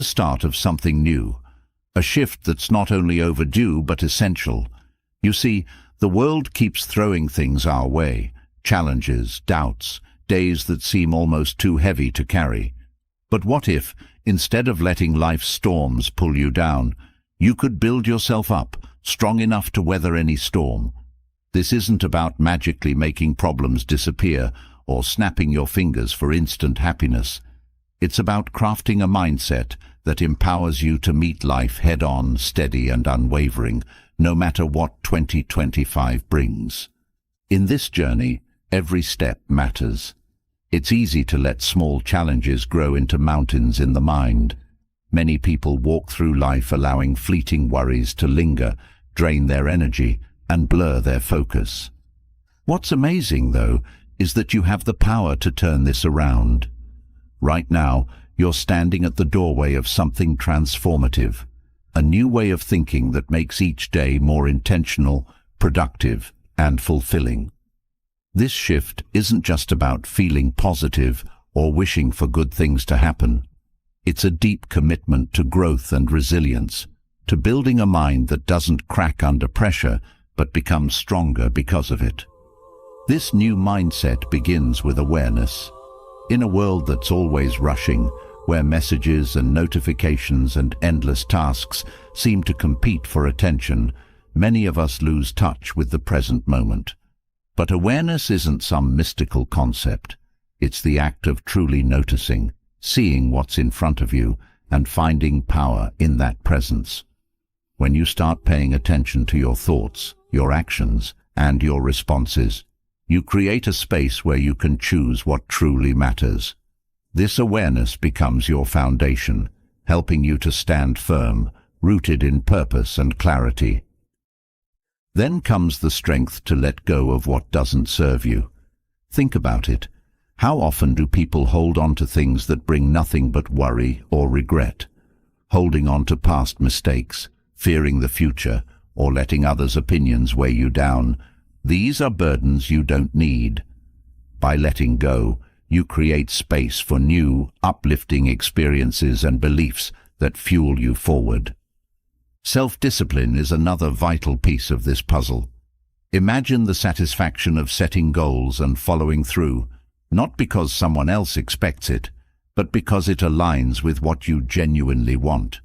The start of something new, a shift that's not only overdue but essential. You see, the world keeps throwing things our way, challenges, doubts, days that seem almost too heavy to carry. But what if, instead of letting life's storms pull you down, you could build yourself up, strong enough to weather any storm? This isn't about magically making problems disappear or snapping your fingers for instant happiness. It's about crafting a mindset that empowers you to meet life head-on, steady and unwavering, no matter what 2025 brings. In this journey, every step matters. It's easy to let small challenges grow into mountains in the mind. Many people walk through life allowing fleeting worries to linger, drain their energy, and blur their focus. What's amazing, though, is that you have the power to turn this around. Right now, you're standing at the doorway of something transformative, a new way of thinking that makes each day more intentional, productive, and fulfilling. This shift isn't just about feeling positive or wishing for good things to happen. It's a deep commitment to growth and resilience, to building a mind that doesn't crack under pressure but becomes stronger because of it. This new mindset begins with awareness. In a world that's always rushing, where messages and notifications and endless tasks seem to compete for attention, many of us lose touch with the present moment. But awareness isn't some mystical concept. It's the act of truly noticing, seeing what's in front of you, and finding power in that presence. When you start paying attention to your thoughts, your actions, and your responses, you create a space where you can choose what truly matters. This awareness becomes your foundation, helping you to stand firm, rooted in purpose and clarity. Then comes the strength to let go of what doesn't serve you. Think about it. How often do people hold on to things that bring nothing but worry or regret? Holding on to past mistakes, fearing the future, or letting others' opinions weigh you down. These are burdens you don't need. By letting go, you create space for new, uplifting experiences and beliefs that fuel you forward. Self-discipline is another vital piece of this puzzle. Imagine the satisfaction of setting goals and following through, not because someone else expects it, but because it aligns with what you genuinely want.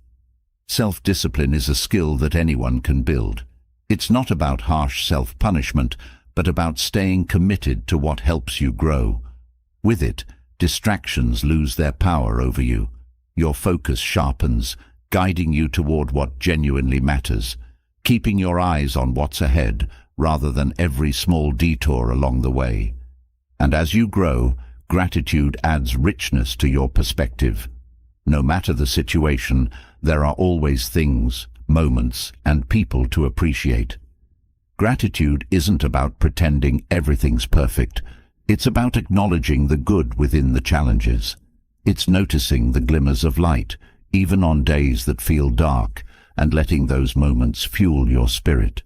Self-discipline is a skill that anyone can build. It's not about harsh self-punishment, but about staying committed to what helps you grow. With it, distractions lose their power over you. Your focus sharpens, guiding you toward what genuinely matters, keeping your eyes on what's ahead rather than every small detour along the way. And as you grow, gratitude adds richness to your perspective. No matter the situation, there are always things, moments, and people to appreciate. Gratitude isn't about pretending everything's perfect. It's about acknowledging the good within the challenges. It's noticing the glimmers of light, even on days that feel dark, and letting those moments fuel your spirit.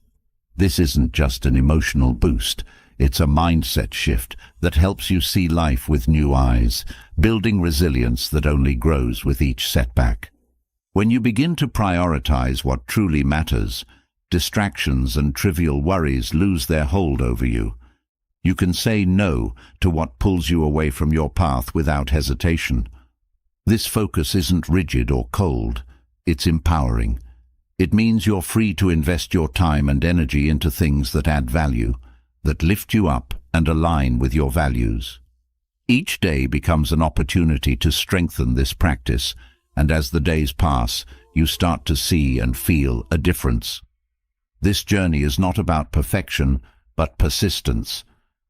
This isn't just an emotional boost. It's a mindset shift that helps you see life with new eyes, building resilience that only grows with each setback. When you begin to prioritize what truly matters, distractions and trivial worries lose their hold over you. You can say no to what pulls you away from your path without hesitation. This focus isn't rigid or cold. It's empowering. It means you're free to invest your time and energy into things that add value, that lift you up and align with your values. Each day becomes an opportunity to strengthen this practice, and as the days pass, you start to see and feel a difference. This journey is not about perfection, but persistence.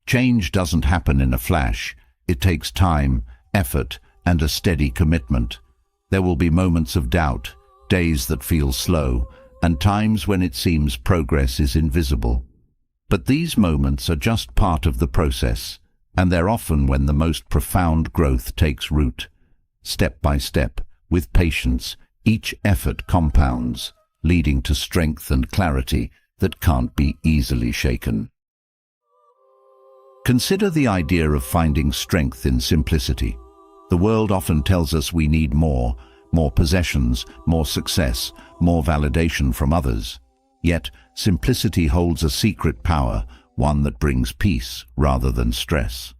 Change doesn't happen in a flash. It takes time, effort, and a steady commitment. There will be moments of doubt, days that feel slow, and times when it seems progress is invisible. But these moments are just part of the process, and they're often when the most profound growth takes root. Step by step, with patience, each effort compounds, leading to strength and clarity that can't be easily shaken. Consider the idea of finding strength in simplicity. The world often tells us we need more, more possessions, more success, more validation from others. Yet, simplicity holds a secret power, one that brings peace rather than stress.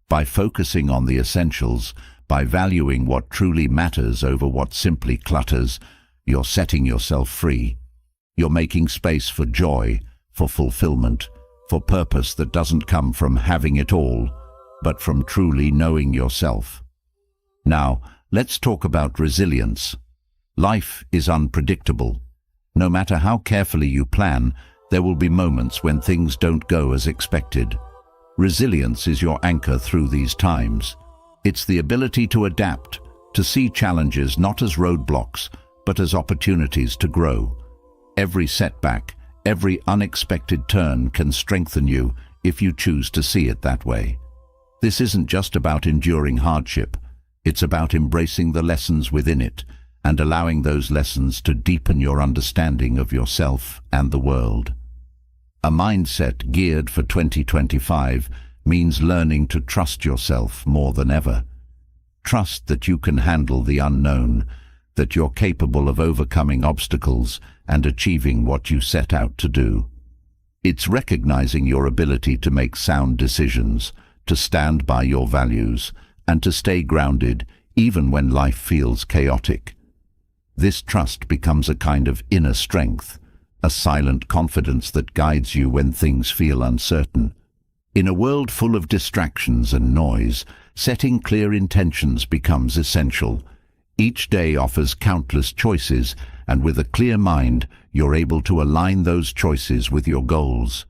By focusing on the essentials, by valuing what truly matters over what simply clutters, you're setting yourself free. You're making space for joy, for fulfillment, for purpose that doesn't come from having it all, but from truly knowing yourself. Now, let's talk about resilience. Life is unpredictable. No matter how carefully you plan, there will be moments when things don't go as expected. Resilience is your anchor through these times. It's the ability to adapt, to see challenges not as roadblocks, but as opportunities to grow. Every setback, every unexpected turn can strengthen you if you choose to see it that way. This isn't just about enduring hardship. It's about embracing the lessons within it and allowing those lessons to deepen your understanding of yourself and the world. A mindset geared for 2025 means learning to trust yourself more than ever. Trust that you can handle the unknown, that you're capable of overcoming obstacles and achieving what you set out to do. It's recognizing your ability to make sound decisions, to stand by your values, and to stay grounded even when life feels chaotic. This trust becomes a kind of inner strength, a silent confidence that guides you when things feel uncertain. In a world full of distractions and noise, setting clear intentions becomes essential. Each day offers countless choices, and with a clear mind, you're able to align those choices with your goals.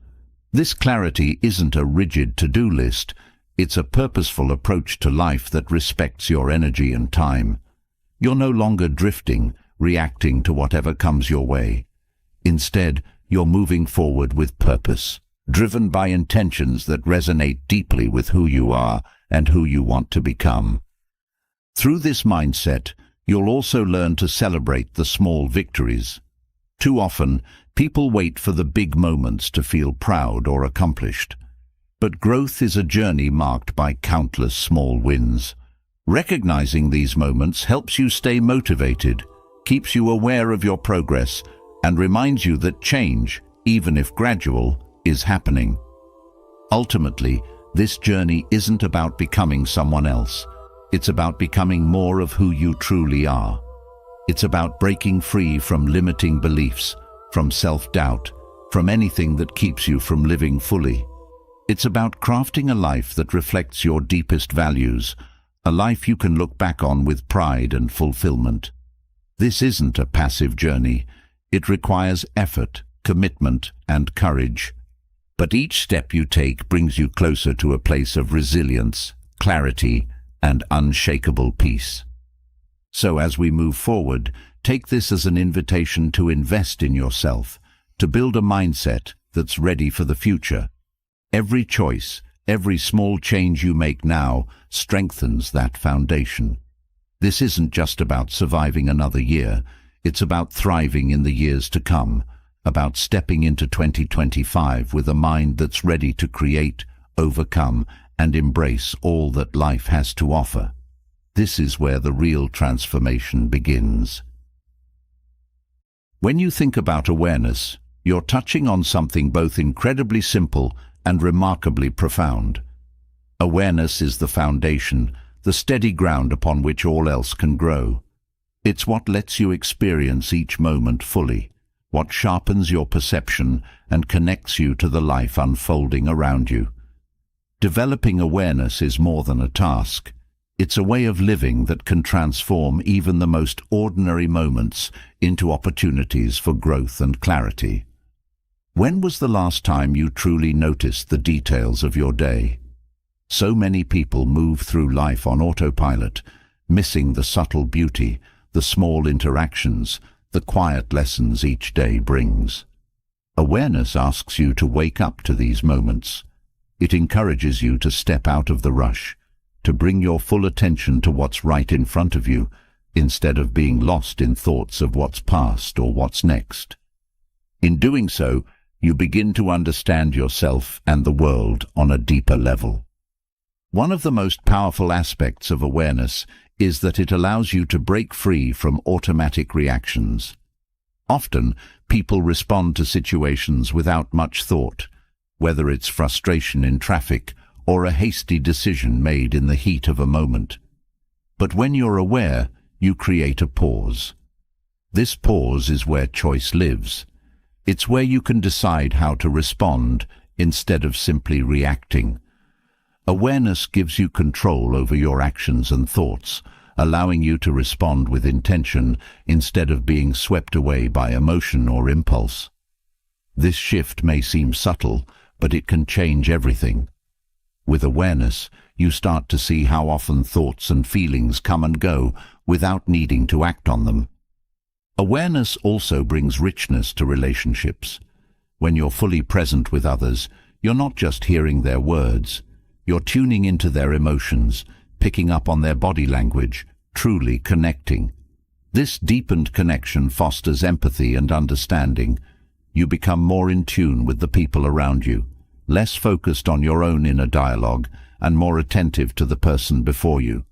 This clarity isn't a rigid to-do list. It's a purposeful approach to life that respects your energy and time. You're no longer drifting, reacting to whatever comes your way. Instead, you're moving forward with purpose, driven by intentions that resonate deeply with who you are and who you want to become. Through this mindset, you'll also learn to celebrate the small victories. Too often, people wait for the big moments to feel proud or accomplished. But growth is a journey marked by countless small wins. Recognizing these moments helps you stay motivated, keeps you aware of your progress, and reminds you that change, even if gradual, is happening. Ultimately, this journey isn't about becoming someone else. It's about becoming more of who you truly are. It's about breaking free from limiting beliefs, from self-doubt, from anything that keeps you from living fully. It's about crafting a life that reflects your deepest values, a life you can look back on with pride and fulfillment. This isn't a passive journey. It requires effort, commitment, and courage. But each step you take brings you closer to a place of resilience, clarity, and unshakable peace. So as we move forward, take this as an invitation to invest in yourself, to build a mindset that's ready for the future. Every choice, every small change you make now strengthens that foundation. This isn't just about surviving another year. It's about thriving in the years to come, about stepping into 2025 with a mind that's ready to create, overcome, and embrace all that life has to offer. This is where the real transformation begins. When you think about awareness, you're touching on something both incredibly simple and remarkably profound. Awareness is the foundation, the steady ground upon which all else can grow. It's what lets you experience each moment fully, what sharpens your perception and connects you to the life unfolding around you. Developing awareness is more than a task. It's a way of living that can transform even the most ordinary moments into opportunities for growth and clarity. When was the last time you truly noticed the details of your day? So many people move through life on autopilot, missing the subtle beauty, the small interactions, the quiet lessons each day brings. Awareness asks you to wake up to these moments. It encourages you to step out of the rush, to bring your full attention to what's right in front of you, instead of being lost in thoughts of what's past or what's next. In doing so, you begin to understand yourself and the world on a deeper level. One of the most powerful aspects of awareness is that it allows you to break free from automatic reactions. Often, people respond to situations without much thought, whether it's frustration in traffic or a hasty decision made in the heat of a moment. But when you're aware, you create a pause. This pause is where choice lives. It's where you can decide how to respond instead of simply reacting. Awareness gives you control over your actions and thoughts, allowing you to respond with intention instead of being swept away by emotion or impulse. This shift may seem subtle, but it can change everything. With awareness, you start to see how often thoughts and feelings come and go without needing to act on them. Awareness also brings richness to relationships. When you're fully present with others, you're not just hearing their words, you're tuning into their emotions, picking up on their body language, truly connecting. This deepened connection fosters empathy and understanding. You become more in tune with the people around you, less focused on your own inner dialogue and more attentive to the person before you.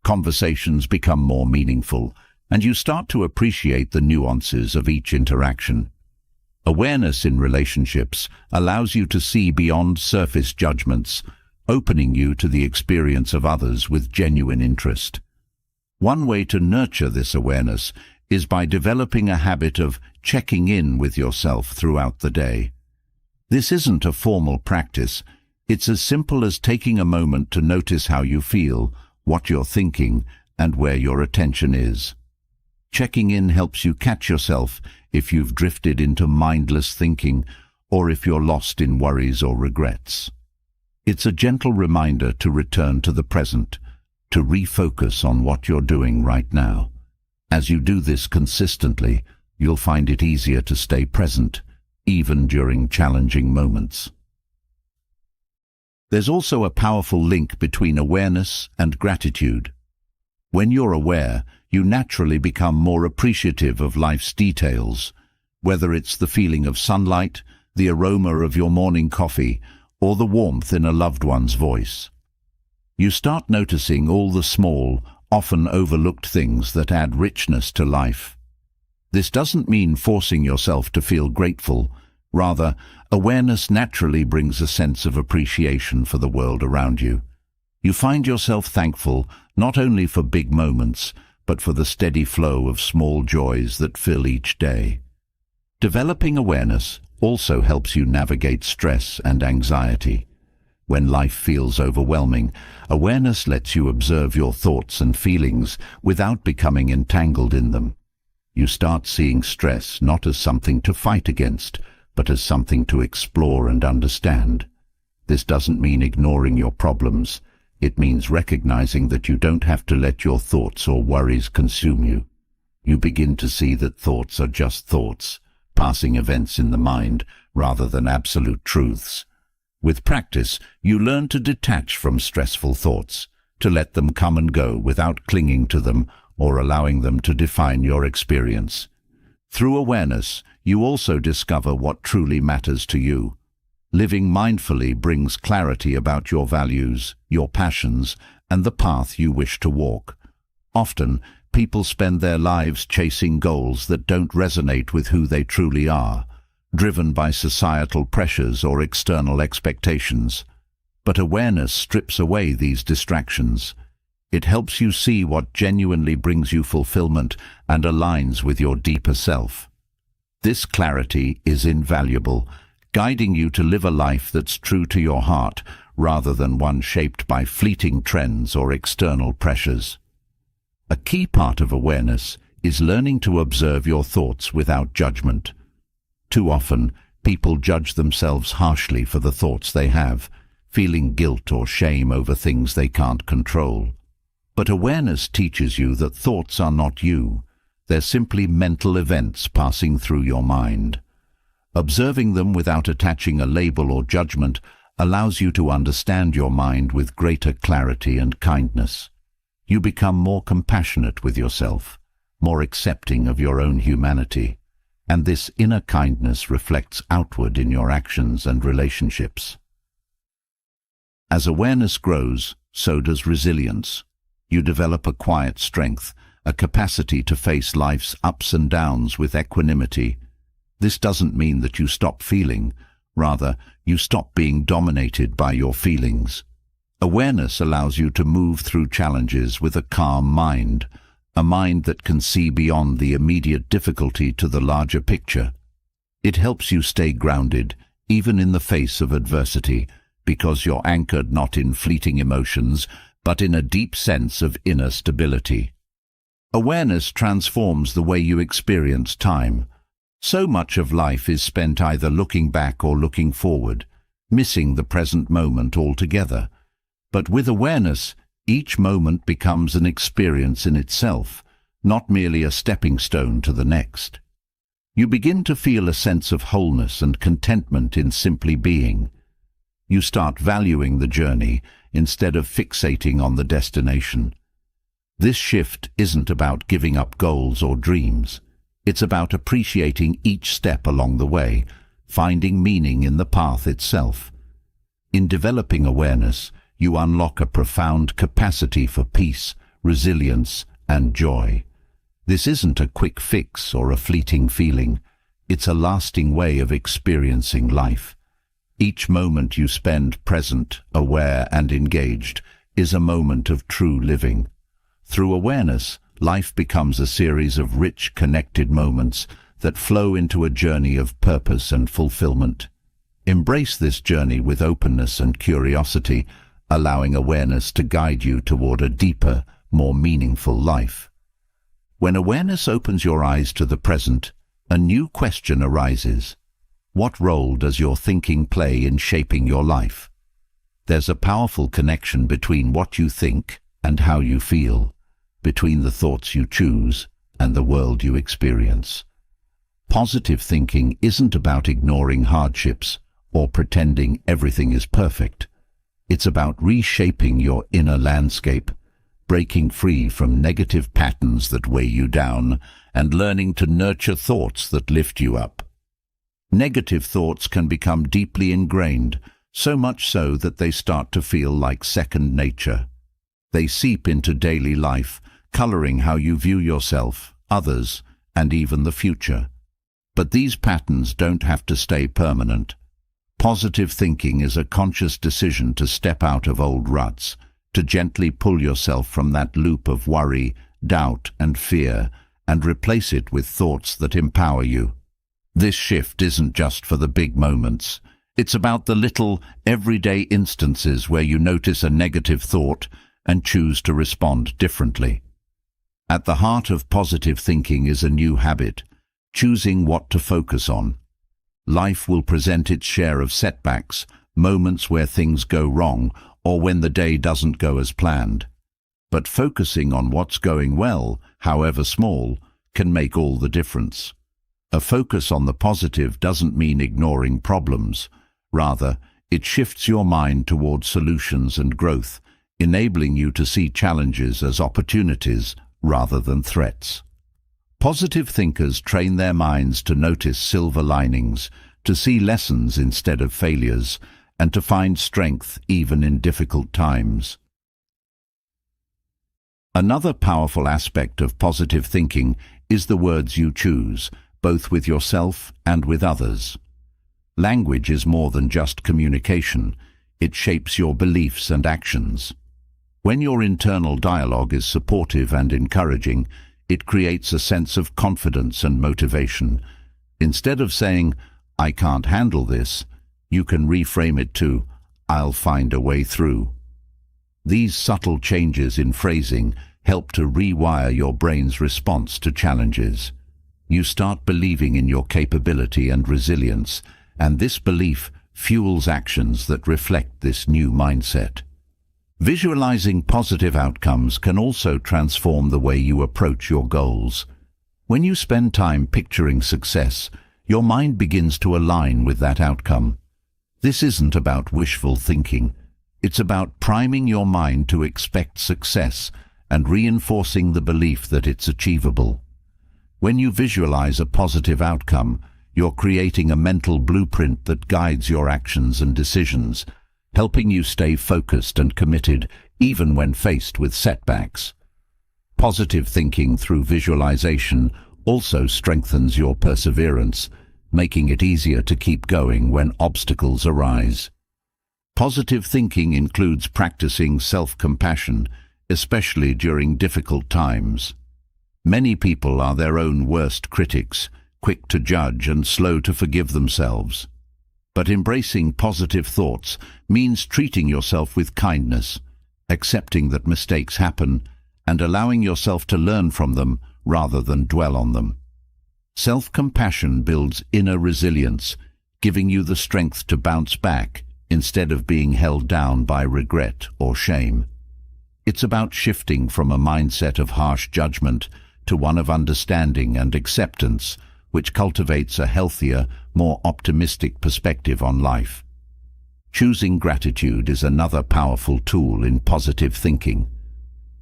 Conversations become more meaningful, and you start to appreciate the nuances of each interaction. Awareness in relationships allows you to see beyond surface judgments, opening you to the experience of others with genuine interest. One way to nurture this awareness is by developing a habit of checking in with yourself throughout the day. This isn't a formal practice. It's as simple as taking a moment to notice how you feel, what you're thinking, and where your attention is. Checking in helps you catch yourself if you've drifted into mindless thinking or if you're lost in worries or regrets. It's a gentle reminder to return to the present, to refocus on what you're doing right now. As you do this consistently, you'll find it easier to stay present, even during challenging moments. There's also a powerful link between awareness and gratitude. When you're aware, you naturally become more appreciative of life's details, whether it's the feeling of sunlight, the aroma of your morning coffee, or the warmth in a loved one's voice. You start noticing all the small, often overlooked things that add richness to life. This doesn't mean forcing yourself to feel grateful. Rather, awareness naturally brings a sense of appreciation for the world around you. You find yourself thankful not only for big moments, but for the steady flow of small joys that fill each day. Developing awareness also helps you navigate stress and anxiety. When life feels overwhelming, awareness lets you observe your thoughts and feelings without becoming entangled in them. You start seeing stress not as something to fight against, but as something to explore and understand. This doesn't mean ignoring your problems. It means recognizing that you don't have to let your thoughts or worries consume you. You begin to see that thoughts are just thoughts, passing events in the mind, rather than absolute truths. With practice, you learn to detach from stressful thoughts, to let them come and go without clinging to them or allowing them to define your experience. Through awareness, you also discover what truly matters to you. Living mindfully brings clarity about your values, your passions, and the path you wish to walk. Often, people spend their lives chasing goals that don't resonate with who they truly are, driven by societal pressures or external expectations. But awareness strips away these distractions. It helps you see what genuinely brings you fulfillment and aligns with your deeper self. This clarity is invaluable, guiding you to live a life that's true to your heart rather than one shaped by fleeting trends or external pressures. A key part of awareness is learning to observe your thoughts without judgment. Too often, people judge themselves harshly for the thoughts they have, feeling guilt or shame over things they can't control. But awareness teaches you that thoughts are not you. They're simply mental events passing through your mind. Observing them without attaching a label or judgment allows you to understand your mind with greater clarity and kindness. You become more compassionate with yourself, more accepting of your own humanity, and this inner kindness reflects outward in your actions and relationships. As awareness grows, so does resilience. You develop a quiet strength, a capacity to face life's ups and downs with equanimity. This doesn't mean that you stop feeling. Rather, you stop being dominated by your feelings. Awareness allows you to move through challenges with a calm mind, a mind that can see beyond the immediate difficulty to the larger picture. It helps you stay grounded, even in the face of adversity, because you're anchored not in fleeting emotions, but in a deep sense of inner stability. Awareness transforms the way you experience time. So much of life is spent either looking back or looking forward, missing the present moment altogether. But with awareness, each moment becomes an experience in itself, not merely a stepping stone to the next. You begin to feel a sense of wholeness and contentment in simply being. You start valuing the journey instead of fixating on the destination. This shift isn't about giving up goals or dreams. It's about appreciating each step along the way, finding meaning in the path itself. In developing awareness, you unlock a profound capacity for peace, resilience, and joy. This isn't a quick fix or a fleeting feeling. It's a lasting way of experiencing life. Each moment you spend present, aware, and engaged is a moment of true living. Through awareness, life becomes a series of rich, connected moments that flow into a journey of purpose and fulfillment. Embrace this journey with openness and curiosity, allowing awareness to guide you toward a deeper, more meaningful life. When awareness opens your eyes to the present, a new question arises. What role does your thinking play in shaping your life? There's a powerful connection between what you think and how you feel, between the thoughts you choose and the world you experience. Positive thinking isn't about ignoring hardships or pretending everything is perfect. It's about reshaping your inner landscape, breaking free from negative patterns that weigh you down, and learning to nurture thoughts that lift you up. Negative thoughts can become deeply ingrained, so much so that they start to feel like second nature. They seep into daily life, coloring how you view yourself, others, and even the future. But these patterns don't have to stay permanent. Positive thinking is a conscious decision to step out of old ruts, to gently pull yourself from that loop of worry, doubt, and fear, and replace it with thoughts that empower you. This shift isn't just for the big moments. It's about the little, everyday instances where you notice a negative thought and choose to respond differently. At the heart of positive thinking is a new habit, choosing what to focus on. Life will present its share of setbacks, moments where things go wrong, or when the day doesn't go as planned. But focusing on what's going well, however small, can make all the difference. A focus on the positive doesn't mean ignoring problems. Rather, it shifts your mind toward solutions and growth, enabling you to see challenges as opportunities rather than threats. Positive thinkers train their minds to notice silver linings, to see lessons instead of failures, and to find strength even in difficult times. Another powerful aspect of positive thinking is the words you choose, both with yourself and with others. Language is more than just communication. It shapes your beliefs and actions. When your internal dialogue is supportive and encouraging, it creates a sense of confidence and motivation. Instead of saying, "I can't handle this," you can reframe it to, "I'll find a way through." These subtle changes in phrasing help to rewire your brain's response to challenges. You start believing in your capability and resilience, and this belief fuels actions that reflect this new mindset. Visualizing positive outcomes can also transform the way you approach your goals. When you spend time picturing success, your mind begins to align with that outcome. This isn't about wishful thinking. It's about priming your mind to expect success and reinforcing the belief that it's achievable. When you visualize a positive outcome, you're creating a mental blueprint that guides your actions and decisions, helping you stay focused and committed even when faced with setbacks. Positive thinking through visualization also strengthens your perseverance, making it easier to keep going when obstacles arise. Positive thinking includes practicing self-compassion, especially during difficult times. Many people are their own worst critics, quick to judge and slow to forgive themselves. But embracing positive thoughts means treating yourself with kindness, accepting that mistakes happen, and allowing yourself to learn from them rather than dwell on them. Self-compassion builds inner resilience, giving you the strength to bounce back instead of being held down by regret or shame. It's about shifting from a mindset of harsh judgment to one of understanding and acceptance, which cultivates a healthier, more optimistic perspective on life. Choosing gratitude is another powerful tool in positive thinking.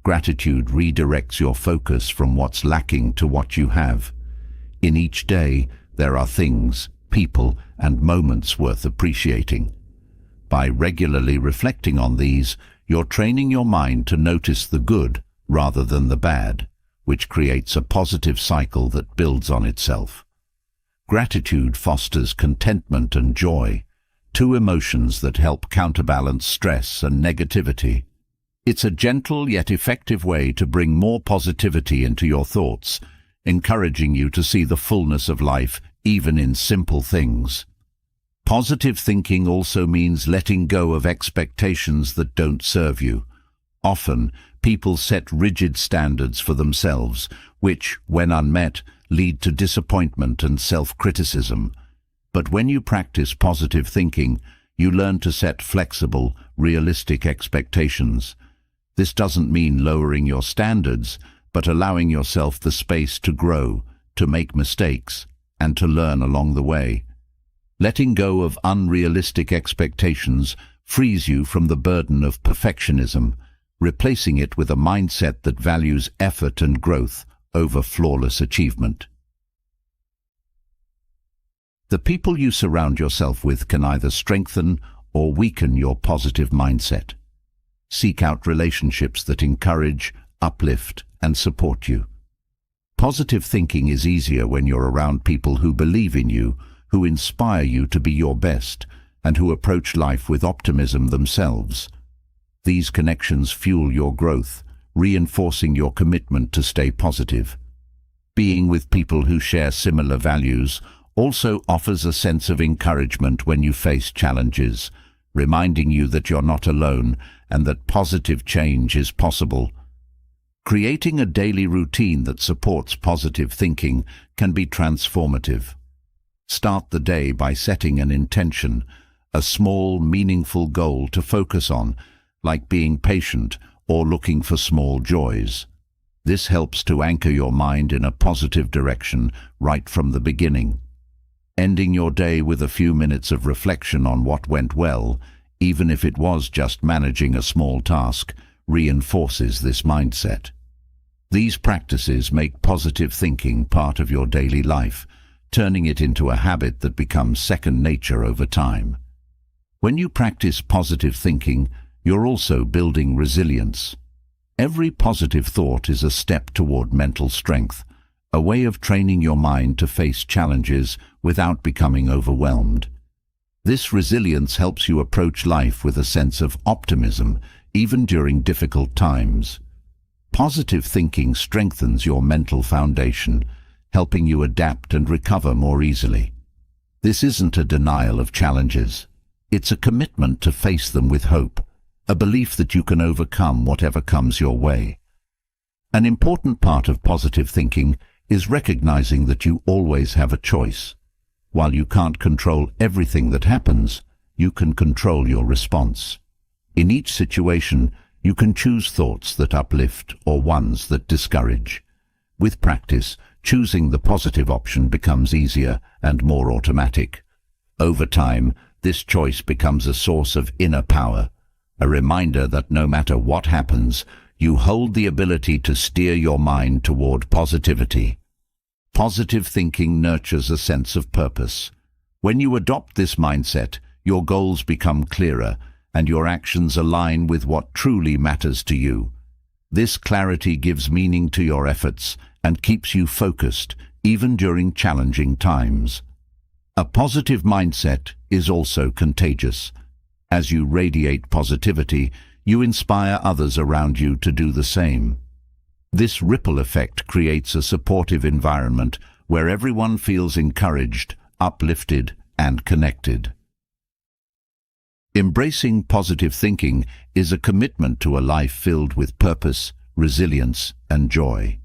Gratitude redirects your focus from what's lacking to what you have. In each day, there are things, people, and moments worth appreciating. By regularly reflecting on these, you're training your mind to notice the good rather than the bad, which creates a positive cycle that builds on itself. Gratitude fosters contentment and joy, two emotions that help counterbalance stress and negativity. It's a gentle yet effective way to bring more positivity into your thoughts, encouraging you to see the fullness of life even in simple things. Positive thinking also means letting go of expectations that don't serve you. Often, people set rigid standards for themselves, which, when unmet, lead to disappointment and self-criticism. But when you practice positive thinking, you learn to set flexible, realistic expectations. This doesn't mean lowering your standards, but allowing yourself the space to grow, to make mistakes, and to learn along the way. Letting go of unrealistic expectations frees you from the burden of perfectionism, replacing it with a mindset that values effort and growth over flawless achievement. The people you surround yourself with can either strengthen or weaken your positive mindset. Seek out relationships that encourage, uplift, and support you. Positive thinking is easier when you're around people who believe in you, who inspire you to be your best, and who approach life with optimism themselves. These connections fuel your growth, reinforcing your commitment to stay positive. Being with people who share similar values also offers a sense of encouragement when you face challenges, reminding you that you're not alone and that positive change is possible. Creating a daily routine that supports positive thinking can be transformative. Start the day by setting an intention, a small, meaningful goal to focus on, like being patient or looking for small joys. This helps to anchor your mind in a positive direction right from the beginning. Ending your day with a few minutes of reflection on what went well, even if it was just managing a small task, reinforces this mindset. These practices make positive thinking part of your daily life, turning it into a habit that becomes second nature over time. When you practice positive thinking, you're also building resilience. Every positive thought is a step toward mental strength, a way of training your mind to face challenges without becoming overwhelmed. This resilience helps you approach life with a sense of optimism, even during difficult times. Positive thinking strengthens your mental foundation, helping you adapt and recover more easily. This isn't a denial of challenges. It's a commitment to face them with hope, a belief that you can overcome whatever comes your way. An important part of positive thinking is recognizing that you always have a choice. While you can't control everything that happens, you can control your response. In each situation, you can choose thoughts that uplift or ones that discourage. With practice, choosing the positive option becomes easier and more automatic. Over time, this choice becomes a source of inner power, a reminder that no matter what happens, you hold the ability to steer your mind toward positivity. Positive thinking nurtures a sense of purpose. When you adopt this mindset, your goals become clearer, and your actions align with what truly matters to you. This clarity gives meaning to your efforts and keeps you focused, even during challenging times. A positive mindset is also contagious. As you radiate positivity, you inspire others around you to do the same. This ripple effect creates a supportive environment where everyone feels encouraged, uplifted, and connected. Embracing positive thinking is a commitment to a life filled with purpose, resilience, and joy.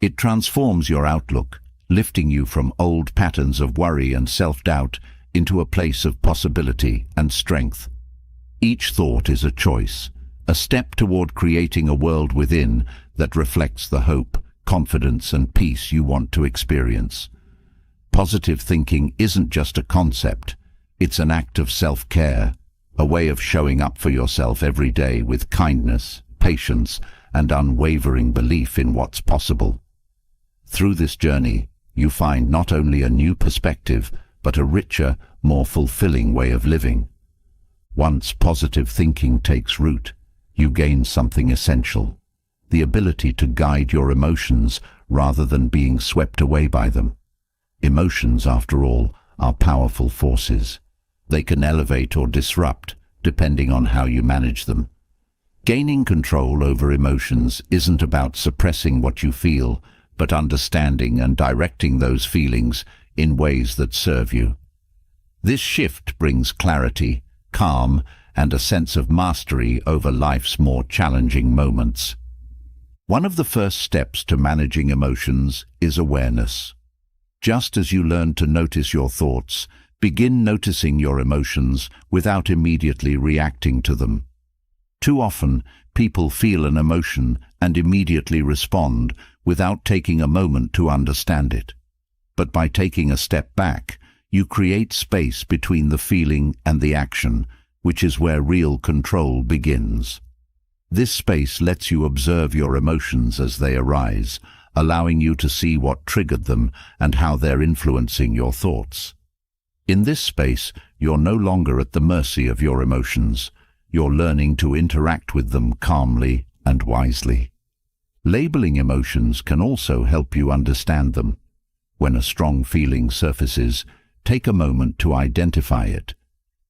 It transforms your outlook, lifting you from old patterns of worry and self-doubt into a place of possibility and strength. Each thought is a choice, a step toward creating a world within that reflects the hope, confidence, and peace you want to experience. Positive thinking isn't just a concept, it's an act of self-care, a way of showing up for yourself every day with kindness, patience, and unwavering belief in what's possible. Through this journey, you find not only a new perspective, but a richer, more fulfilling way of living. Once positive thinking takes root, you gain something essential: the ability to guide your emotions rather than being swept away by them. Emotions, after all, are powerful forces. They can elevate or disrupt, depending on how you manage them. Gaining control over emotions isn't about suppressing what you feel, but understanding and directing those feelings in ways that serve you. This shift brings clarity, calm, and a sense of mastery over life's more challenging moments. One of the first steps to managing emotions is awareness. Just as you learn to notice your thoughts, begin noticing your emotions without immediately reacting to them. Too often, people feel an emotion and immediately respond without taking a moment to understand it. But by taking a step back, you create space between the feeling and the action, which is where real control begins. This space lets you observe your emotions as they arise, allowing you to see what triggered them and how they're influencing your thoughts. In this space, you're no longer at the mercy of your emotions. You're learning to interact with them calmly and wisely. Labeling emotions can also help you understand them. When a strong feeling surfaces, take a moment to identify it.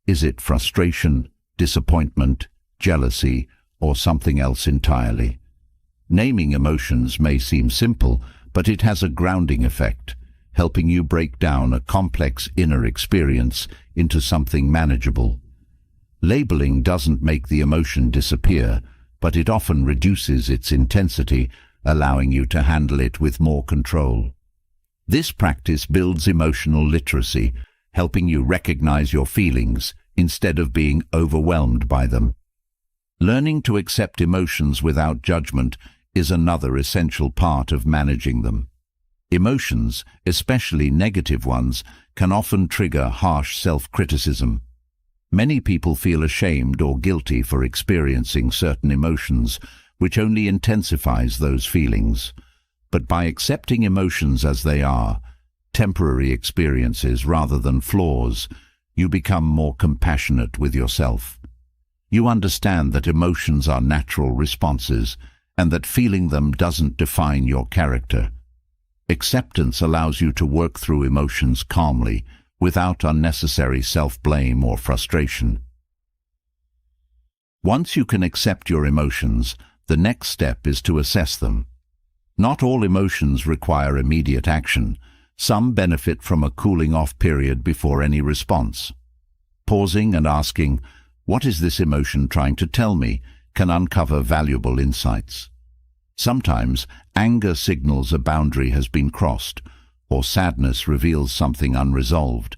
Is it frustration, disappointment, jealousy, or something else entirely? Naming emotions may seem simple, but it has a grounding effect, helping you break down a complex inner experience into something manageable. Labeling doesn't make the emotion disappear, but it often reduces its intensity, allowing you to handle it with more control. This practice builds emotional literacy, helping you recognize your feelings instead of being overwhelmed by them. Learning to accept emotions without judgment is another essential part of managing them. Emotions, especially negative ones, can often trigger harsh self-criticism. Many people feel ashamed or guilty for experiencing certain emotions, which only intensifies those feelings. But by accepting emotions as they are, temporary experiences rather than flaws, you become more compassionate with yourself. You understand that emotions are natural responses and that feeling them doesn't define your character. Acceptance allows you to work through emotions calmly, without unnecessary self-blame or frustration. Once you can accept your emotions, the next step is to assess them. Not all emotions require immediate action. Some benefit from a cooling-off period before any response. Pausing and asking, "What is this emotion trying to tell me?" can uncover valuable insights. Sometimes, anger signals a boundary has been crossed, or sadness reveals something unresolved.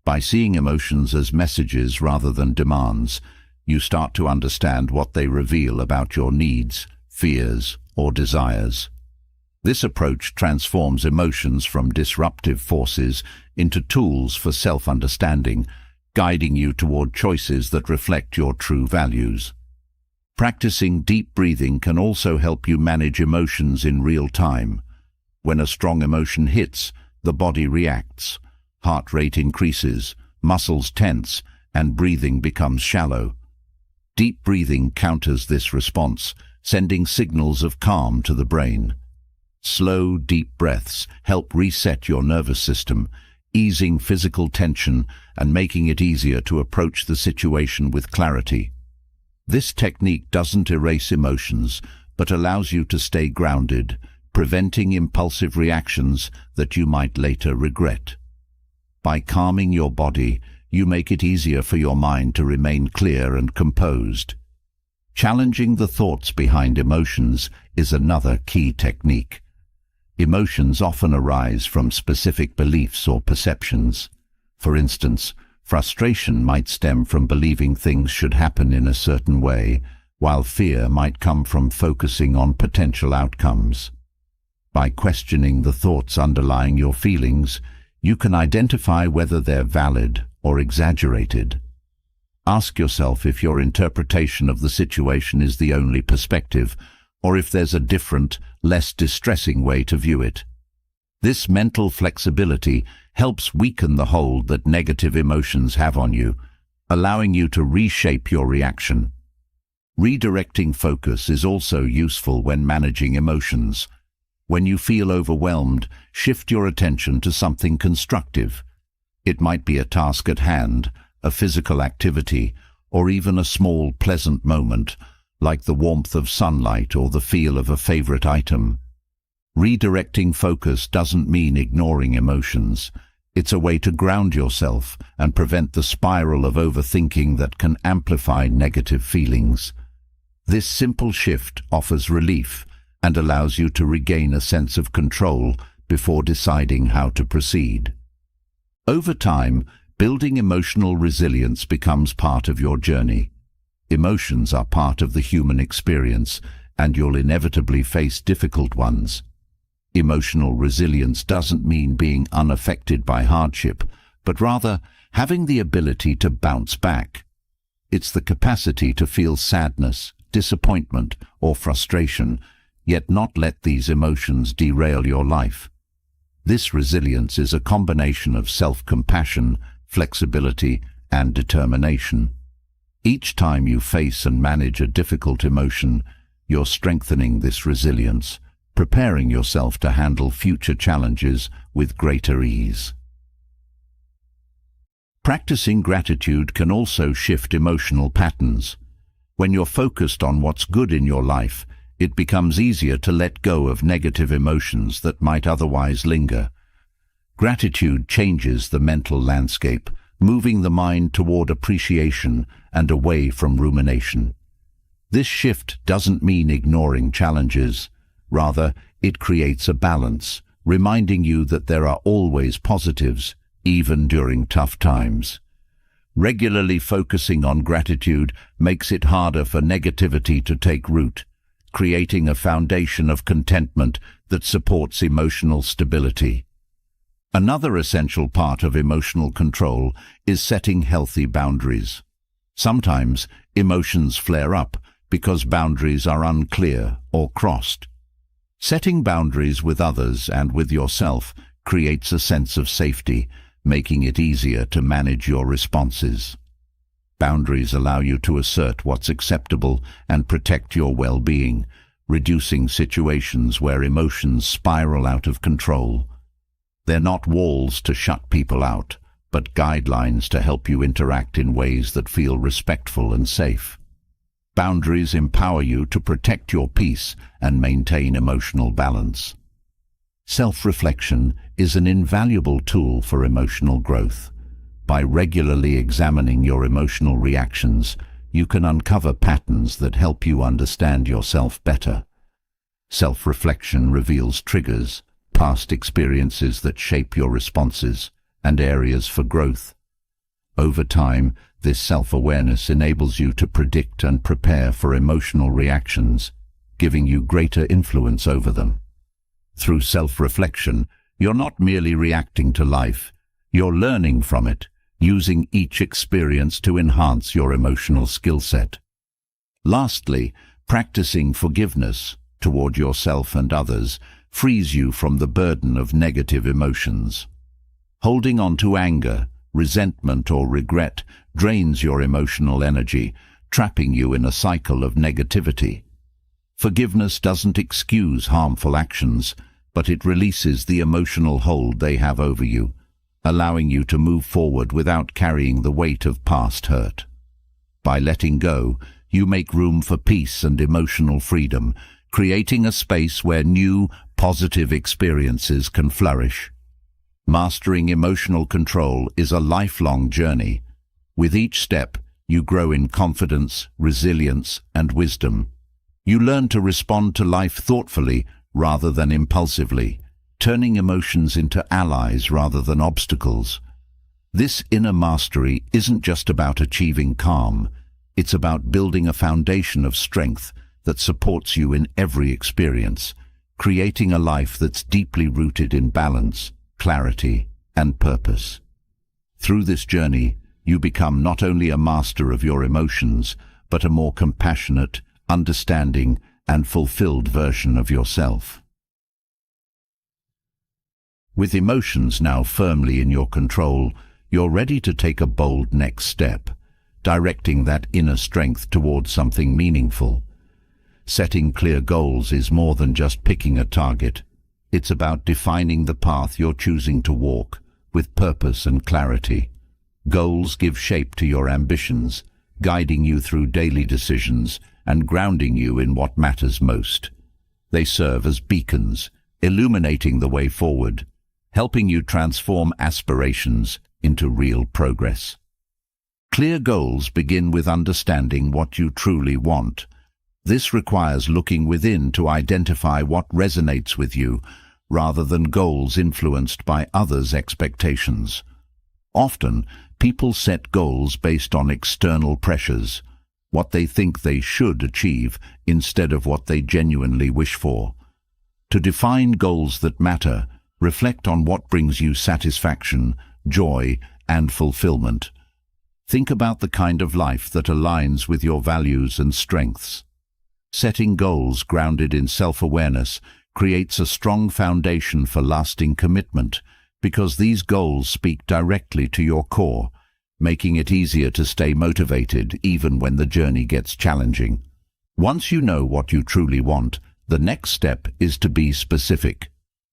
By seeing emotions as messages rather than demands, you start to understand what they reveal about your needs, fears, or desires. This approach transforms emotions from disruptive forces into tools for self-understanding, guiding you toward choices that reflect your true values. Practicing deep breathing can also help you manage emotions in real time. When a strong emotion hits, the body reacts. Heart rate increases, muscles tense, and breathing becomes shallow. Deep breathing counters this response, sending signals of calm to the brain. Slow, deep breaths help reset your nervous system, easing physical tension and making it easier to approach the situation with clarity. This technique doesn't erase emotions, but allows you to stay grounded, preventing impulsive reactions that you might later regret. By calming your body, you make it easier for your mind to remain clear and composed. Challenging the thoughts behind emotions is another key technique. Emotions often arise from specific beliefs or perceptions. For instance, frustration might stem from believing things should happen in a certain way, while fear might come from focusing on potential outcomes. By questioning the thoughts underlying your feelings, you can identify whether they're valid or exaggerated. Ask yourself if your interpretation of the situation is the only perspective, or if there's a different, less distressing way to view it. This mental flexibility helps weaken the hold that negative emotions have on you, allowing you to reshape your reaction. Redirecting focus is also useful when managing emotions. When you feel overwhelmed, shift your attention to something constructive. It might be a task at hand, a physical activity, or even a small, pleasant moment, like the warmth of sunlight or the feel of a favorite item. Redirecting focus doesn't mean ignoring emotions. It's a way to ground yourself and prevent the spiral of overthinking that can amplify negative feelings. This simple shift offers relief and allows you to regain a sense of control before deciding how to proceed. Over time, building emotional resilience becomes part of your journey. Emotions are part of the human experience, and you'll inevitably face difficult ones. Emotional resilience doesn't mean being unaffected by hardship, but rather having the ability to bounce back. It's the capacity to feel sadness, disappointment, or frustration, yet not let these emotions derail your life. This resilience is a combination of self-compassion, flexibility, and determination. Each time you face and manage a difficult emotion, you're strengthening this resilience, preparing yourself to handle future challenges with greater ease. Practicing gratitude can also shift emotional patterns. When you're focused on what's good in your life, it becomes easier to let go of negative emotions that might otherwise linger. Gratitude changes the mental landscape, moving the mind toward appreciation and away from rumination. This shift doesn't mean ignoring challenges. Rather, it creates a balance, reminding you that there are always positives, even during tough times. Regularly focusing on gratitude makes it harder for negativity to take root, creating a foundation of contentment that supports emotional stability. Another essential part of emotional control is setting healthy boundaries. Sometimes emotions flare up because boundaries are unclear or crossed. Setting boundaries with others and with yourself creates a sense of safety, making it easier to manage your responses. Boundaries allow you to assert what's acceptable and protect your well-being, reducing situations where emotions spiral out of control. They're not walls to shut people out, but guidelines to help you interact in ways that feel respectful and safe. Boundaries empower you to protect your peace and maintain emotional balance. Self-reflection is an invaluable tool for emotional growth. By regularly examining your emotional reactions, you can uncover patterns that help you understand yourself better. Self-reflection reveals triggers, past experiences that shape your responses, and areas for growth. Over time, this self-awareness enables you to predict and prepare for emotional reactions, giving you greater influence over them. Through self-reflection, you're not merely reacting to life, you're learning from it, using each experience to enhance your emotional skill set. Lastly, practicing forgiveness toward yourself and others frees you from the burden of negative emotions. Holding on to anger, resentment, or regret drains your emotional energy, trapping you in a cycle of negativity. Forgiveness doesn't excuse harmful actions, but it releases the emotional hold they have over you, allowing you to move forward without carrying the weight of past hurt. By letting go, you make room for peace and emotional freedom, creating a space where new, positive experiences can flourish. Mastering emotional control is a lifelong journey. With each step, you grow in confidence, resilience, and wisdom. You learn to respond to life thoughtfully rather than impulsively, turning emotions into allies rather than obstacles. This inner mastery isn't just about achieving calm. It's about building a foundation of strength that supports you in every experience, creating a life that's deeply rooted in balance, clarity, and purpose. Through this journey, you become not only a master of your emotions, but a more compassionate, understanding, and fulfilled version of yourself. With emotions now firmly in your control, you're ready to take a bold next step, directing that inner strength towards something meaningful. Setting clear goals is more than just picking a target. It's about defining the path you're choosing to walk, with purpose and clarity. Goals give shape to your ambitions, guiding you through daily decisions and grounding you in what matters most. They serve as beacons, illuminating the way forward, helping you transform aspirations into real progress. Clear goals begin with understanding what you truly want. This requires looking within to identify what resonates with you, rather than goals influenced by others' expectations. Often, people set goals based on external pressures, what they think they should achieve instead of what they genuinely wish for. To define goals that matter, reflect on what brings you satisfaction, joy, and fulfillment. Think about the kind of life that aligns with your values and strengths. Setting goals grounded in self-awareness creates a strong foundation for lasting commitment, because these goals speak directly to your core, making it easier to stay motivated even when the journey gets challenging. Once you know what you truly want, the next step is to be specific.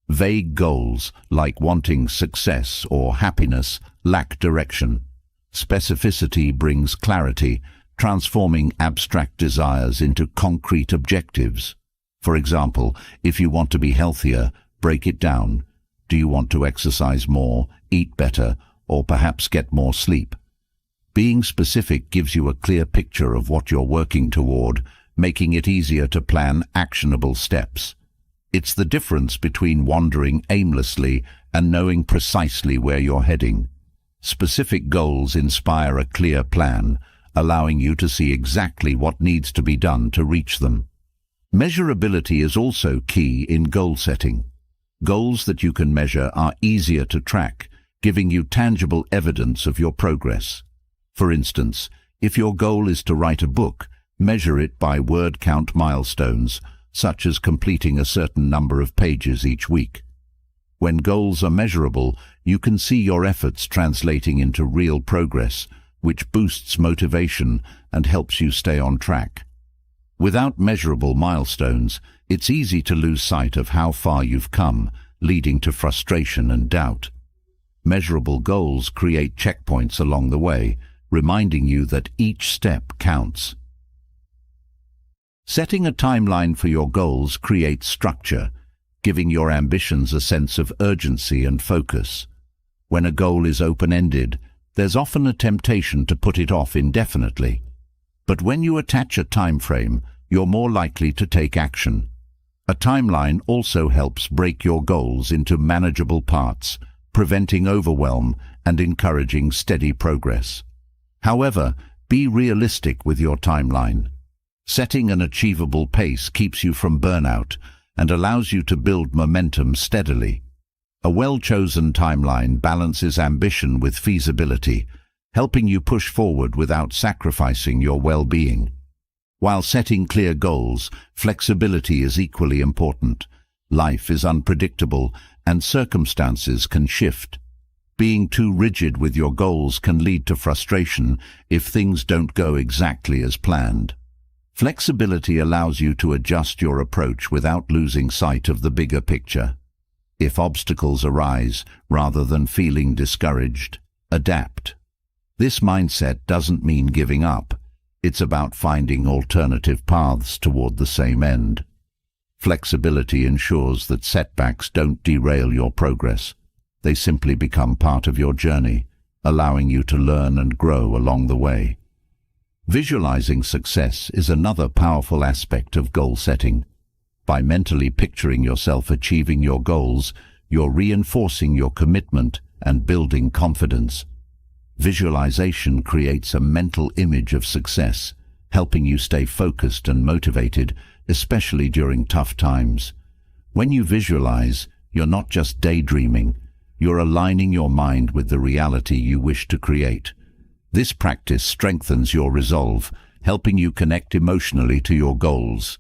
Vague goals, like wanting success or happiness, lack direction. Specificity brings clarity, transforming abstract desires into concrete objectives. For example, if you want to be healthier, break it down. Do you want to exercise more, eat better, or perhaps get more sleep? Being specific gives you a clear picture of what you're working toward, making it easier to plan actionable steps. It's the difference between wandering aimlessly and knowing precisely where you're heading. Specific goals inspire a clear plan, allowing you to see exactly what needs to be done to reach them. Measurability is also key in goal setting. Goals that you can measure are easier to track, giving you tangible evidence of your progress. For instance, if your goal is to write a book, measure it by word count milestones, such as completing a certain number of pages each week. When goals are measurable, you can see your efforts translating into real progress, which boosts motivation and helps you stay on track. Without measurable milestones, it's easy to lose sight of how far you've come, leading to frustration and doubt. Measurable goals create checkpoints along the way, reminding you that each step counts. Setting a timeline for your goals creates structure, giving your ambitions a sense of urgency and focus. When a goal is open-ended, there's often a temptation to put it off indefinitely. But when you attach a time frame, you're more likely to take action. A timeline also helps break your goals into manageable parts, preventing overwhelm and encouraging steady progress. However, be realistic with your timeline. Setting an achievable pace keeps you from burnout and allows you to build momentum steadily. A well-chosen timeline balances ambition with feasibility, helping you push forward without sacrificing your well-being. While setting clear goals, flexibility is equally important. Life is unpredictable, and circumstances can shift. Being too rigid with your goals can lead to frustration if things don't go exactly as planned. Flexibility allows you to adjust your approach without losing sight of the bigger picture. If obstacles arise, rather than feeling discouraged, adapt. This mindset doesn't mean giving up. It's about finding alternative paths toward the same end. Flexibility ensures that setbacks don't derail your progress. They simply become part of your journey, allowing you to learn and grow along the way. Visualizing success is another powerful aspect of goal setting. By mentally picturing yourself achieving your goals, you're reinforcing your commitment and building confidence. Visualization creates a mental image of success, helping you stay focused and motivated, especially during tough times. When you visualize, you're not just daydreaming, you're aligning your mind with the reality you wish to create. This practice strengthens your resolve, helping you connect emotionally to your goals.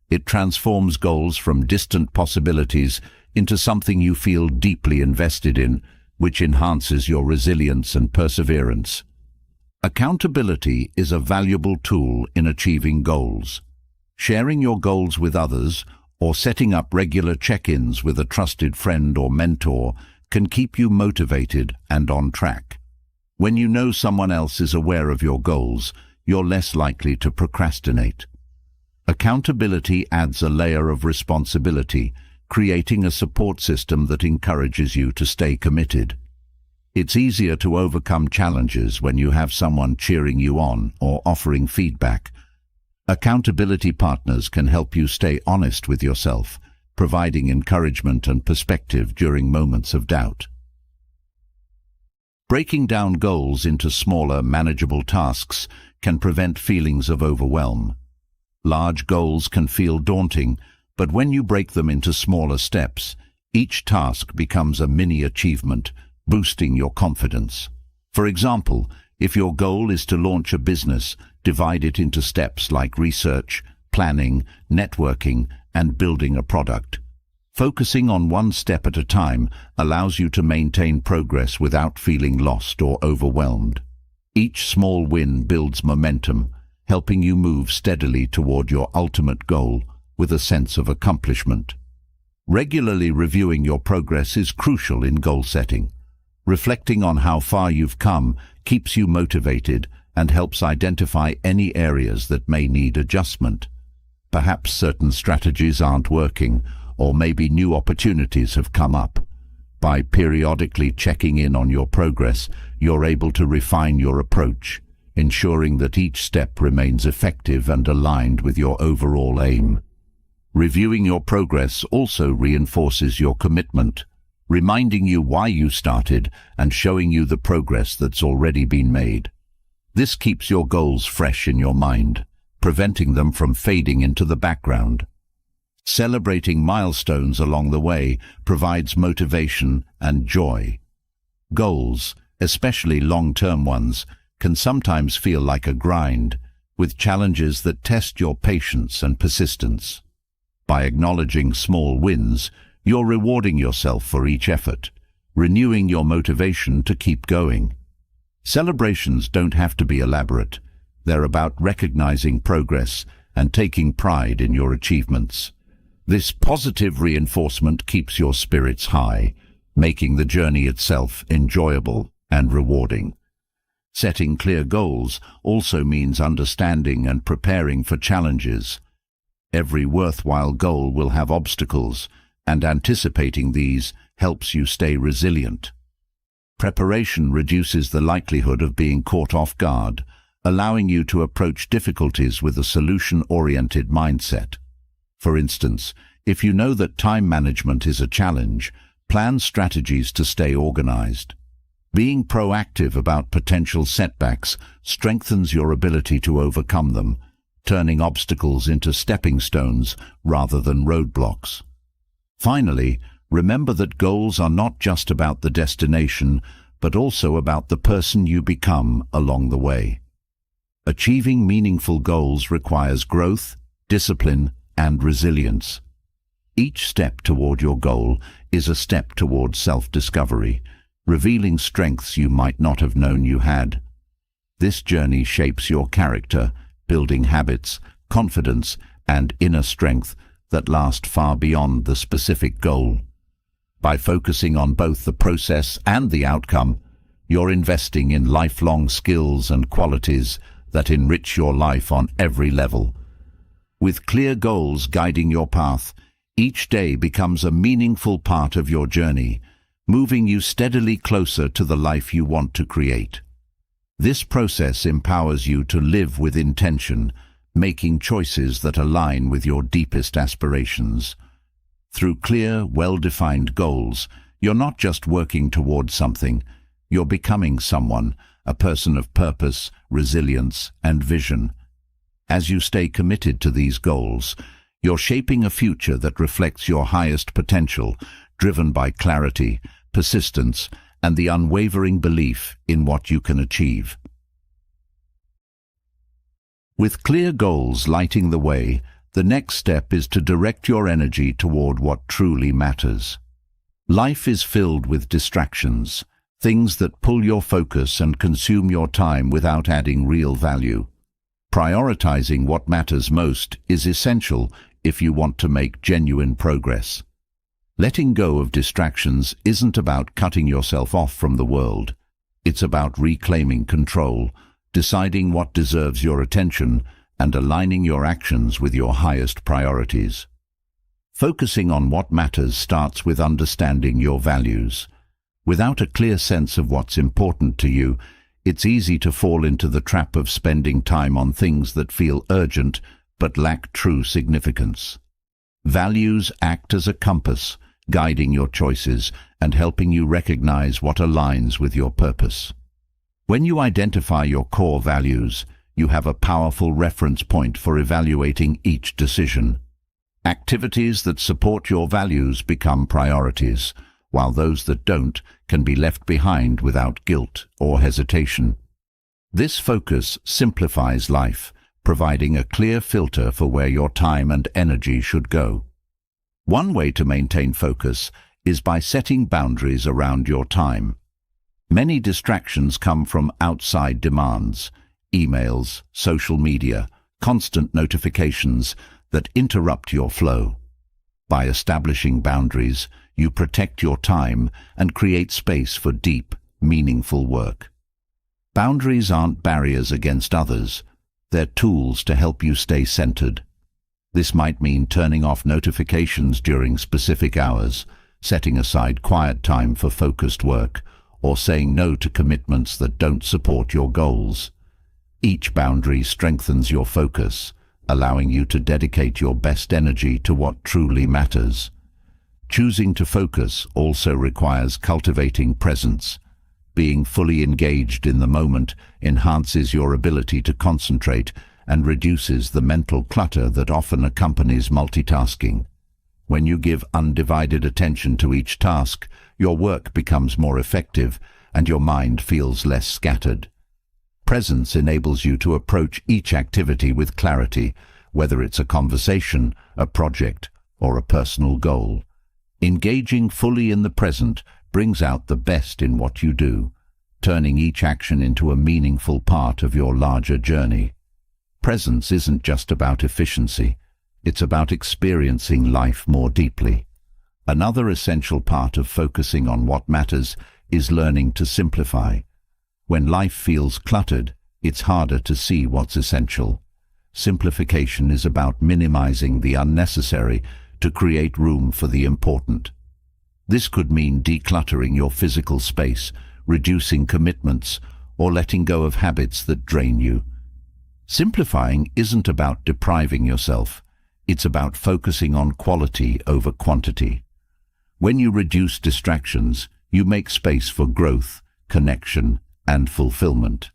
It transforms goals from distant possibilities into something you feel deeply invested in, which enhances your resilience and perseverance. Accountability is a valuable tool in achieving goals. Sharing your goals with others or setting up regular check-ins with a trusted friend or mentor can keep you motivated and on track. When you know someone else is aware of your goals, you're less likely to procrastinate. Accountability adds a layer of responsibility, creating a support system that encourages you to stay committed. It's easier to overcome challenges when you have someone cheering you on or offering feedback. Accountability partners can help you stay honest with yourself, providing encouragement and perspective during moments of doubt. Breaking down goals into smaller, manageable tasks can prevent feelings of overwhelm. Large goals can feel daunting, but when you break them into smaller steps, each task becomes a mini achievement, boosting your confidence. For example, if your goal is to launch a business, divide it into steps like research, planning, networking, and building a product. Focusing on one step at a time allows you to maintain progress without feeling lost or overwhelmed. Each small win builds momentum, helping you move steadily toward your ultimate goal with a sense of accomplishment. Regularly reviewing your progress is crucial in goal setting. Reflecting on how far you've come keeps you motivated and helps identify any areas that may need adjustment. Perhaps certain strategies aren't working, or maybe new opportunities have come up. By periodically checking in on your progress, you're able to refine your approach, ensuring that each step remains effective and aligned with your overall aim. Reviewing your progress also reinforces your commitment, reminding you why you started and showing you the progress that's already been made. This keeps your goals fresh in your mind, preventing them from fading into the background. Celebrating milestones along the way provides motivation and joy. Goals, especially long-term ones, can sometimes feel like a grind, with challenges that test your patience and persistence. By acknowledging small wins, you're rewarding yourself for each effort, renewing your motivation to keep going. Celebrations don't have to be elaborate. They're about recognizing progress and taking pride in your achievements. This positive reinforcement keeps your spirits high, making the journey itself enjoyable and rewarding. Setting clear goals also means understanding and preparing for challenges. Every worthwhile goal will have obstacles, and anticipating these helps you stay resilient. Preparation reduces the likelihood of being caught off guard, allowing you to approach difficulties with a solution-oriented mindset. For instance, if you know that time management is a challenge, plan strategies to stay organized. Being proactive about potential setbacks strengthens your ability to overcome them, turning obstacles into stepping stones rather than roadblocks. Finally, remember that goals are not just about the destination, but also about the person you become along the way. Achieving meaningful goals requires growth, discipline, and resilience. Each step toward your goal is a step toward self-discovery, revealing strengths you might not have known you had. This journey shapes your character, building habits, confidence, and inner strength that last far beyond the specific goal. By focusing on both the process and the outcome, you're investing in lifelong skills and qualities that enrich your life on every level. With clear goals guiding your path, each day becomes a meaningful part of your journey, moving you steadily closer to the life you want to create. This process empowers you to live with intention, making choices that align with your deepest aspirations. Through clear, well-defined goals, you're not just working towards something, you're becoming someone, a person of purpose, resilience, and vision. As you stay committed to these goals, you're shaping a future that reflects your highest potential, driven by clarity, persistence, and the unwavering belief in what you can achieve. With clear goals lighting the way, the next step is to direct your energy toward what truly matters. Life is filled with distractions, things that pull your focus and consume your time without adding real value. Prioritizing what matters most is essential if you want to make genuine progress. Letting go of distractions isn't about cutting yourself off from the world. It's about reclaiming control, deciding what deserves your attention, and aligning your actions with your highest priorities. Focusing on what matters starts with understanding your values. Without a clear sense of what's important to you, it's easy to fall into the trap of spending time on things that feel urgent but lack true significance. Values act as a compass, guiding your choices and helping you recognize what aligns with your purpose. When you identify your core values, you have a powerful reference point for evaluating each decision. Activities that support your values become priorities, while those that don't can be left behind without guilt or hesitation. This focus simplifies life, providing a clear filter for where your time and energy should go. One way to maintain focus is by setting boundaries around your time. Many distractions come from outside demands, emails, social media, constant notifications that interrupt your flow. By establishing boundaries, you protect your time and create space for deep, meaningful work. Boundaries aren't barriers against others, they're tools to help you stay centered. This might mean turning off notifications during specific hours, setting aside quiet time for focused work, or saying no to commitments that don't support your goals. Each boundary strengthens your focus, allowing you to dedicate your best energy to what truly matters. Choosing to focus also requires cultivating presence. Being fully engaged in the moment enhances your ability to concentrate and reduces the mental clutter that often accompanies multitasking. When you give undivided attention to each task, your work becomes more effective and your mind feels less scattered. Presence enables you to approach each activity with clarity, whether it's a conversation, a project, or a personal goal. Engaging fully in the present brings out the best in what you do, turning each action into a meaningful part of your larger journey. Presence isn't just about efficiency, it's about experiencing life more deeply. Another essential part of focusing on what matters is learning to simplify. When life feels cluttered, it's harder to see what's essential. Simplification is about minimizing the unnecessary to create room for the important. This could mean decluttering your physical space, reducing commitments, or letting go of habits that drain you. Simplifying isn't about depriving yourself, it's about focusing on quality over quantity. When you reduce distractions, you make space for growth, connection, and fulfillment.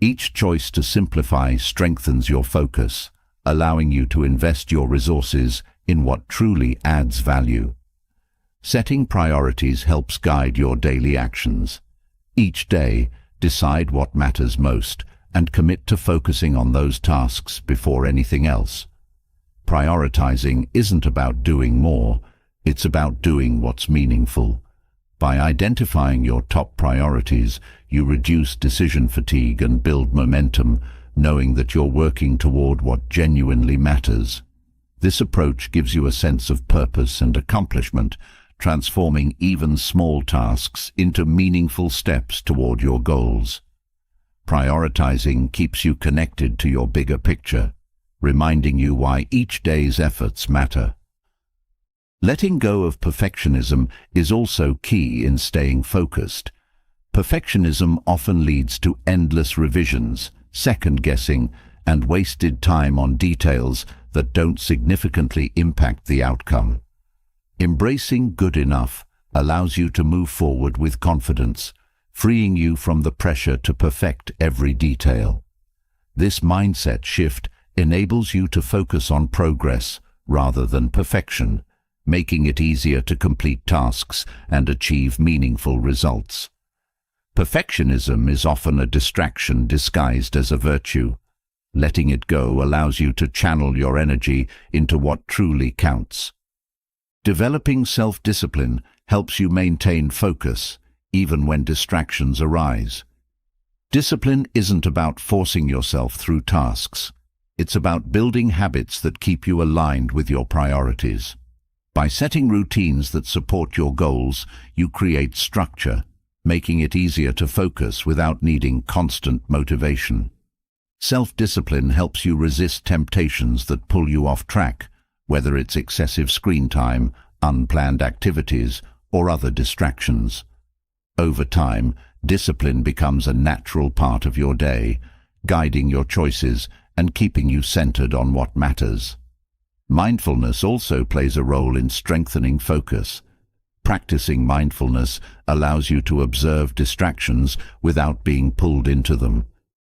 Each choice to simplify strengthens your focus, allowing you to invest your resources in what truly adds value. Setting priorities helps guide your daily actions. Each day, decide what matters most and commit to focusing on those tasks before anything else. Prioritizing isn't about doing more, it's about doing what's meaningful. By identifying your top priorities, you reduce decision fatigue and build momentum, knowing that you're working toward what genuinely matters. This approach gives you a sense of purpose and accomplishment, transforming even small tasks into meaningful steps toward your goals. Prioritizing keeps you connected to your bigger picture, reminding you why each day's efforts matter. Letting go of perfectionism is also key in staying focused. Perfectionism often leads to endless revisions, second-guessing, and wasted time on details that don't significantly impact the outcome. Embracing good enough allows you to move forward with confidence, freeing you from the pressure to perfect every detail. This mindset shift enables you to focus on progress rather than perfection, making it easier to complete tasks and achieve meaningful results. Perfectionism is often a distraction disguised as a virtue. Letting it go allows you to channel your energy into what truly counts. Developing self-discipline helps you maintain focus, even when distractions arise. Discipline isn't about forcing yourself through tasks. It's about building habits that keep you aligned with your priorities. By setting routines that support your goals, you create structure, making it easier to focus without needing constant motivation. Self-discipline helps you resist temptations that pull you off track, whether it's excessive screen time, unplanned activities, or other distractions. Over time, discipline becomes a natural part of your day, guiding your choices and keeping you centered on what matters. Mindfulness also plays a role in strengthening focus. Practicing mindfulness allows you to observe distractions without being pulled into them.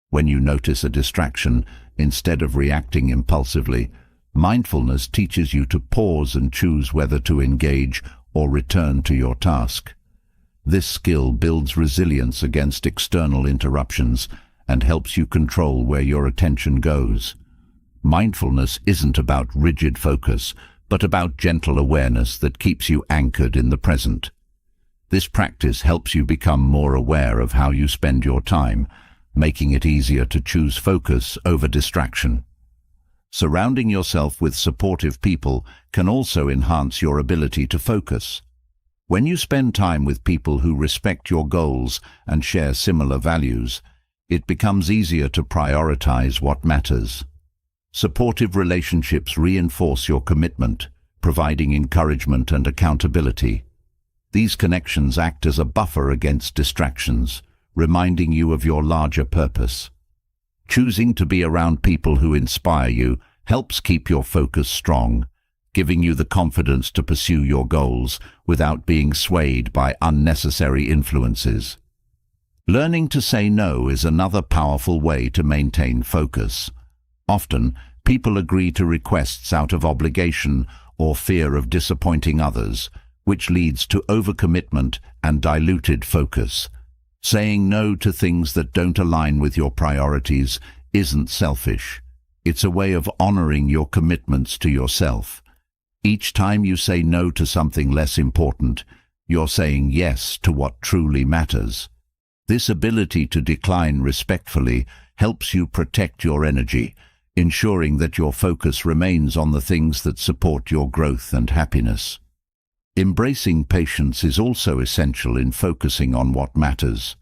When you notice a distraction, instead of reacting impulsively, mindfulness teaches you to pause and choose whether to engage or return to your task. This skill builds resilience against external interruptions and helps you control where your attention goes. Mindfulness isn't about rigid focus, but about gentle awareness that keeps you anchored in the present. This practice helps you become more aware of how you spend your time, making it easier to choose focus over distraction. Surrounding yourself with supportive people can also enhance your ability to focus. When you spend time with people who respect your goals and share similar values, it becomes easier to prioritize what matters. Supportive relationships reinforce your commitment, providing encouragement and accountability. These connections act as a buffer against distractions, reminding you of your larger purpose. Choosing to be around people who inspire you helps keep your focus strong, giving you the confidence to pursue your goals without being swayed by unnecessary influences. Learning to say no is another powerful way to maintain focus. Often, people agree to requests out of obligation or fear of disappointing others, which leads to overcommitment and diluted focus. Saying no to things that don't align with your priorities isn't selfish. It's a way of honoring your commitments to yourself. Each time you say no to something less important, you're saying yes to what truly matters. This ability to decline respectfully helps you protect your energy, ensuring that your focus remains on the things that support your growth and happiness. Embracing patience is also essential in focusing on what matters.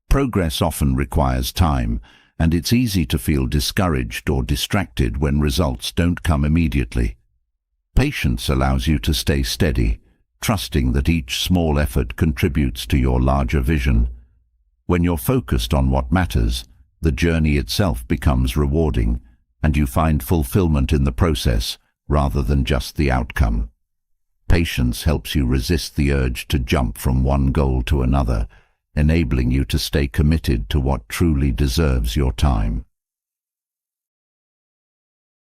Progress often requires time, and it's easy to feel discouraged or distracted when results don't come immediately. Patience allows you to stay steady, trusting that each small effort contributes to your larger vision. When you're focused on what matters, the journey itself becomes rewarding, and you find fulfillment in the process rather than just the outcome. Patience helps you resist the urge to jump from one goal to another, enabling you to stay committed to what truly deserves your time.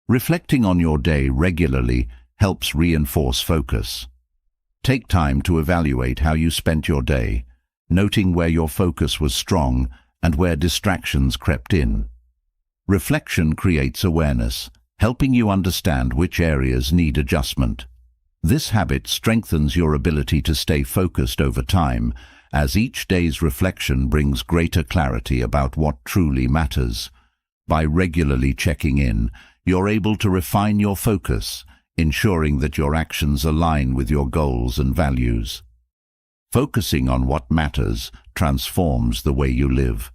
Reflecting on your day regularly helps reinforce focus. Take time to evaluate how you spent your day, noting where your focus was strong and where distractions crept in. Reflection creates awareness, helping you understand which areas need adjustment. This habit strengthens your ability to stay focused over time, as each day's reflection brings greater clarity about what truly matters. By regularly checking in, you're able to refine your focus, ensuring that your actions align with your goals and values. Focusing on what matters transforms the way you live.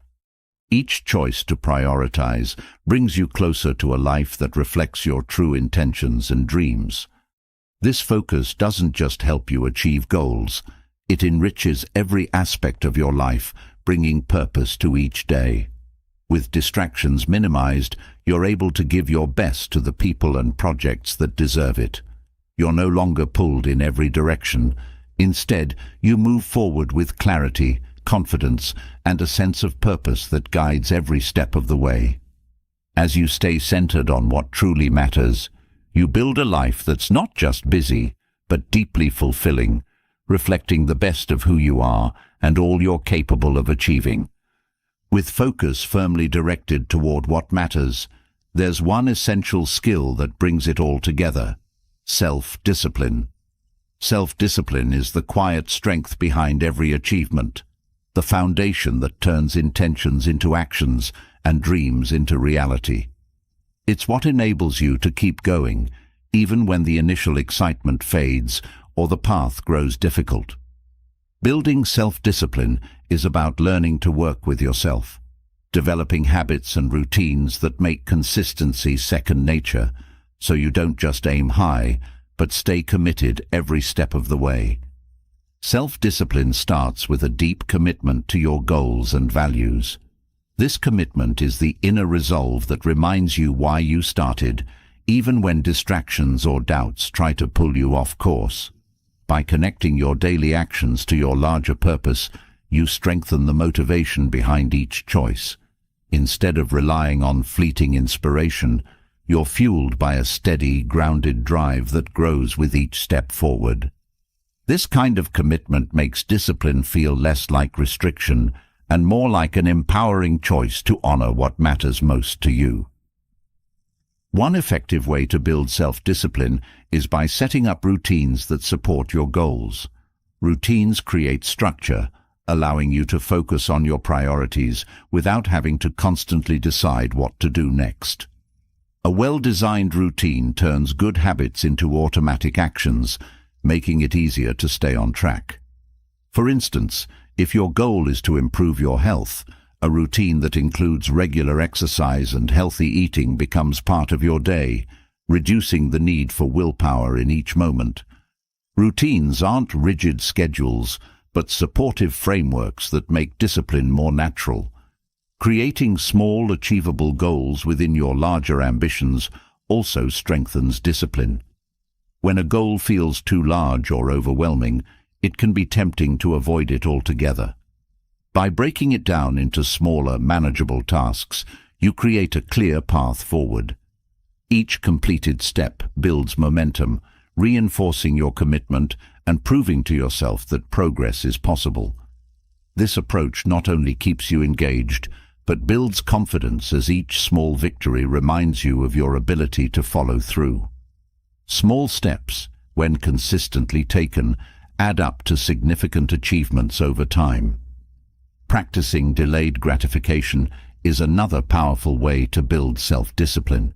Each choice to prioritize brings you closer to a life that reflects your true intentions and dreams. This focus doesn't just help you achieve goals, it enriches every aspect of your life, bringing purpose to each day. With distractions minimized, you're able to give your best to the people and projects that deserve it. You're no longer pulled in every direction. Instead, you move forward with clarity, confidence, and a sense of purpose that guides every step of the way. As you stay centered on what truly matters, you build a life that's not just busy, but deeply fulfilling, reflecting the best of who you are and all you're capable of achieving. With focus firmly directed toward what matters, there's one essential skill that brings it all together: self-discipline. Self-discipline is the quiet strength behind every achievement, the foundation that turns intentions into actions and dreams into reality. It's what enables you to keep going, even when the initial excitement fades or the path grows difficult. Building self-discipline is about learning to work with yourself, developing habits and routines that make consistency second nature, so you don't just aim high, but stay committed every step of the way. Self-discipline starts with a deep commitment to your goals and values. This commitment is the inner resolve that reminds you why you started, even when distractions or doubts try to pull you off course. By connecting your daily actions to your larger purpose, you strengthen the motivation behind each choice. Instead of relying on fleeting inspiration, you're fueled by a steady, grounded drive that grows with each step forward. This kind of commitment makes discipline feel less like restriction and more like an empowering choice to honor what matters most to you. One effective way to build self-discipline is by setting up routines that support your goals. Routines create structure, allowing you to focus on your priorities without having to constantly decide what to do next. A well-designed routine turns good habits into automatic actions, making it easier to stay on track. For instance, if your goal is to improve your health, a routine that includes regular exercise and healthy eating becomes part of your day, reducing the need for willpower in each moment. Routines aren't rigid schedules, but supportive frameworks that make discipline more natural. Creating small, achievable goals within your larger ambitions also strengthens discipline. When a goal feels too large or overwhelming, it can be tempting to avoid it altogether. By breaking it down into smaller, manageable tasks, you create a clear path forward. Each completed step builds momentum, reinforcing your commitment and proving to yourself that progress is possible. This approach not only keeps you engaged, but builds confidence as each small victory reminds you of your ability to follow through. Small steps, when consistently taken, add up to significant achievements over time. Practicing delayed gratification is another powerful way to build self-discipline.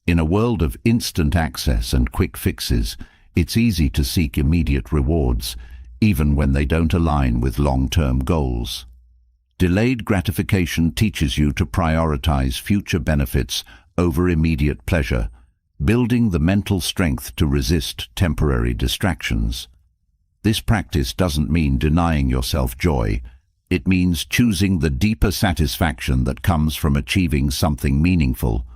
In a world of instant access and quick fixes, it's easy to seek immediate rewards, even when they don't align with long-term goals. Delayed gratification teaches you to prioritize future benefits over immediate pleasure, building the mental strength to resist temporary distractions. This practice doesn't mean denying yourself joy. It means choosing the deeper satisfaction that comes from achieving something meaningful.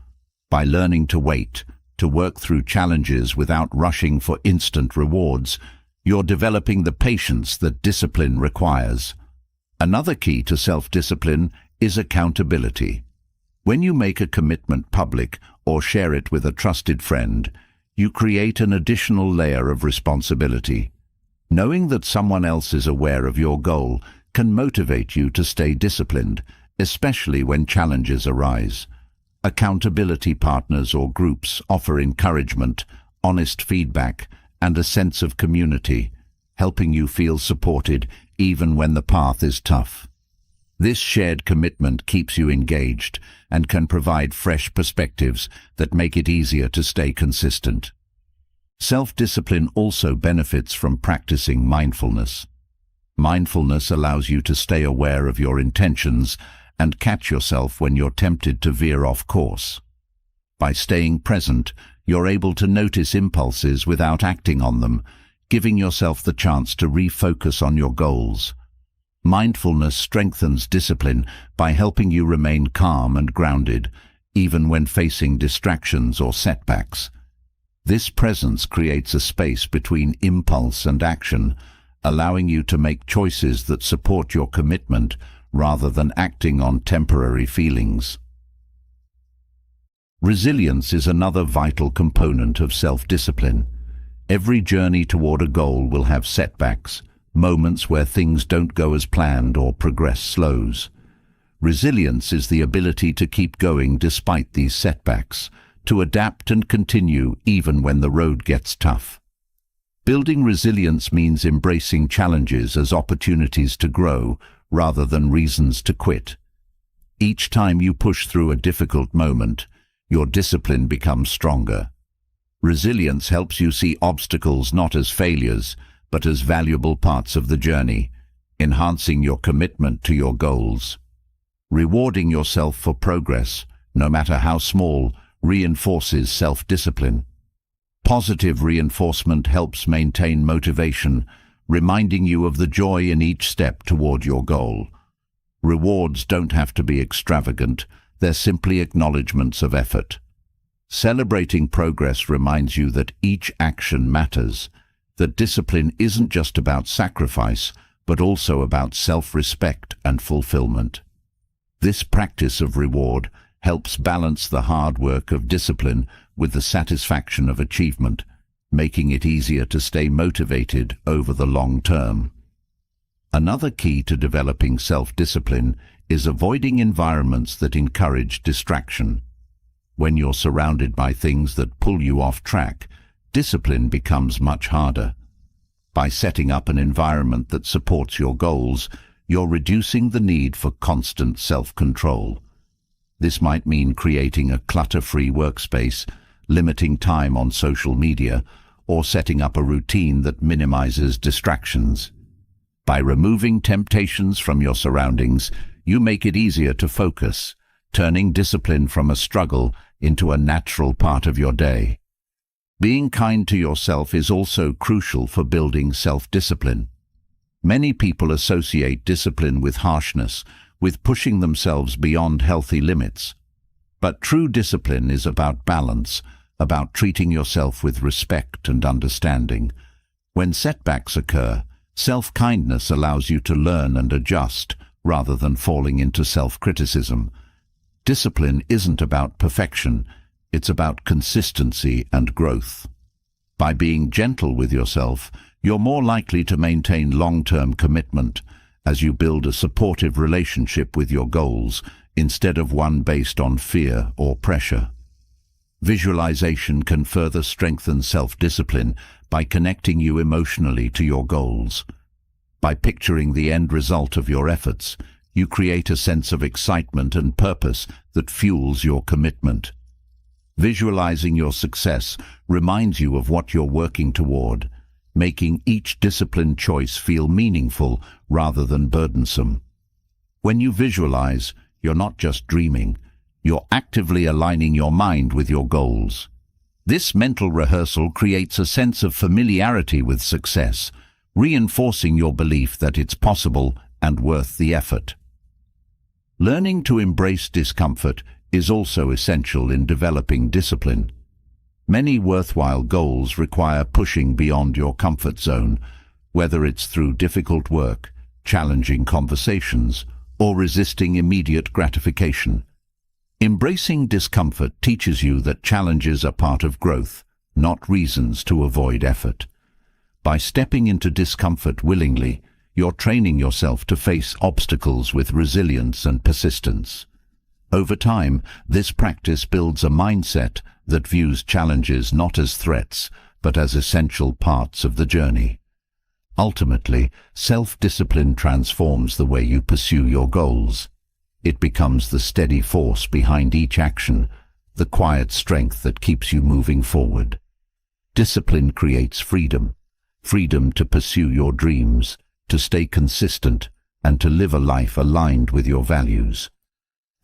By learning to wait, to work through challenges without rushing for instant rewards, you're developing the patience that discipline requires. Another key to self-discipline is accountability. When you make a commitment public or share it with a trusted friend, you create an additional layer of responsibility. Knowing that someone else is aware of your goal can motivate you to stay disciplined, especially when challenges arise. Accountability partners or groups offer encouragement, honest feedback, and a sense of community, helping you feel supported even when the path is tough. This shared commitment keeps you engaged and can provide fresh perspectives that make it easier to stay consistent. Self-discipline also benefits from practicing mindfulness. Mindfulness allows you to stay aware of your intentions and catch yourself when you're tempted to veer off course. By staying present, you're able to notice impulses without acting on them, giving yourself the chance to refocus on your goals. Mindfulness strengthens discipline by helping you remain calm and grounded, even when facing distractions or setbacks. This presence creates a space between impulse and action, allowing you to make choices that support your commitment rather than acting on temporary feelings. Resilience is another vital component of self-discipline. Every journey toward a goal will have setbacks, moments where things don't go as planned or progress slows. Resilience is the ability to keep going despite these setbacks, to adapt and continue even when the road gets tough. Building resilience means embracing challenges as opportunities to grow rather than reasons to quit. Each time you push through a difficult moment, your discipline becomes stronger. Resilience helps you see obstacles not as failures, but as valuable parts of the journey, enhancing your commitment to your goals. Rewarding yourself for progress, no matter how small, reinforces self-discipline. Positive reinforcement helps maintain motivation, reminding you of the joy in each step toward your goal. Rewards don't have to be extravagant, they're simply acknowledgements of effort. Celebrating progress reminds you that each action matters, that discipline isn't just about sacrifice, but also about self-respect and fulfillment. This practice of reward helps balance the hard work of discipline with the satisfaction of achievement, making it easier to stay motivated over the long term. Another key to developing self-discipline is avoiding environments that encourage distraction. When you're surrounded by things that pull you off track, discipline becomes much harder. By setting up an environment that supports your goals, you're reducing the need for constant self-control. This might mean creating a clutter-free workspace, limiting time on social media, or setting up a routine that minimizes distractions. By removing temptations from your surroundings, you make it easier to focus, turning discipline from a struggle into a natural part of your day. Being kind to yourself is also crucial for building self-discipline. Many people associate discipline with harshness, with pushing themselves beyond healthy limits. But true discipline is about balance, about treating yourself with respect and understanding. When setbacks occur, self-kindness allows you to learn and adjust, rather than falling into self-criticism. Discipline isn't about perfection, it's about consistency and growth. By being gentle with yourself, you're more likely to maintain long-term commitment as you build a supportive relationship with your goals instead of one based on fear or pressure. Visualization can further strengthen self-discipline by connecting you emotionally to your goals. By picturing the end result of your efforts, you create a sense of excitement and purpose that fuels your commitment. Visualizing your success reminds you of what you're working toward, making each disciplined choice feel meaningful rather than burdensome. When you visualize, you're not just dreaming, you're actively aligning your mind with your goals. This mental rehearsal creates a sense of familiarity with success, reinforcing your belief that it's possible and worth the effort. Learning to embrace discomfort is also essential in developing discipline. Many worthwhile goals require pushing beyond your comfort zone, whether it's through difficult work, challenging conversations, or resisting immediate gratification. Embracing discomfort teaches you that challenges are part of growth, not reasons to avoid effort. By stepping into discomfort willingly, you're training yourself to face obstacles with resilience and persistence. Over time, this practice builds a mindset that views challenges not as threats, but as essential parts of the journey. Ultimately, self-discipline transforms the way you pursue your goals. It becomes the steady force behind each action, the quiet strength that keeps you moving forward. Discipline creates freedom, freedom to pursue your dreams, to stay consistent, and to live a life aligned with your values.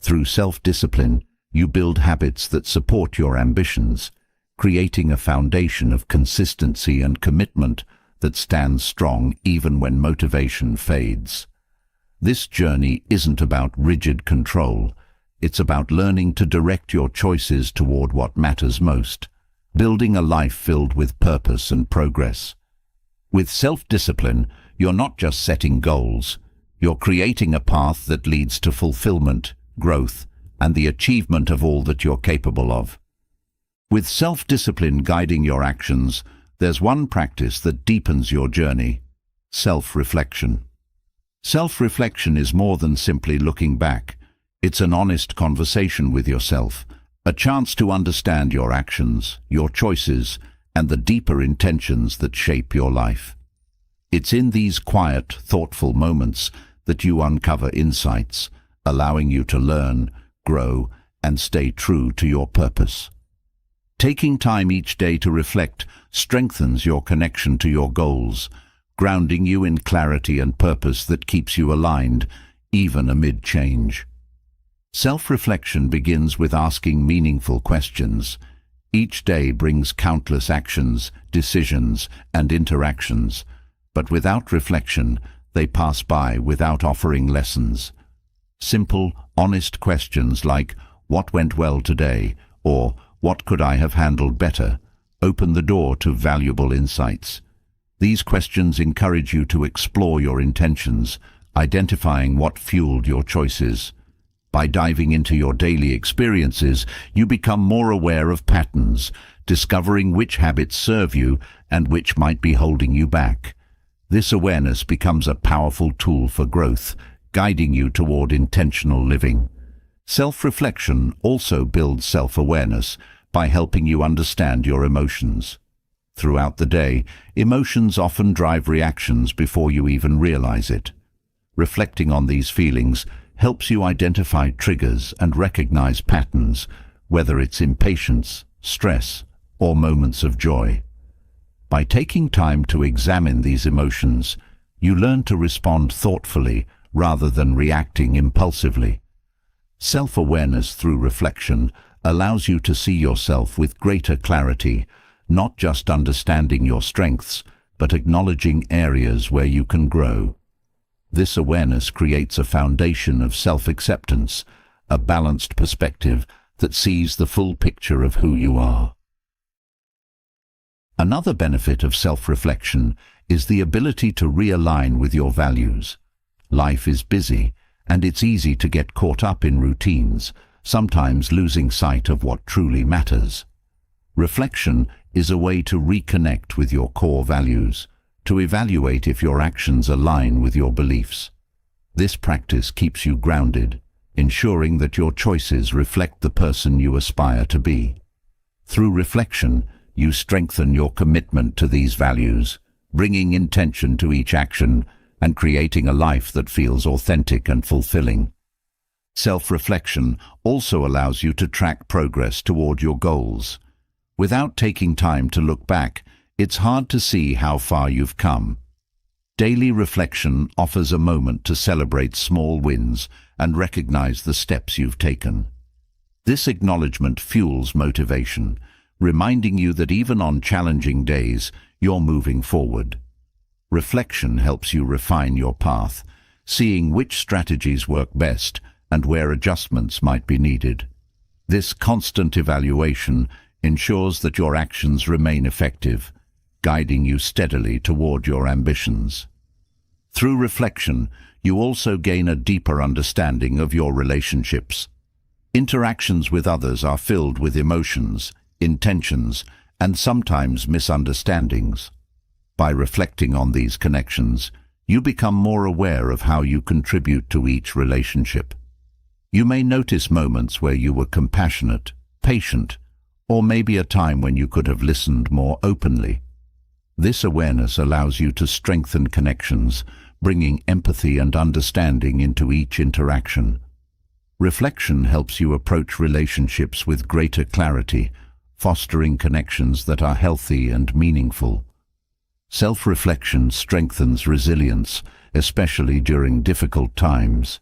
Through self-discipline, you build habits that support your ambitions, creating a foundation of consistency and commitment that stands strong even when motivation fades. This journey isn't about rigid control. It's about learning to direct your choices toward what matters most, building a life filled with purpose and progress. With self-discipline, you're not just setting goals, you're creating a path that leads to fulfillment, growth, and the achievement of all that you're capable of. With self-discipline guiding your actions, there's one practice that deepens your journey: self-reflection. Self-reflection is more than simply looking back. It's an honest conversation with yourself, a chance to understand your actions, your choices, and the deeper intentions that shape your life. It's in these quiet, thoughtful moments that you uncover insights, allowing you to learn, grow, and stay true to your purpose. Taking time each day to reflect strengthens your connection to your goals, grounding you in clarity and purpose that keeps you aligned, even amid change. Self-reflection begins with asking meaningful questions. Each day brings countless actions, decisions, and interactions, but without reflection, they pass by without offering lessons. Simple, honest questions like, "What went well today?" or "What could I have handled better?" open the door to valuable insights. These questions encourage you to explore your intentions, identifying what fueled your choices. By diving into your daily experiences, you become more aware of patterns, discovering which habits serve you and which might be holding you back. This awareness becomes a powerful tool for growth, guiding you toward intentional living. Self-reflection also builds self-awareness by helping you understand your emotions. Throughout the day, emotions often drive reactions before you even realize it. Reflecting on these feelings helps you identify triggers and recognize patterns, whether it's impatience, stress, or moments of joy. By taking time to examine these emotions, you learn to respond thoughtfully rather than reacting impulsively. Self-awareness through reflection allows you to see yourself with greater clarity, not just understanding your strengths, but acknowledging areas where you can grow. This awareness creates a foundation of self-acceptance, a balanced perspective that sees the full picture of who you are. Another benefit of self-reflection is the ability to realign with your values. Life is busy, and it's easy to get caught up in routines, sometimes losing sight of what truly matters. Reflection is a way to reconnect with your core values, to evaluate if your actions align with your beliefs. This practice keeps you grounded, ensuring that your choices reflect the person you aspire to be. Through reflection, you strengthen your commitment to these values, bringing intention to each action and creating a life that feels authentic and fulfilling. Self-reflection also allows you to track progress toward your goals. Without taking time to look back, it's hard to see how far you've come. Daily reflection offers a moment to celebrate small wins and recognize the steps you've taken. This acknowledgement fuels motivation, reminding you that even on challenging days, you're moving forward. Reflection helps you refine your path, seeing which strategies work best and where adjustments might be needed. This constant evaluation ensures that your actions remain effective, guiding you steadily toward your ambitions. Through reflection, you also gain a deeper understanding of your relationships. Interactions with others are filled with emotions, intentions, and sometimes misunderstandings. By reflecting on these connections, you become more aware of how you contribute to each relationship. You may notice moments where you were compassionate, patient, or maybe a time when you could have listened more openly. This awareness allows you to strengthen connections, bringing empathy and understanding into each interaction. Reflection helps you approach relationships with greater clarity, fostering connections that are healthy and meaningful. Self-reflection strengthens resilience, especially during difficult times.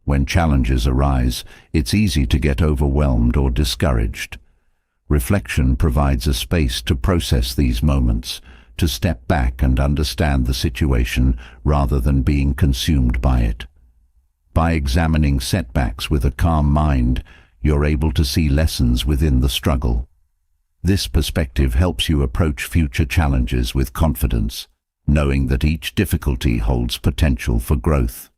When challenges arise, it's easy to get overwhelmed or discouraged. Reflection provides a space to process these moments, to step back and understand the situation rather than being consumed by it. By examining setbacks with a calm mind, you're able to see lessons within the struggle. This perspective helps you approach future challenges with confidence, knowing that each difficulty holds potential for growth.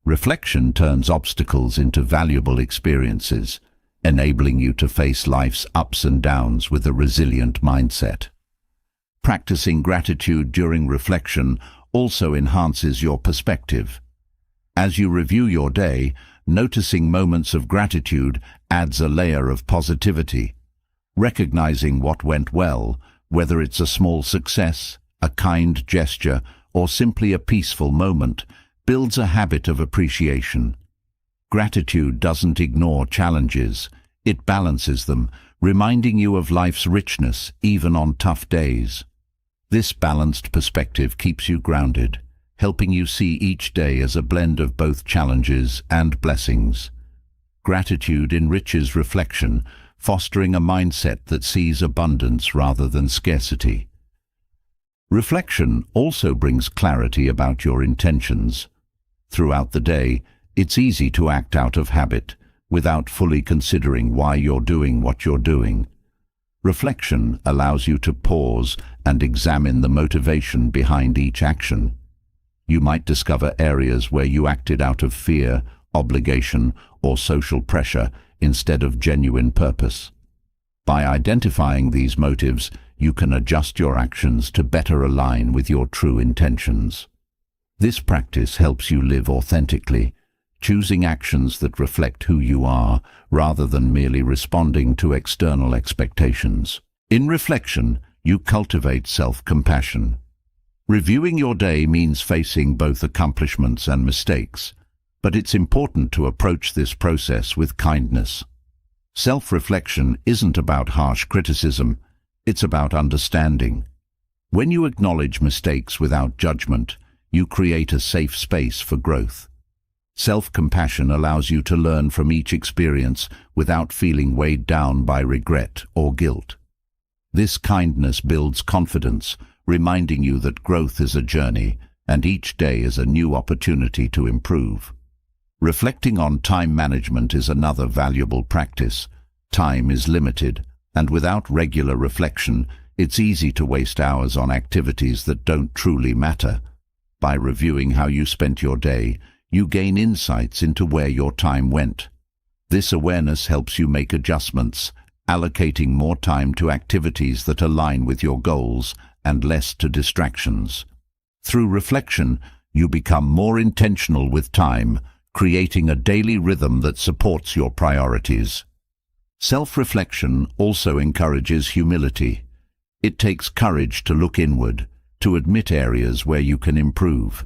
Reflection turns obstacles into valuable experiences, enabling you to face life's ups and downs with a resilient mindset. Practicing gratitude during reflection also enhances your perspective. As you review your day, noticing moments of gratitude adds a layer of positivity. Recognizing what went well, whether it's a small success, a kind gesture, or simply a peaceful moment, builds a habit of appreciation. Gratitude doesn't ignore challenges, it balances them, reminding you of life's richness even on tough days. This balanced perspective keeps you grounded, helping you see each day as a blend of both challenges and blessings. Gratitude enriches reflection, fostering a mindset that sees abundance rather than scarcity. Reflection also brings clarity about your intentions. Throughout the day, it's easy to act out of habit, without fully considering why you're doing what you're doing. Reflection allows you to pause and examine the motivation behind each action. You might discover areas where you acted out of fear, obligation, or social pressure instead of genuine purpose. By identifying these motives, you can adjust your actions to better align with your true intentions. This practice helps you live authentically, choosing actions that reflect who you are rather than merely responding to external expectations. In reflection, you cultivate self-compassion. Reviewing your day means facing both accomplishments and mistakes, but it's important to approach this process with kindness. Self-reflection isn't about harsh criticism, it's about understanding. When you acknowledge mistakes without judgment, you create a safe space for growth. Self-compassion allows you to learn from each experience without feeling weighed down by regret or guilt. This kindness builds confidence, reminding you that growth is a journey and each day is a new opportunity to improve. Reflecting on time management is another valuable practice. Time is limited, and without regular reflection, it's easy to waste hours on activities that don't truly matter. By reviewing how you spent your day, you gain insights into where your time went. This awareness helps you make adjustments, allocating more time to activities that align with your goals and less to distractions. Through reflection, you become more intentional with time, creating a daily rhythm that supports your priorities. Self-reflection also encourages humility. It takes courage to look inward, to admit areas where you can improve.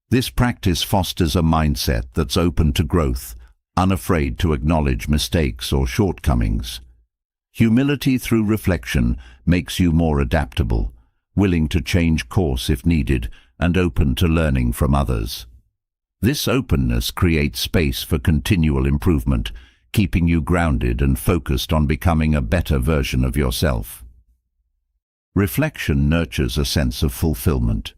This practice fosters a mindset that's open to growth, unafraid to acknowledge mistakes or shortcomings. Humility through reflection makes you more adaptable, willing to change course if needed, and open to learning from others. This openness creates space for continual improvement, keeping you grounded and focused on becoming a better version of yourself. Reflection nurtures a sense of fulfillment.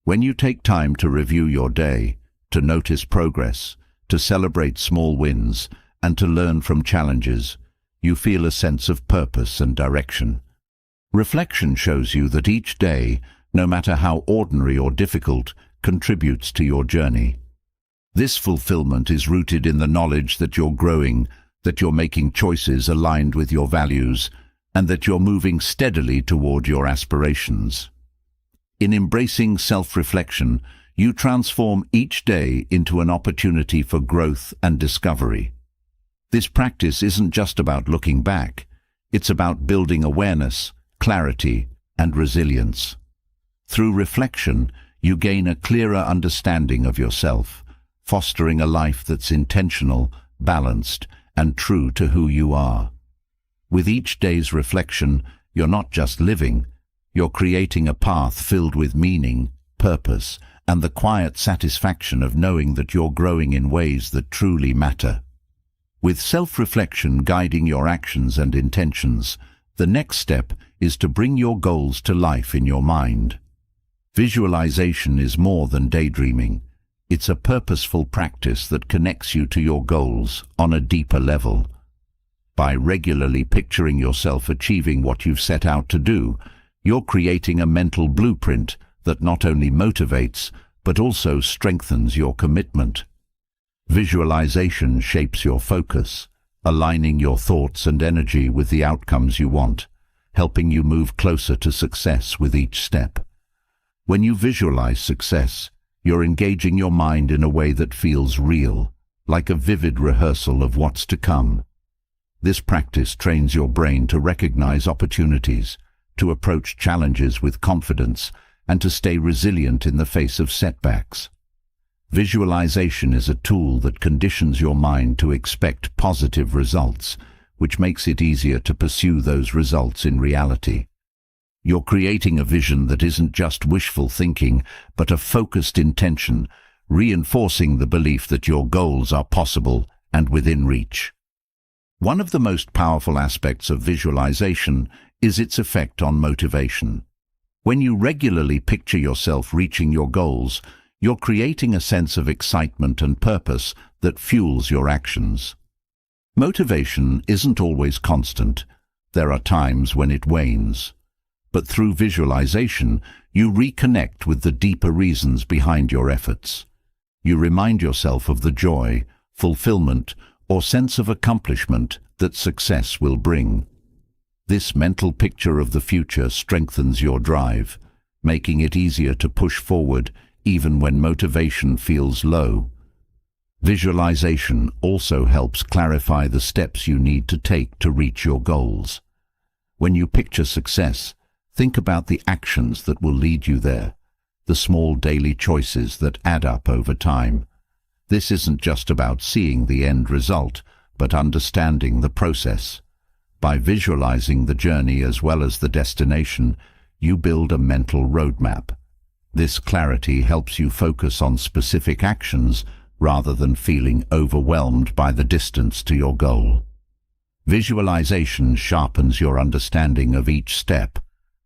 When you take time to review your day, to notice progress, to celebrate small wins, and to learn from challenges, you feel a sense of purpose and direction. Reflection shows you that each day, no matter how ordinary or difficult, contributes to your journey. This fulfillment is rooted in the knowledge that you're growing, that you're making choices aligned with your values, and that you're moving steadily toward your aspirations. In embracing self-reflection, you transform each day into an opportunity for growth and discovery. This practice isn't just about looking back, It's about building awareness, clarity, and resilience. Through reflection, you gain a clearer understanding of yourself, fostering a life that's intentional, balanced, and true to who you are. With each day's reflection, you're not just living, you're creating a path filled with meaning, purpose, and the quiet satisfaction of knowing that you're growing in ways that truly matter. With self-reflection guiding your actions and intentions, the next step is to bring your goals to life in your mind. Visualization is more than daydreaming. It's a purposeful practice that connects you to your goals on a deeper level. By regularly picturing yourself achieving what you've set out to do, you're creating a mental blueprint that not only motivates, but also strengthens your commitment. Visualization shapes your focus, aligning your thoughts and energy with the outcomes you want, helping you move closer to success with each step. When you visualize success, you're engaging your mind in a way that feels real, like a vivid rehearsal of what's to come. This practice trains your brain to recognize opportunities, to approach challenges with confidence, and to stay resilient in the face of setbacks. Visualization is a tool that conditions your mind to expect positive results, which makes it easier to pursue those results in reality. You're creating a vision that isn't just wishful thinking, but a focused intention, reinforcing the belief that your goals are possible and within reach. One of the most powerful aspects of visualization is its effect on motivation. When you regularly picture yourself reaching your goals, you're creating a sense of excitement and purpose that fuels your actions. Motivation isn't always constant. There are times when it wanes. But through visualization, you reconnect with the deeper reasons behind your efforts. You remind yourself of the joy, fulfillment, or sense of accomplishment that success will bring. This mental picture of the future strengthens your drive, making it easier to push forward even when motivation feels low. Visualization also helps clarify the steps you need to take to reach your goals. When you picture success, think about the actions that will lead you there, the small daily choices that add up over time. This isn't just about seeing the end result, but understanding the process. By visualizing the journey as well as the destination, you build a mental roadmap. This clarity helps you focus on specific actions rather than feeling overwhelmed by the distance to your goal. Visualization sharpens your understanding of each step,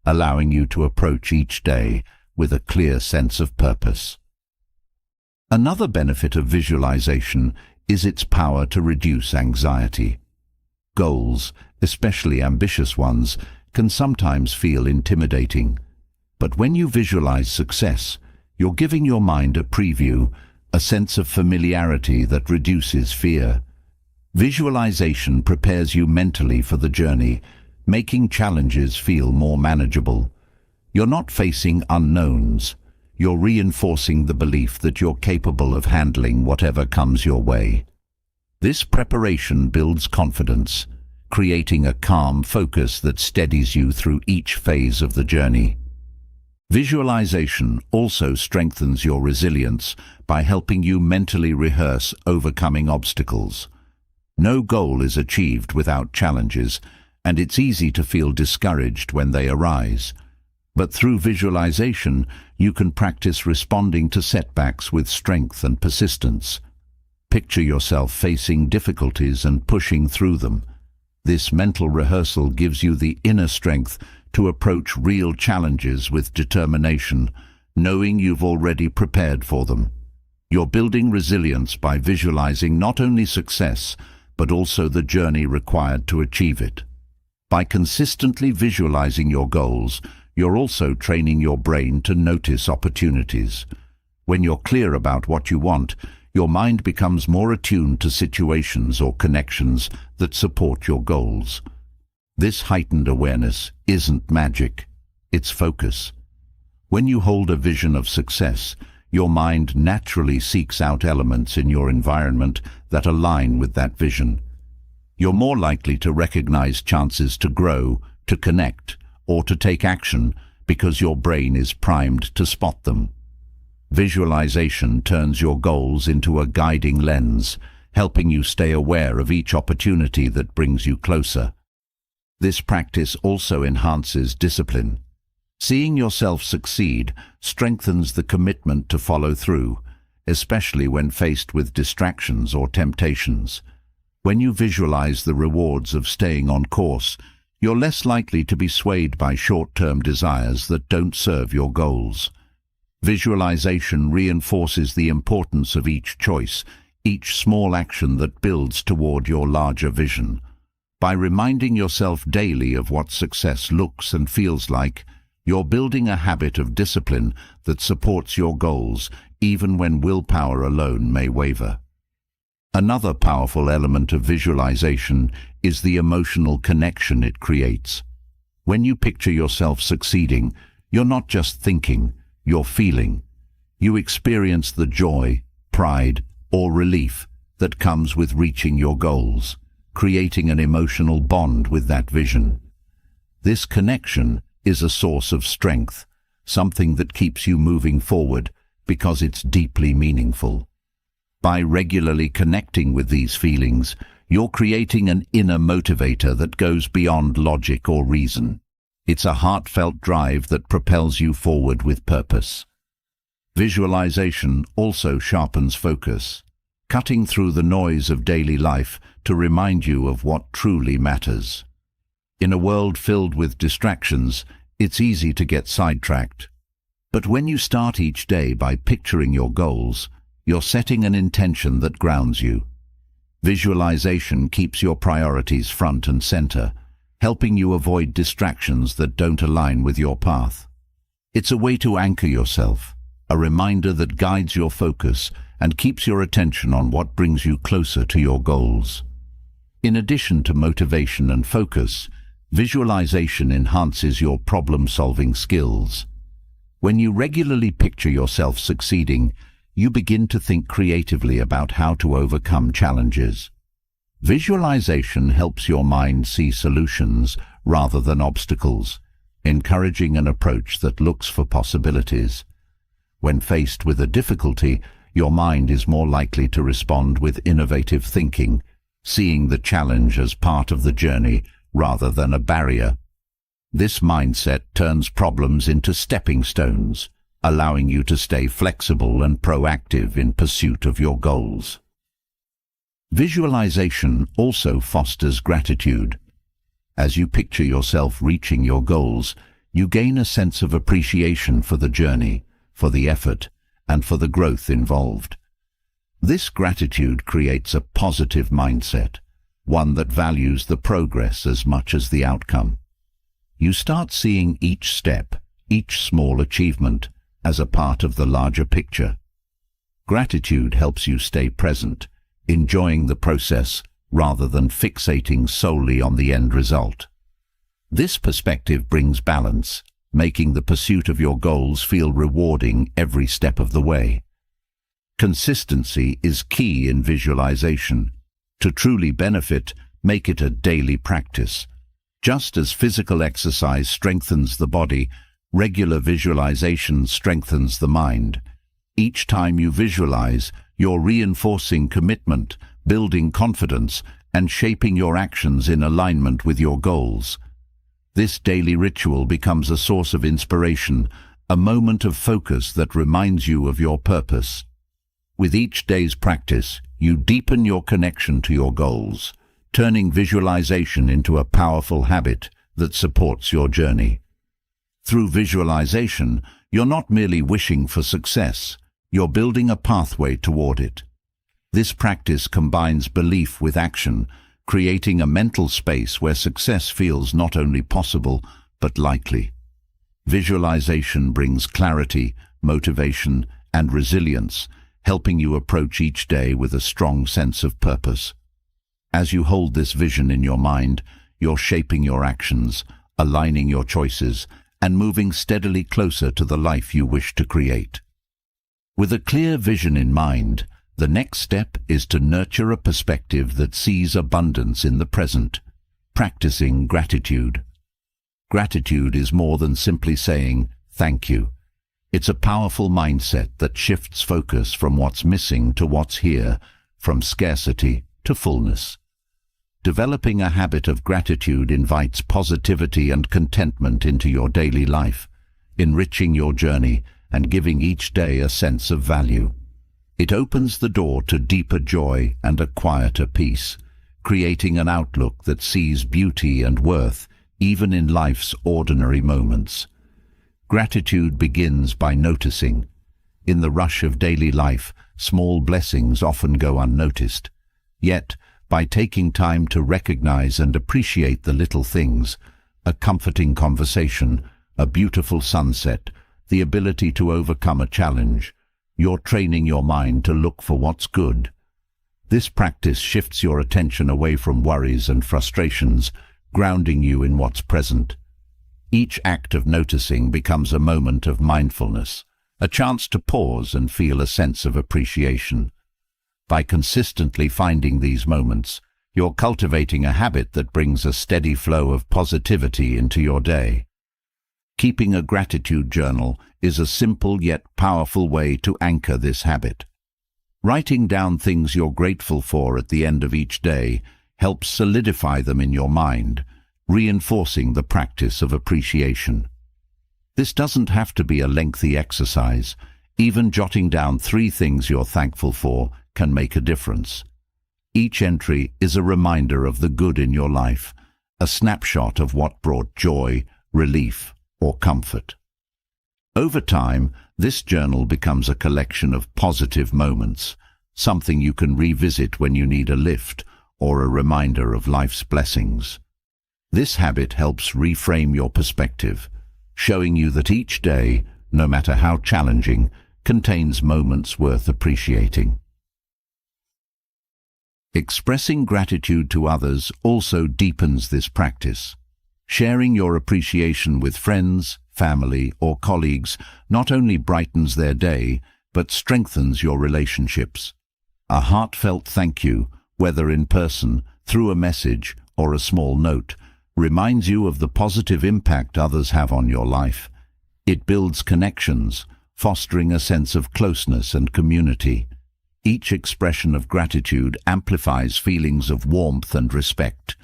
allowing you to approach each day with a clear sense of purpose. Another benefit of visualization is its power to reduce anxiety. Goals, especially ambitious ones, can sometimes feel intimidating. But when you visualize success, you're giving your mind a preview, a sense of familiarity that reduces fear. Visualization prepares you mentally for the journey, making challenges feel more manageable. You're not facing unknowns. You're reinforcing the belief that you're capable of handling whatever comes your way. This preparation builds confidence, creating a calm focus that steadies you through each phase of the journey. Visualization also strengthens your resilience by helping you mentally rehearse overcoming obstacles. No goal is achieved without challenges, and it's easy to feel discouraged when they arise. But through visualization, you can practice responding to setbacks with strength and persistence. Picture yourself facing difficulties and pushing through them. This mental rehearsal gives you the inner strength to approach real challenges with determination, knowing you've already prepared for them. You're building resilience by visualizing not only success, but also the journey required to achieve it. By consistently visualizing your goals, you're also training your brain to notice opportunities. When you're clear about what you want, your mind becomes more attuned to situations or connections that support your goals. This heightened awareness isn't magic, it's focus. When you hold a vision of success, your mind naturally seeks out elements in your environment that align with that vision. You're more likely to recognize chances to grow, to connect, or to take action because your brain is primed to spot them. Visualization turns your goals into a guiding lens, helping you stay aware of each opportunity that brings you closer. This practice also enhances discipline. Seeing yourself succeed strengthens the commitment to follow through, especially when faced with distractions or temptations. When you visualize the rewards of staying on course, you're less likely to be swayed by short-term desires that don't serve your goals. Visualization reinforces the importance of each choice, each small action that builds toward your larger vision. By reminding yourself daily of what success looks and feels like, you're building a habit of discipline that supports your goals, even when willpower alone may waver. Another powerful element of visualization is the emotional connection it creates. When you picture yourself succeeding, you're not just thinking, you're feeling. You experience the joy, pride, or relief that comes with reaching your goals, creating an emotional bond with that vision. This connection is a source of strength, something that keeps you moving forward because it's deeply meaningful. By regularly connecting with these feelings, you're creating an inner motivator that goes beyond logic or reason. It's a heartfelt drive that propels you forward with purpose. Visualization also sharpens focus, cutting through the noise of daily life to remind you of what truly matters. In a world filled with distractions, it's easy to get sidetracked. But when you start each day by picturing your goals, you're setting an intention that grounds you. Visualization keeps your priorities front and center, helping you avoid distractions that don't align with your path. It's a way to anchor yourself, a reminder that guides your focus and keeps your attention on what brings you closer to your goals. In addition to motivation and focus, visualization enhances your problem-solving skills. When you regularly picture yourself succeeding, you begin to think creatively about how to overcome challenges. Visualization helps your mind see solutions rather than obstacles, encouraging an approach that looks for possibilities. When faced with a difficulty, your mind is more likely to respond with innovative thinking, seeing the challenge as part of the journey rather than a barrier. This mindset turns problems into stepping stones, allowing you to stay flexible and proactive in pursuit of your goals. Visualization also fosters gratitude. As you picture yourself reaching your goals, you gain a sense of appreciation for the journey, for the effort, and for the growth involved. This gratitude creates a positive mindset, one that values the progress as much as the outcome. You start seeing each step, each small achievement, as a part of the larger picture. Gratitude helps you stay present, enjoying the process rather than fixating solely on the end result. This perspective brings balance, making the pursuit of your goals feel rewarding every step of the way. Consistency is key in visualization. To truly benefit, make it a daily practice. Just as physical exercise strengthens the body, regular visualization strengthens the mind. Each time you visualize, you're reinforcing commitment, building confidence, and shaping your actions in alignment with your goals. This daily ritual becomes a source of inspiration, a moment of focus that reminds you of your purpose. With each day's practice, you deepen your connection to your goals, turning visualization into a powerful habit that supports your journey. Through visualization, you're not merely wishing for success, you're building a pathway toward it. This practice combines belief with action, creating a mental space where success feels not only possible, but likely. Visualization brings clarity, motivation, and resilience, helping you approach each day with a strong sense of purpose. As you hold this vision in your mind, you're shaping your actions, aligning your choices, and moving steadily closer to the life you wish to create. With a clear vision in mind, The next step is to nurture a perspective that sees abundance in the present, practicing gratitude. Gratitude is more than simply saying, "Thank you." It's a powerful mindset that shifts focus from what's missing to what's here, from scarcity to fullness. Developing a habit of gratitude invites positivity and contentment into your daily life, enriching your journey and giving each day a sense of value. It opens the door to deeper joy and a quieter peace, creating an outlook that sees beauty and worth even in life's ordinary moments. Gratitude begins by noticing. In the rush of daily life, small blessings often go unnoticed. Yet, by taking time to recognize and appreciate the little things, a comforting conversation, a beautiful sunset, the ability to overcome a challenge, you're training your mind to look for what's good. This practice shifts your attention away from worries and frustrations, grounding you in what's present. Each act of noticing becomes a moment of mindfulness, a chance to pause and feel a sense of appreciation. By consistently finding these moments, you're cultivating a habit that brings a steady flow of positivity into your day. Keeping a gratitude journal is a simple yet powerful way to anchor this habit. Writing down things you're grateful for at the end of each day helps solidify them in your mind, reinforcing the practice of appreciation. This doesn't have to be a lengthy exercise. Even jotting down 3 things you're thankful for can make a difference. Each entry is a reminder of the good in your life, a snapshot of what brought joy, relief, or comfort. Over time, this journal becomes a collection of positive moments, something you can revisit when you need a lift or a reminder of life's blessings. This habit helps reframe your perspective, showing you that each day, no matter how challenging, contains moments worth appreciating. Expressing gratitude to others also deepens this practice. Sharing your appreciation with friends, family, or colleagues not only brightens their day, but strengthens your relationships. A heartfelt thank you, whether in person, through a message, or a small note, reminds you of the positive impact others have on your life. It builds connections, fostering a sense of closeness and community. Each expression of gratitude amplifies feelings of warmth and respect,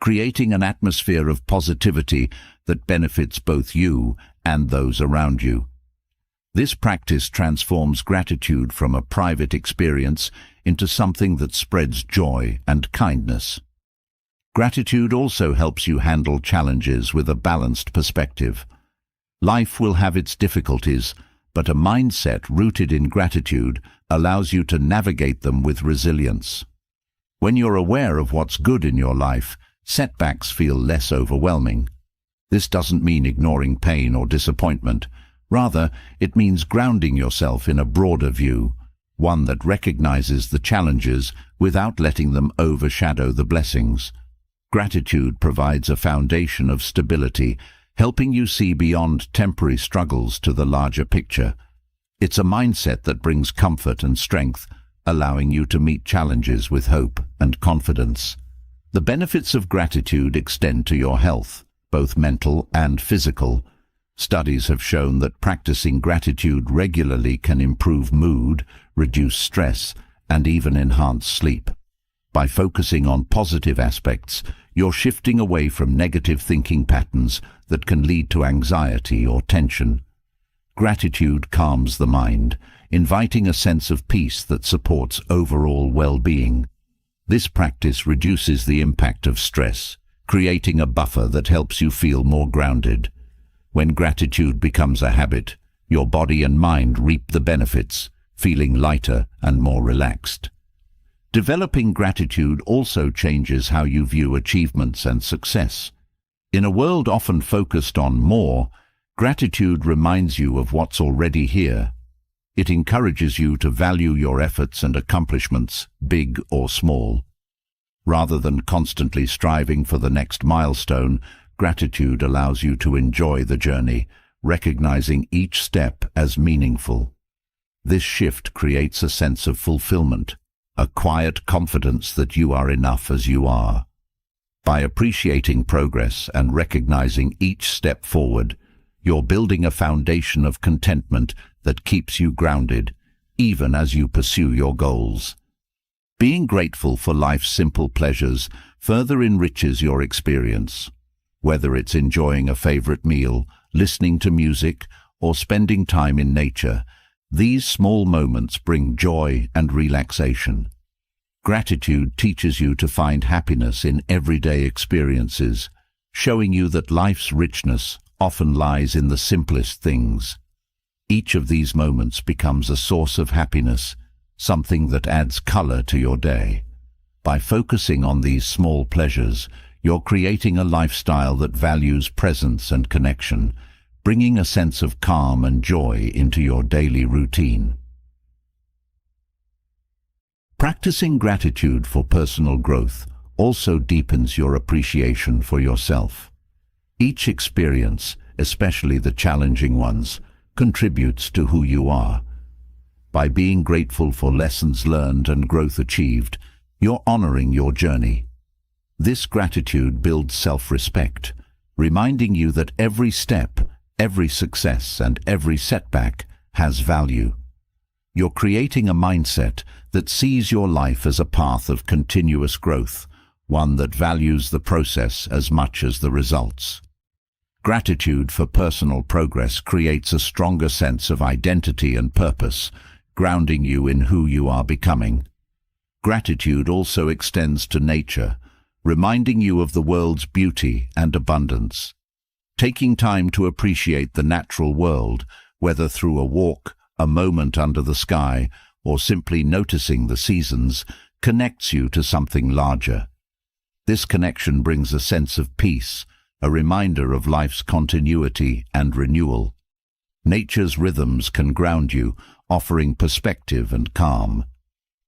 creating an atmosphere of positivity that benefits both you and those around you. This practice transforms gratitude from a private experience into something that spreads joy and kindness. Gratitude also helps you handle challenges with a balanced perspective. Life will have its difficulties, but a mindset rooted in gratitude allows you to navigate them with resilience. When you're aware of what's good in your life, setbacks feel less overwhelming. This doesn't mean ignoring pain or disappointment. Rather, it means grounding yourself in a broader view, one that recognizes the challenges without letting them overshadow the blessings. Gratitude provides a foundation of stability, helping you see beyond temporary struggles to the larger picture. It's a mindset that brings comfort and strength, allowing you to meet challenges with hope and confidence. The benefits of gratitude extend to your health, both mental and physical. Studies have shown that practicing gratitude regularly can improve mood, reduce stress, and even enhance sleep. By focusing on positive aspects, you're shifting away from negative thinking patterns that can lead to anxiety or tension. Gratitude calms the mind, inviting a sense of peace that supports overall well-being. This practice reduces the impact of stress, creating a buffer that helps you feel more grounded. When gratitude becomes a habit, your body and mind reap the benefits, feeling lighter and more relaxed. Developing gratitude also changes how you view achievements and success. In a world often focused on more, gratitude reminds you of what's already here. It encourages you to value your efforts and accomplishments, big or small. Rather than constantly striving for the next milestone, gratitude allows you to enjoy the journey, recognizing each step as meaningful. This shift creates a sense of fulfillment, a quiet confidence that you are enough as you are. By appreciating progress and recognizing each step forward, you're building a foundation of contentment that keeps you grounded, even as you pursue your goals. Being grateful for life's simple pleasures further enriches your experience. Whether it's enjoying a favorite meal, listening to music, or spending time in nature, these small moments bring joy and relaxation. Gratitude teaches you to find happiness in everyday experiences, showing you that life's richness often lies in the simplest things. Each of these moments becomes a source of happiness, something that adds color to your day. By focusing on these small pleasures, you're creating a lifestyle that values presence and connection, bringing a sense of calm and joy into your daily routine. Practicing gratitude for personal growth also deepens your appreciation for yourself. Each experience, especially the challenging ones, contributes to who you are. By being grateful for lessons learned and growth achieved, you're honoring your journey. This gratitude builds self-respect, reminding you that every step, every success, and every setback has value. You're creating a mindset that sees your life as a path of continuous growth, one that values the process as much as the results. Gratitude for personal progress creates a stronger sense of identity and purpose, grounding you in who you are becoming. Gratitude also extends to nature, reminding you of the world's beauty and abundance. Taking time to appreciate the natural world, whether through a walk, a moment under the sky, or simply noticing the seasons, connects you to something larger. This connection brings a sense of peace, a reminder of life's continuity and renewal. Nature's rhythms can ground you, offering perspective and calm.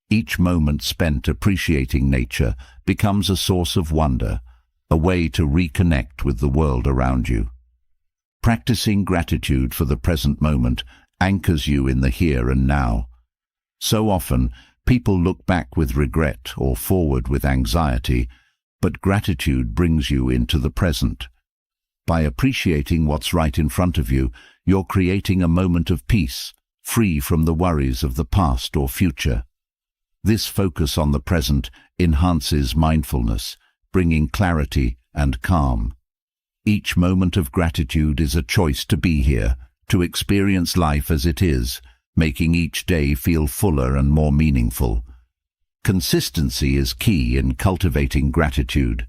Each moment spent appreciating nature becomes a source of wonder, a way to reconnect with the world around you. Practicing gratitude for the present moment anchors you in the here and now. So often, people look back with regret or forward with anxiety, but gratitude brings you into the present. By appreciating what's right in front of you, you're creating a moment of peace, free from the worries of the past or future. This focus on the present enhances mindfulness, bringing clarity and calm. Each moment of gratitude is a choice to be here, to experience life as it is, making each day feel fuller and more meaningful. Consistency is key in cultivating gratitude.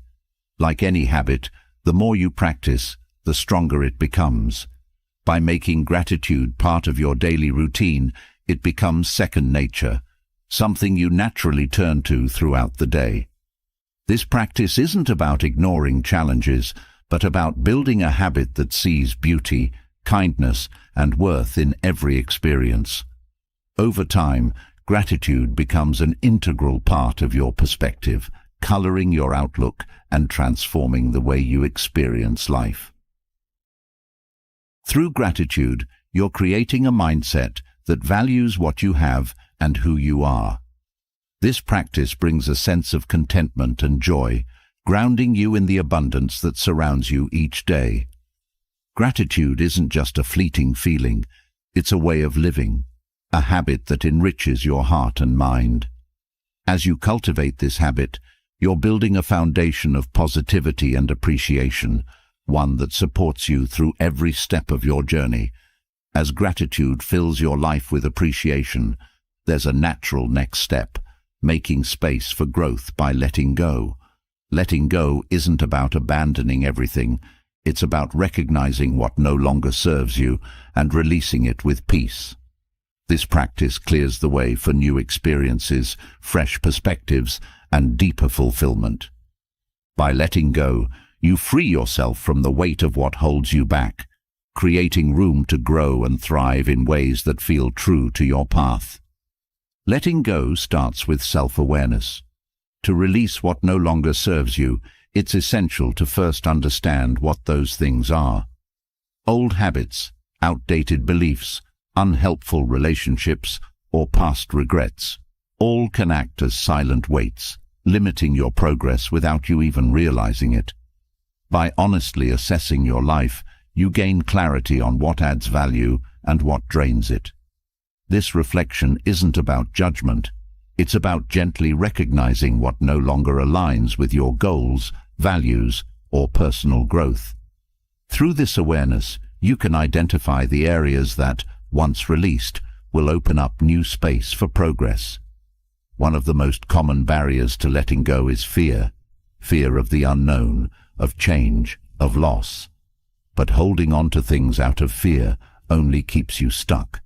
Like any habit, the more you practice, the stronger it becomes. By making gratitude part of your daily routine, it becomes second nature, something you naturally turn to throughout the day. This practice isn't about ignoring challenges, but about building a habit that sees beauty, kindness, and worth in every experience. Over time, gratitude becomes an integral part of your perspective, coloring your outlook and transforming the way you experience life. Through gratitude, you're creating a mindset that values what you have and who you are. This practice brings a sense of contentment and joy, grounding you in the abundance that surrounds you each day. Gratitude isn't just a fleeting feeling, it's a way of living, a habit that enriches your heart and mind. As you cultivate this habit, you're building a foundation of positivity and appreciation, one that supports you through every step of your journey. As gratitude fills your life with appreciation, there's a natural next step, making space for growth by letting go. Letting go isn't about abandoning everything, it's about recognizing what no longer serves you and releasing it with peace. This practice clears the way for new experiences, fresh perspectives, and deeper fulfillment. By letting go, you free yourself from the weight of what holds you back, creating room to grow and thrive in ways that feel true to your path. Letting go starts with self-awareness. To release what no longer serves you, it's essential to first understand what those things are. Old habits, outdated beliefs, unhelpful relationships, or past regrets. All can act as silent weights, limiting your progress without you even realizing it. By honestly assessing your life, you gain clarity on what adds value and what drains it. This reflection isn't about judgment. It's about gently recognizing what no longer aligns with your goals, values, or personal growth. Through this awareness, you can identify the areas that, once released, will open up new space for progress. One of the most common barriers to letting go is fear. Fear of the unknown, of change, of loss. But holding on to things out of fear only keeps you stuck.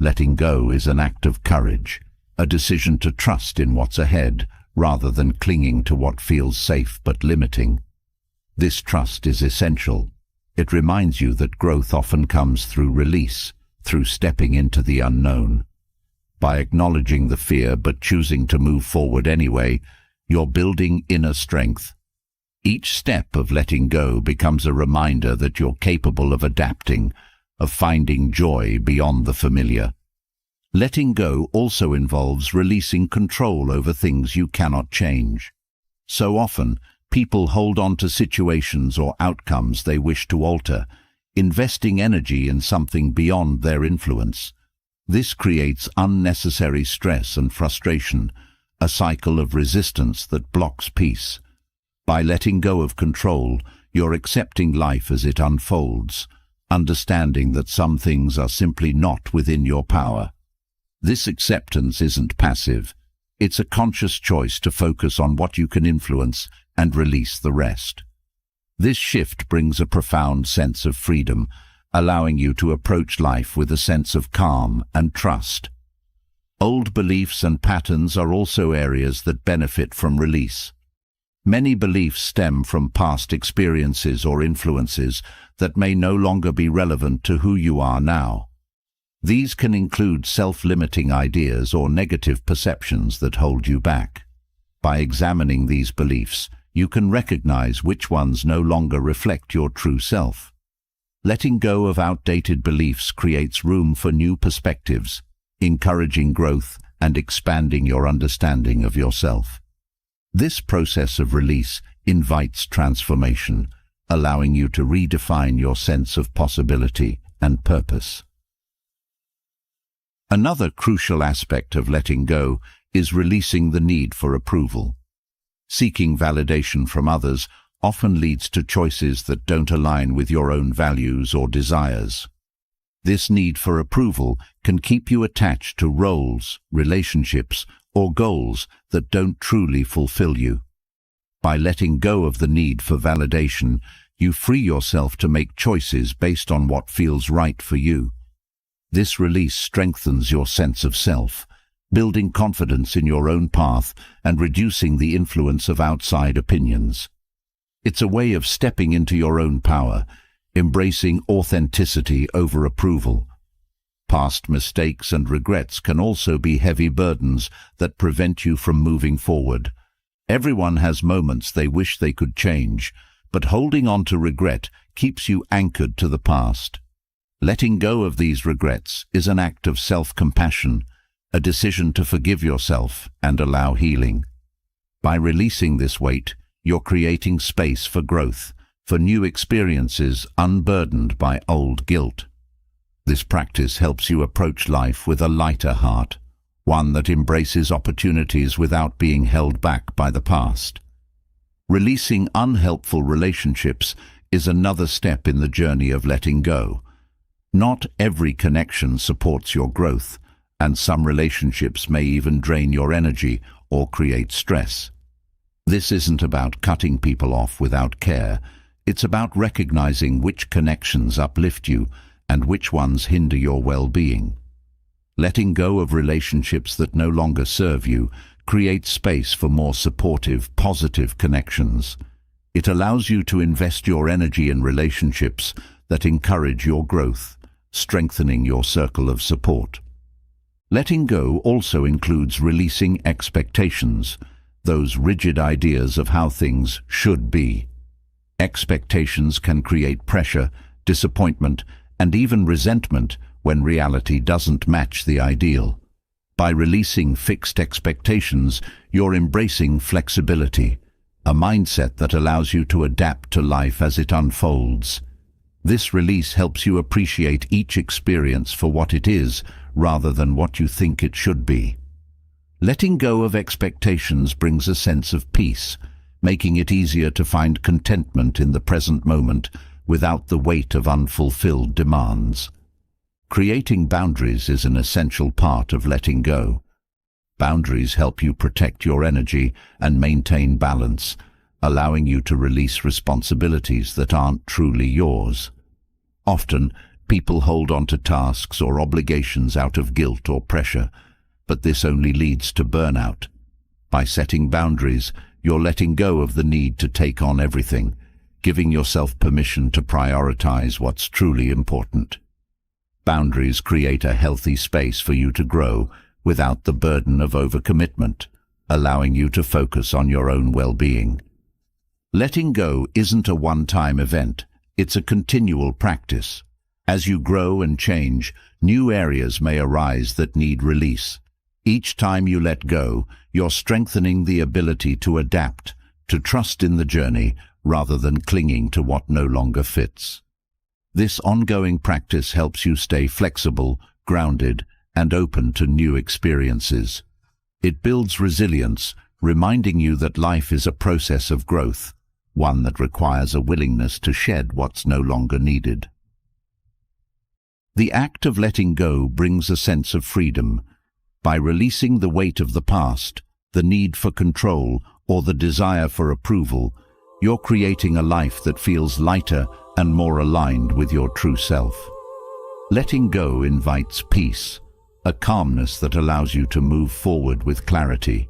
Letting go is an act of courage, a decision to trust in what's ahead rather than clinging to what feels safe but limiting. This trust is essential. It reminds you that growth often comes through release, through stepping into the unknown. By acknowledging the fear but choosing to move forward anyway, you're building inner strength. Each step of letting go becomes a reminder that you're capable of adapting, of finding joy beyond the familiar. Letting go also involves releasing control over things you cannot change. So often, people hold on to situations or outcomes they wish to alter, investing energy in something beyond their influence. This creates unnecessary stress and frustration, a cycle of resistance that blocks peace. By letting go of control, you're accepting life as it unfolds, understanding that some things are simply not within your power. This acceptance isn't passive. It's a conscious choice to focus on what you can influence and release the rest. This shift brings a profound sense of freedom, allowing you to approach life with a sense of calm and trust. Old beliefs and patterns are also areas that benefit from release. Many beliefs stem from past experiences or influences that may no longer be relevant to who you are now. These can include self-limiting ideas or negative perceptions that hold you back. By examining these beliefs, you can recognize which ones no longer reflect your true self. Letting go of outdated beliefs creates room for new perspectives, encouraging growth and expanding your understanding of yourself. This process of release invites transformation, allowing you to redefine your sense of possibility and purpose. Another crucial aspect of letting go is releasing the need for approval. Seeking validation from others often leads to choices that don't align with your own values or desires. This need for approval can keep you attached to roles, relationships, or goals that don't truly fulfill you. By letting go of the need for validation, you free yourself to make choices based on what feels right for you. This release strengthens your sense of self, building confidence in your own path and reducing the influence of outside opinions. It's a way of stepping into your own power, embracing authenticity over approval. Past mistakes and regrets can also be heavy burdens that prevent you from moving forward. Everyone has moments they wish they could change, but holding on to regret keeps you anchored to the past. Letting go of these regrets is an act of self-compassion, a decision to forgive yourself and allow healing. By releasing this weight, you're creating space for growth, for new experiences unburdened by old guilt. This practice helps you approach life with a lighter heart, one that embraces opportunities without being held back by the past. Releasing unhelpful relationships is another step in the journey of letting go. Not every connection supports your growth, and some relationships may even drain your energy or create stress. This isn't about cutting people off without care. It's about recognizing which connections uplift you and which ones hinder your well-being. Letting go of relationships that no longer serve you creates space for more supportive, positive connections. It allows you to invest your energy in relationships that encourage your growth, strengthening your circle of support. Letting go also includes releasing expectations, those rigid ideas of how things should be. Expectations can create pressure, disappointment, and even resentment when reality doesn't match the ideal. By releasing fixed expectations, you're embracing flexibility, a mindset that allows you to adapt to life as it unfolds. This release helps you appreciate each experience for what it is, rather than what you think it should be. Letting go of expectations brings a sense of peace, making it easier to find contentment in the present moment without the weight of unfulfilled demands. Creating boundaries is an essential part of letting go. Boundaries help you protect your energy and maintain balance, allowing you to release responsibilities that aren't truly yours. Often, people hold on to tasks or obligations out of guilt or pressure, but this only leads to burnout. By setting boundaries, you're letting go of the need to take on everything, giving yourself permission to prioritize what's truly important. Boundaries create a healthy space for you to grow without the burden of overcommitment, allowing you to focus on your own well-being. Letting go isn't a one-time event, it's a continual practice. As you grow and change, new areas may arise that need release. Each time you let go, you're strengthening the ability to adapt, to trust in the journey, rather than clinging to what no longer fits. This ongoing practice helps you stay flexible, grounded, and open to new experiences. It builds resilience, reminding you that life is a process of growth, one that requires a willingness to shed what's no longer needed. The act of letting go brings a sense of freedom. By releasing the weight of the past, the need for control, or the desire for approval, you're creating a life that feels lighter and more aligned with your true self. Letting go invites peace, a calmness that allows you to move forward with clarity.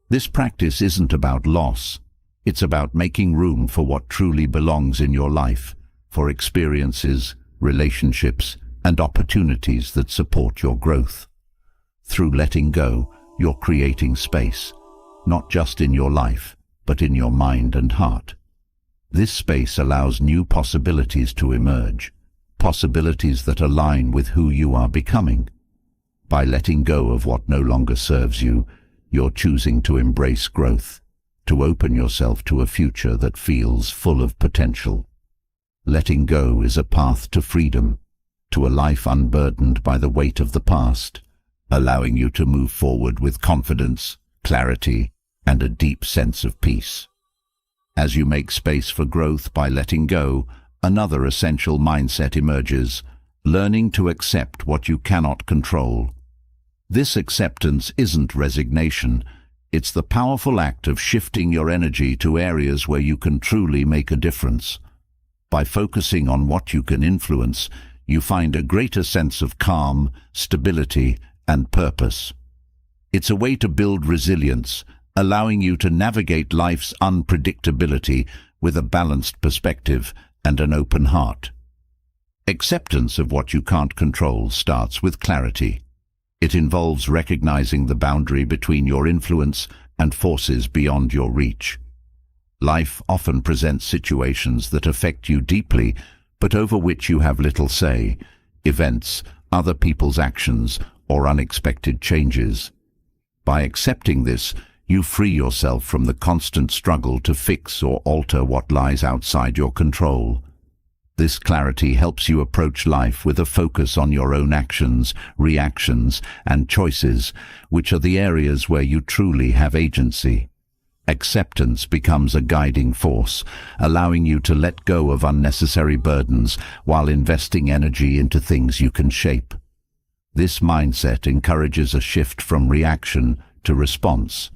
This practice isn't about loss. It's about making room for what truly belongs in your life, for experiences, relationships, and opportunities that support your growth. Through letting go, you're creating space, not just in your life, but in your mind and heart. This space allows new possibilities to emerge, possibilities that align with who you are becoming. By letting go of what no longer serves you, you're choosing to embrace growth, to open yourself to a future that feels full of potential. Letting go is a path to freedom, to a life unburdened by the weight of the past, allowing you to move forward with confidence, clarity, and a deep sense of peace. As you make space for growth by letting go, another essential mindset emerges, learning to accept what you cannot control. This acceptance isn't resignation, it's the powerful act of shifting your energy to areas where you can truly make a difference. By focusing on what you can influence, you find a greater sense of calm, stability, and purpose. It's a way to build resilience, allowing you to navigate life's unpredictability with a balanced perspective and an open heart. Acceptance of what you can't control starts with clarity. It involves recognizing the boundary between your influence and forces beyond your reach. Life often presents situations that affect you deeply, but over which you have little say: events, other people's actions, or unexpected changes. By accepting this, you free yourself from the constant struggle to fix or alter what lies outside your control. This clarity helps you approach life with a focus on your own actions, reactions, and choices, which are the areas where you truly have agency. Acceptance becomes a guiding force, allowing you to let go of unnecessary burdens while investing energy into things you can shape. This mindset encourages a shift from reaction to response.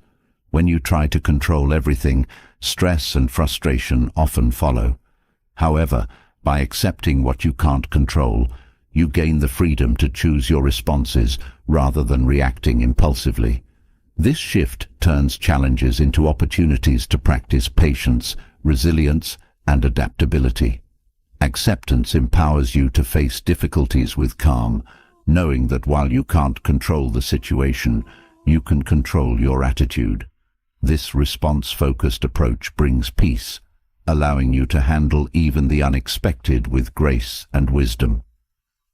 When you try to control everything, stress and frustration often follow. However, by accepting what you can't control, you gain the freedom to choose your responses rather than reacting impulsively. This shift turns challenges into opportunities to practice patience, resilience, and adaptability. Acceptance empowers you to face difficulties with calm, knowing that while you can't control the situation, you can control your attitude. This response-focused approach brings peace, allowing you to handle even the unexpected with grace and wisdom.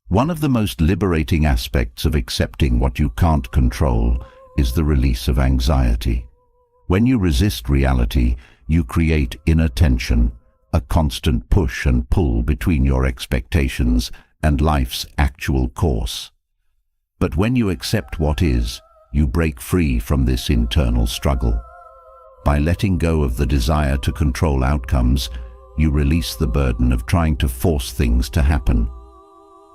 One of the most liberating aspects of accepting what you can't control is the release of anxiety. When you resist reality, you create inner tension, a constant push and pull between your expectations and life's actual course. But when you accept what is, you break free from this internal struggle. By letting go of the desire to control outcomes, you release the burden of trying to force things to happen.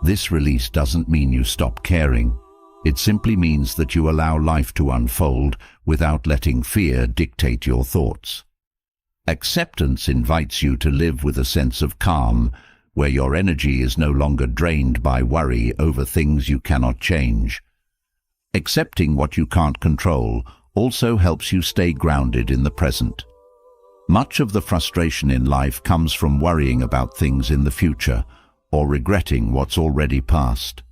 This release doesn't mean you stop caring. It simply means that you allow life to unfold without letting fear dictate your thoughts. Acceptance invites you to live with a sense of calm, where your energy is no longer drained by worry over things you cannot change. Accepting what you can't control also helps you stay grounded in the present. Much of the frustration in life comes from worrying about things in the future or regretting what's already passed.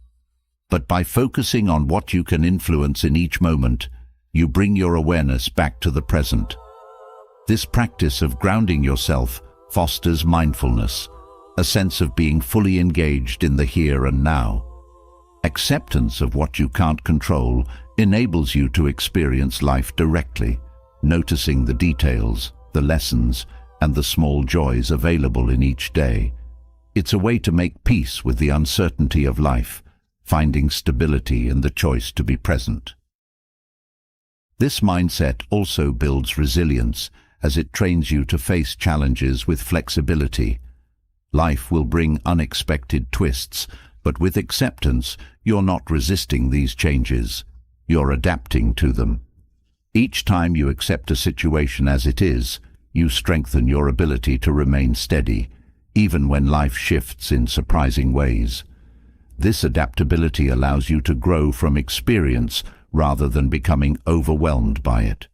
But by focusing on what you can influence in each moment, you bring your awareness back to the present. This practice of grounding yourself fosters mindfulness, a sense of being fully engaged in the here and now. Acceptance of what you can't control enables you to experience life directly, noticing the details, the lessons, and the small joys available in each day. It's a way to make peace with the uncertainty of life, finding stability in the choice to be present. This mindset also builds resilience, as it trains you to face challenges with flexibility. Life will bring unexpected twists, but with acceptance, you're not resisting these changes. You're adapting to them. Each time you accept a situation as it is, you strengthen your ability to remain steady, even when life shifts in surprising ways. This adaptability allows you to grow from experience rather than becoming overwhelmed by it.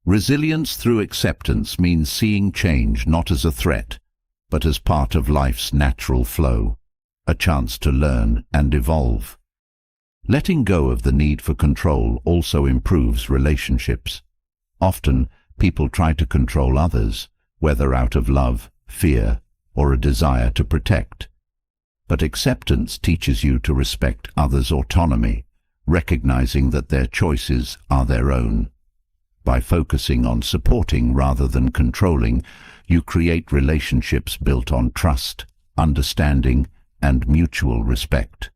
Resilience through acceptance means seeing change not as a threat, but as part of life's natural flow, a chance to learn and evolve. Letting go of the need for control also improves relationships. Often, people try to control others, whether out of love, fear, or a desire to protect. But acceptance teaches you to respect others' autonomy, recognizing that their choices are their own. By focusing on supporting rather than controlling, you create relationships built on trust, understanding, and mutual respect.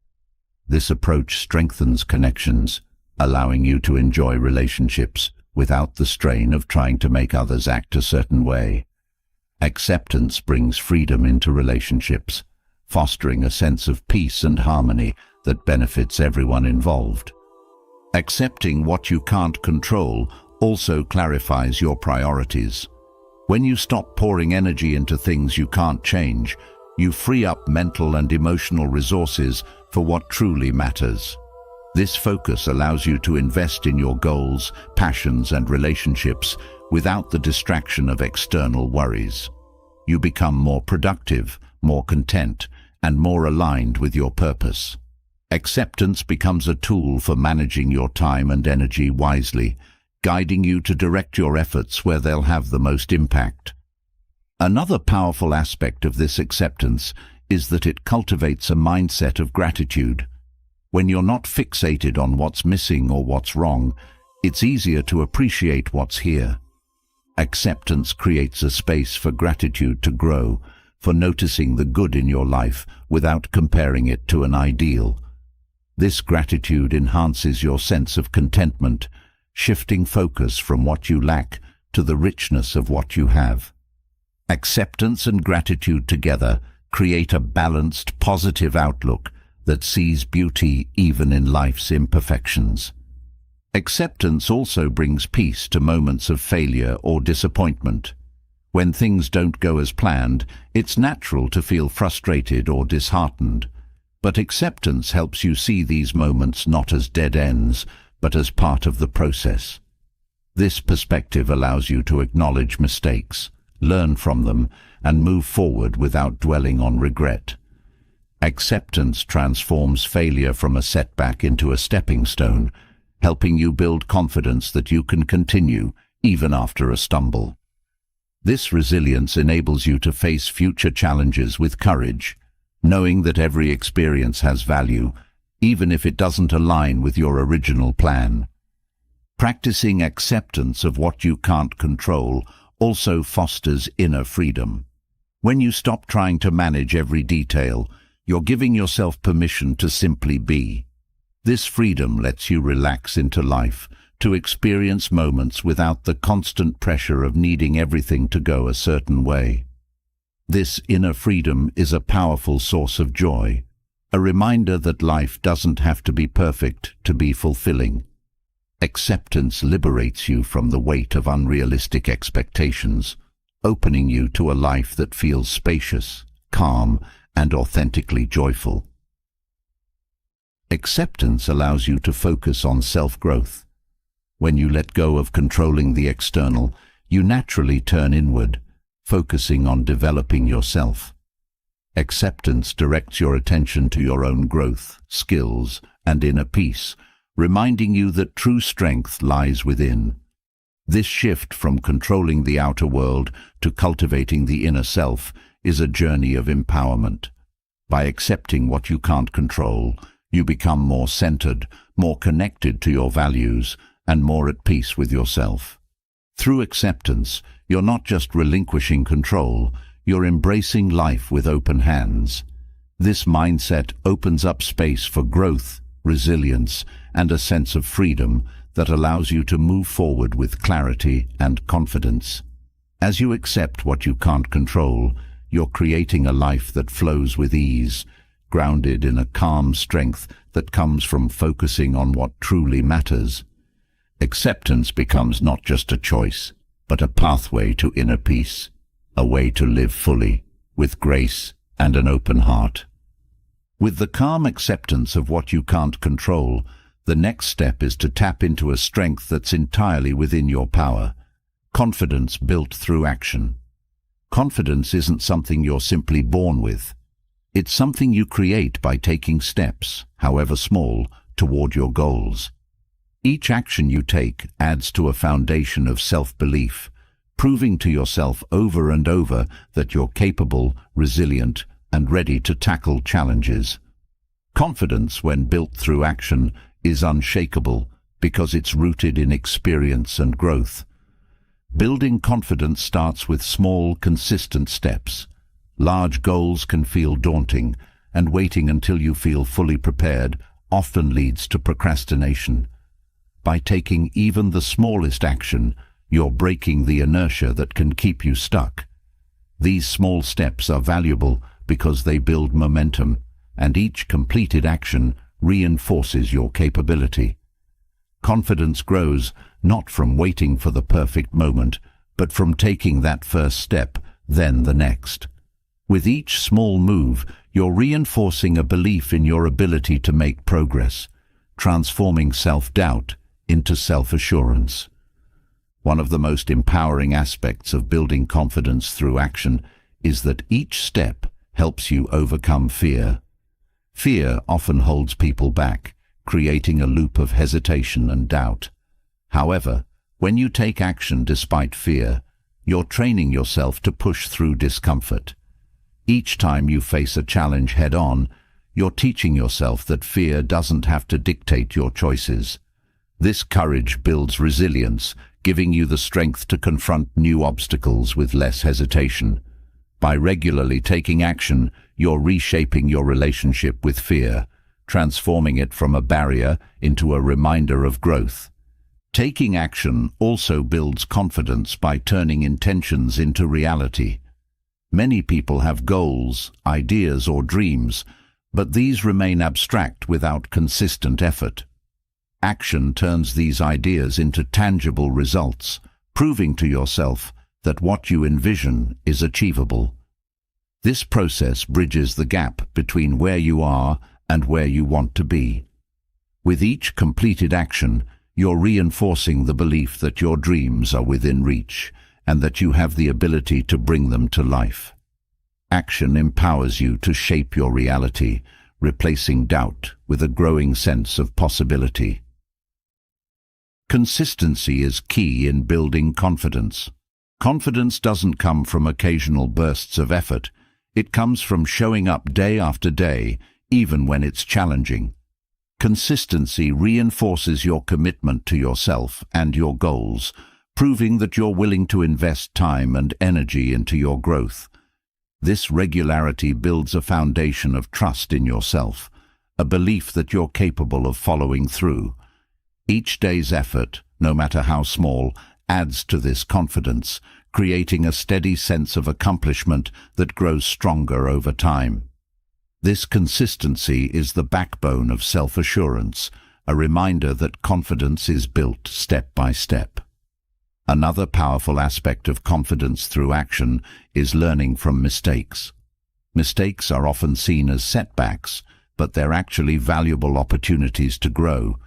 This approach strengthens connections, allowing you to enjoy relationships without the strain of trying to make others act a certain way. Acceptance brings freedom into relationships, fostering a sense of peace and harmony that benefits everyone involved. Accepting what you can't control also clarifies your priorities. When you stop pouring energy into things you can't change, you free up mental and emotional resources for what truly matters. This focus allows you to invest in your goals, passions, and relationships without the distraction of external worries. You become more productive, more content, and more aligned with your purpose. Acceptance becomes a tool for managing your time and energy wisely, guiding you to direct your efforts where they'll have the most impact. Another powerful aspect of this acceptance is that it cultivates a mindset of gratitude. When you're not fixated on what's missing or what's wrong, it's easier to appreciate what's here. Acceptance creates a space for gratitude to grow, for noticing the good in your life without comparing it to an ideal. This gratitude enhances your sense of contentment, shifting focus from what you lack to the richness of what you have. Acceptance and gratitude together create a balanced, positive outlook that sees beauty even in life's imperfections. Acceptance also brings peace to moments of failure or disappointment. When things don't go as planned, it's natural to feel frustrated or disheartened. But acceptance helps you see these moments not as dead ends, but as part of the process. This perspective allows you to acknowledge mistakes, learn from them, and move forward without dwelling on regret. Acceptance transforms failure from a setback into a stepping stone, helping you build confidence that you can continue even after a stumble. This resilience enables you to face future challenges with courage, knowing that every experience has value, even if it doesn't align with your original plan. Practicing acceptance of what you can't control also fosters inner freedom. When you stop trying to manage every detail, you're giving yourself permission to simply be. This freedom lets you relax into life, to experience moments without the constant pressure of needing everything to go a certain way. This inner freedom is a powerful source of joy, a reminder that life doesn't have to be perfect to be fulfilling. Acceptance liberates you from the weight of unrealistic expectations, opening you to a life that feels spacious, calm, and authentically joyful. Acceptance allows you to focus on self-growth. When you let go of controlling the external, you naturally turn inward, focusing on developing yourself. Acceptance directs your attention to your own growth, skills, and inner peace, reminding you that true strength lies within. This shift from controlling the outer world to cultivating the inner self is a journey of empowerment. By accepting what you can't control, you become more centered, more connected to your values, and more at peace with yourself. Through acceptance, you're not just relinquishing control, you're embracing life with open hands. This mindset opens up space for growth, resilience, and a sense of freedom that allows you to move forward with clarity and confidence. As you accept what you can't control, you're creating a life that flows with ease, grounded in a calm strength that comes from focusing on what truly matters. Acceptance becomes not just a choice, but a pathway to inner peace, a way to live fully, with grace and an open heart. With the calm acceptance of what you can't control, the next step is to tap into a strength that's entirely within your power, confidence built through action. Confidence isn't something you're simply born with. It's something you create by taking steps, however small, toward your goals. Each action you take adds to a foundation of self-belief, proving to yourself over and over that you're capable, resilient, and ready to tackle challenges. Confidence, when built through action, is unshakable because it's rooted in experience and growth. Building confidence starts with small, consistent steps. Large goals can feel daunting, and waiting until you feel fully prepared often leads to procrastination. By taking even the smallest action, you're breaking the inertia that can keep you stuck. These small steps are valuable because they build momentum, and each completed action reinforces your capability. Confidence grows not from waiting for the perfect moment, but from taking that first step, then the next. With each small move, you're reinforcing a belief in your ability to make progress, transforming self-doubt into self-assurance. One of the most empowering aspects of building confidence through action is that each step helps you overcome fear. Fear often holds people back, creating a loop of hesitation and doubt. However, when you take action despite fear, you're training yourself to push through discomfort. Each time you face a challenge head-on, you're teaching yourself that fear doesn't have to dictate your choices. This courage builds resilience, giving you the strength to confront new obstacles with less hesitation. By regularly taking action, you're reshaping your relationship with fear, transforming it from a barrier into a reminder of growth. Taking action also builds confidence by turning intentions into reality. Many people have goals, ideas, or dreams, but these remain abstract without consistent effort. Action turns these ideas into tangible results, proving to yourself that what you envision is achievable. This process bridges the gap between where you are and where you want to be. With each completed action, you're reinforcing the belief that your dreams are within reach and that you have the ability to bring them to life. Action empowers you to shape your reality, replacing doubt with a growing sense of possibility. Consistency is key in building confidence. Confidence doesn't come from occasional bursts of effort. It comes from showing up day after day, even when it's challenging. Consistency reinforces your commitment to yourself and your goals, proving that you're willing to invest time and energy into your growth. This regularity builds a foundation of trust in yourself, a belief that you're capable of following through. Each day's effort, no matter how small, adds to this confidence, creating a steady sense of accomplishment that grows stronger over time. This consistency is the backbone of self-assurance, a reminder that confidence is built step by step. Another powerful aspect of confidence through action is learning from mistakes. Mistakes are often seen as setbacks, but they're actually valuable opportunities to grow.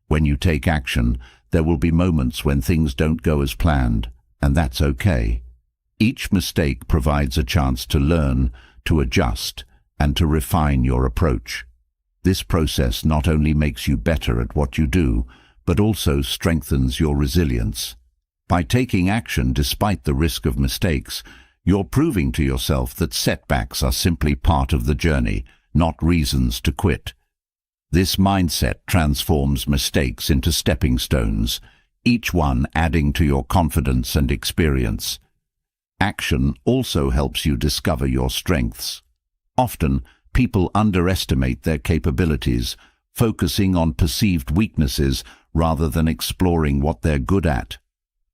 When you take action, there will be moments when things don't go as planned, and that's okay. Each mistake provides a chance to learn, to adjust, and to refine your approach. This process not only makes you better at what you do, but also strengthens your resilience. By taking action despite the risk of mistakes, you're proving to yourself that setbacks are simply part of the journey, not reasons to quit. This mindset transforms mistakes into stepping stones, each one adding to your confidence and experience. Action also helps you discover your strengths. Often, people underestimate their capabilities, focusing on perceived weaknesses rather than exploring what they're good at.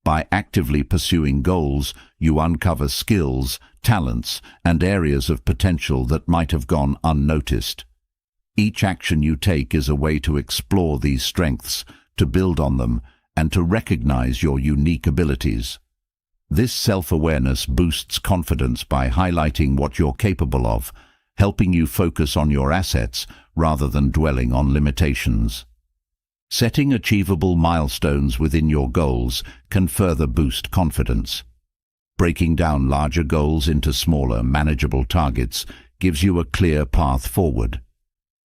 By actively pursuing goals, you uncover skills, talents, and areas of potential that might have gone unnoticed. Each action you take is a way to explore these strengths, to build on them, and to recognize your unique abilities. This self-awareness boosts confidence by highlighting what you're capable of, helping you focus on your assets rather than dwelling on limitations. Setting achievable milestones within your goals can further boost confidence. Breaking down larger goals into smaller, manageable targets gives you a clear path forward.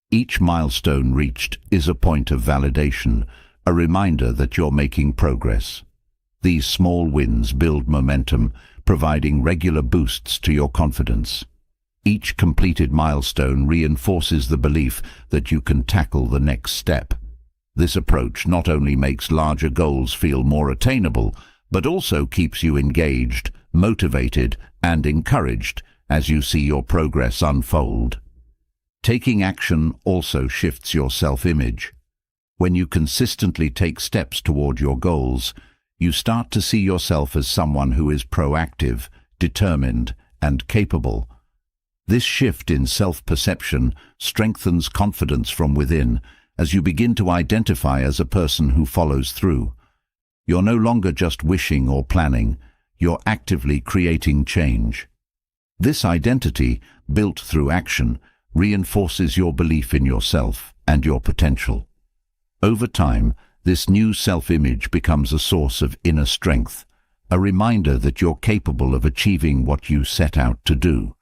Each milestone reached is a point of validation, a reminder that you're making progress. These small wins build momentum, providing regular boosts to your confidence. Each completed milestone reinforces the belief that you can tackle the next step. This approach not only makes larger goals feel more attainable, but also keeps you engaged, motivated, and encouraged as you see your progress unfold. Taking action also shifts your self-image. When you consistently take steps toward your goals, you start to see yourself as someone who is proactive, determined, and capable. This shift in self-perception strengthens confidence from within as you begin to identify as a person who follows through. You're no longer just wishing or planning, you're actively creating change. This identity, built through action, reinforces your belief in yourself and your potential. Over time, this new self-image becomes a source of inner strength, a reminder that you're capable of achieving what you set out to do.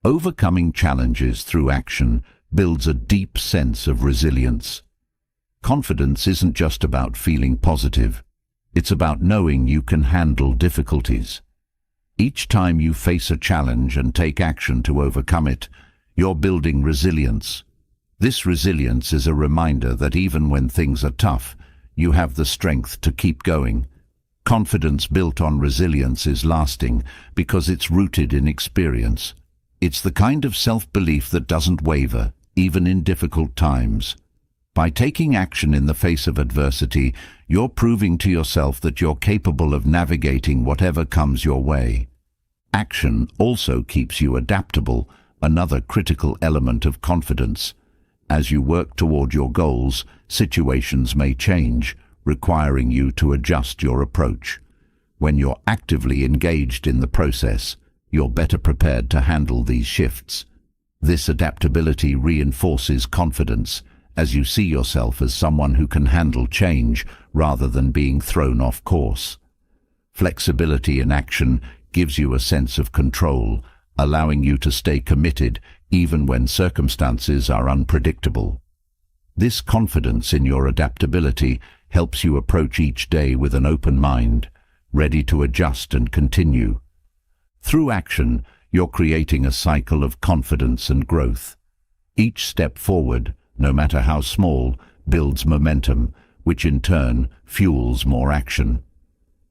Overcoming challenges through action builds a deep sense of resilience. Confidence isn't just about feeling positive. It's about knowing you can handle difficulties. Each time you face a challenge and take action to overcome it, you're building resilience. This resilience is a reminder that even when things are tough, you have the strength to keep going. Confidence built on resilience is lasting because it's rooted in experience. It's the kind of self-belief that doesn't waver, even in difficult times. By taking action in the face of adversity, you're proving to yourself that you're capable of navigating whatever comes your way. Action also keeps you adaptable, another critical element of confidence. As you work toward your goals, situations may change, requiring you to adjust your approach. When you're actively engaged in the process, you're better prepared to handle these shifts. This adaptability reinforces confidence, as you see yourself as someone who can handle change rather than being thrown off course. Flexibility in action gives you a sense of control, allowing you to stay committed even when circumstances are unpredictable. This confidence in your adaptability helps you approach each day with an open mind, ready to adjust and continue. Through action, you're creating a cycle of confidence and growth. Each step forward, no matter how small, builds momentum, which in turn fuels more action.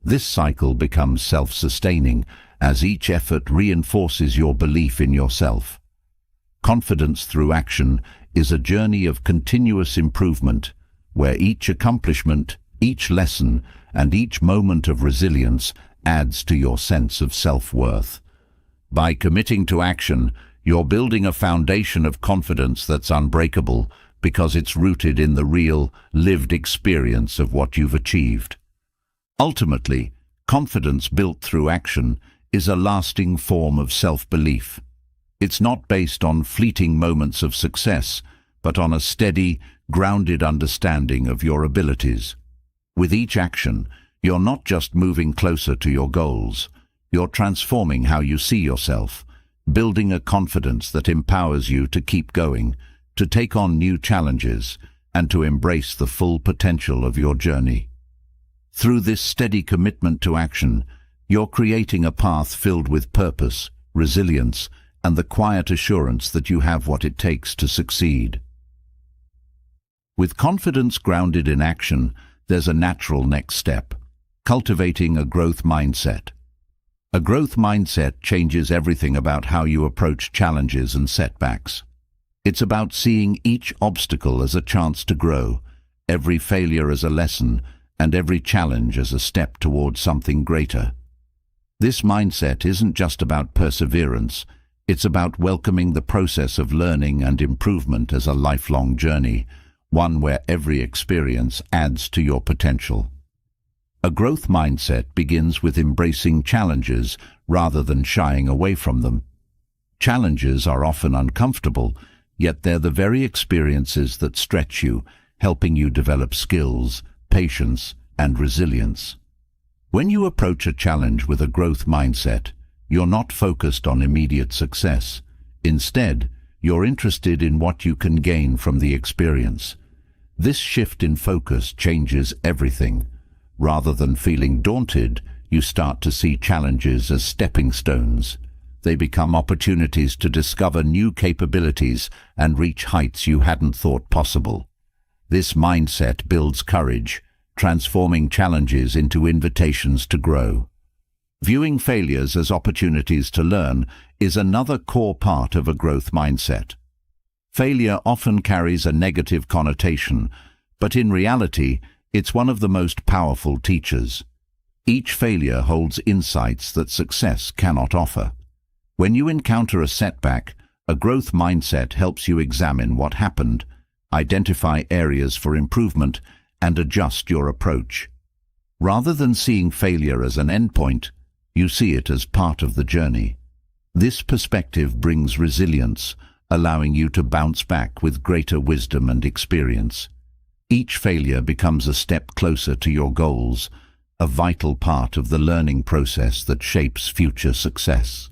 This cycle becomes self-sustaining as each effort reinforces your belief in yourself. Confidence through action is a journey of continuous improvement, where each accomplishment, each lesson, and each moment of resilience adds to your sense of self-worth. By committing to action, you're building a foundation of confidence that's unbreakable because it's rooted in the real, lived experience of what you've achieved. Ultimately, confidence built through action is a lasting form of self-belief. It's not based on fleeting moments of success, but on a steady, grounded understanding of your abilities. With each action, you're not just moving closer to your goals, you're transforming how you see yourself, building a confidence that empowers you to keep going, to take on new challenges, and to embrace the full potential of your journey. Through this steady commitment to action, you're creating a path filled with purpose, resilience, and the quiet assurance that you have what it takes to succeed. With confidence grounded in action, there's a natural next step: cultivating a growth mindset. A growth mindset changes everything about how you approach challenges and setbacks. It's about seeing each obstacle as a chance to grow, every failure as a lesson, and every challenge as a step towards something greater. This mindset isn't just about perseverance, it's about welcoming the process of learning and improvement as a lifelong journey, one where every experience adds to your potential. A growth mindset begins with embracing challenges rather than shying away from them. Challenges are often uncomfortable, yet they're the very experiences that stretch you, helping you develop skills, patience, and resilience. When you approach a challenge with a growth mindset, you're not focused on immediate success. Instead, you're interested in what you can gain from the experience. This shift in focus changes everything. Rather than feeling daunted, you start to see challenges as stepping stones. They become opportunities to discover new capabilities and reach heights you hadn't thought possible. This mindset builds courage, transforming challenges into invitations to grow. Viewing failures as opportunities to learn is another core part of a growth mindset. Failure often carries a negative connotation, but in reality, it's one of the most powerful teachers. Each failure holds insights that success cannot offer. When you encounter a setback, a growth mindset helps you examine what happened, identify areas for improvement, and adjust your approach. Rather than seeing failure as an endpoint, you see it as part of the journey. This perspective brings resilience, allowing you to bounce back with greater wisdom and experience. Each failure becomes a step closer to your goals, a vital part of the learning process that shapes future success.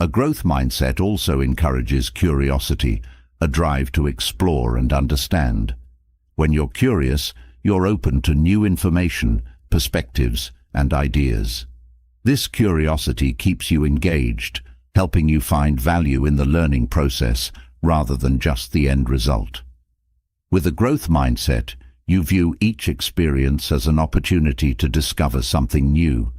A growth mindset also encourages curiosity, a drive to explore and understand. When you're curious, you're open to new information, perspectives, and ideas. This curiosity keeps you engaged, helping you find value in the learning process rather than just the end result. With a growth mindset, you view each experience as an opportunity to discover something new.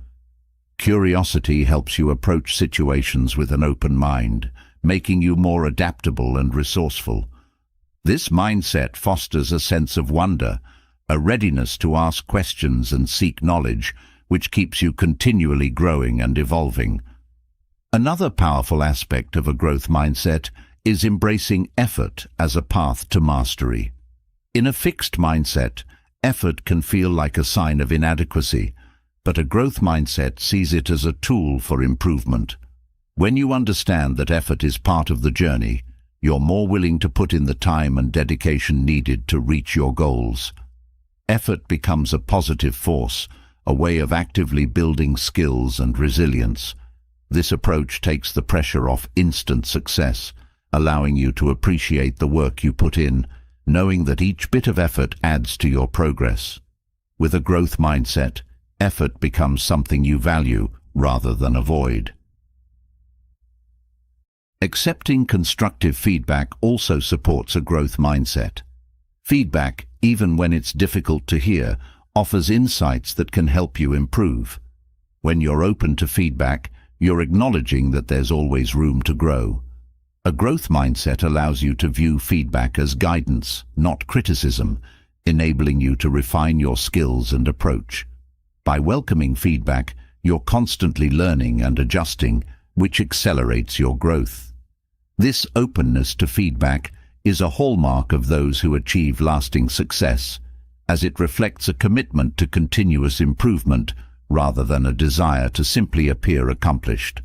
Curiosity helps you approach situations with an open mind, making you more adaptable and resourceful. This mindset fosters a sense of wonder, a readiness to ask questions and seek knowledge, which keeps you continually growing and evolving. Another powerful aspect of a growth mindset is embracing effort as a path to mastery. In a fixed mindset, effort can feel like a sign of inadequacy, but a growth mindset sees it as a tool for improvement. When you understand that effort is part of the journey, you're more willing to put in the time and dedication needed to reach your goals. Effort becomes a positive force, a way of actively building skills and resilience. This approach takes the pressure off instant success, allowing you to appreciate the work you put in, knowing that each bit of effort adds to your progress. With a growth mindset, effort becomes something you value rather than avoid. Accepting constructive feedback also supports a growth mindset. Feedback, even when it's difficult to hear, offers insights that can help you improve. When you're open to feedback, you're acknowledging that there's always room to grow. A growth mindset allows you to view feedback as guidance, not criticism, enabling you to refine your skills and approach. By welcoming feedback, you're constantly learning and adjusting, which accelerates your growth. This openness to feedback is a hallmark of those who achieve lasting success, as it reflects a commitment to continuous improvement rather than a desire to simply appear accomplished.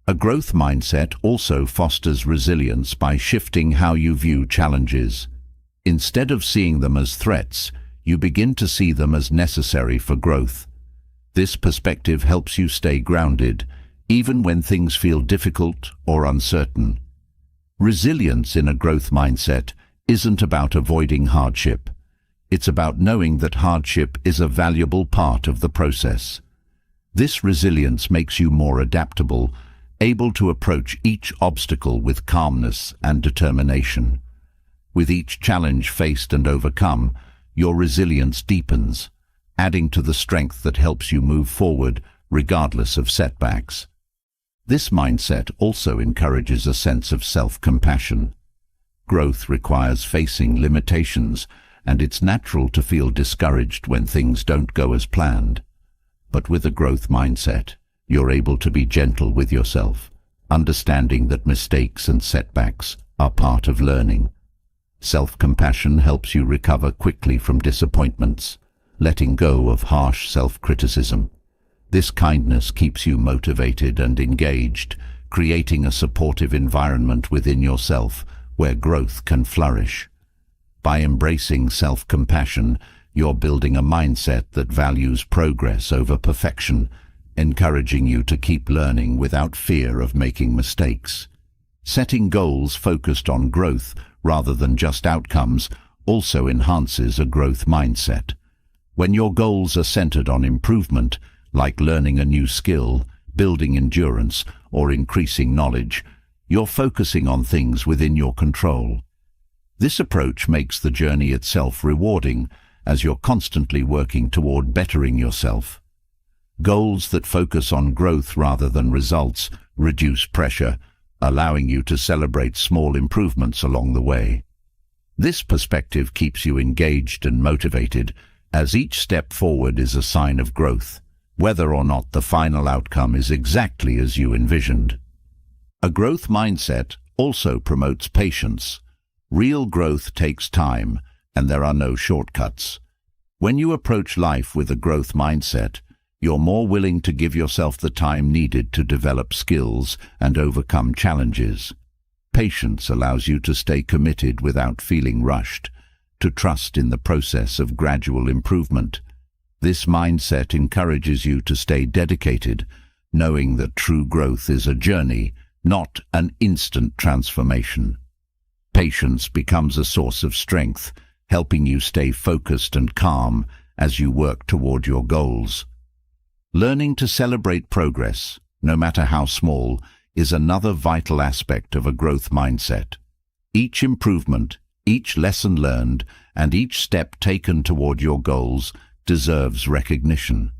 A growth mindset also fosters resilience by shifting how you view challenges. Instead of seeing them as threats, you begin to see them as necessary for growth. This perspective helps you stay grounded, even when things feel difficult or uncertain. Resilience in a growth mindset isn't about avoiding hardship. It's about knowing that hardship is a valuable part of the process. This resilience makes you more adaptable, able to approach each obstacle with calmness and determination. With each challenge faced and overcome, your resilience deepens, adding to the strength that helps you move forward regardless of setbacks. This mindset also encourages a sense of self-compassion. Growth requires facing limitations, and it's natural to feel discouraged when things don't go as planned. But with a growth mindset, you're able to be gentle with yourself, understanding that mistakes and setbacks are part of learning. Self-compassion helps you recover quickly from disappointments, letting go of harsh self-criticism. This kindness keeps you motivated and engaged, creating a supportive environment within yourself where growth can flourish. By embracing self-compassion, you're building a mindset that values progress over perfection, encouraging you to keep learning without fear of making mistakes. Setting goals focused on growth rather than just outcomes also enhances a growth mindset. When your goals are centered on improvement, like learning a new skill, building endurance, or increasing knowledge, you're focusing on things within your control. This approach makes the journey itself rewarding, as you're constantly working toward bettering yourself. Goals that focus on growth rather than results reduce pressure, allowing you to celebrate small improvements along the way. This perspective keeps you engaged and motivated, as each step forward is a sign of growth, whether or not the final outcome is exactly as you envisioned. A growth mindset also promotes patience. Real growth takes time, and there are no shortcuts. When you approach life with a growth mindset, you're more willing to give yourself the time needed to develop skills and overcome challenges. Patience allows you to stay committed without feeling rushed, to trust in the process of gradual improvement. This mindset encourages you to stay dedicated, knowing that true growth is a journey, not an instant transformation. Patience becomes a source of strength, helping you stay focused and calm as you work toward your goals. Learning to celebrate progress, no matter how small, is another vital aspect of a growth mindset. Each improvement, each lesson learned, and each step taken toward your goals deserves recognition.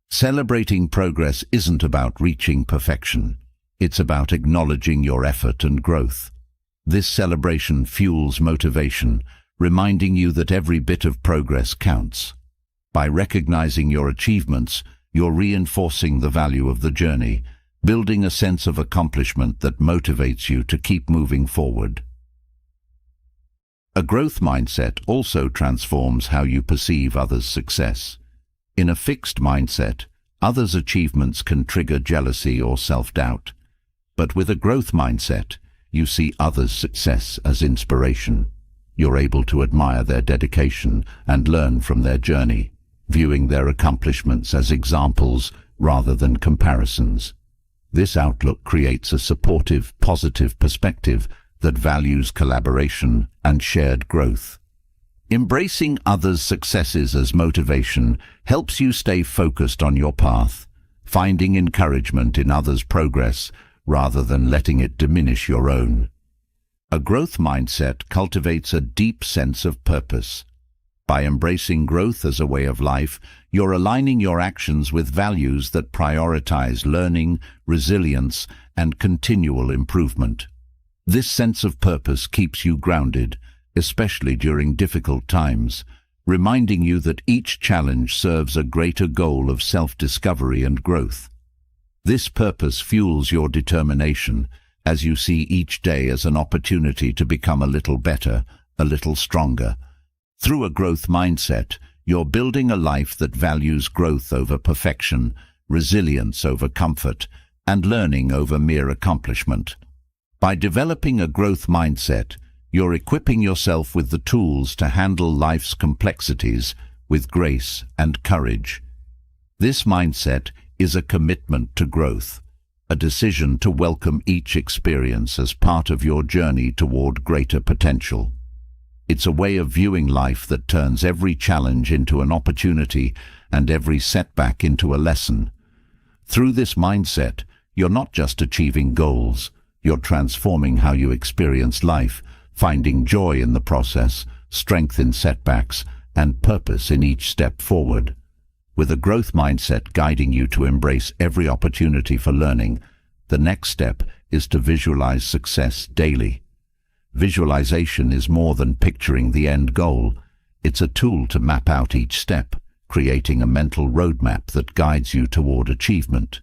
Celebrating progress isn't about reaching perfection. It's about acknowledging your effort and growth. This celebration fuels motivation, reminding you that every bit of progress counts. By recognizing your achievements, you're reinforcing the value of the journey, building a sense of accomplishment that motivates you to keep moving forward. A growth mindset also transforms how you perceive others' success. In a fixed mindset, others' achievements can trigger jealousy or self-doubt. But with a growth mindset, you see others' success as inspiration. You're able to admire their dedication and learn from their journey, viewing their accomplishments as examples rather than comparisons. This outlook creates a supportive, positive perspective that values collaboration and shared growth. Embracing others' successes as motivation helps you stay focused on your path. Finding encouragement in others' progress rather than letting it diminish your own. A growth mindset cultivates a deep sense of purpose. By embracing growth as a way of life, you're aligning your actions with values that prioritize learning, resilience, and continual improvement. This sense of purpose keeps you grounded, especially during difficult times, reminding you that each challenge serves a greater goal of self-discovery and growth. This purpose fuels your determination, as you see each day as an opportunity to become a little better, a little stronger. Through a growth mindset, you're building a life that values growth over perfection, resilience over comfort, and learning over mere accomplishment. By developing a growth mindset, you're equipping yourself with the tools to handle life's complexities with grace and courage. This mindset is a commitment to growth, a decision to welcome each experience as part of your journey toward greater potential. It's a way of viewing life that turns every challenge into an opportunity and every setback into a lesson. Through this mindset, you're not just achieving goals, you're transforming how you experience life, finding joy in the process, strength in setbacks, and purpose in each step forward. With a growth mindset guiding you to embrace every opportunity for learning, the next step is to visualize success daily. Visualization is more than picturing the end goal. It's a tool to map out each step, creating a mental roadmap that guides you toward achievement.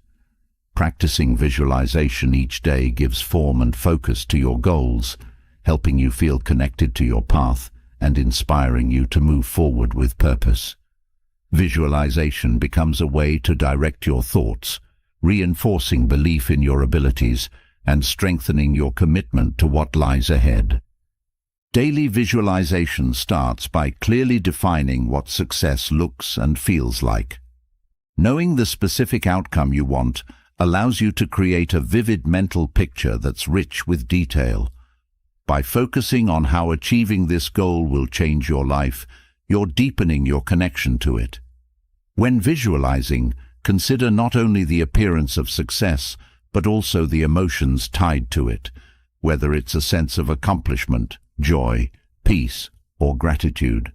Practicing visualization each day gives form and focus to your goals, helping you feel connected to your path and inspiring you to move forward with purpose. Visualization becomes a way to direct your thoughts, reinforcing belief in your abilities and strengthening your commitment to what lies ahead. Daily visualization starts by clearly defining what success looks and feels like. Knowing the specific outcome you want allows you to create a vivid mental picture that's rich with detail. By focusing on how achieving this goal will change your life, you're deepening your connection to it. When visualizing, consider not only the appearance of success, but also the emotions tied to it, whether it's a sense of accomplishment, joy, peace, or gratitude.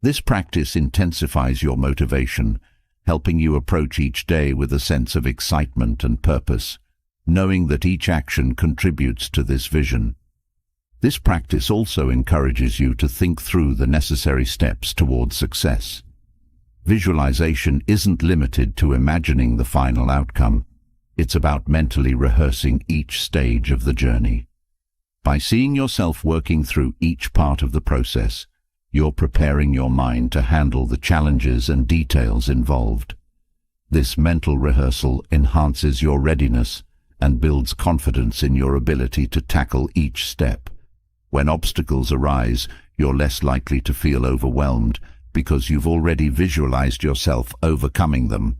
This practice intensifies your motivation, helping you approach each day with a sense of excitement and purpose, knowing that each action contributes to this vision. This practice also encourages you to think through the necessary steps towards success. Visualization isn't limited to imagining the final outcome. It's about mentally rehearsing each stage of the journey. By seeing yourself working through each part of the process, you're preparing your mind to handle the challenges and details involved. This mental rehearsal enhances your readiness and builds confidence in your ability to tackle each step. When obstacles arise, you're less likely to feel overwhelmed because you've already visualized yourself overcoming them.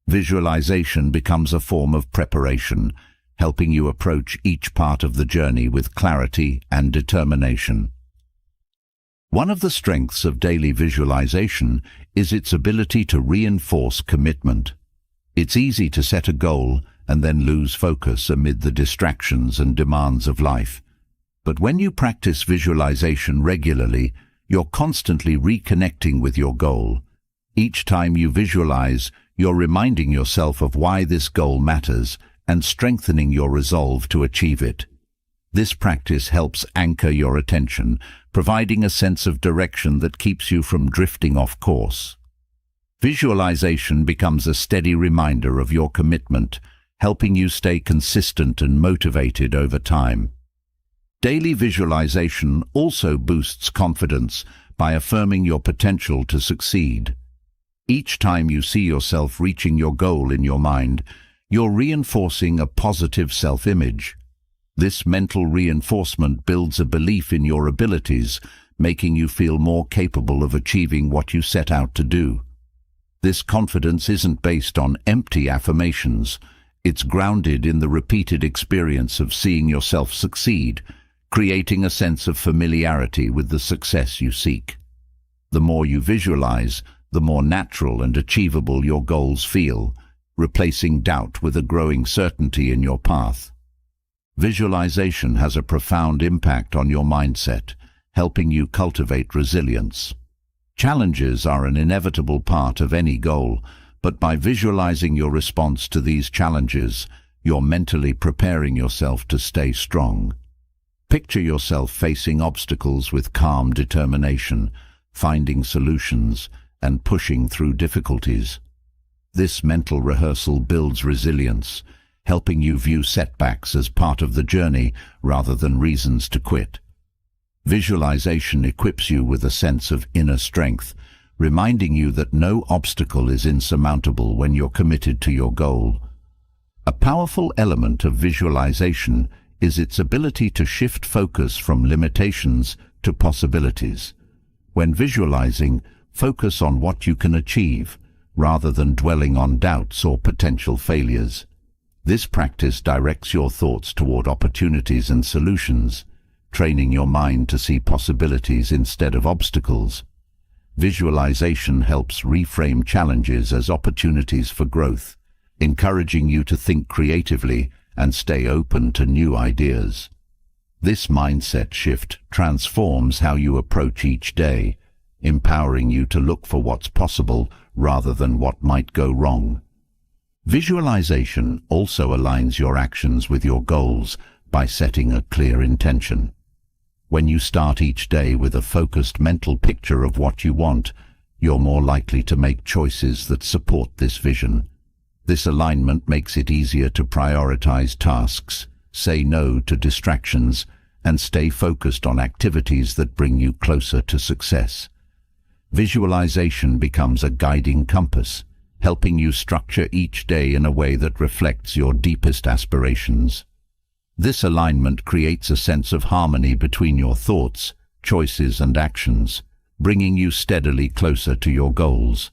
Visualization becomes a form of preparation, helping you approach each part of the journey with clarity and determination. One of the strengths of daily visualization is its ability to reinforce commitment. It's easy to set a goal and then lose focus amid the distractions and demands of life. But when you practice visualization regularly, you're constantly reconnecting with your goal. Each time you visualize, you're reminding yourself of why this goal matters and strengthening your resolve to achieve it. This practice helps anchor your attention, providing a sense of direction that keeps you from drifting off course. Visualization becomes a steady reminder of your commitment, helping you stay consistent and motivated over time. Daily visualization also boosts confidence by affirming your potential to succeed. Each time you see yourself reaching your goal in your mind, you're reinforcing a positive self-image. This mental reinforcement builds a belief in your abilities, making you feel more capable of achieving what you set out to do. This confidence isn't based on empty affirmations. It's grounded in the repeated experience of seeing yourself succeed, creating a sense of familiarity with the success you seek. The more you visualize, the more natural and achievable your goals feel, replacing doubt with a growing certainty in your path. Visualization has a profound impact on your mindset, helping you cultivate resilience. Challenges are an inevitable part of any goal, but by visualizing your response to these challenges, you're mentally preparing yourself to stay strong. Picture yourself facing obstacles with calm determination, finding solutions, and pushing through difficulties. This mental rehearsal builds resilience, helping you view setbacks as part of the journey rather than reasons to quit. Visualization equips you with a sense of inner strength, reminding you that no obstacle is insurmountable when you're committed to your goal. A powerful element of visualization is its ability to shift focus from limitations to possibilities. When visualizing, focus on what you can achieve, rather than dwelling on doubts or potential failures. This practice directs your thoughts toward opportunities and solutions, training your mind to see possibilities instead of obstacles. Visualization helps reframe challenges as opportunities for growth, encouraging you to think creatively and stay open to new ideas. This mindset shift transforms how you approach each day, empowering you to look for what's possible rather than what might go wrong. Visualization also aligns your actions with your goals by setting a clear intention. When you start each day with a focused mental picture of what you want, you're more likely to make choices that support this vision. This alignment makes it easier to prioritize tasks, say no to distractions, and stay focused on activities that bring you closer to success. Visualization becomes a guiding compass, helping you structure each day in a way that reflects your deepest aspirations. This alignment creates a sense of harmony between your thoughts, choices, and actions, bringing you steadily closer to your goals.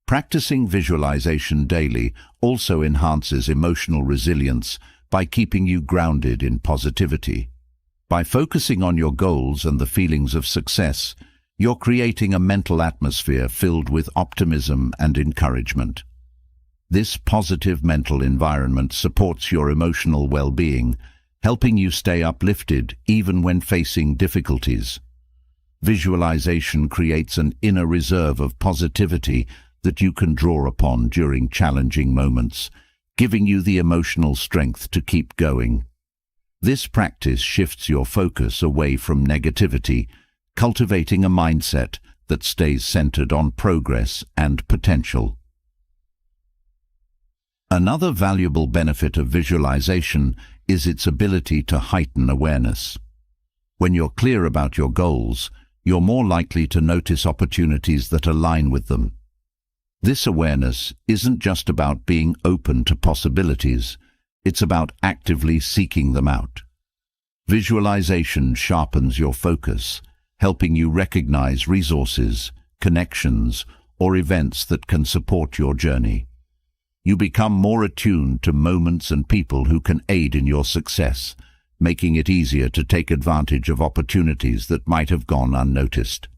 Practicing visualization daily also enhances emotional resilience by keeping you grounded in positivity. By focusing on your goals and the feelings of success, you're creating a mental atmosphere filled with optimism and encouragement. This positive mental environment supports your emotional well-being, helping you stay uplifted even when facing difficulties. Visualization creates an inner reserve of positivity that you can draw upon during challenging moments, giving you the emotional strength to keep going. This practice shifts your focus away from negativity, cultivating a mindset that stays centered on progress and potential. Another valuable benefit of visualization is its ability to heighten awareness. When you're clear about your goals, you're more likely to notice opportunities that align with them. This awareness isn't just about being open to possibilities, it's about actively seeking them out. Visualization sharpens your focus, helping you recognize resources, connections, or events that can support your journey. You become more attuned to moments and people who can aid in your success, making it easier to take advantage of opportunities that might have gone unnoticed.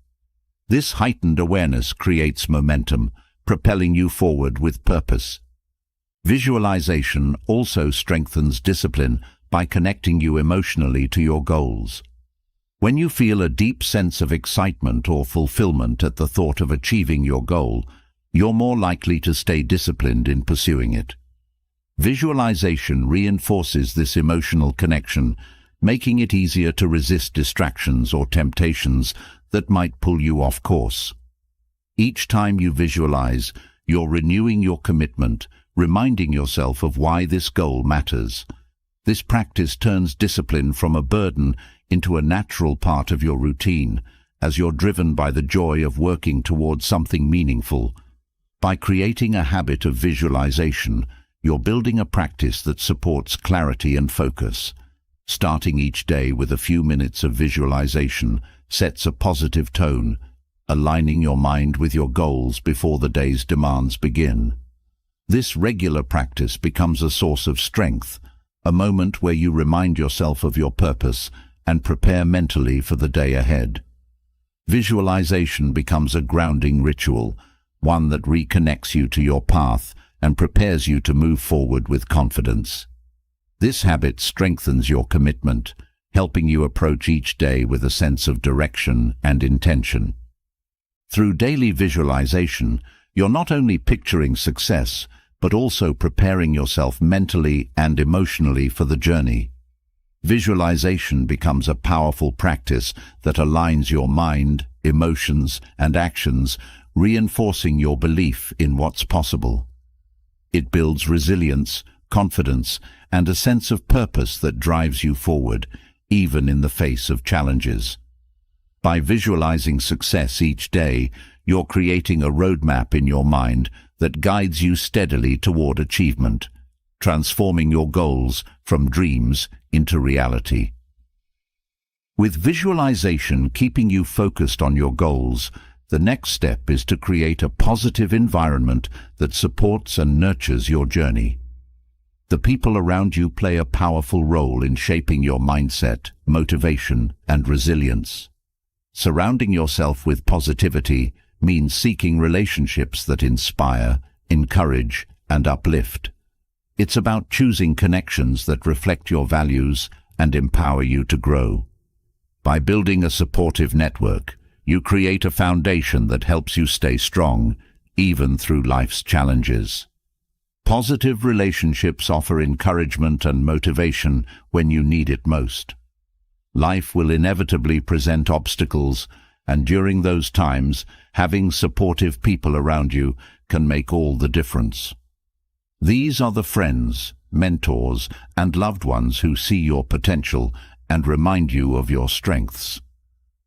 This heightened awareness creates momentum, propelling you forward with purpose. Visualization also strengthens discipline by connecting you emotionally to your goals. When you feel a deep sense of excitement or fulfillment at the thought of achieving your goal, you're more likely to stay disciplined in pursuing it. Visualization reinforces this emotional connection, making it easier to resist distractions or temptations that might pull you off course. Each time you visualize, you're renewing your commitment, reminding yourself of why this goal matters. This practice turns discipline from a burden into a natural part of your routine, as you're driven by the joy of working towards something meaningful. By creating a habit of visualization, you're building a practice that supports clarity and focus. Starting each day with a few minutes of visualization sets a positive tone, aligning your mind with your goals before the day's demands begin. This regular practice becomes a source of strength, a moment where you remind yourself of your purpose and prepare mentally for the day ahead. Visualization becomes a grounding ritual, one that reconnects you to your path and prepares you to move forward with confidence. This habit strengthens your commitment, helping you approach each day with a sense of direction and intention. Through daily visualization, you're not only picturing success, but also preparing yourself mentally and emotionally for the journey. Visualization becomes a powerful practice that aligns your mind, emotions, and actions, reinforcing your belief in what's possible. It builds resilience, confidence, and a sense of purpose that drives you forward, even in the face of challenges. By visualizing success each day, you're creating a roadmap in your mind that guides you steadily toward achievement, transforming your goals from dreams into reality. With visualization keeping you focused on your goals, the next step is to create a positive environment that supports and nurtures your journey. The people around you play a powerful role in shaping your mindset, motivation, and resilience. Surrounding yourself with positivity means seeking relationships that inspire, encourage, and uplift. It's about choosing connections that reflect your values and empower you to grow. By building a supportive network, you create a foundation that helps you stay strong, even through life's challenges. Positive relationships offer encouragement and motivation when you need it most. Life will inevitably present obstacles, and during those times, having supportive people around you can make all the difference. These are the friends, mentors, and loved ones who see your potential and remind you of your strengths.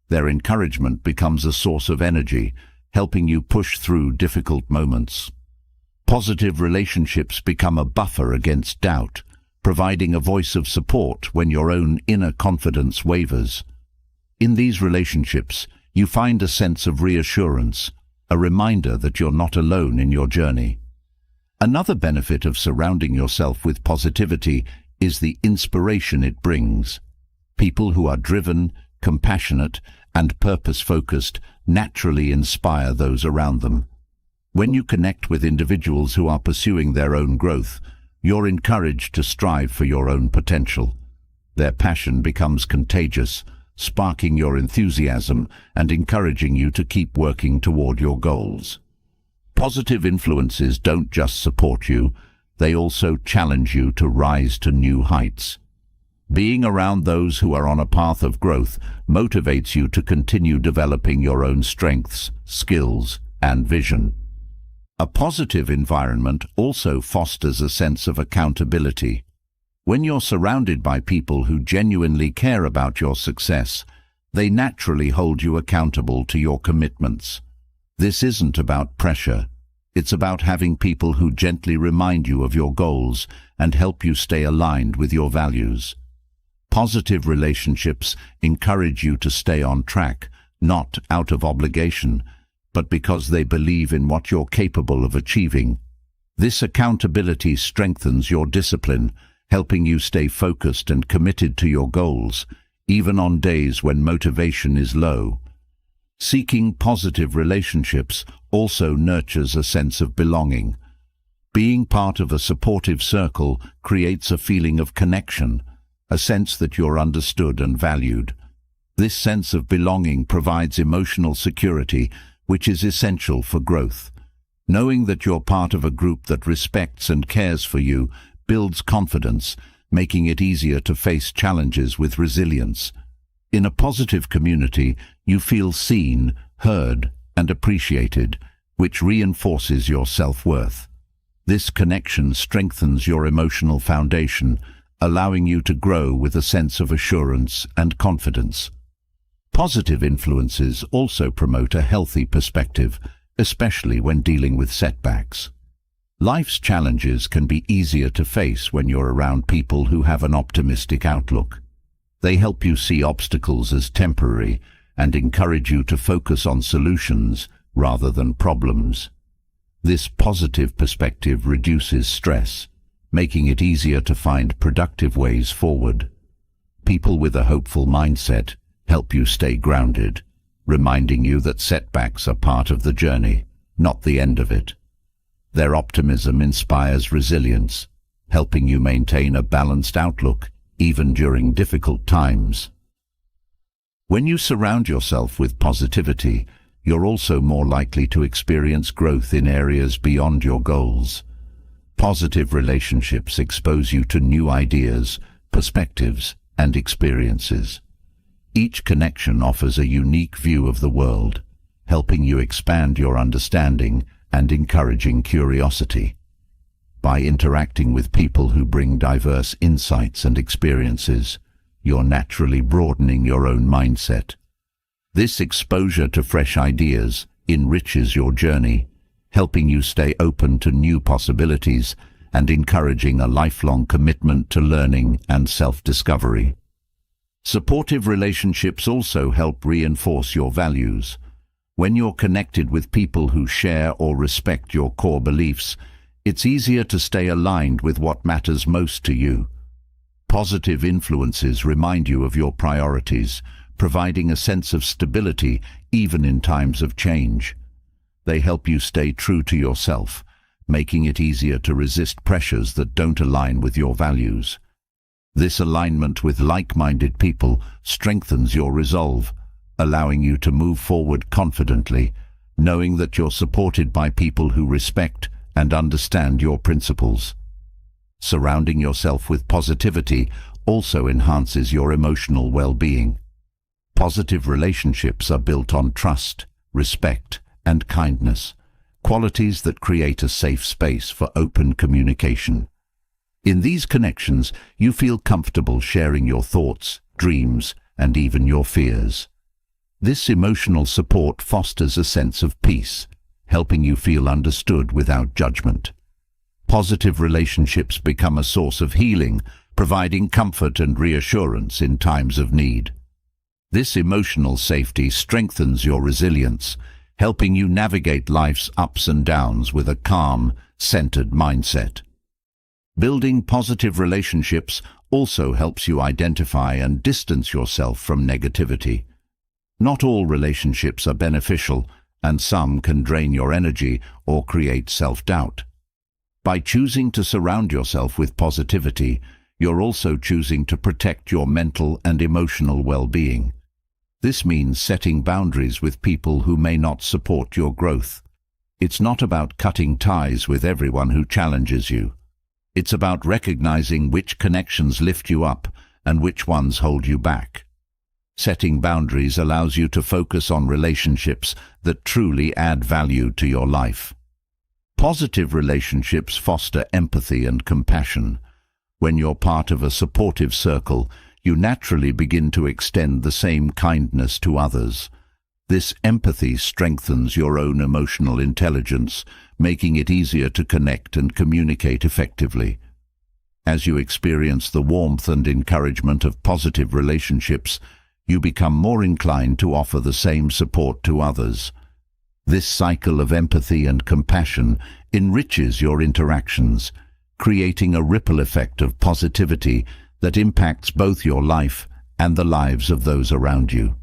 Their encouragement becomes a source of energy, helping you push through difficult moments. Positive relationships become a buffer against doubt, providing a voice of support when your own inner confidence wavers. In these relationships, you find a sense of reassurance, a reminder that you're not alone in your journey. Another benefit of surrounding yourself with positivity is the inspiration it brings. People who are driven, compassionate, and purpose-focused naturally inspire those around them. When you connect with individuals who are pursuing their own growth, you're encouraged to strive for your own potential. Their passion becomes contagious, sparking your enthusiasm and encouraging you to keep working toward your goals. Positive influences don't just support you, they also challenge you to rise to new heights. Being around those who are on a path of growth motivates you to continue developing your own strengths, skills, and vision. A positive environment also fosters a sense of accountability. When you're surrounded by people who genuinely care about your success, they naturally hold you accountable to your commitments. This isn't about pressure. It's about having people who gently remind you of your goals and help you stay aligned with your values. Positive relationships encourage you to stay on track, not out of obligation, but because they believe in what you're capable of achieving. This accountability strengthens your discipline, helping you stay focused and committed to your goals, even on days when motivation is low. Seeking positive relationships also nurtures a sense of belonging. Being part of a supportive circle creates a feeling of connection, a sense that you're understood and valued. This sense of belonging provides emotional security, which is essential for growth. Knowing that you're part of a group that respects and cares for you builds confidence, making it easier to face challenges with resilience. In a positive community, you feel seen, heard, and appreciated, which reinforces your self-worth. This connection strengthens your emotional foundation, allowing you to grow with a sense of assurance and confidence. Positive influences also promote a healthy perspective, especially when dealing with setbacks. Life's challenges can be easier to face when you're around people who have an optimistic outlook. They help you see obstacles as temporary and encourage you to focus on solutions rather than problems. This positive perspective reduces stress, making it easier to find productive ways forward. People with a hopeful mindset help you stay grounded, reminding you that setbacks are part of the journey, not the end of it. Their optimism inspires resilience, helping you maintain a balanced outlook even during difficult times. When you surround yourself with positivity, you're also more likely to experience growth in areas beyond your goals. Positive relationships expose you to new ideas, perspectives, and experiences. Each connection offers a unique view of the world, helping you expand your understanding and encouraging curiosity. By interacting with people who bring diverse insights and experiences, you're naturally broadening your own mindset. This exposure to fresh ideas enriches your journey, helping you stay open to new possibilities and encouraging a lifelong commitment to learning and self-discovery. Supportive relationships also help reinforce your values. When you're connected with people who share or respect your core beliefs, it's easier to stay aligned with what matters most to you. Positive influences remind you of your priorities, providing a sense of stability even in times of change. They help you stay true to yourself, making it easier to resist pressures that don't align with your values. This alignment with like-minded people strengthens your resolve, allowing you to move forward confidently, knowing that you're supported by people who respect and understand your principles. Surrounding yourself with positivity also enhances your emotional well-being. Positive relationships are built on trust, respect, and kindness, qualities that create a safe space for open communication. In these connections, you feel comfortable sharing your thoughts, dreams, and even your fears. This emotional support fosters a sense of peace, helping you feel understood without judgment. Positive relationships become a source of healing, providing comfort and reassurance in times of need. This emotional safety strengthens your resilience, helping you navigate life's ups and downs with a calm, centered mindset. Building positive relationships also helps you identify and distance yourself from negativity. Not all relationships are beneficial, and some can drain your energy or create self-doubt. By choosing to surround yourself with positivity, you're also choosing to protect your mental and emotional well-being. This means setting boundaries with people who may not support your growth. It's not about cutting ties with everyone who challenges you. It's about recognizing which connections lift you up and which ones hold you back. Setting boundaries allows you to focus on relationships that truly add value to your life. Positive relationships foster empathy and compassion. When you're part of a supportive circle, you naturally begin to extend the same kindness to others. This empathy strengthens your own emotional intelligence, making it easier to connect and communicate effectively. As you experience the warmth and encouragement of positive relationships, you become more inclined to offer the same support to others. This cycle of empathy and compassion enriches your interactions, creating a ripple effect of positivity that impacts both your life and the lives of those around you.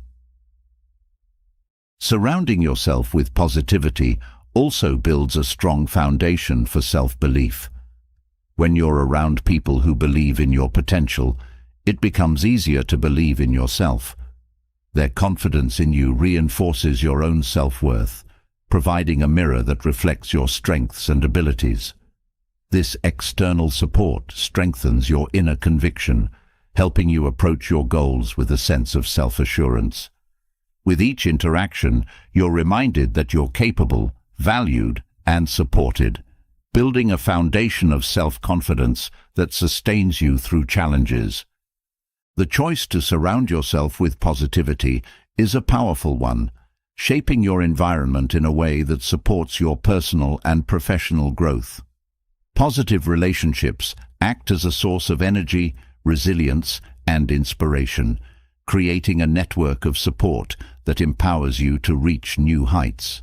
Surrounding yourself with positivity also builds a strong foundation for self-belief. When you're around people who believe in your potential, it becomes easier to believe in yourself. Their confidence in you reinforces your own self-worth, providing a mirror that reflects your strengths and abilities. This external support strengthens your inner conviction, helping you approach your goals with a sense of self-assurance. With each interaction, you're reminded that you're capable, valued, and supported, building a foundation of self-confidence that sustains you through challenges. The choice to surround yourself with positivity is a powerful one, shaping your environment in a way that supports your personal and professional growth. Positive relationships act as a source of energy, resilience, and inspiration, creating a network of support that empowers you to reach new heights.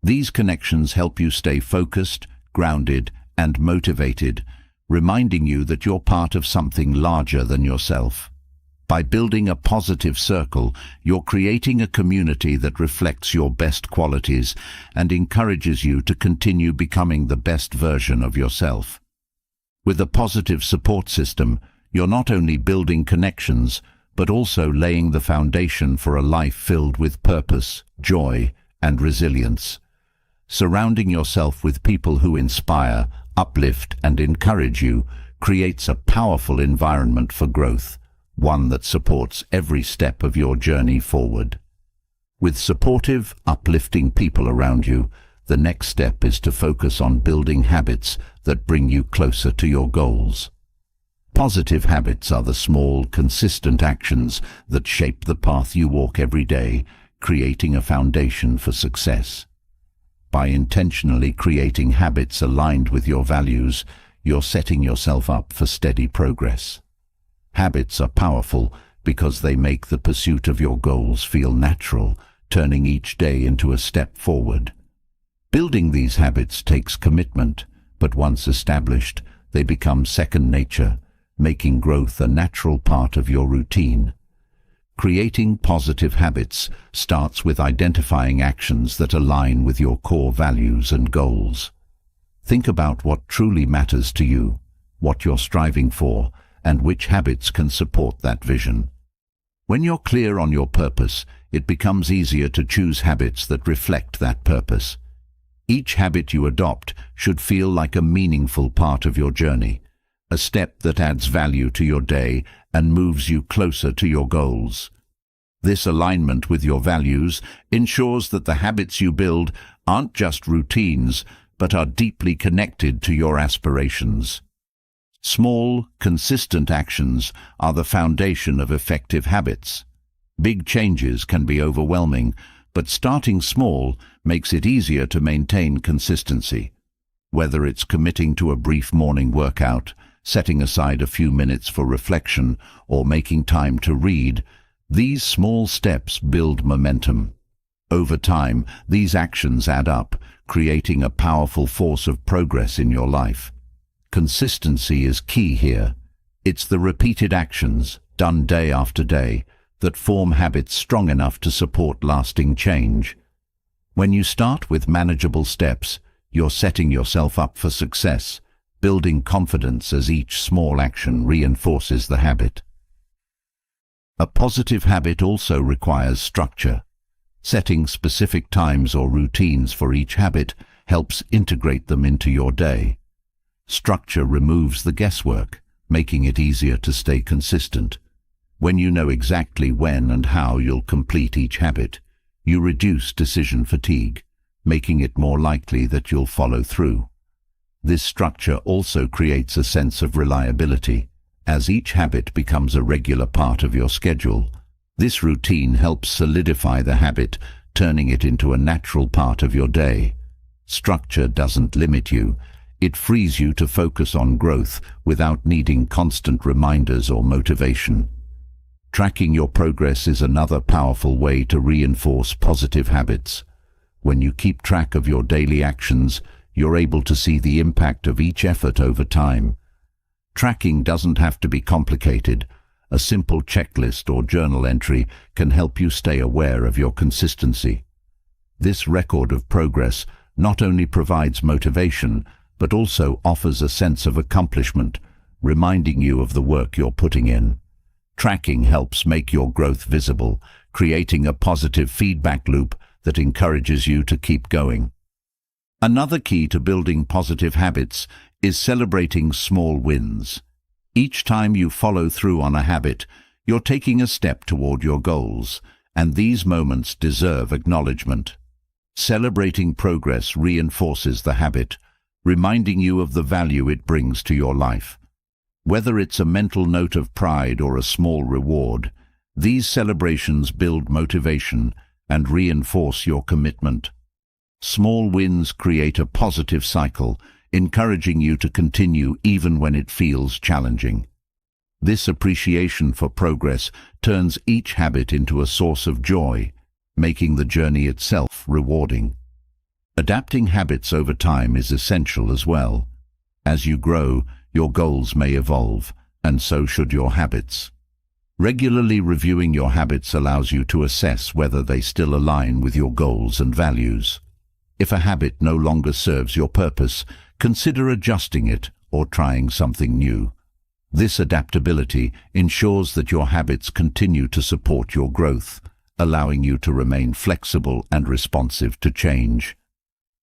These connections help you stay focused, grounded, and motivated, reminding you that you're part of something larger than yourself. By building a positive circle, you're creating a community that reflects your best qualities and encourages you to continue becoming the best version of yourself. With a positive support system, you're not only building connections, but also laying the foundation for a life filled with purpose, joy, and resilience. Surrounding yourself with people who inspire, uplift, and encourage you creates a powerful environment for growth, one that supports every step of your journey forward. With supportive, uplifting people around you, the next step is to focus on building habits that bring you closer to your goals. Positive habits are the small, consistent actions that shape the path you walk every day, creating a foundation for success. By intentionally creating habits aligned with your values, you're setting yourself up for steady progress. Habits are powerful because they make the pursuit of your goals feel natural, turning each day into a step forward. Building these habits takes commitment, but once established, they become second nature, making growth a natural part of your routine. Creating positive habits starts with identifying actions that align with your core values and goals. Think about what truly matters to you, what you're striving for, and which habits can support that vision. When you're clear on your purpose, it becomes easier to choose habits that reflect that purpose. Each habit you adopt should feel like a meaningful part of your journey, a step that adds value to your day and moves you closer to your goals. This alignment with your values ensures that the habits you build aren't just routines, but are deeply connected to your aspirations. Small, consistent actions are the foundation of effective habits. Big changes can be overwhelming, but starting small makes it easier to maintain consistency. Whether it's committing to a brief morning workout, setting aside a few minutes for reflection, or making time to read, these small steps build momentum. Over time, these actions add up, creating a powerful force of progress in your life. Consistency is key here. It's the repeated actions, done day after day, that form habits strong enough to support lasting change. When you start with manageable steps, you're setting yourself up for success, building confidence as each small action reinforces the habit. A positive habit also requires structure. Setting specific times or routines for each habit helps integrate them into your day. Structure removes the guesswork, making it easier to stay consistent. When you know exactly when and how you'll complete each habit, you reduce decision fatigue, making it more likely that you'll follow through. This structure also creates a sense of reliability. As each habit becomes a regular part of your schedule, this routine helps solidify the habit, turning it into a natural part of your day. Structure doesn't limit you. It frees you to focus on growth without needing constant reminders or motivation. Tracking your progress is another powerful way to reinforce positive habits. When you keep track of your daily actions, you're able to see the impact of each effort over time. Tracking doesn't have to be complicated. A simple checklist or journal entry can help you stay aware of your consistency. This record of progress not only provides motivation, but also offers a sense of accomplishment, reminding you of the work you're putting in. Tracking helps make your growth visible, creating a positive feedback loop that encourages you to keep going. Another key to building positive habits is celebrating small wins. Each time you follow through on a habit, you're taking a step toward your goals, and these moments deserve acknowledgement. Celebrating progress reinforces the habit, reminding you of the value it brings to your life. Whether it's a mental note of pride or a small reward, these celebrations build motivation and reinforce your commitment. Small wins create a positive cycle, encouraging you to continue even when it feels challenging. This appreciation for progress turns each habit into a source of joy, making the journey itself rewarding. Adapting habits over time is essential as well. As you grow, your goals may evolve, and so should your habits. Regularly reviewing your habits allows you to assess whether they still align with your goals and values. If a habit no longer serves your purpose, consider adjusting it or trying something new. This adaptability ensures that your habits continue to support your growth, allowing you to remain flexible and responsive to change.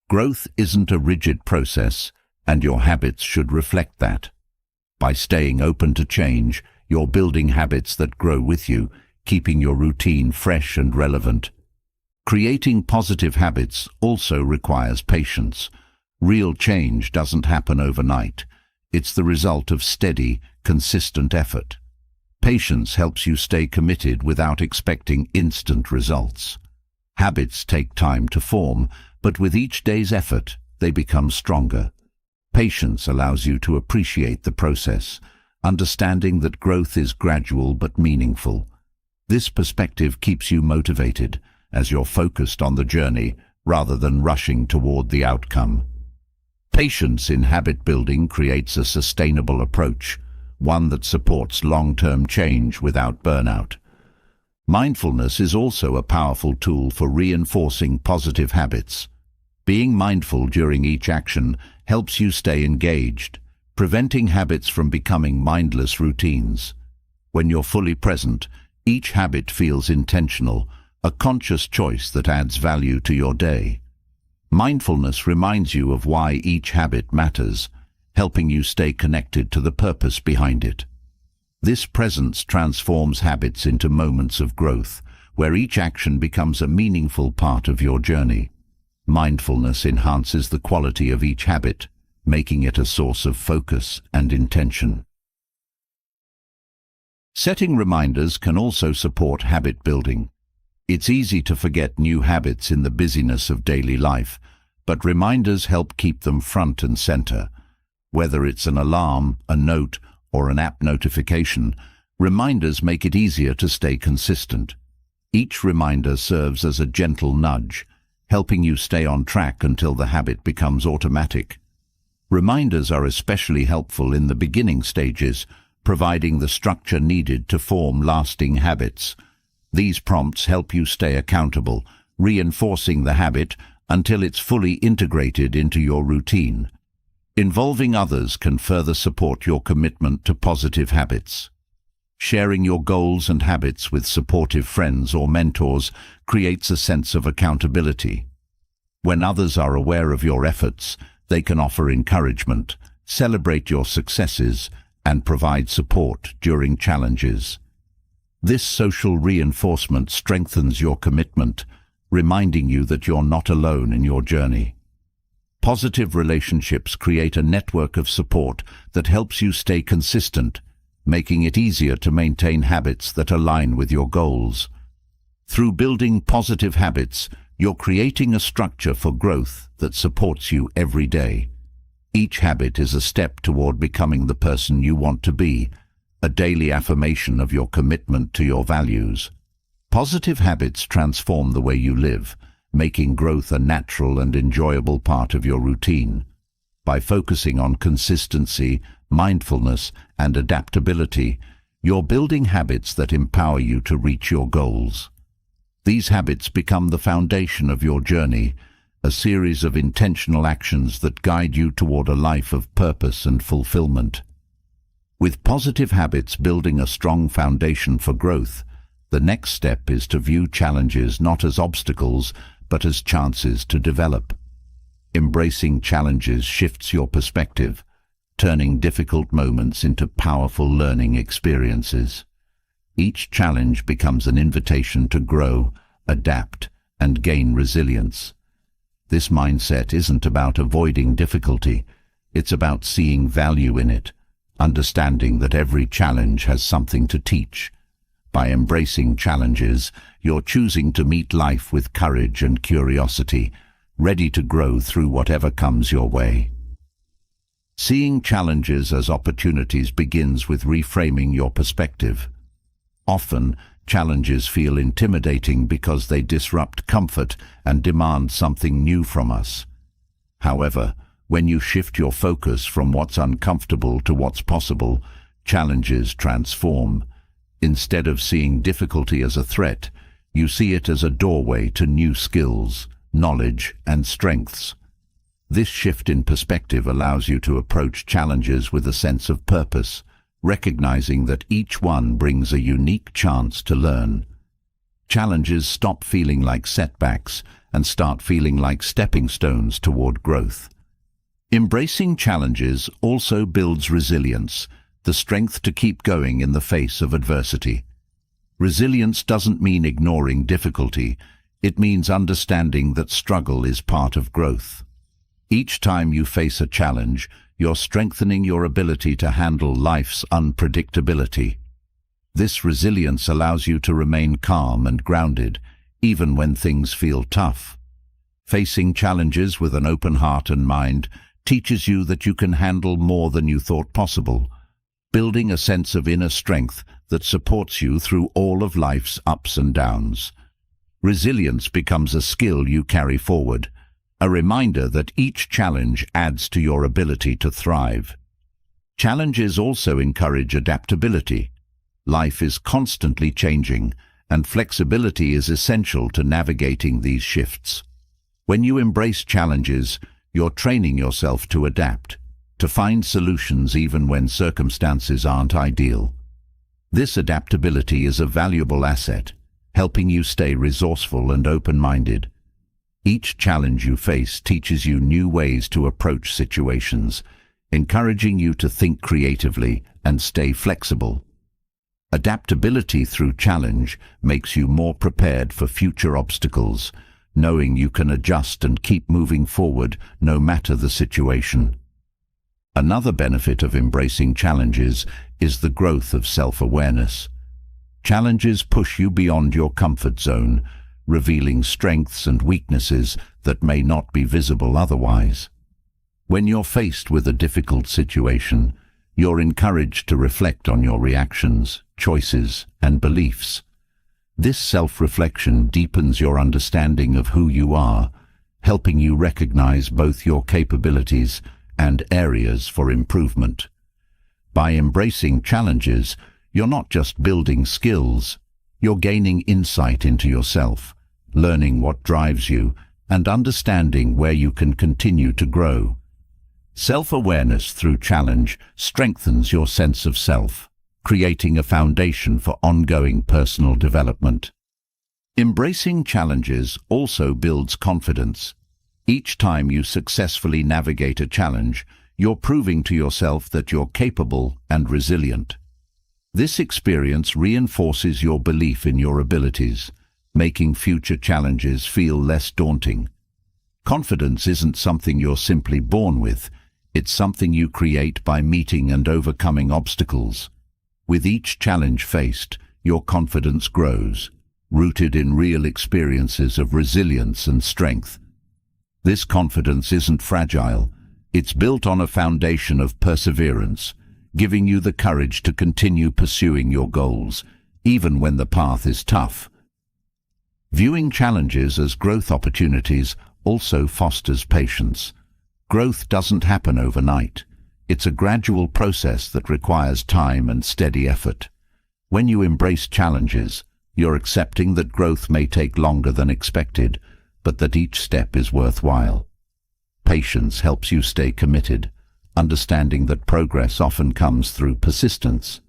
Growth isn't a rigid process, and your habits should reflect that. By staying open to change, you're building habits that grow with you, keeping your routine fresh and relevant. Creating positive habits also requires patience. Real change doesn't happen overnight. It's the result of steady, consistent effort. Patience helps you stay committed without expecting instant results. Habits take time to form, but with each day's effort, they become stronger. Patience allows you to appreciate the process, understanding that growth is gradual but meaningful. This perspective keeps you motivated, as you're focused on the journey rather than rushing toward the outcome. Patience in habit building creates a sustainable approach, one that supports long-term change without burnout. Mindfulness is also a powerful tool for reinforcing positive habits. Being mindful during each action helps you stay engaged, preventing habits from becoming mindless routines. When you're fully present, each habit feels intentional, a conscious choice that adds value to your day. Mindfulness reminds you of why each habit matters, helping you stay connected to the purpose behind it. This presence transforms habits into moments of growth, where each action becomes a meaningful part of your journey. Mindfulness enhances the quality of each habit, making it a source of focus and intention. Setting reminders can also support habit building. It's easy to forget new habits in the busyness of daily life, but reminders help keep them front and center. Whether it's an alarm, a note, or an app notification, reminders make it easier to stay consistent. Each reminder serves as a gentle nudge, helping you stay on track until the habit becomes automatic. Reminders are especially helpful in the beginning stages, providing the structure needed to form lasting habits. These prompts help you stay accountable, reinforcing the habit until it's fully integrated into your routine. Involving others can further support your commitment to positive habits. Sharing your goals and habits with supportive friends or mentors creates a sense of accountability. When others are aware of your efforts, they can offer encouragement, celebrate your successes, and provide support during challenges. This social reinforcement strengthens your commitment, reminding you that you're not alone in your journey. Positive relationships create a network of support that helps you stay consistent, making it easier to maintain habits that align with your goals. Through building positive habits, you're creating a structure for growth that supports you every day. Each habit is a step toward becoming the person you want to be, a daily affirmation of your commitment to your values. Positive habits transform the way you live, making growth a natural and enjoyable part of your routine. By focusing on consistency, mindfulness, and adaptability, you're building habits that empower you to reach your goals. These habits become the foundation of your journey, a series of intentional actions that guide you toward a life of purpose and fulfillment. With positive habits building a strong foundation for growth, the next step is to view challenges not as obstacles, but as chances to develop. Embracing challenges shifts your perspective, turning difficult moments into powerful learning experiences. Each challenge becomes an invitation to grow, adapt, and gain resilience. This mindset isn't about avoiding difficulty, it's about seeing value in it, understanding that every challenge has something to teach. By embracing challenges, you're choosing to meet life with courage and curiosity, ready to grow through whatever comes your way. Seeing challenges as opportunities begins with reframing your perspective. Often, challenges feel intimidating because they disrupt comfort and demand something new from us. However, when you shift your focus from what's uncomfortable to what's possible, challenges transform. Instead of seeing difficulty as a threat, you see it as a doorway to new skills, knowledge, and strengths. This shift in perspective allows you to approach challenges with a sense of purpose, recognizing that each one brings a unique chance to learn. Challenges stop feeling like setbacks and start feeling like stepping stones toward growth. Embracing challenges also builds resilience, the strength to keep going in the face of adversity. Resilience doesn't mean ignoring difficulty, it means understanding that struggle is part of growth. Each time you face a challenge, you're strengthening your ability to handle life's unpredictability. This resilience allows you to remain calm and grounded, even when things feel tough. Facing challenges with an open heart and mind teaches you that you can handle more than you thought possible, building a sense of inner strength that supports you through all of life's ups and downs. Resilience becomes a skill you carry forward, a reminder that each challenge adds to your ability to thrive. Challenges also encourage adaptability. Life is constantly changing, and flexibility is essential to navigating these shifts. When you embrace challenges, you're training yourself to adapt, to find solutions even when circumstances aren't ideal. This adaptability is a valuable asset, helping you stay resourceful and open-minded. Each challenge you face teaches you new ways to approach situations, encouraging you to think creatively and stay flexible. Adaptability through challenge makes you more prepared for future obstacles, knowing you can adjust and keep moving forward no matter the situation. Another benefit of embracing challenges is the growth of self-awareness. Challenges push you beyond your comfort zone, revealing strengths and weaknesses that may not be visible otherwise. When you're faced with a difficult situation, you're encouraged to reflect on your reactions, choices, and beliefs. This self-reflection deepens your understanding of who you are, helping you recognize both your capabilities and areas for improvement. By embracing challenges, you're not just building skills, you're gaining insight into yourself, learning what drives you, and understanding where you can continue to grow. Self-awareness through challenge strengthens your sense of self, creating a foundation for ongoing personal development. Embracing challenges also builds confidence. Each time you successfully navigate a challenge, you're proving to yourself that you're capable and resilient. This experience reinforces your belief in your abilities, making future challenges feel less daunting. Confidence isn't something you're simply born with, it's something you create by meeting and overcoming obstacles. With each challenge faced, your confidence grows, rooted in real experiences of resilience and strength. This confidence isn't fragile, it's built on a foundation of perseverance, giving you the courage to continue pursuing your goals, even when the path is tough. Viewing challenges as growth opportunities also fosters patience. Growth doesn't happen overnight. It's a gradual process that requires time and steady effort. When you embrace challenges, you're accepting that growth may take longer than expected, but that each step is worthwhile. Patience helps you stay committed, understanding that progress often comes through persistence.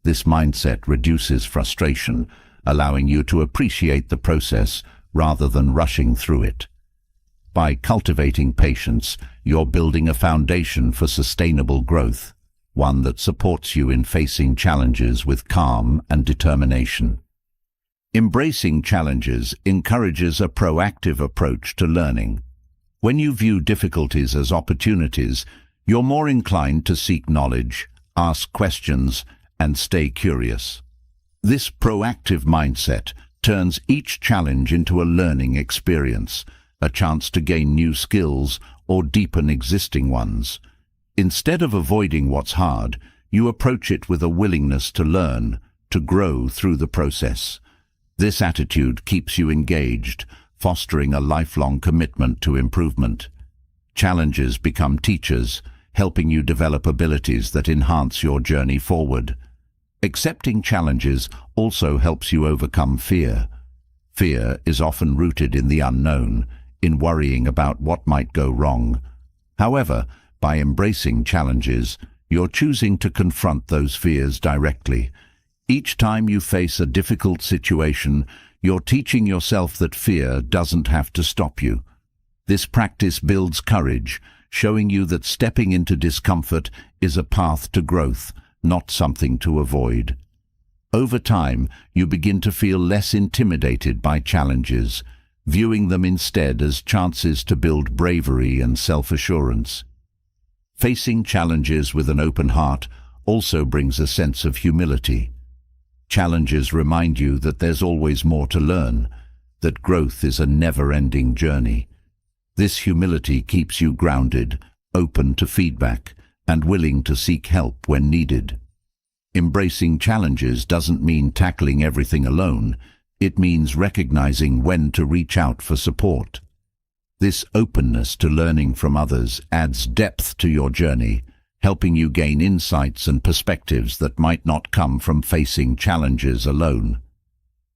This mindset reduces frustration, allowing you to appreciate the process rather than rushing through it. By cultivating patience, you're building a foundation for sustainable growth, one that supports you in facing challenges with calm and determination. Embracing challenges encourages a proactive approach to learning. When you view difficulties as opportunities, you're more inclined to seek knowledge, ask questions, and stay curious. This proactive mindset turns each challenge into a learning experience, a chance to gain new skills or deepen existing ones. Instead of avoiding what's hard, you approach it with a willingness to learn, to grow through the process. This attitude keeps you engaged, fostering a lifelong commitment to improvement. Challenges become teachers, helping you develop abilities that enhance your journey forward. Accepting challenges also helps you overcome fear. Fear is often rooted in the unknown, in worrying about what might go wrong. However, by embracing challenges, you're choosing to confront those fears directly. Each time you face a difficult situation, you're teaching yourself that fear doesn't have to stop you. This practice builds courage, showing you that stepping into discomfort is a path to growth, not something to avoid. Over time, you begin to feel less intimidated by challenges, viewing them instead as chances to build bravery and self-assurance. Facing challenges with an open heart also brings a sense of humility. Challenges remind you that there's always more to learn, that growth is a never-ending journey. This humility keeps you grounded, open to feedback, and willing to seek help when needed. Embracing challenges doesn't mean tackling everything alone. It means recognizing when to reach out for support. This openness to learning from others adds depth to your journey, helping you gain insights and perspectives that might not come from facing challenges alone.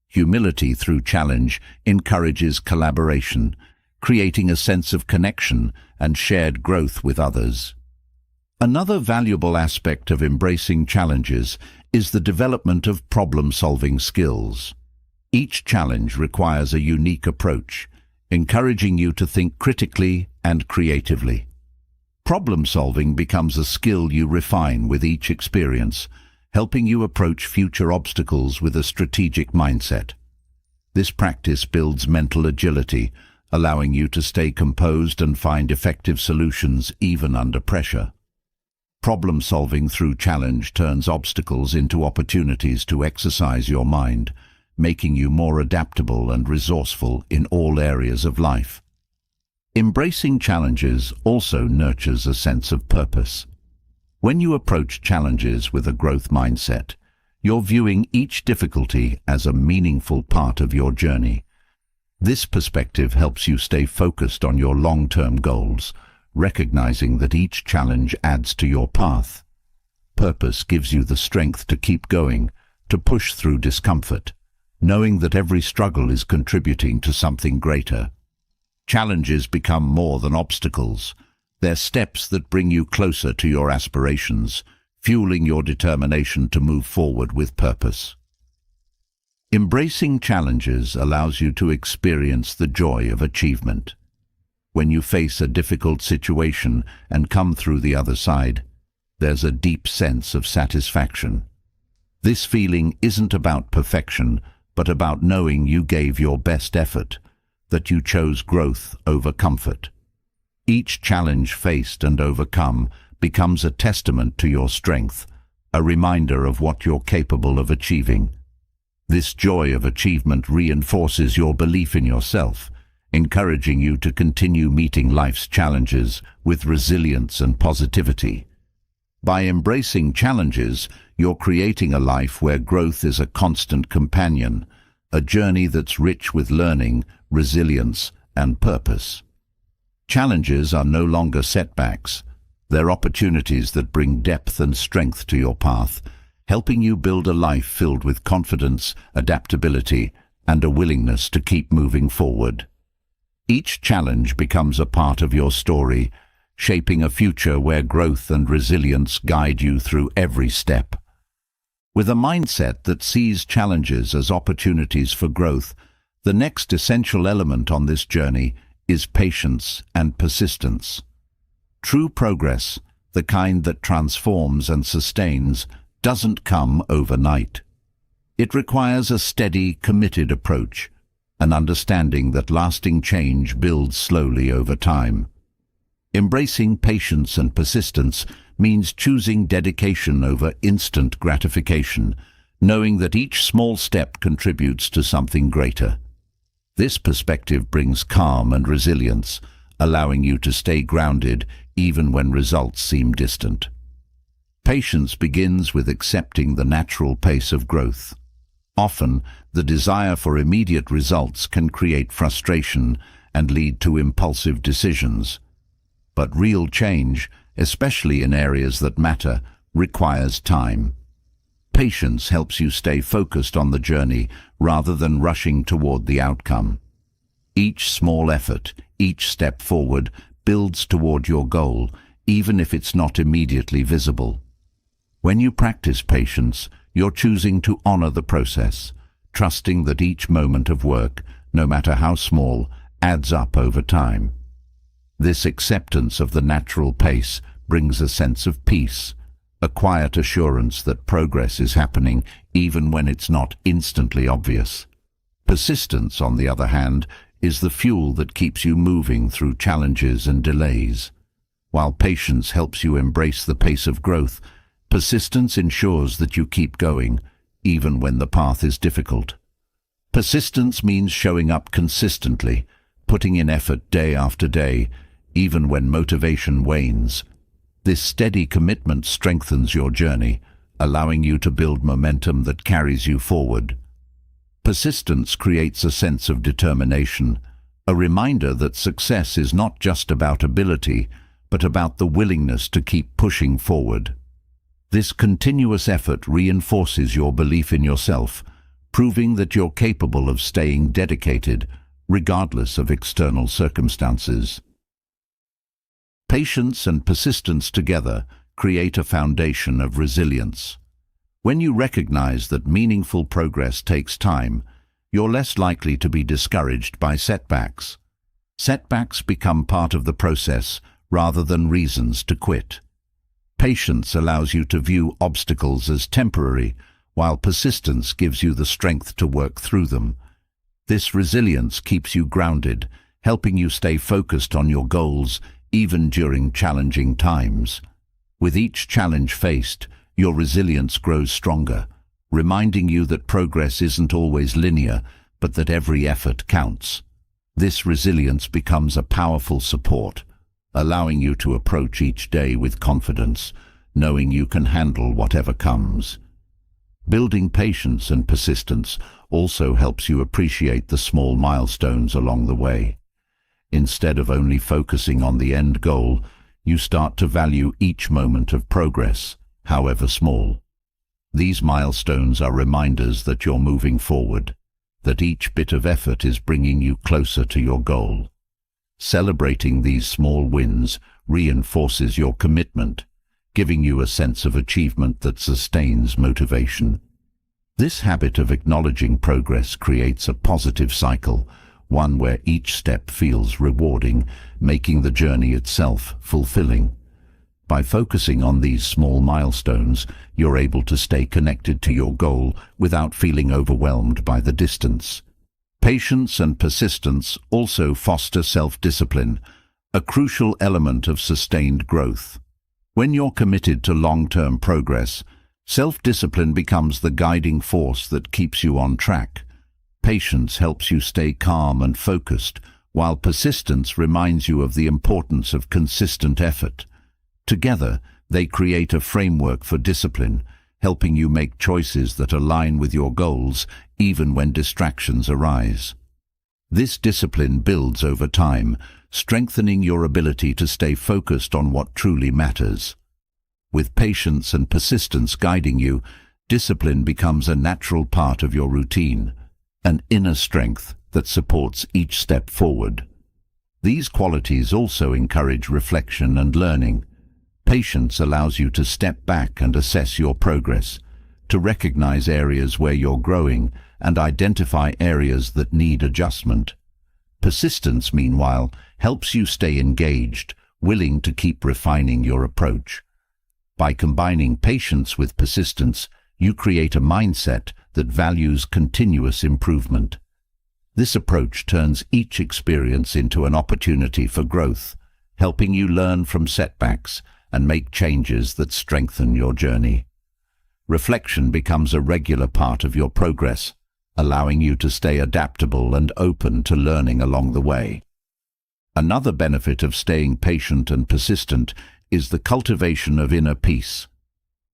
Humility through challenge encourages collaboration, creating a sense of connection and shared growth with others. Another valuable aspect of embracing challenges is the development of problem-solving skills. Each challenge requires a unique approach, encouraging you to think critically and creatively. Problem-solving becomes a skill you refine with each experience, helping you approach future obstacles with a strategic mindset. This practice builds mental agility, allowing you to stay composed and find effective solutions even under pressure. Problem-solving through challenge turns obstacles into opportunities to exercise your mind, making you more adaptable and resourceful in all areas of life. Embracing challenges also nurtures a sense of purpose. When you approach challenges with a growth mindset, you're viewing each difficulty as a meaningful part of your journey. This perspective helps you stay focused on your long-term goals, recognizing that each challenge adds to your path. Purpose gives you the strength to keep going, to push through discomfort, knowing that every struggle is contributing to something greater. Challenges become more than obstacles. They're steps that bring you closer to your aspirations, fueling your determination to move forward with purpose. Embracing challenges allows you to experience the joy of achievement. When you face a difficult situation and come through the other side, there's a deep sense of satisfaction. This feeling isn't about perfection, but about knowing you gave your best effort, that you chose growth over comfort. Each challenge faced and overcome becomes a testament to your strength, a reminder of what you're capable of achieving. This joy of achievement reinforces your belief in yourself, encouraging you to continue meeting life's challenges with resilience and positivity. By embracing challenges, you're creating a life where growth is a constant companion, a journey that's rich with learning, resilience, and purpose. Challenges are no longer setbacks. They're opportunities that bring depth and strength to your path, helping you build a life filled with confidence, adaptability, and a willingness to keep moving forward. Each challenge becomes a part of your story, shaping a future where growth and resilience guide you through every step. With a mindset that sees challenges as opportunities for growth, the next essential element on this journey is patience and persistence. True progress, the kind that transforms and sustains, doesn't come overnight. It requires a steady, committed approach, an understanding that lasting change builds slowly over time. Embracing patience and persistence means choosing dedication over instant gratification, knowing that each small step contributes to something greater. This perspective brings calm and resilience, allowing you to stay grounded even when results seem distant. Patience begins with accepting the natural pace of growth. Often, the desire for immediate results can create frustration and lead to impulsive decisions. But real change, especially in areas that matter, requires time. Patience helps you stay focused on the journey rather than rushing toward the outcome. Each small effort, each step forward, builds toward your goal, even if it's not immediately visible. When you practice patience, you're choosing to honor the process, trusting that each moment of work, no matter how small, adds up over time. This acceptance of the natural pace brings a sense of peace, a quiet assurance that progress is happening even when it's not instantly obvious. Persistence, on the other hand, is the fuel that keeps you moving through challenges and delays. While patience helps you embrace the pace of growth, persistence ensures that you keep going, even when the path is difficult. Persistence means showing up consistently, putting in effort day after day, even when motivation wanes. This steady commitment strengthens your journey, allowing you to build momentum that carries you forward. Persistence creates a sense of determination, a reminder that success is not just about ability, but about the willingness to keep pushing forward. This continuous effort reinforces your belief in yourself, proving that you're capable of staying dedicated, regardless of external circumstances. Patience and persistence together create a foundation of resilience. When you recognize that meaningful progress takes time, you're less likely to be discouraged by setbacks. Setbacks become part of the process rather than reasons to quit. Patience allows you to view obstacles as temporary, while persistence gives you the strength to work through them. This resilience keeps you grounded, helping you stay focused on your goals even during challenging times. With each challenge faced, your resilience grows stronger, reminding you that progress isn't always linear, but that every effort counts. This resilience becomes a powerful support, allowing you to approach each day with confidence, knowing you can handle whatever comes. Building patience and persistence also helps you appreciate the small milestones along the way. Instead of only focusing on the end goal, you start to value each moment of progress, however small. These milestones are reminders that you're moving forward, that each bit of effort is bringing you closer to your goal. Celebrating these small wins reinforces your commitment, giving you a sense of achievement that sustains motivation. This habit of acknowledging progress creates a positive cycle, one where each step feels rewarding, making the journey itself fulfilling. By focusing on these small milestones, you're able to stay connected to your goal without feeling overwhelmed by the distance. Patience and persistence also foster self-discipline, a crucial element of sustained growth. When you're committed to long-term progress, self-discipline becomes the guiding force that keeps you on track. Patience helps you stay calm and focused, while persistence reminds you of the importance of consistent effort. Together, they create a framework for discipline, helping you make choices that align with your goals even when distractions arise. This discipline builds over time, strengthening your ability to stay focused on what truly matters. With patience and persistence guiding you, discipline becomes a natural part of your routine, an inner strength that supports each step forward. These qualities also encourage reflection and learning. Patience allows you to step back and assess your progress, to recognize areas where you're growing and identify areas that need adjustment. Persistence, meanwhile, helps you stay engaged, willing to keep refining your approach. By combining patience with persistence, you create a mindset that values continuous improvement. This approach turns each experience into an opportunity for growth, helping you learn from setbacks and make changes that strengthen your journey. Reflection becomes a regular part of your progress, allowing you to stay adaptable and open to learning along the way. Another benefit of staying patient and persistent is the cultivation of inner peace.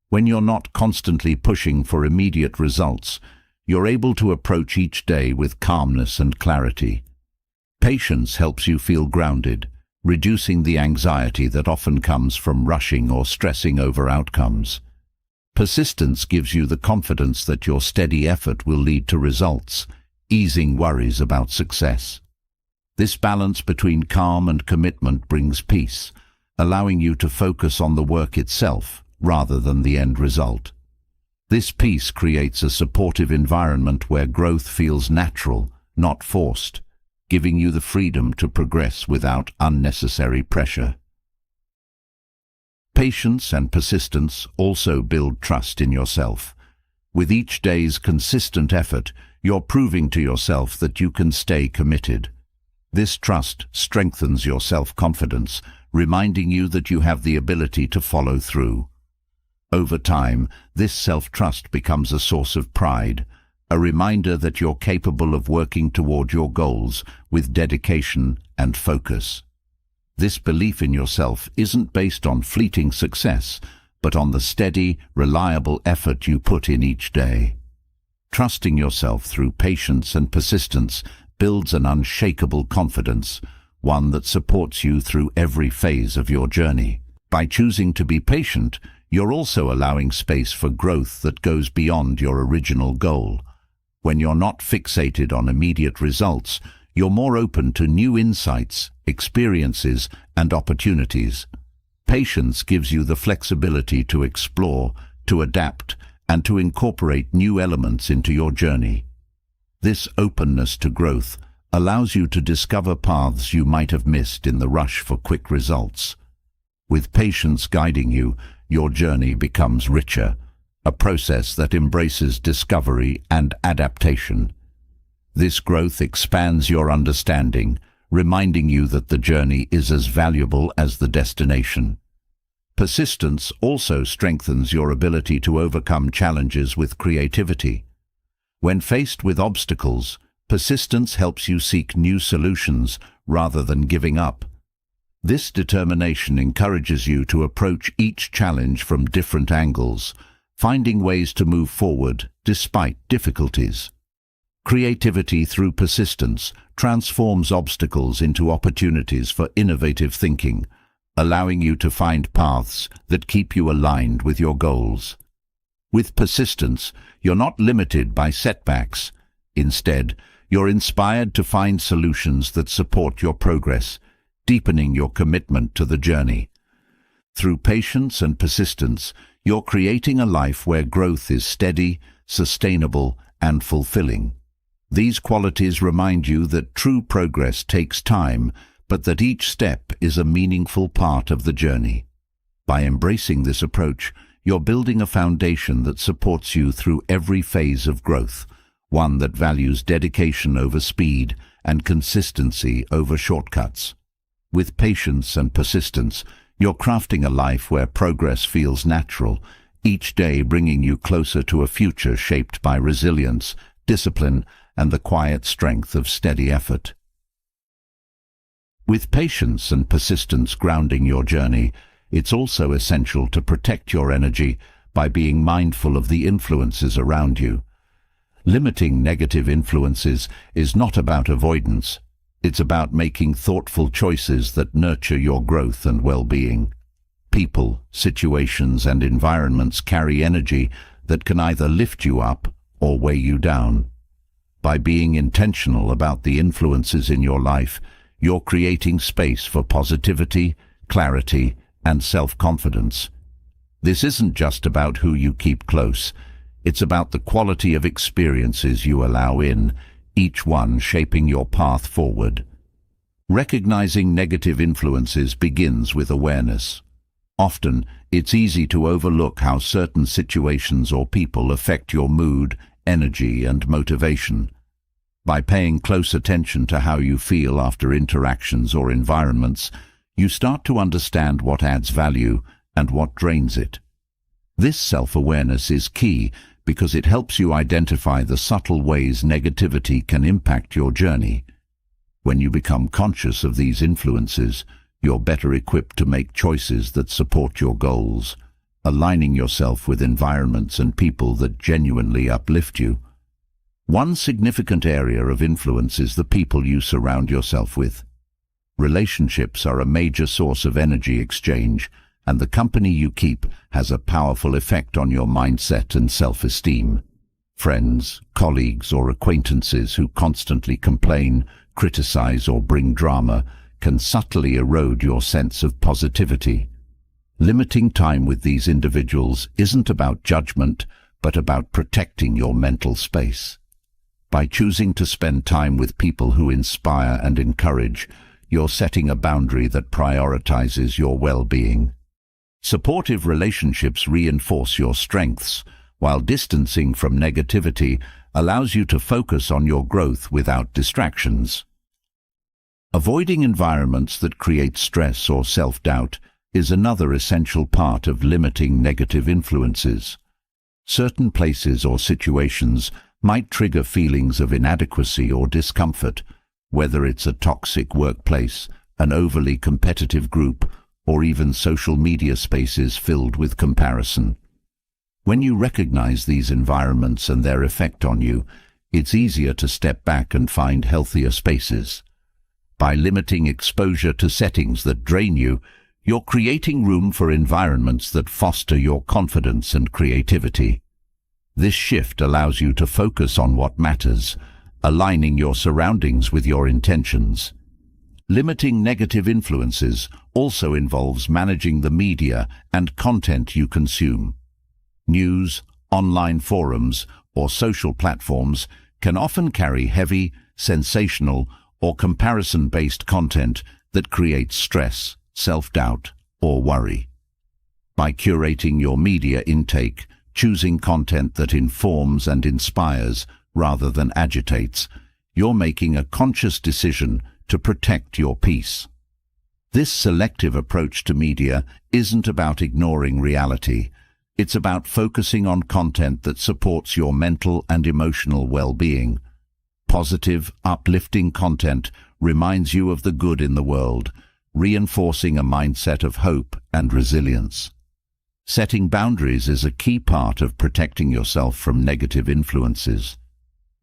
When you're not constantly pushing for immediate results, you're able to approach each day with calmness and clarity. Patience helps you feel grounded, reducing the anxiety that often comes from rushing or stressing over outcomes. Persistence gives you the confidence that your steady effort will lead to results, easing worries about success. This balance between calm and commitment brings peace, allowing you to focus on the work itself rather than the end result. This peace creates a supportive environment where growth feels natural, not forced, giving you the freedom to progress without unnecessary pressure. Patience and persistence also build trust in yourself. With each day's consistent effort, you're proving to yourself that you can stay committed. This trust strengthens your self-confidence, reminding you that you have the ability to follow through. Over time, this self-trust becomes a source of pride, a reminder that you're capable of working toward your goals with dedication and focus. This belief in yourself isn't based on fleeting success, but on the steady, reliable effort you put in each day. Trusting yourself through patience and persistence builds an unshakable confidence, one that supports you through every phase of your journey. By choosing to be patient, you're also allowing space for growth that goes beyond your original goal. When you're not fixated on immediate results, you're more open to new insights, experiences, and opportunities. Patience gives you the flexibility to explore, to adapt, and to incorporate new elements into your journey. This openness to growth allows you to discover paths you might have missed in the rush for quick results. With patience guiding you, your journey becomes richer, a process that embraces discovery and adaptation. This growth expands your understanding, reminding you that the journey is as valuable as the destination. Persistence also strengthens your ability to overcome challenges with creativity. When faced with obstacles, persistence helps you seek new solutions rather than giving up. This determination encourages you to approach each challenge from different angles, finding ways to move forward despite difficulties. Creativity through persistence transforms obstacles into opportunities for innovative thinking, allowing you to find paths that keep you aligned with your goals. With persistence, you're not limited by setbacks. Instead, you're inspired to find solutions that support your progress, deepening your commitment to the journey. Through patience and persistence, you're creating a life where growth is steady, sustainable, and fulfilling. These qualities remind you that true progress takes time, but that each step is a meaningful part of the journey. By embracing this approach, you're building a foundation that supports you through every phase of growth, one that values dedication over speed and consistency over shortcuts. With patience and persistence, you're crafting a life where progress feels natural, each day bringing you closer to a future shaped by resilience, discipline, and the quiet strength of steady effort. With patience and persistence grounding your journey, it's also essential to protect your energy by being mindful of the influences around you. Limiting negative influences is not about avoidance. It's about making thoughtful choices that nurture your growth and well-being. People, situations, and environments carry energy that can either lift you up or weigh you down. By being intentional about the influences in your life, you're creating space for positivity, clarity, and self-confidence. This isn't just about who you keep close. It's about the quality of experiences you allow in, each one shaping your path forward. Recognizing negative influences begins with awareness. Often, it's easy to overlook how certain situations or people affect your mood, energy, and motivation. By paying close attention to how you feel after interactions or environments, you start to understand what adds value and what drains it. This self-awareness is key because it helps you identify the subtle ways negativity can impact your journey. When you become conscious of these influences, you're better equipped to make choices that support your goals, aligning yourself with environments and people that genuinely uplift you. One significant area of influence is the people you surround yourself with. Relationships are a major source of energy exchange, and the company you keep has a powerful effect on your mindset and self-esteem. Friends, colleagues, or acquaintances who constantly complain, criticize, or bring drama can subtly erode your sense of positivity. Limiting time with these individuals isn't about judgment, but about protecting your mental space. By choosing to spend time with people who inspire and encourage, you're setting a boundary that prioritizes your well-being. Supportive relationships reinforce your strengths, while distancing from negativity allows you to focus on your growth without distractions. Avoiding environments that create stress or self-doubt is another essential part of limiting negative influences. Certain places or situations might trigger feelings of inadequacy or discomfort, whether it's a toxic workplace, an overly competitive group, or even social media spaces filled with comparison. When you recognize these environments and their effect on you, it's easier to step back and find healthier spaces. By limiting exposure to settings that drain you, you're creating room for environments that foster your confidence and creativity. This shift allows you to focus on what matters, aligning your surroundings with your intentions. Limiting negative influences also involves managing the media and content you consume. News, online forums, or social platforms can often carry heavy, sensational, or comparison-based content that creates stress, self-doubt, or worry. By curating your media intake, choosing content that informs and inspires rather than agitates, you're making a conscious decision to protect your peace. This selective approach to media isn't about ignoring reality. It's about focusing on content that supports your mental and emotional well-being. Positive, uplifting content reminds you of the good in the world, reinforcing a mindset of hope and resilience. Setting boundaries is a key part of protecting yourself from negative influences.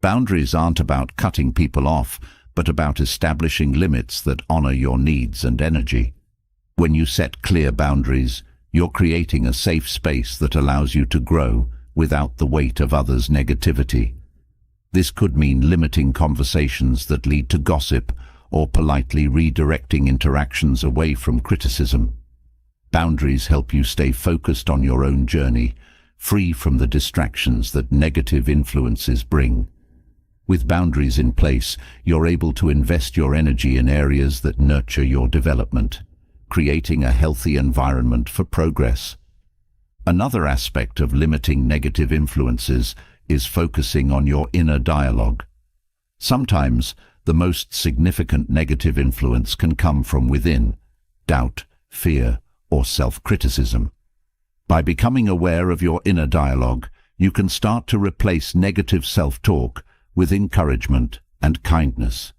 Boundaries aren't about cutting people off, but about establishing limits that honor your needs and energy. When you set clear boundaries, you're creating a safe space that allows you to grow without the weight of others' negativity. This could mean limiting conversations that lead to gossip or politely redirecting interactions away from criticism. Boundaries help you stay focused on your own journey, free from the distractions that negative influences bring. With boundaries in place, you're able to invest your energy in areas that nurture your development, creating a healthy environment for progress. Another aspect of limiting negative influences is focusing on your inner dialogue. Sometimes, the most significant negative influence can come from within: doubt, fear, or self-criticism. By becoming aware of your inner dialogue, you can start to replace negative self-talk with encouragement and kindness.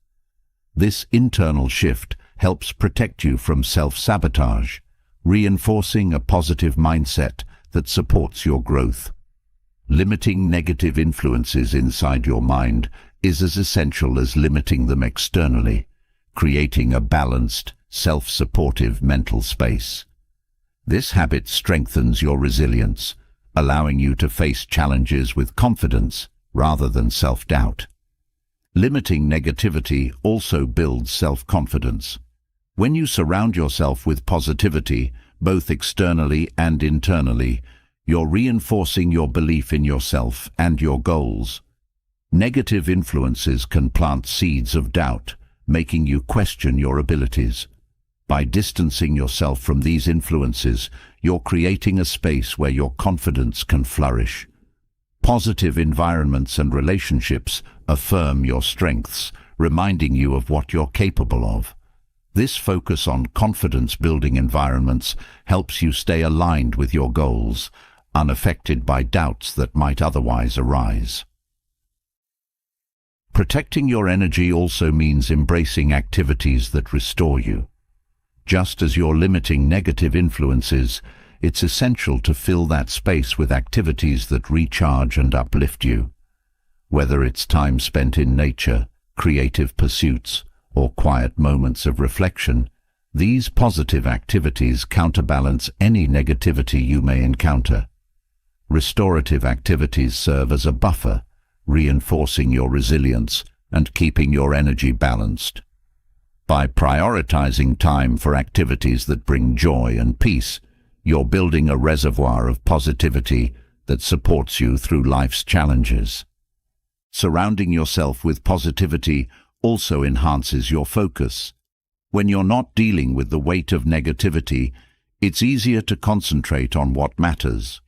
This internal shift helps protect you from self-sabotage, reinforcing a positive mindset that supports your growth. Limiting negative influences inside your mind is as essential as limiting them externally, creating a balanced, self-supportive mental space. This habit strengthens your resilience, allowing you to face challenges with confidence rather than self-doubt. Limiting negativity also builds self-confidence. When you surround yourself with positivity, both externally and internally, you're reinforcing your belief in yourself and your goals. Negative influences can plant seeds of doubt, making you question your abilities. By distancing yourself from these influences, you're creating a space where your confidence can flourish. Positive environments and relationships affirm your strengths, reminding you of what you're capable of. This focus on confidence-building environments helps you stay aligned with your goals, unaffected by doubts that might otherwise arise. Protecting your energy also means embracing activities that restore you. Just as you're limiting negative influences, it's essential to fill that space with activities that recharge and uplift you. Whether it's time spent in nature, creative pursuits, or quiet moments of reflection, These positive activities counterbalance any negativity you may encounter. Restorative activities serve as a buffer, reinforcing your resilience and keeping your energy balanced. By prioritizing time for activities that bring joy and peace, you're building a reservoir of positivity that supports you through life's challenges. Surrounding yourself with positivity also enhances your focus. When you're not dealing with the weight of negativity, it's easier to concentrate on what matters.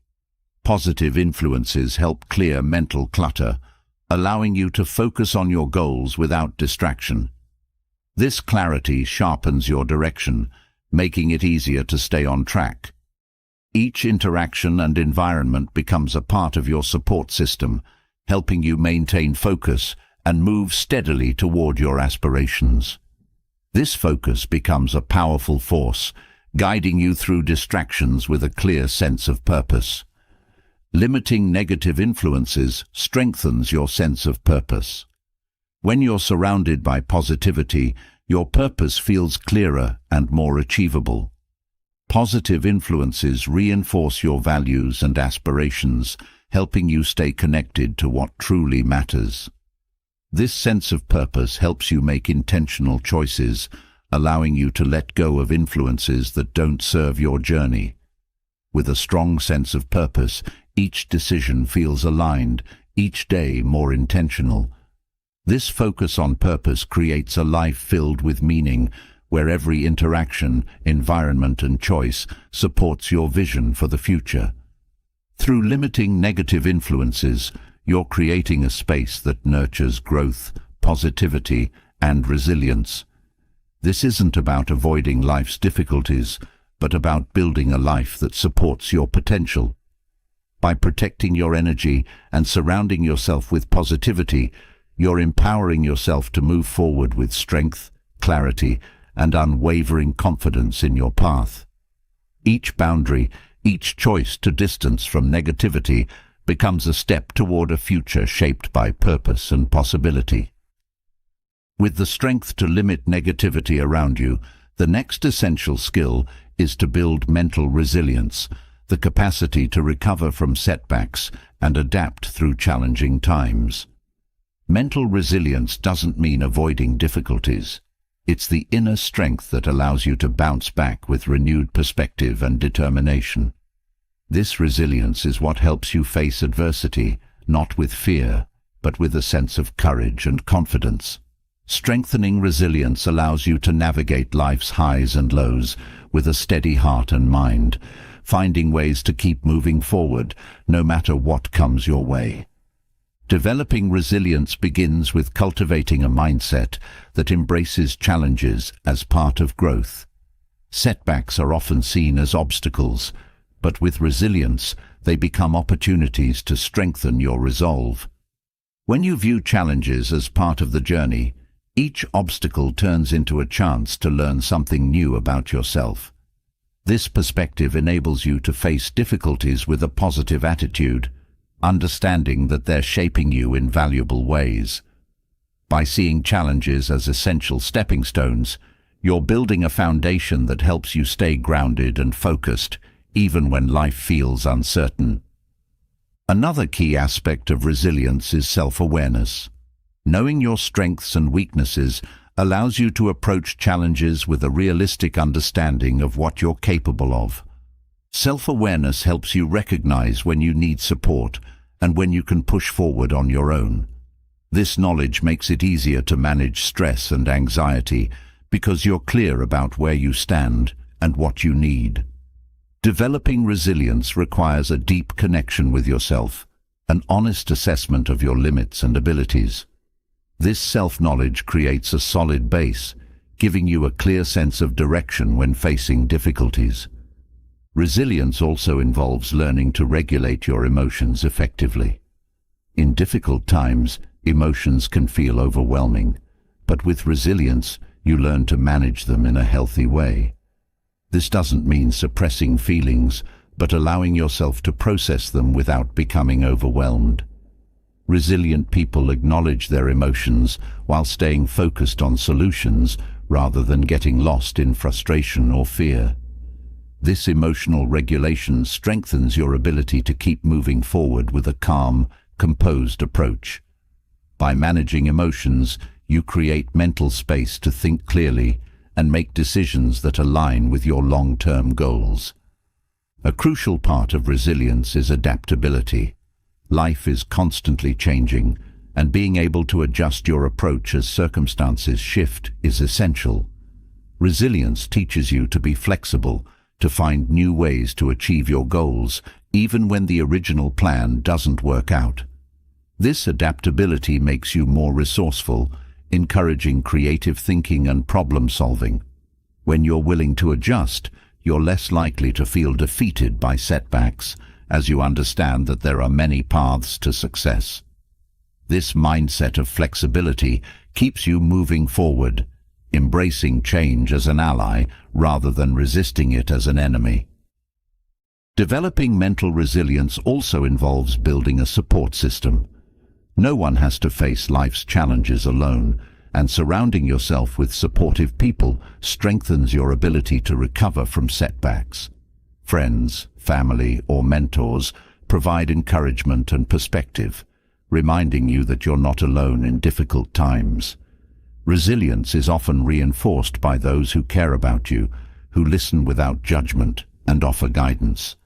Positive influences help clear mental clutter, allowing you to focus on your goals without distraction. This clarity sharpens your direction, making it easier to stay on track. Each interaction and environment becomes a part of your support system, helping you maintain focus and move steadily toward your aspirations. This focus becomes a powerful force, guiding you through distractions with a clear sense of purpose. Limiting negative influences strengthens your sense of purpose. When you're surrounded by positivity, your purpose feels clearer and more achievable. Positive influences reinforce your values and aspirations, helping you stay connected to what truly matters. This sense of purpose helps you make intentional choices, allowing you to let go of influences that don't serve your journey. With a strong sense of purpose, each decision feels aligned, each day more intentional. This focus on purpose creates a life filled with meaning, where every interaction, environment and choice supports your vision for the future. Through limiting negative influences, you're creating a space that nurtures growth, positivity and resilience. This isn't about avoiding life's difficulties, but about building a life that supports your potential. By protecting your energy and surrounding yourself with positivity, you're empowering yourself to move forward with strength, clarity, and unwavering confidence in your path. Each boundary, each choice to distance from negativity becomes a step toward a future shaped by purpose and possibility. With the strength to limit negativity around you, the next essential skill is to build mental resilience, the capacity to recover from setbacks and adapt through challenging times. Mental resilience doesn't mean avoiding difficulties. It's the inner strength that allows you to bounce back with renewed perspective and determination. This resilience is what helps you face adversity, not with fear, but with a sense of courage and confidence. Strengthening resilience allows you to navigate life's highs and lows with a steady heart and mind, finding ways to keep moving forward no matter what comes your way. Developing resilience begins with cultivating a mindset that embraces challenges as part of growth. Setbacks are often seen as obstacles, but with resilience, they become opportunities to strengthen your resolve. When you view challenges as part of the journey, each obstacle turns into a chance to learn something new about yourself. This perspective enables you to face difficulties with a positive attitude, understanding that they're shaping you in valuable ways. By seeing challenges as essential stepping stones, you're building a foundation that helps you stay grounded and focused, even when life feels uncertain. Another key aspect of resilience is self-awareness. Knowing your strengths and weaknesses allows you to approach challenges with a realistic understanding of what you're capable of. Self-awareness helps you recognize when you need support and when you can push forward on your own. This knowledge makes it easier to manage stress and anxiety because you're clear about where you stand and what you need. Developing resilience requires a deep connection with yourself, an honest assessment of your limits and abilities. This self-knowledge creates a solid base, giving you a clear sense of direction when facing difficulties. Resilience also involves learning to regulate your emotions effectively. In difficult times, emotions can feel overwhelming, but with resilience, you learn to manage them in a healthy way. This doesn't mean suppressing feelings, but allowing yourself to process them without becoming overwhelmed. Resilient people acknowledge their emotions while staying focused on solutions rather than getting lost in frustration or fear. This emotional regulation strengthens your ability to keep moving forward with a calm, composed approach. By managing emotions, you create mental space to think clearly and make decisions that align with your long-term goals. A crucial part of resilience is adaptability. Life is constantly changing, and being able to adjust your approach as circumstances shift is essential. Resilience teaches you to be flexible, to find new ways to achieve your goals, even when the original plan doesn't work out. This adaptability makes you more resourceful, encouraging creative thinking and problem-solving. When you're willing to adjust, you're less likely to feel defeated by setbacks, as you understand that there are many paths to success. This mindset of flexibility keeps you moving forward, embracing change as an ally rather than resisting it as an enemy. Developing mental resilience also involves building a support system. No one has to face life's challenges alone, and surrounding yourself with supportive people strengthens your ability to recover from setbacks. Friends, family, or mentors provide encouragement and perspective, reminding you that you're not alone in difficult times. Resilience is often reinforced by those who care about you, who listen without judgment and offer guidance.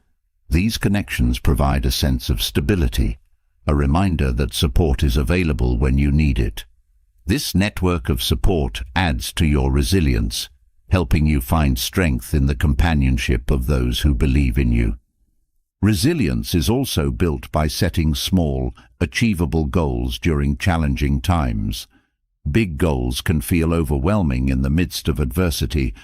These connections provide a sense of stability, a reminder that support is available when you need it. This network of support adds to your resilience, helping you find strength in the companionship of those who believe in you. Resilience is also built by setting small, achievable goals during challenging times. Big goals can feel overwhelming in the midst of adversity,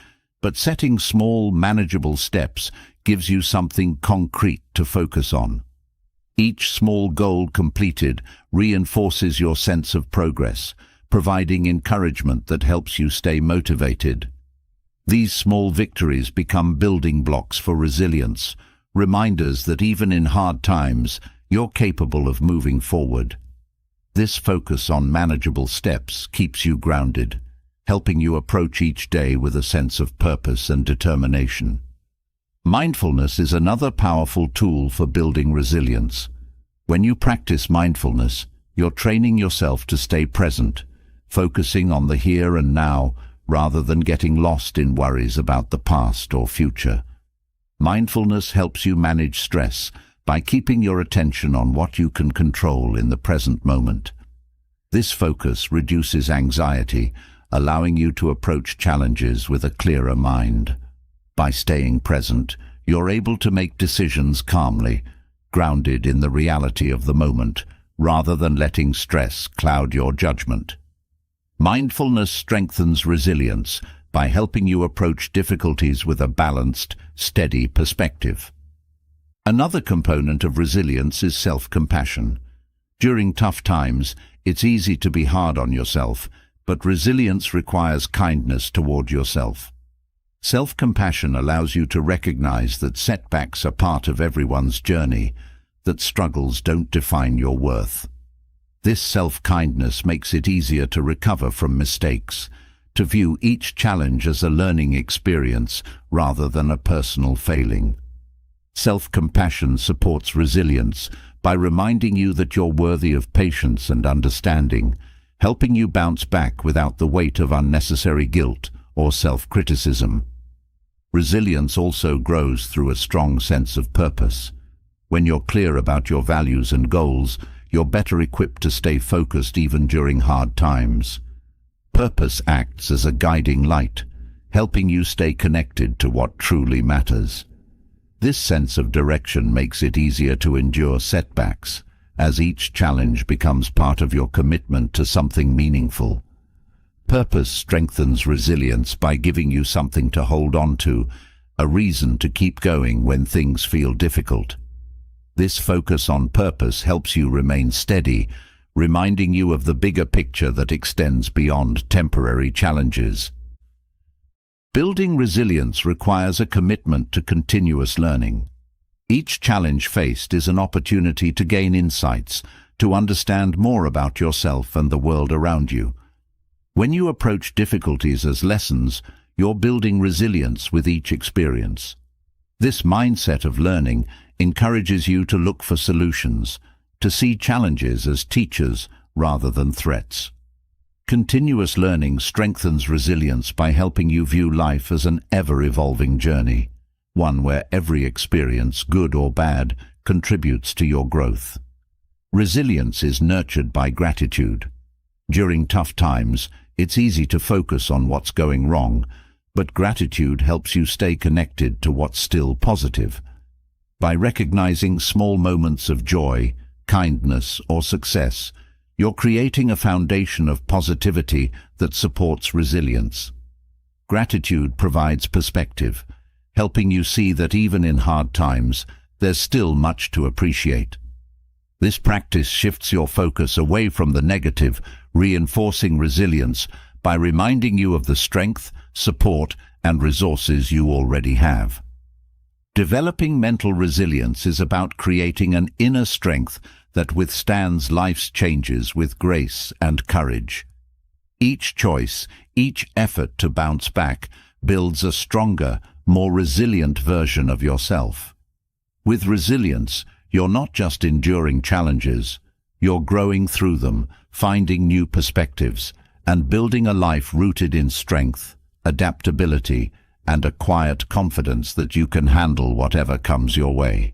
but setting small, manageable steps gives you something concrete to focus on. Each small goal completed reinforces your sense of progress, providing encouragement that helps you stay motivated. These small victories become building blocks for resilience, reminders that even in hard times, you're capable of moving forward. This focus on manageable steps keeps you grounded, helping you approach each day with a sense of purpose and determination. Mindfulness is another powerful tool for building resilience. When you practice mindfulness, you're training yourself to stay present, focusing on the here and now rather than getting lost in worries about the past or future. Mindfulness helps you manage stress by keeping your attention on what you can control in the present moment. This focus reduces anxiety, allowing you to approach challenges with a clearer mind. By staying present, you're able to make decisions calmly, grounded in the reality of the moment, rather than letting stress cloud your judgment. Mindfulness strengthens resilience by helping you approach difficulties with a balanced, steady perspective. Another component of resilience is self-compassion. During tough times, it's easy to be hard on yourself, but resilience requires kindness toward yourself. Self-compassion allows you to recognize that setbacks are part of everyone's journey, that struggles don't define your worth. This self-kindness makes it easier to recover from mistakes, to view each challenge as a learning experience rather than a personal failing. Self-compassion supports resilience by reminding you that you're worthy of patience and understanding, helping you bounce back without the weight of unnecessary guilt or self-criticism. Resilience also grows through a strong sense of purpose. When you're clear about your values and goals, you're better equipped to stay focused even during hard times. Purpose acts as a guiding light, helping you stay connected to what truly matters. This sense of direction makes it easier to endure setbacks, as each challenge becomes part of your commitment to something meaningful. Purpose strengthens resilience by giving you something to hold on to, a reason to keep going when things feel difficult. This focus on purpose helps you remain steady, reminding you of the bigger picture that extends beyond temporary challenges. Building resilience requires a commitment to continuous learning. Each challenge faced is an opportunity to gain insights, to understand more about yourself and the world around you. When you approach difficulties as lessons, you're building resilience with each experience. This mindset of learning encourages you to look for solutions, to see challenges as teachers rather than threats. Continuous learning strengthens resilience by helping you view life as an ever-evolving journey, one where every experience, good or bad, contributes to your growth. Resilience is nurtured by gratitude. During tough times, it's easy to focus on what's going wrong, but gratitude helps you stay connected to what's still positive. By recognizing small moments of joy, kindness, or success, you're creating a foundation of positivity that supports resilience. Gratitude provides perspective, helping you see that even in hard times, there's still much to appreciate. This practice shifts your focus away from the negative, reinforcing resilience by reminding you of the strength, support, and resources you already have. Developing mental resilience is about creating an inner strength that withstands life's changes with grace and courage. Each choice, each effort to bounce back, builds a stronger, more resilient version of yourself. With resilience, you're not just enduring challenges, you're growing through them, finding new perspectives, and building a life rooted in strength, adaptability, and a quiet confidence that you can handle whatever comes your way.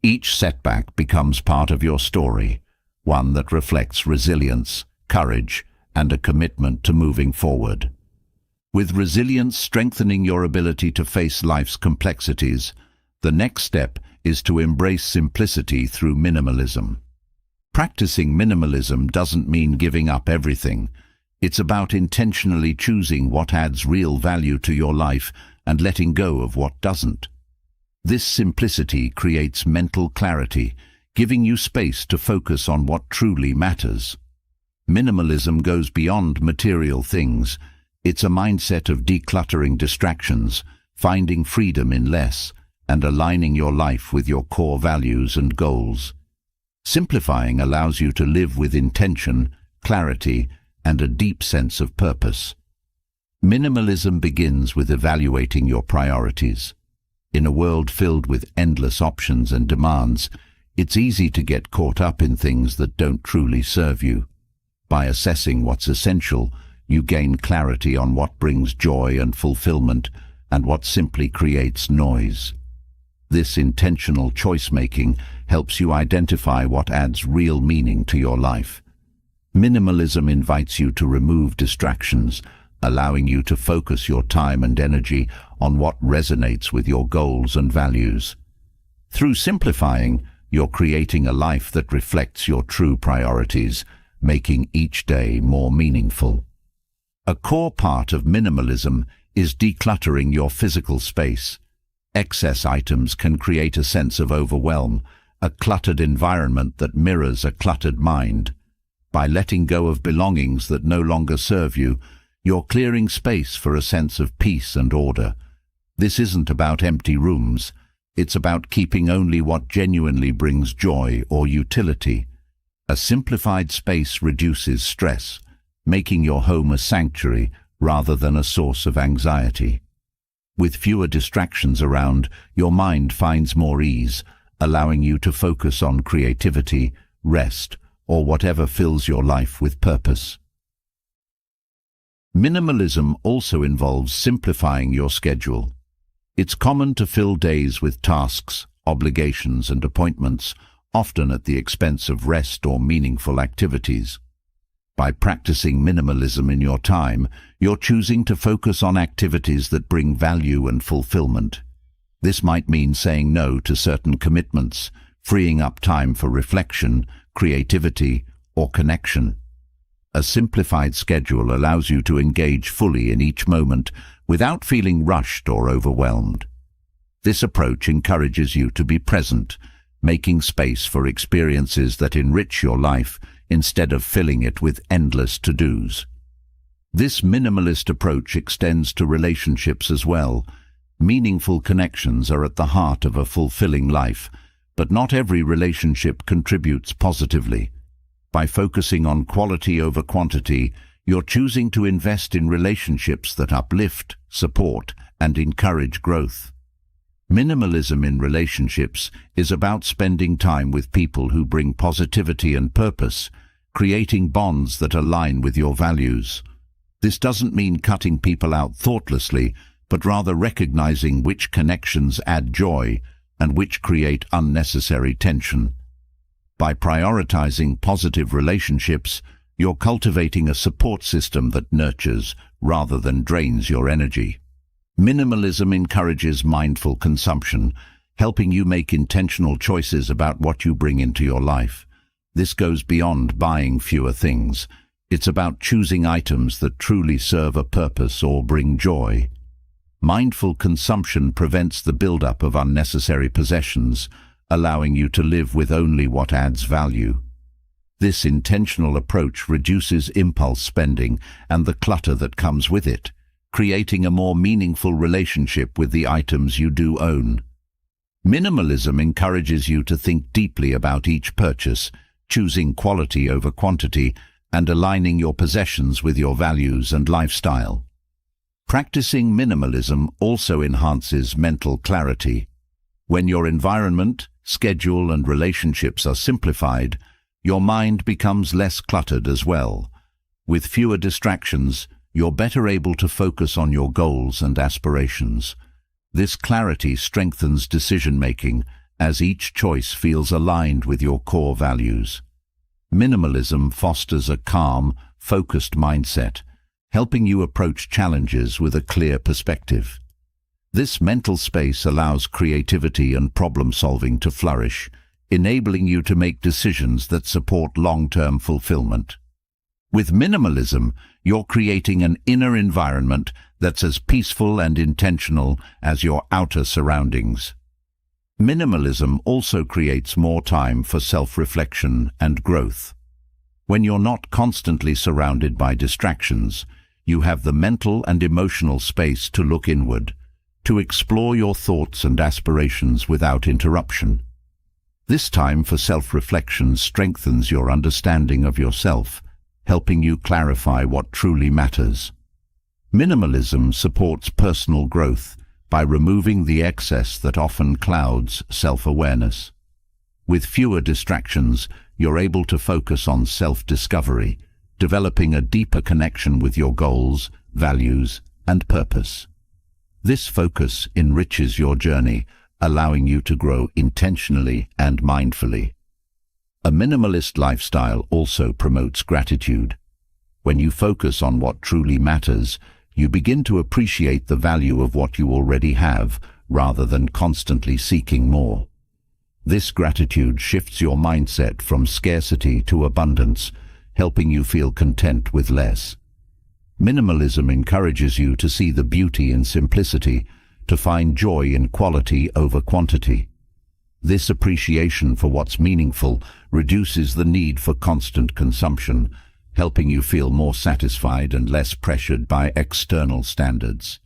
Each setback becomes part of your story, one that reflects resilience, courage, and a commitment to moving forward. With resilience strengthening your ability to face life's complexities, the next step is to embrace simplicity through minimalism. Practicing minimalism doesn't mean giving up everything. It's about intentionally choosing what adds real value to your life and letting go of what doesn't. This simplicity creates mental clarity, giving you space to focus on what truly matters. Minimalism goes beyond material things. It's a mindset of decluttering distractions, finding freedom in less, and aligning your life with your core values and goals. Simplifying allows you to live with intention, clarity, and a deep sense of purpose. Minimalism begins with evaluating your priorities. In a world filled with endless options and demands, it's easy to get caught up in things that don't truly serve you. By assessing what's essential, you gain clarity on what brings joy and fulfillment and what simply creates noise. This intentional choice-making helps you identify what adds real meaning to your life. Minimalism invites you to remove distractions, allowing you to focus your time and energy on what resonates with your goals and values. Through simplifying, you're creating a life that reflects your true priorities, making each day more meaningful. A core part of minimalism is decluttering your physical space. Excess items can create a sense of overwhelm, a cluttered environment that mirrors a cluttered mind. By letting go of belongings that no longer serve you, you're clearing space for a sense of peace and order. This isn't about empty rooms. It's about keeping only what genuinely brings joy or utility. A simplified space reduces stress, making your home a sanctuary rather than a source of anxiety. With fewer distractions around, your mind finds more ease, allowing you to focus on creativity, rest, or whatever fills your life with purpose. Minimalism also involves simplifying your schedule. It's common to fill days with tasks, obligations, and appointments, often at the expense of rest or meaningful activities. By practicing minimalism in your time, you're choosing to focus on activities that bring value and fulfillment. This might mean saying no to certain commitments, freeing up time for reflection, creativity, or connection. A simplified schedule allows you to engage fully in each moment without feeling rushed or overwhelmed. This approach encourages you to be present, making space for experiences that enrich your life instead of filling it with endless to-dos. This minimalist approach extends to relationships as well. Meaningful connections are at the heart of a fulfilling life, but not every relationship contributes positively. By focusing on quality over quantity, You're choosing to invest in relationships that uplift, support, and encourage growth. Minimalism in relationships is about spending time with people who bring positivity and purpose, creating bonds that align with your values. This doesn't mean cutting people out thoughtlessly, but rather recognizing which connections add joy and which create unnecessary tension. By prioritizing positive relationships, you're cultivating a support system that nurtures rather than drains your energy. Minimalism encourages mindful consumption, helping you make intentional choices about what you bring into your life. This goes beyond buying fewer things. It's about choosing items that truly serve a purpose or bring joy. Mindful consumption prevents the buildup of unnecessary possessions, allowing you to live with only what adds value. This intentional approach reduces impulse spending and the clutter that comes with it, creating a more meaningful relationship with the items you do own. Minimalism encourages you to think deeply about each purchase, choosing quality over quantity, and aligning your possessions with your values and lifestyle. Practicing minimalism also enhances mental clarity. When your environment, schedule, and relationships are simplified, your mind becomes less cluttered as well. With fewer distractions, you're better able to focus on your goals and aspirations. This clarity strengthens decision-making as each choice feels aligned with your core values. Minimalism fosters a calm, focused mindset, helping you approach challenges with a clear perspective. This mental space allows creativity and problem-solving to flourish, enabling you to make decisions that support long-term fulfillment. With minimalism, you're creating an inner environment that's as peaceful and intentional as your outer surroundings. Minimalism also creates more time for self-reflection and growth. When you're not constantly surrounded by distractions, you have the mental and emotional space to look inward, to explore your thoughts and aspirations without interruption. This time for self-reflection strengthens your understanding of yourself, helping you clarify what truly matters. Minimalism supports personal growth by removing the excess that often clouds self-awareness. With fewer distractions, you're able to focus on self-discovery, developing a deeper connection with your goals, values, and purpose. This focus enriches your journey, allowing you to grow intentionally and mindfully. A minimalist lifestyle also promotes gratitude. When you focus on what truly matters, you begin to appreciate the value of what you already have, rather than constantly seeking more. This gratitude shifts your mindset from scarcity to abundance, helping you feel content with less. Minimalism encourages you to see the beauty in simplicity, to find joy in quality over quantity. This appreciation for what's meaningful reduces the need for constant consumption, helping you feel more satisfied and less pressured by external standards.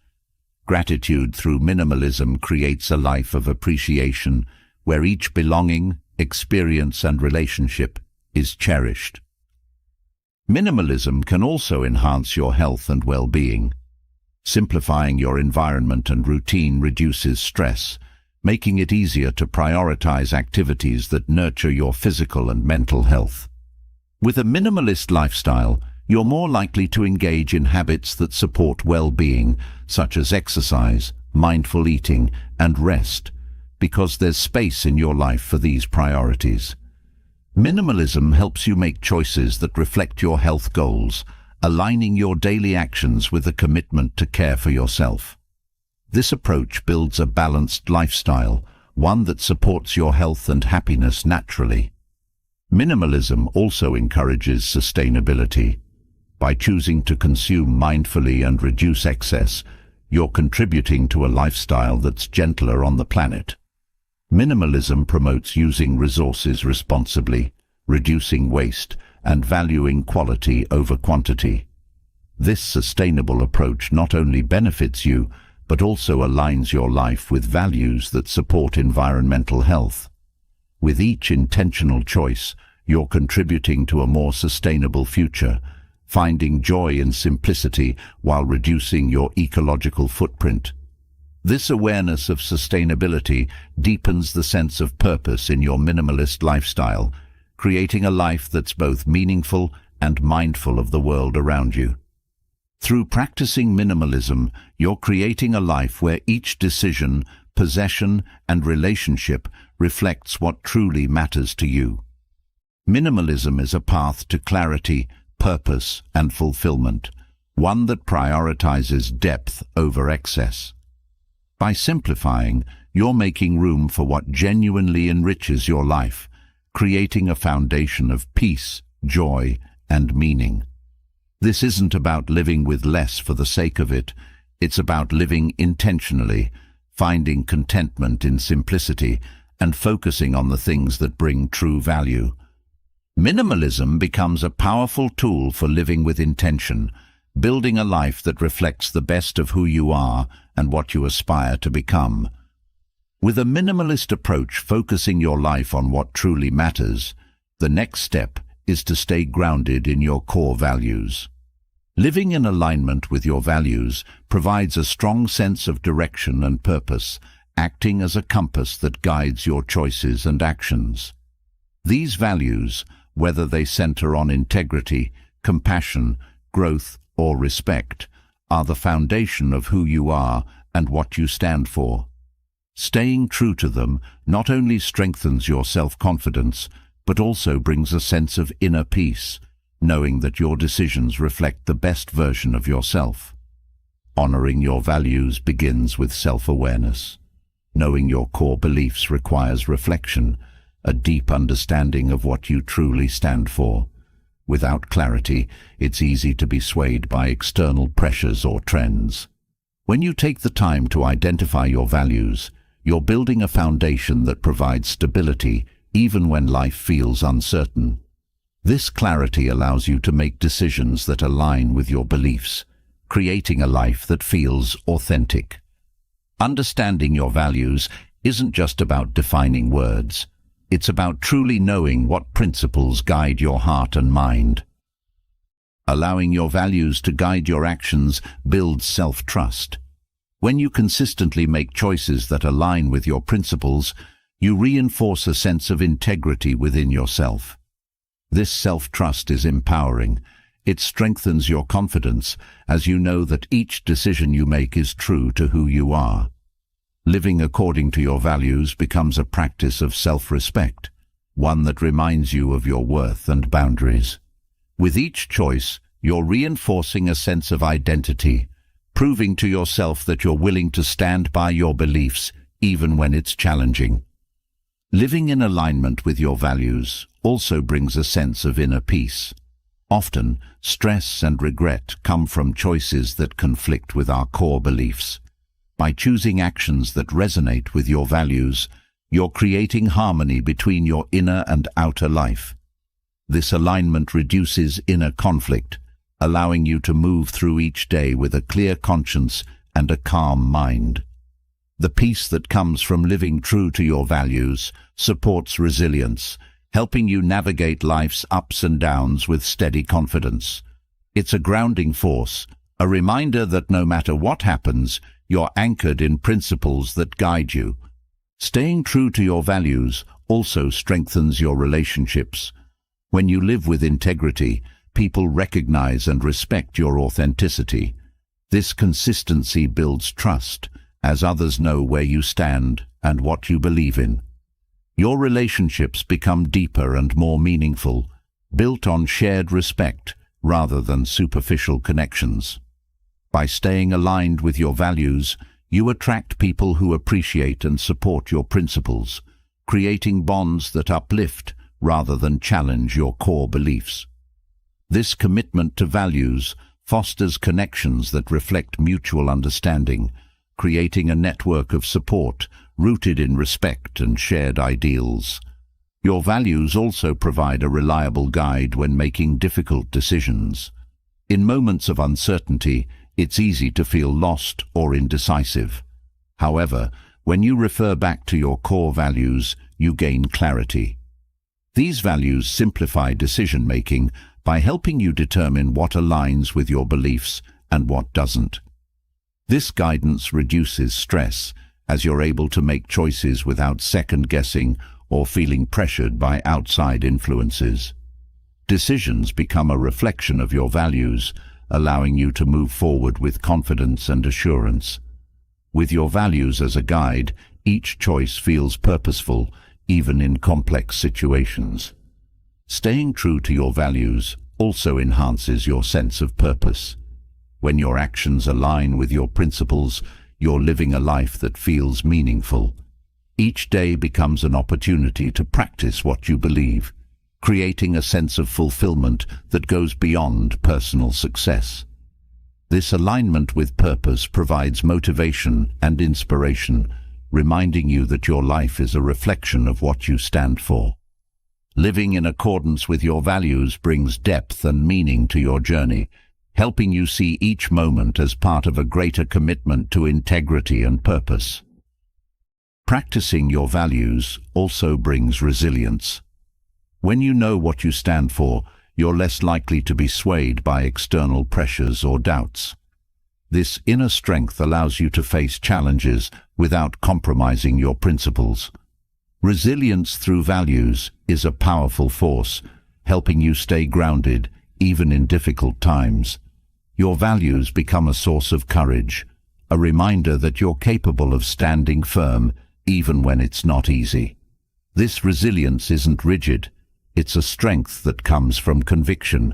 Gratitude through minimalism creates a life of appreciation, where each belonging, experience, and relationship is cherished. Minimalism can also enhance your health and well-being. Simplifying your environment and routine reduces stress, making it easier to prioritize activities that nurture your physical and mental health. With a minimalist lifestyle, you're more likely to engage in habits that support well-being, such as exercise, mindful eating, and rest, because there's space in your life for these priorities. Minimalism helps you make choices that reflect your health goals, aligning your daily actions with a commitment to care for yourself. This approach builds a balanced lifestyle, one that supports your health and happiness naturally. Minimalism also encourages sustainability. By choosing to consume mindfully and reduce excess, you're contributing to a lifestyle that's gentler on the planet. Minimalism promotes using resources responsibly, reducing waste, and valuing quality over quantity. This sustainable approach not only benefits you, but also aligns your life with values that support environmental health. With each intentional choice, you're contributing to a more sustainable future, finding joy in simplicity while reducing your ecological footprint. This awareness of sustainability deepens the sense of purpose in your minimalist lifestyle, creating a life that's both meaningful and mindful of the world around you. Through practicing minimalism, you're creating a life where each decision, possession, and relationship reflects what truly matters to you. Minimalism is a path to clarity, purpose, and fulfillment, one that prioritizes depth over excess. By simplifying, you're making room for what genuinely enriches your life, creating a foundation of peace, joy, and meaning. This isn't about living with less for the sake of it. It's about living intentionally, finding contentment in simplicity, and focusing on the things that bring true value. Minimalism becomes a powerful tool for living with intention, building a life that reflects the best of who you are and what you aspire to become. With a minimalist approach focusing your life on what truly matters, the next step is to stay grounded in your core values. Living in alignment with your values provides a strong sense of direction and purpose, acting as a compass that guides your choices and actions. These values, whether they center on integrity, compassion, growth, or respect, are the foundation of who you are and what you stand for. Staying true to them not only strengthens your self-confidence, but also brings a sense of inner peace, knowing that your decisions reflect the best version of yourself. Honoring your values begins with self-awareness. Knowing your core beliefs requires reflection, a deep understanding of what you truly stand for. Without clarity, it's easy to be swayed by external pressures or trends. When you take the time to identify your values, you're building a foundation that provides stability even when life feels uncertain. This clarity allows you to make decisions that align with your beliefs, creating a life that feels authentic. Understanding your values isn't just about defining words. It's about truly knowing what principles guide your heart and mind. Allowing your values to guide your actions builds self-trust. When you consistently make choices that align with your principles, you reinforce a sense of integrity within yourself. This self-trust is empowering. It strengthens your confidence as you know that each decision you make is true to who you are. Living according to your values becomes a practice of self-respect, one that reminds you of your worth and boundaries. With each choice, you're reinforcing a sense of identity, proving to yourself that you're willing to stand by your beliefs even when it's challenging. Living in alignment with your values also brings a sense of inner peace. Often, stress and regret come from choices that conflict with our core beliefs. By choosing actions that resonate with your values, you're creating harmony between your inner and outer life. This alignment reduces inner conflict, allowing you to move through each day with a clear conscience and a calm mind. The peace that comes from living true to your values supports resilience, helping you navigate life's ups and downs with steady confidence. It's a grounding force, a reminder that no matter what happens, you're anchored in principles that guide you. Staying true to your values also strengthens your relationships. When you live with integrity, people recognize and respect your authenticity. This consistency builds trust, as others know where you stand and what you believe in. Your relationships become deeper and more meaningful, built on shared respect rather than superficial connections. By staying aligned with your values, you attract people who appreciate and support your principles, creating bonds that uplift rather than challenge your core beliefs. This commitment to values fosters connections that reflect mutual understanding, creating a network of support rooted in respect and shared ideals. Your values also provide a reliable guide when making difficult decisions. In moments of uncertainty, it's easy to feel lost or indecisive. However, when you refer back to your core values, you gain clarity. These values simplify decision-making by helping you determine what aligns with your beliefs and what doesn't. This guidance reduces stress, as you're able to make choices without second-guessing or feeling pressured by outside influences. Decisions become a reflection of your values, allowing you to move forward with confidence and assurance. With your values as a guide, each choice feels purposeful, even in complex situations. Staying true to your values also enhances your sense of purpose. When your actions align with your principles, you're living a life that feels meaningful. Each day becomes an opportunity to practice what you believe, creating a sense of fulfillment that goes beyond personal success. This alignment with purpose provides motivation and inspiration, reminding you that your life is a reflection of what you stand for. Living in accordance with your values brings depth and meaning to your journey, helping you see each moment as part of a greater commitment to integrity and purpose. Practicing your values also brings resilience. When you know what you stand for, you're less likely to be swayed by external pressures or doubts. This inner strength allows you to face challenges without compromising your principles. Resilience through values is a powerful force, helping you stay grounded even in difficult times. Your values become a source of courage, a reminder that you're capable of standing firm even when it's not easy. This resilience isn't rigid. It's a strength that comes from conviction,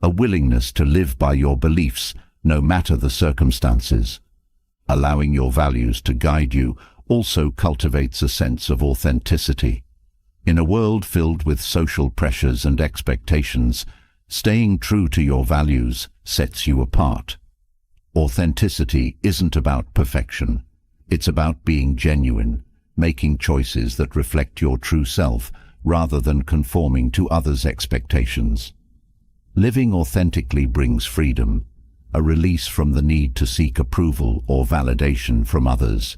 a willingness to live by your beliefs no matter the circumstances. Allowing your values to guide you also cultivates a sense of authenticity. In a world filled with social pressures and expectations, staying true to your values sets you apart. Authenticity isn't about perfection. It's about being genuine, making choices that reflect your true self rather than conforming to others' expectations. Living authentically brings freedom, a release from the need to seek approval or validation from others.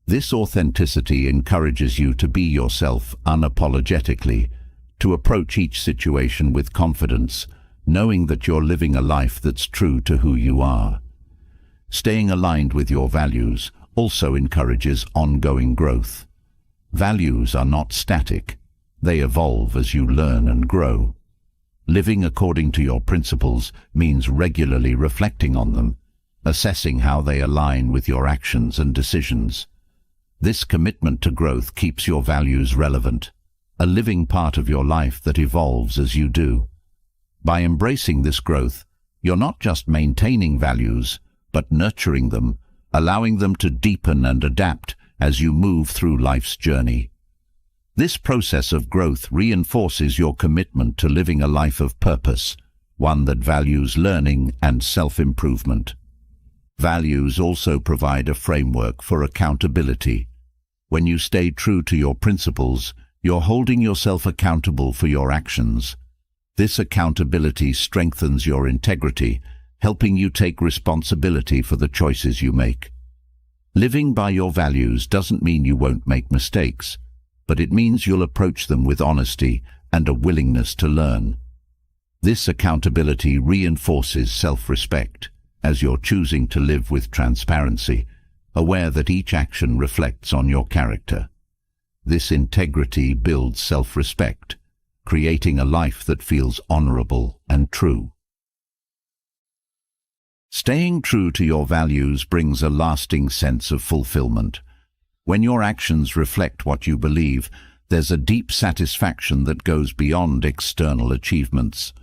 This authenticity encourages you to be yourself unapologetically, to approach each situation with confidence, knowing that you're living a life that's true to who you are. Staying aligned with your values also encourages ongoing growth. Values are not static. They evolve as you learn and grow. Living according to your principles means regularly reflecting on them, assessing how they align with your actions and decisions. This commitment to growth keeps your values relevant, a living part of your life that evolves as you do. By embracing this growth, you're not just maintaining values, but nurturing them, allowing them to deepen and adapt as you move through life's journey. This process of growth reinforces your commitment to living a life of purpose, one that values learning and self-improvement. Values also provide a framework for accountability. When you stay true to your principles, you're holding yourself accountable for your actions. This accountability strengthens your integrity, helping you take responsibility for the choices you make. Living by your values doesn't mean you won't make mistakes, but it means you'll approach them with honesty and a willingness to learn. This accountability reinforces self-respect, as you're choosing to live with transparency, aware that each action reflects on your character. This integrity builds self-respect, creating a life that feels honorable and true. Staying true to your values brings a lasting sense of fulfillment. When your actions reflect what you believe, there's a deep satisfaction that goes beyond external achievements.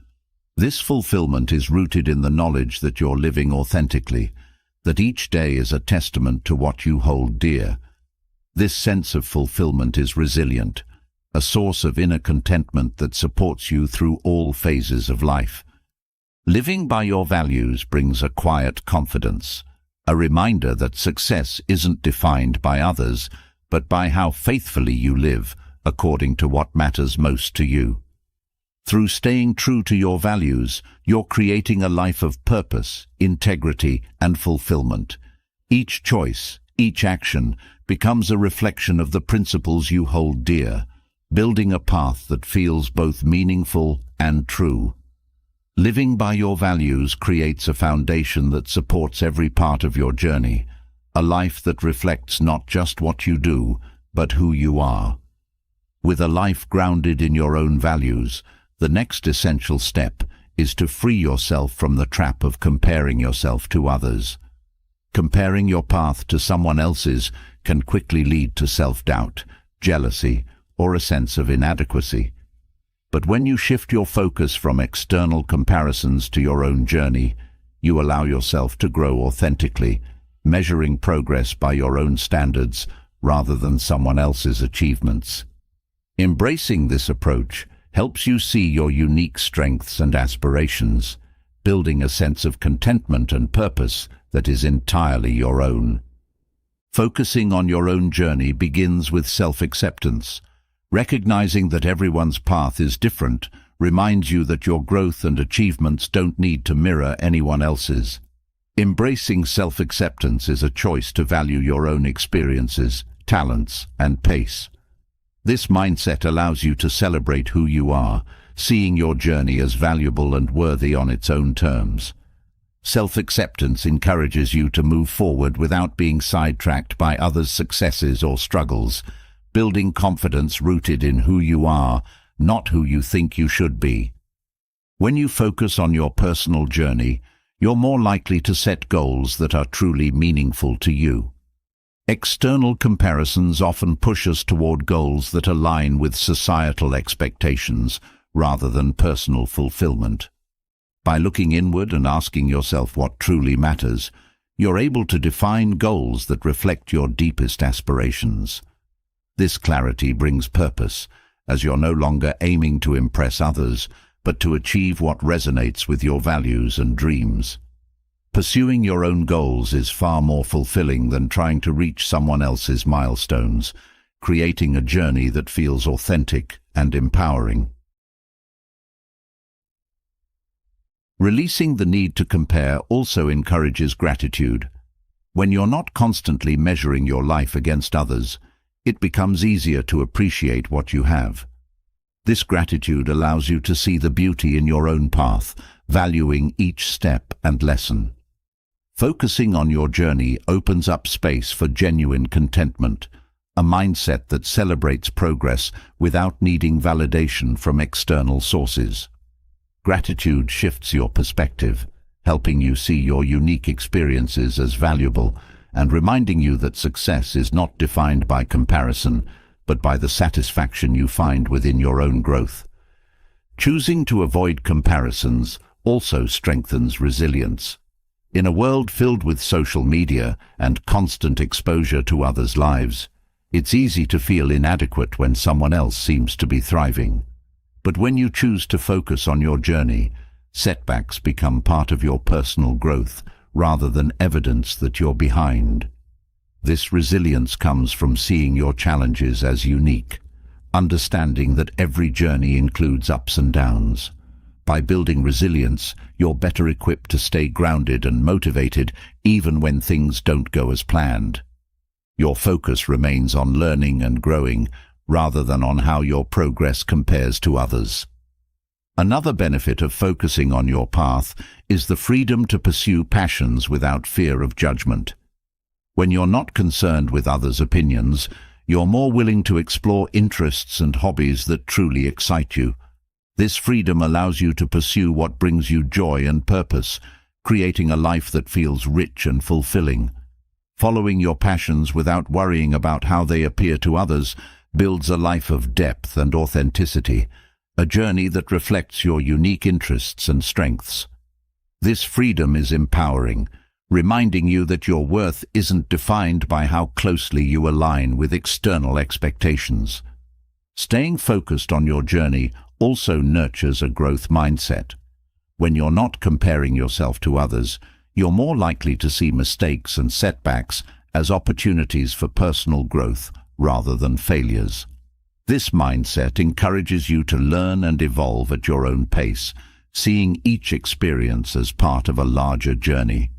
This fulfillment is rooted in the knowledge that you're living authentically, that each day is a testament to what you hold dear. This sense of fulfillment is resilient, a source of inner contentment that supports you through all phases of life. Living by your values brings a quiet confidence, a reminder that success isn't defined by others, but by how faithfully you live according to what matters most to you. Through staying true to your values, you're creating a life of purpose, integrity, and fulfillment. Each choice, each action, becomes a reflection of the principles you hold dear, building a path that feels both meaningful and true. Living by your values creates a foundation that supports every part of your journey, a life that reflects not just what you do, but who you are. With a life grounded in your own values, the next essential step is to free yourself from the trap of comparing yourself to others. Comparing your path to someone else's can quickly lead to self-doubt, jealousy, or a sense of inadequacy. But when you shift your focus from external comparisons to your own journey, you allow yourself to grow authentically, measuring progress by your own standards rather than someone else's achievements. Embracing this approach helps you see your unique strengths and aspirations, building a sense of contentment and purpose that is entirely your own. Focusing on your own journey begins with self-acceptance. Recognizing that everyone's path is different reminds you that your growth and achievements don't need to mirror anyone else's. Embracing self-acceptance is a choice to value your own experiences, talents, and pace. This mindset allows you to celebrate who you are, seeing your journey as valuable and worthy on its own terms. Self-acceptance encourages you to move forward without being sidetracked by others' successes or struggles, building confidence rooted in who you are, not who you think you should be. When you focus on your personal journey, you're more likely to set goals that are truly meaningful to you. External comparisons often push us toward goals that align with societal expectations rather than personal fulfillment. By looking inward and asking yourself what truly matters, you're able to define goals that reflect your deepest aspirations. This clarity brings purpose, as you're no longer aiming to impress others, but to achieve what resonates with your values and dreams. Pursuing your own goals is far more fulfilling than trying to reach someone else's milestones, creating a journey that feels authentic and empowering. Releasing the need to compare also encourages gratitude. When you're not constantly measuring your life against others, it becomes easier to appreciate what you have. This gratitude allows you to see the beauty in your own path, valuing each step and lesson. Focusing on your journey opens up space for genuine contentment, a mindset that celebrates progress without needing validation from external sources. Gratitude shifts your perspective, helping you see your unique experiences as valuable and reminding you that success is not defined by comparison, but by the satisfaction you find within your own growth. Choosing to avoid comparisons also strengthens resilience. In a world filled with social media and constant exposure to others' lives, it's easy to feel inadequate when someone else seems to be thriving. But when you choose to focus on your journey, setbacks become part of your personal growth rather than evidence that you're behind. This resilience comes from seeing your challenges as unique, understanding that every journey includes ups and downs. By building resilience, you're better equipped to stay grounded and motivated even when things don't go as planned. Your focus remains on learning and growing rather than on how your progress compares to others. Another benefit of focusing on your path is the freedom to pursue passions without fear of judgment. When you're not concerned with others' opinions, you're more willing to explore interests and hobbies that truly excite you. This freedom allows you to pursue what brings you joy and purpose, creating a life that feels rich and fulfilling. Following your passions without worrying about how they appear to others builds a life of depth and authenticity, a journey that reflects your unique interests and strengths. This freedom is empowering, reminding you that your worth isn't defined by how closely you align with external expectations. Staying focused on your journey also nurtures a growth mindset. When you're not comparing yourself to others, you're more likely to see mistakes and setbacks as opportunities for personal growth rather than failures. This mindset encourages you to learn and evolve at your own pace, seeing each experience as part of a larger journey.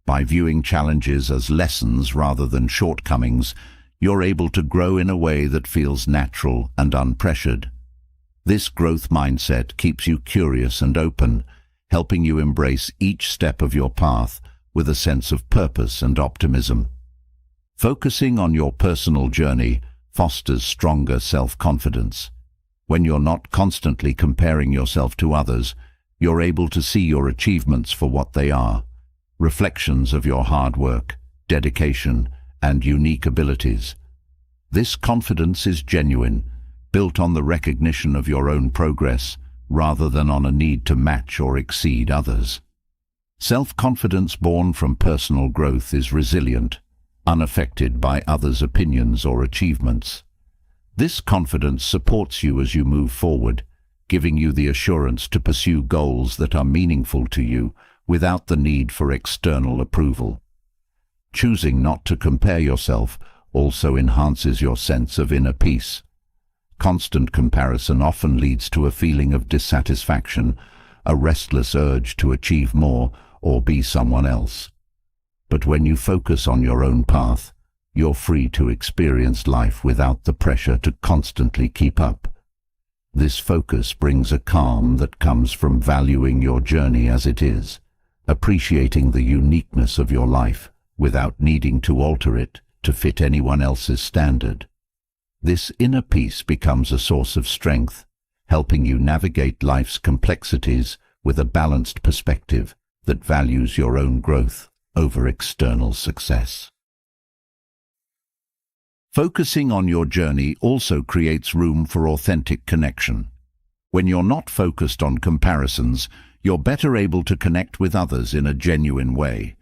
By viewing challenges as lessons rather than shortcomings, you're able to grow in a way that feels natural and unpressured. This growth mindset keeps you curious and open, helping you embrace each step of your path with a sense of purpose and optimism. Focusing on your personal journey fosters stronger self-confidence. When you're not constantly comparing yourself to others, you're able to see your achievements for what they are, reflections of your hard work, dedication, and unique abilities. This confidence is genuine, built on the recognition of your own progress, rather than on a need to match or exceed others. Self-confidence born from personal growth is resilient, unaffected by others' opinions or achievements. This confidence supports you as you move forward, giving you the assurance to pursue goals that are meaningful to you without the need for external approval. Choosing not to compare yourself also enhances your sense of inner peace. Constant comparison often leads to a feeling of dissatisfaction, a restless urge to achieve more or be someone else. But when you focus on your own path, you're free to experience life without the pressure to constantly keep up. This focus brings a calm that comes from valuing your journey as it is, appreciating the uniqueness of your life without needing to alter it to fit anyone else's standard. This inner peace becomes a source of strength, helping you navigate life's complexities with a balanced perspective that values your own growth over external success. Focusing on your journey also creates room for authentic connection. When you're not focused on comparisons, you're better able to connect with others in a genuine way.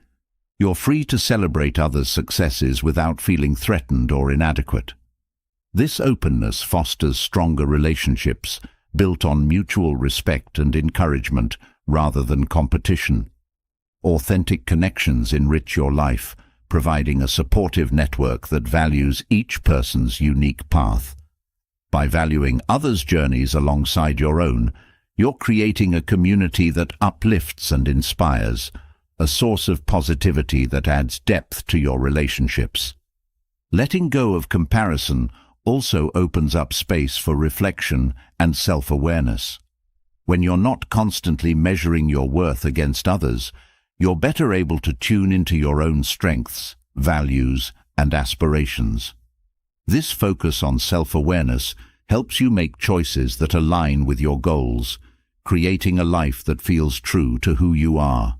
You're free to celebrate others' successes without feeling threatened or inadequate. This openness fosters stronger relationships, built on mutual respect and encouragement rather than competition. Authentic connections enrich your life, providing a supportive network that values each person's unique path. By valuing others' journeys alongside your own, you're creating a community that uplifts and inspires, a source of positivity that adds depth to your relationships. Letting go of comparison also opens up space for reflection and self-awareness. When you're not constantly measuring your worth against others, you're better able to tune into your own strengths, values, and aspirations. This focus on self-awareness helps you make choices that align with your goals, creating a life that feels true to who you are.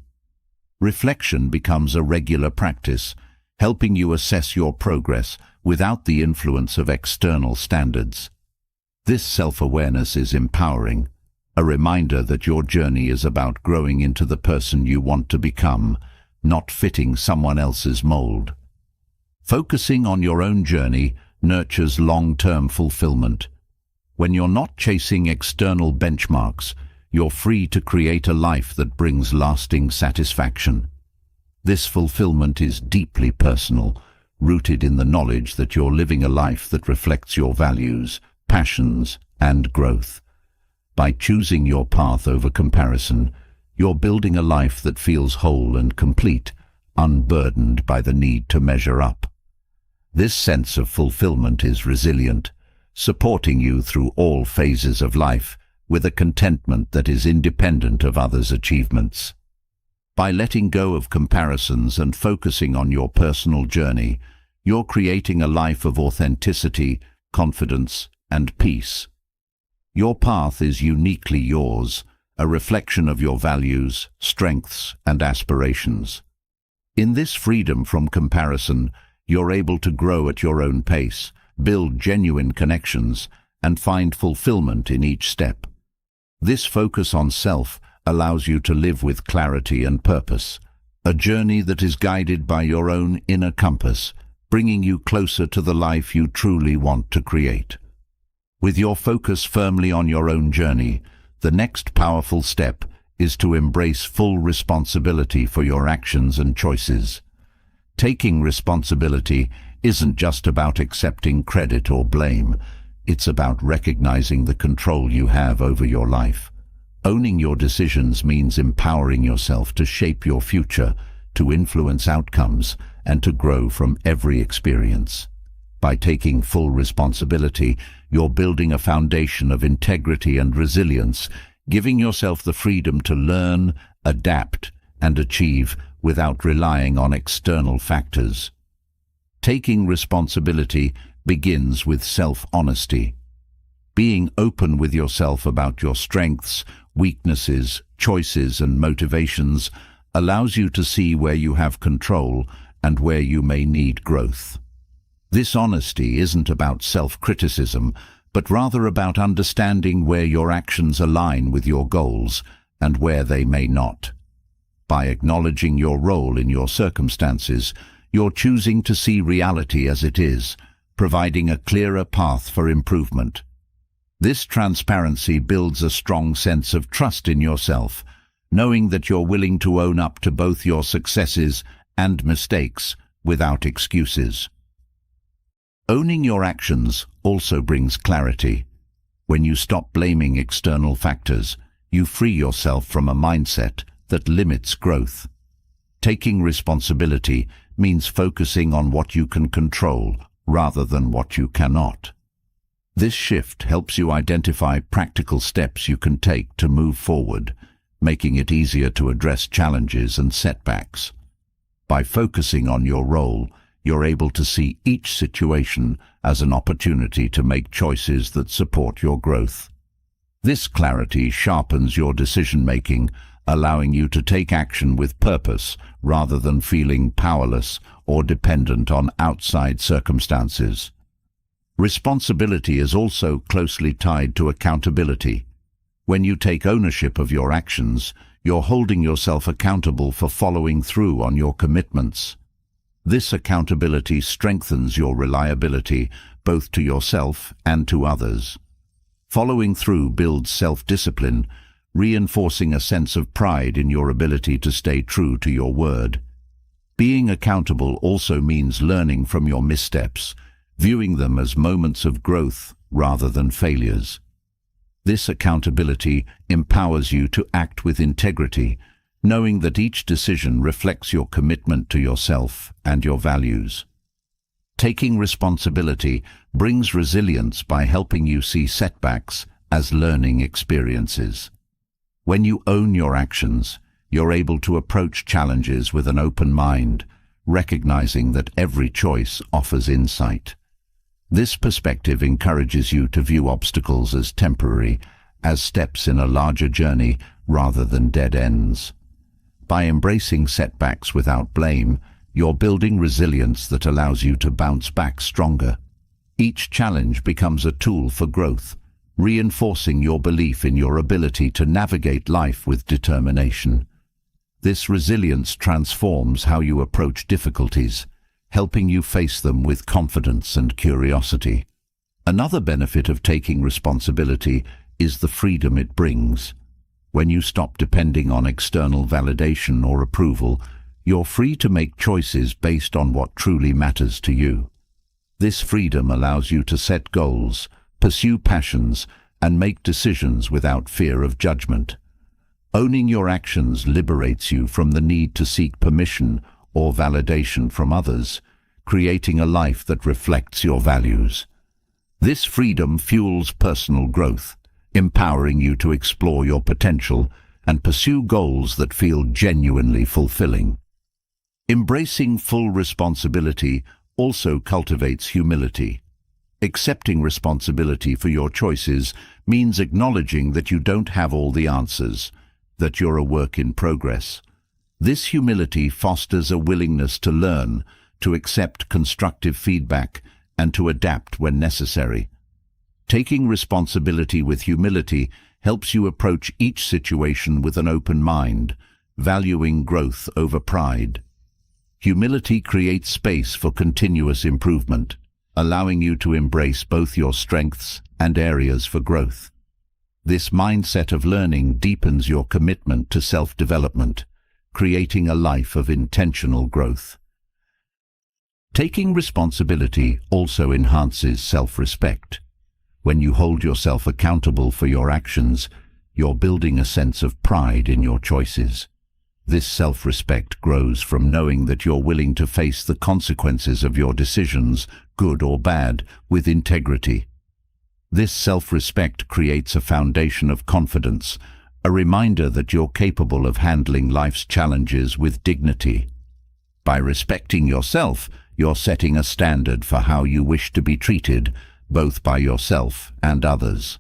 Reflection becomes a regular practice, helping you assess your progress without the influence of external standards. This self-awareness is empowering, a reminder that your journey is about growing into the person you want to become, not fitting someone else's mold. Focusing on your own journey nurtures long-term fulfillment. When you're not chasing external benchmarks, you're free to create a life that brings lasting satisfaction. This fulfillment is deeply personal, rooted in the knowledge that you're living a life that reflects your values, passions, and growth. By choosing your path over comparison, you're building a life that feels whole and complete, unburdened by the need to measure up. This sense of fulfillment is resilient, supporting you through all phases of life with a contentment that is independent of others' achievements. By letting go of comparisons and focusing on your personal journey, you're creating a life of authenticity, confidence, and peace. Your path is uniquely yours, a reflection of your values, strengths, and aspirations. In this freedom from comparison, you're able to grow at your own pace, build genuine connections, and find fulfillment in each step. This focus on self allows you to live with clarity and purpose, a journey that is guided by your own inner compass, bringing you closer to the life you truly want to create. With your focus firmly on your own journey, the next powerful step is to embrace full responsibility for your actions and choices. Taking responsibility isn't just about accepting credit or blame. It's about recognizing the control you have over your life. Owning your decisions means empowering yourself to shape your future, to influence outcomes, and to grow from every experience. By taking full responsibility, you're building a foundation of integrity and resilience, giving yourself the freedom to learn, adapt, and achieve without relying on external factors. Taking responsibility begins with self-honesty. Being open with yourself about your strengths, weaknesses, choices, and motivations allows you to see where you have control and where you may need growth. This honesty isn't about self-criticism, but rather about understanding where your actions align with your goals and where they may not. By acknowledging your role in your circumstances, you're choosing to see reality as it is, providing a clearer path for improvement. This transparency builds a strong sense of trust in yourself, knowing that you're willing to own up to both your successes and mistakes without excuses. Owning your actions also brings clarity. When you stop blaming external factors, you free yourself from a mindset that limits growth. Taking responsibility means focusing on what you can control rather than what you cannot. This shift helps you identify practical steps you can take to move forward, making it easier to address challenges and setbacks. By focusing on your role, you're able to see each situation as an opportunity to make choices that support your growth. This clarity sharpens your decision-making, allowing you to take action with purpose rather than feeling powerless or dependent on outside circumstances. Responsibility is also closely tied to accountability. When you take ownership of your actions, you're holding yourself accountable for following through on your commitments. This accountability strengthens your reliability both to yourself and to others. Following through builds self-discipline, reinforcing a sense of pride in your ability to stay true to your word. Being accountable also means learning from your missteps, viewing them as moments of growth rather than failures. This accountability empowers you to act with integrity, knowing that each decision reflects your commitment to yourself and your values. Taking responsibility brings resilience by helping you see setbacks as learning experiences. When you own your actions, you're able to approach challenges with an open mind, recognizing that every choice offers insight. This perspective encourages you to view obstacles as temporary, as steps in a larger journey rather than dead ends. By embracing setbacks without blame, you're building resilience that allows you to bounce back stronger. Each challenge becomes a tool for growth, reinforcing your belief in your ability to navigate life with determination. This resilience transforms how you approach difficulties, helping you face them with confidence and curiosity. Another benefit of taking responsibility is the freedom it brings. When you stop depending on external validation or approval, you're free to make choices based on what truly matters to you. This freedom allows you to set goals, pursue passions, and make decisions without fear of judgment. Owning your actions liberates you from the need to seek permission or validation from others, creating a life that reflects your values. This freedom fuels personal growth, empowering you to explore your potential and pursue goals that feel genuinely fulfilling. Embracing full responsibility also cultivates humility. Accepting responsibility for your choices means acknowledging that you don't have all the answers, that you're a work in progress. This humility fosters a willingness to learn, to accept constructive feedback, and to adapt when necessary. Taking responsibility with humility helps you approach each situation with an open mind, valuing growth over pride. Humility creates space for continuous improvement, allowing you to embrace both your strengths and areas for growth. This mindset of learning deepens your commitment to self-development, creating a life of intentional growth. Taking responsibility also enhances self-respect. When you hold yourself accountable for your actions, you're building a sense of pride in your choices. This self-respect grows from knowing that you're willing to face the consequences of your decisions, good or bad, with integrity. This self-respect creates a foundation of confidence, a reminder that you're capable of handling life's challenges with dignity. By respecting yourself, you're setting a standard for how you wish to be treated, both by yourself and others.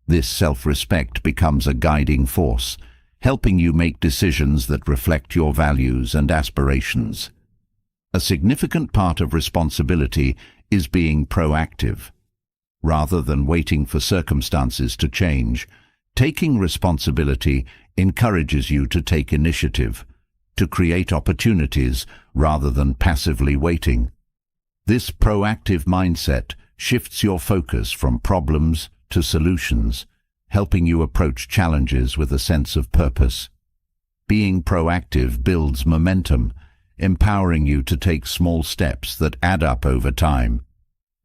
This self-respect becomes a guiding force, helping you make decisions that reflect your values and aspirations. A significant part of responsibility is being proactive. Rather than waiting for circumstances to change, taking responsibility encourages you to take initiative, to create opportunities rather than passively waiting. This proactive mindset shifts your focus from problems to solutions, helping you approach challenges with a sense of purpose. Being proactive builds momentum, empowering you to take small steps that add up over time.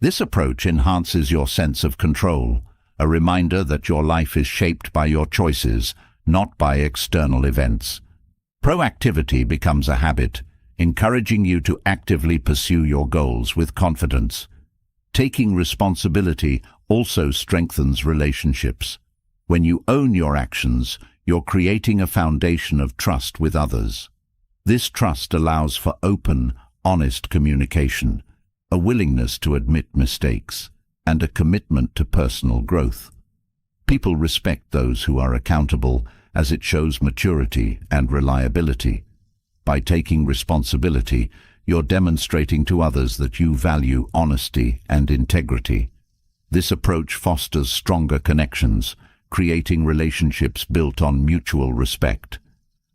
This approach enhances your sense of control, a reminder that your life is shaped by your choices, not by external events. Proactivity becomes a habit, encouraging you to actively pursue your goals with confidence. Taking responsibility also strengthens relationships. When you own your actions, you're creating a foundation of trust with others. This trust allows for open, honest communication, a willingness to admit mistakes, and a commitment to personal growth. People respect those who are accountable, as it shows maturity and reliability. By taking responsibility, you're demonstrating to others that you value honesty and integrity. This approach fosters stronger connections, creating relationships built on mutual respect.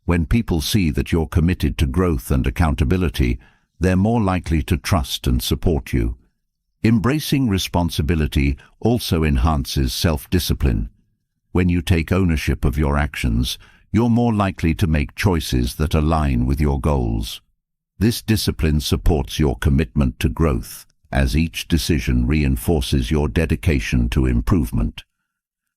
When people see that you're committed to growth and accountability, they're more likely to trust and support you. Embracing responsibility also enhances self-discipline. When you take ownership of your actions, you're more likely to make choices that align with your goals. This discipline supports your commitment to growth, as each decision reinforces your dedication to improvement.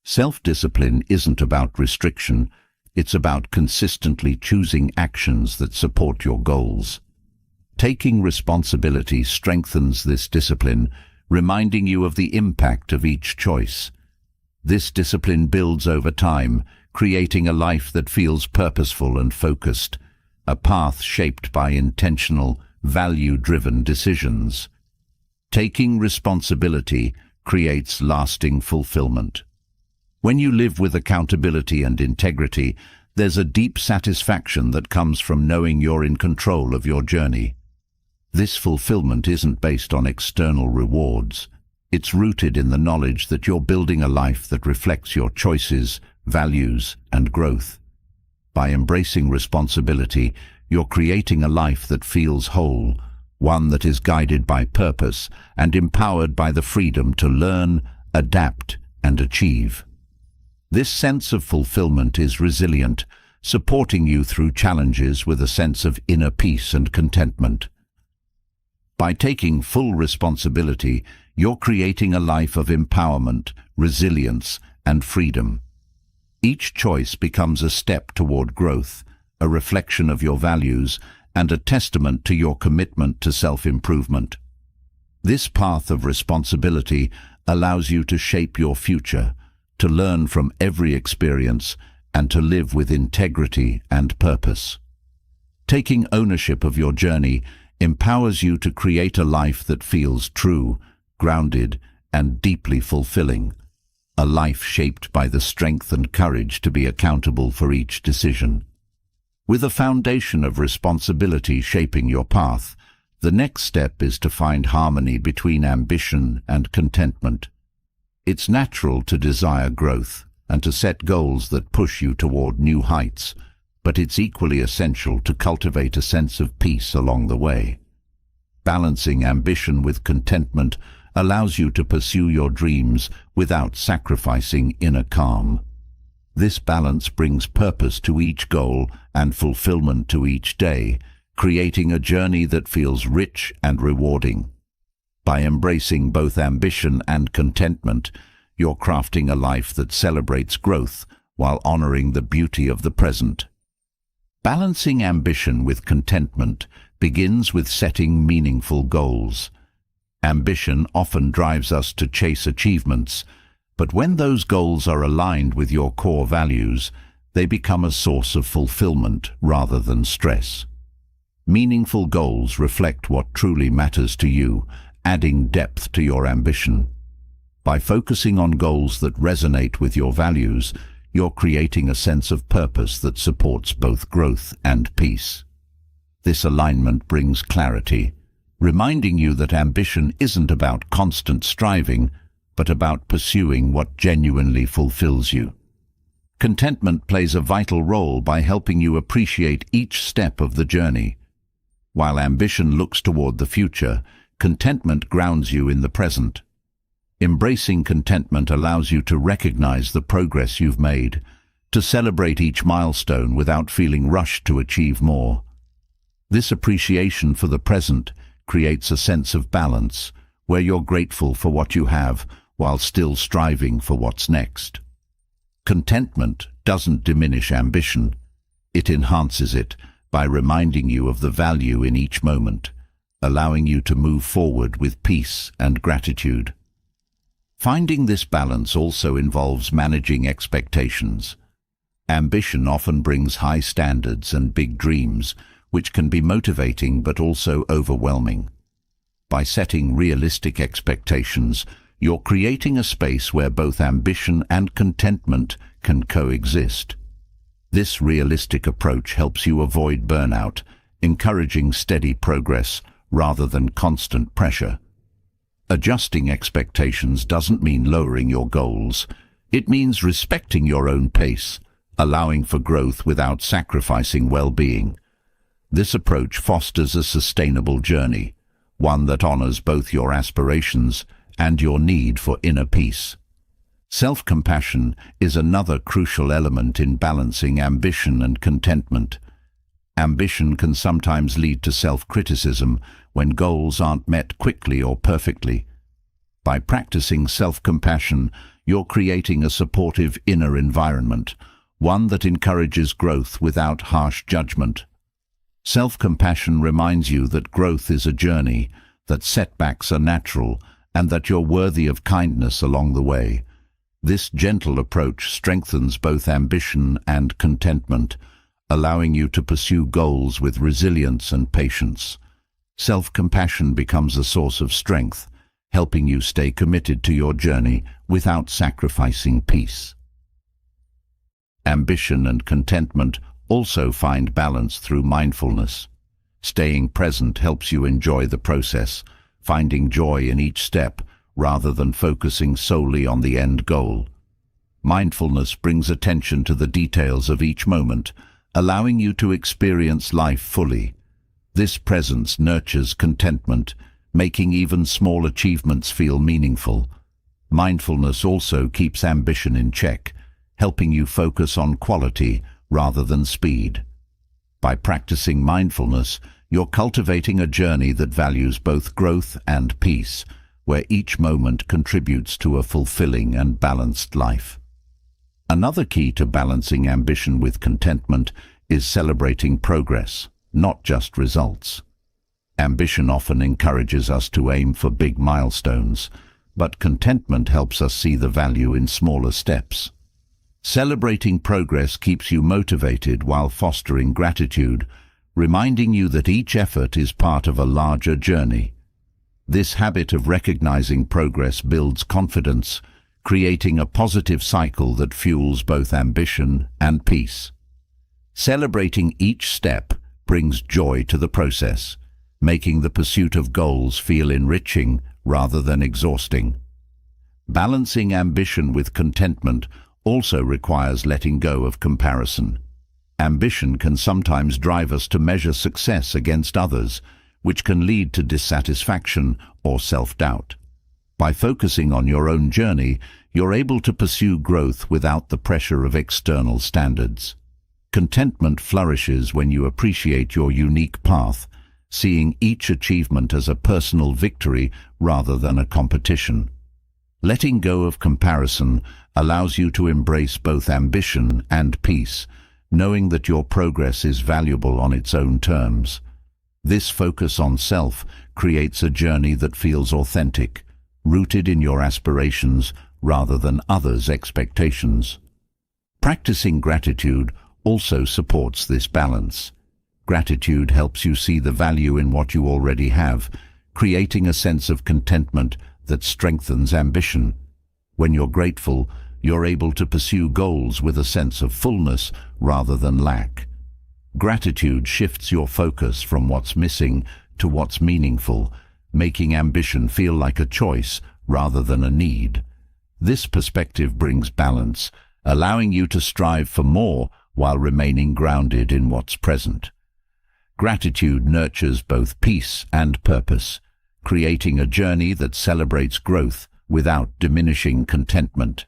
Self-discipline isn't about restriction, it's about consistently choosing actions that support your goals. Taking responsibility strengthens this discipline, reminding you of the impact of each choice. This discipline builds over time, creating a life that feels purposeful and focused, a path shaped by intentional, value-driven decisions. Taking responsibility creates lasting fulfillment. When you live with accountability and integrity, there's a deep satisfaction that comes from knowing you're in control of your journey. This fulfillment isn't based on external rewards. It's rooted in the knowledge that you're building a life that reflects your choices, values, and growth. By embracing responsibility, you're creating a life that feels whole, one that is guided by purpose and empowered by the freedom to learn, adapt, and achieve. This sense of fulfillment is resilient, supporting you through challenges with a sense of inner peace and contentment. By taking full responsibility, you're creating a life of empowerment, resilience, and freedom. Each choice becomes a step toward growth, a reflection of your values, and a testament to your commitment to self-improvement. This path of responsibility allows you to shape your future, to learn from every experience, and to live with integrity and purpose. Taking ownership of your journey empowers you to create a life that feels true, grounded, and deeply fulfilling. A life shaped by the strength and courage to be accountable for each decision. With a foundation of responsibility shaping your path, the next step is to find harmony between ambition and contentment. It's natural to desire growth and to set goals that push you toward new heights, but it's equally essential to cultivate a sense of peace along the way. Balancing ambition with contentment allows you to pursue your dreams without sacrificing inner calm. This balance brings purpose to each goal and fulfillment to each day, creating a journey that feels rich and rewarding. By embracing both ambition and contentment, you're crafting a life that celebrates growth while honoring the beauty of the present. Balancing ambition with contentment begins with setting meaningful goals. Ambition often drives us to chase achievements, But when those goals are aligned with your core values, they become a source of fulfillment rather than stress. Meaningful goals reflect what truly matters to you, adding depth to your ambition. By focusing on goals that resonate with your values, you're creating a sense of purpose that supports both growth and peace. This alignment brings clarity, reminding you that ambition isn't about constant striving, but about pursuing what genuinely fulfills you. Contentment plays a vital role by helping you appreciate each step of the journey. While ambition looks toward the future, contentment grounds you in the present. Embracing contentment allows you to recognize the progress you've made, to celebrate each milestone without feeling rushed to achieve more. This appreciation for the present creates a sense of balance, where you're grateful for what you have while still striving for what's next. Contentment doesn't diminish ambition. It enhances it by reminding you of the value in each moment, allowing you to move forward with peace and gratitude. Finding this balance also involves managing expectations. Ambition often brings high standards and big dreams, which can be motivating but also overwhelming. By setting realistic expectations, you're creating a space where both ambition and contentment can coexist. This realistic approach helps you avoid burnout, encouraging steady progress rather than constant pressure. Adjusting expectations doesn't mean lowering your goals. It means respecting your own pace, allowing for growth without sacrificing well-being. This approach fosters a sustainable journey, one that honors both your aspirations and your need for inner peace. Self-compassion is another crucial element in balancing ambition and contentment. Ambition can sometimes lead to self-criticism when goals aren't met quickly or perfectly. By practicing self-compassion, you're creating a supportive inner environment, one that encourages growth without harsh judgment. Self-compassion reminds you that growth is a journey, that setbacks are natural, and that you're worthy of kindness along the way. This gentle approach strengthens both ambition and contentment, allowing you to pursue goals with resilience and patience. Self-compassion becomes a source of strength, helping you stay committed to your journey without sacrificing peace. Ambition and contentment also find balance through mindfulness. Staying present helps you enjoy the process, finding joy in each step rather than focusing solely on the end goal. Mindfulness brings attention to the details of each moment, allowing you to experience life fully. This presence nurtures contentment, making even small achievements feel meaningful. Mindfulness also keeps ambition in check, helping you focus on quality rather than speed. By practicing mindfulness, you're cultivating a journey that values both growth and peace, where each moment contributes to a fulfilling and balanced life. Another key to balancing ambition with contentment is celebrating progress, not just results. Ambition often encourages us to aim for big milestones, but contentment helps us see the value in smaller steps. Celebrating progress keeps you motivated while fostering gratitude, reminding you that each effort is part of a larger journey. This habit of recognizing progress builds confidence, creating a positive cycle that fuels both ambition and peace. Celebrating each step brings joy to the process, making the pursuit of goals feel enriching rather than exhausting. Balancing ambition with contentment also requires letting go of comparison. Ambition can sometimes drive us to measure success against others, which can lead to dissatisfaction or self-doubt. By focusing on your own journey, you're able to pursue growth without the pressure of external standards. Contentment flourishes when you appreciate your unique path, seeing each achievement as a personal victory rather than a competition. Letting go of comparison allows you to embrace both ambition and peace, knowing that your progress is valuable on its own terms. This focus on self creates a journey that feels authentic, rooted in your aspirations rather than others' expectations. Practicing gratitude also supports this balance. Gratitude helps you see the value in what you already have, creating a sense of contentment that strengthens ambition. When you're grateful, you're able to pursue goals with a sense of fullness rather than lack. Gratitude shifts your focus from what's missing to what's meaningful, making ambition feel like a choice rather than a need. This perspective brings balance, allowing you to strive for more while remaining grounded in what's present. Gratitude nurtures both peace and purpose, creating a journey that celebrates growth without diminishing contentment.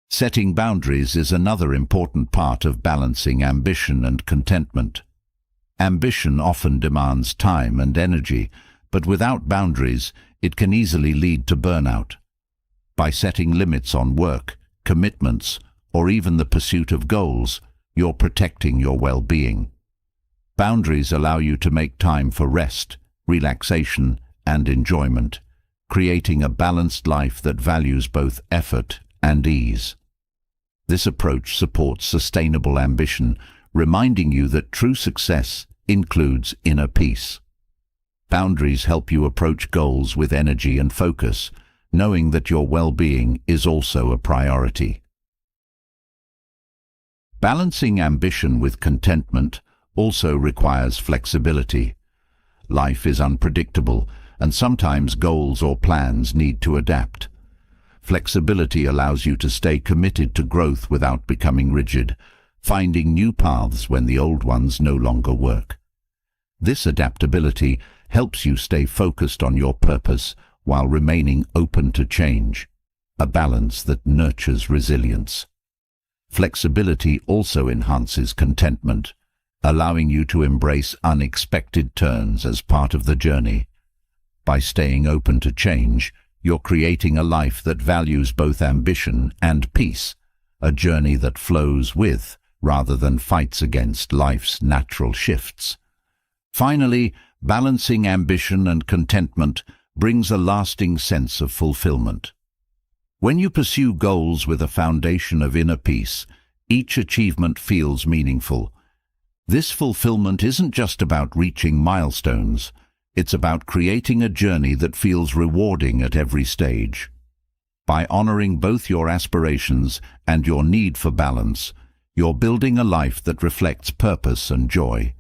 Setting boundaries is another important part of balancing ambition and contentment. Ambition often demands time and energy, but without boundaries, it can easily lead to burnout. By setting limits on work, commitments, or even the pursuit of goals, you're protecting your well-being. Boundaries allow you to make time for rest, relaxation, and enjoyment, creating a balanced life that values both effort and ease. This approach supports sustainable ambition, reminding you that true success includes inner peace. Boundaries help you approach goals with energy and focus, knowing that your well-being is also a priority. Balancing ambition with contentment also requires flexibility. Life is unpredictable, and sometimes goals or plans need to adapt. Flexibility allows you to stay committed to growth without becoming rigid, finding new paths when the old ones no longer work. This adaptability helps you stay focused on your purpose while remaining open to change, a balance that nurtures resilience. Flexibility also enhances contentment, allowing you to embrace unexpected turns as part of the journey. By staying open to change, you're creating a life that values both ambition and peace, a journey that flows with rather than fights against life's natural shifts. Finally, balancing ambition and contentment brings a lasting sense of fulfillment. When you pursue goals with a foundation of inner peace, each achievement feels meaningful. This fulfillment isn't just about reaching milestones, it's about creating a journey that feels rewarding at every stage. By honoring both your aspirations and your need for balance, you're building a life that reflects purpose and joy.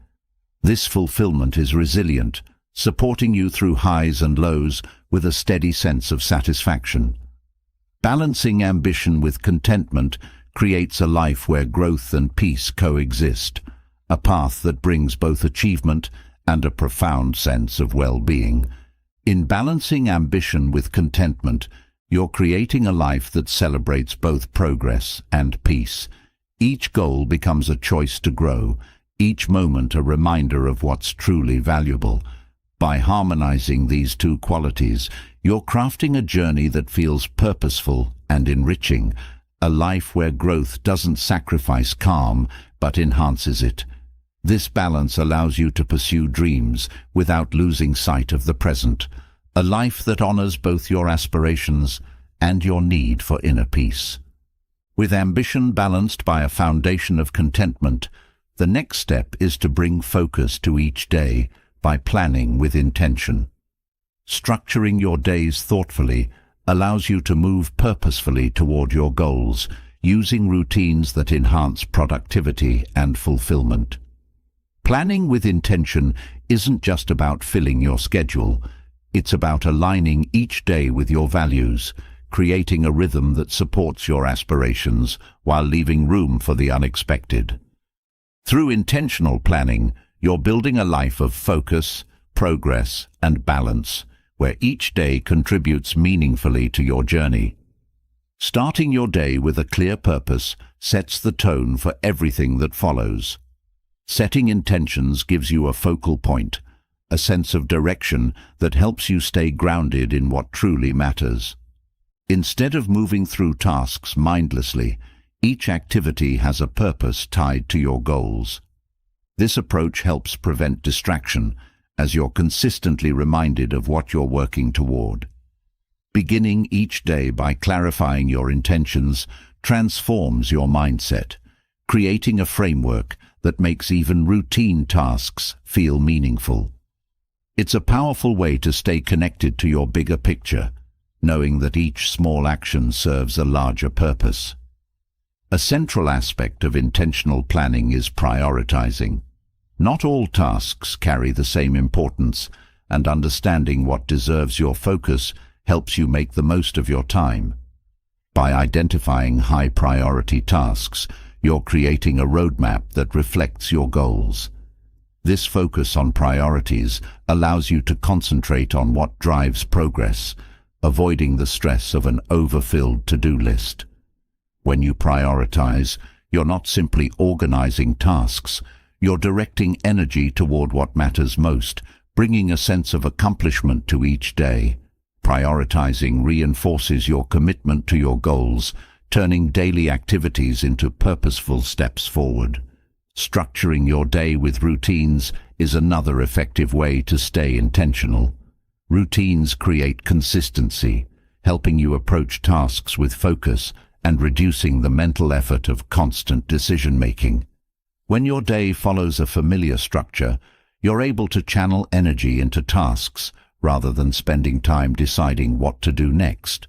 This fulfillment is resilient, supporting you through highs and lows with a steady sense of satisfaction. Balancing ambition with contentment creates a life where growth and peace coexist, a path that brings both achievement and a profound sense of well-being. In balancing ambition with contentment, you're creating a life that celebrates both progress and peace. Each goal becomes a choice to grow, each moment a reminder of what's truly valuable. By harmonizing these two qualities, you're crafting a journey that feels purposeful and enriching, a life where growth doesn't sacrifice calm but enhances it. This balance allows you to pursue dreams without losing sight of the present, a life that honors both your aspirations and your need for inner peace. With ambition balanced by a foundation of contentment, the next step is to bring focus to each day by planning with intention. Structuring your days thoughtfully allows you to move purposefully toward your goals, using routines that enhance productivity and fulfillment. Planning with intention isn't just about filling your schedule, it's about aligning each day with your values, creating a rhythm that supports your aspirations while leaving room for the unexpected. Through intentional planning, you're building a life of focus, progress, and balance, where each day contributes meaningfully to your journey. Starting your day with a clear purpose sets the tone for everything that follows. Setting intentions gives you a focal point, a sense of direction that helps you stay grounded in what truly matters. Instead of moving through tasks mindlessly, each activity has a purpose tied to your goals. This approach helps prevent distraction, as you're consistently reminded of what you're working toward. Beginning each day by clarifying your intentions transforms your mindset, creating a framework that makes even routine tasks feel meaningful. It's a powerful way to stay connected to your bigger picture, knowing that each small action serves a larger purpose. A central aspect of intentional planning is prioritizing. Not all tasks carry the same importance, and understanding what deserves your focus helps you make the most of your time. By identifying high-priority tasks, you're creating a roadmap that reflects your goals. This focus on priorities allows you to concentrate on what drives progress, avoiding the stress of an overfilled to-do list. When you prioritize, you're not simply organizing tasks, you're directing energy toward what matters most, bringing a sense of accomplishment to each day. Prioritizing reinforces your commitment to your goals, turning daily activities into purposeful steps forward. Structuring your day with routines is another effective way to stay intentional. Routines create consistency, helping you approach tasks with focus and reducing the mental effort of constant decision-making. When your day follows a familiar structure, you're able to channel energy into tasks rather than spending time deciding what to do next.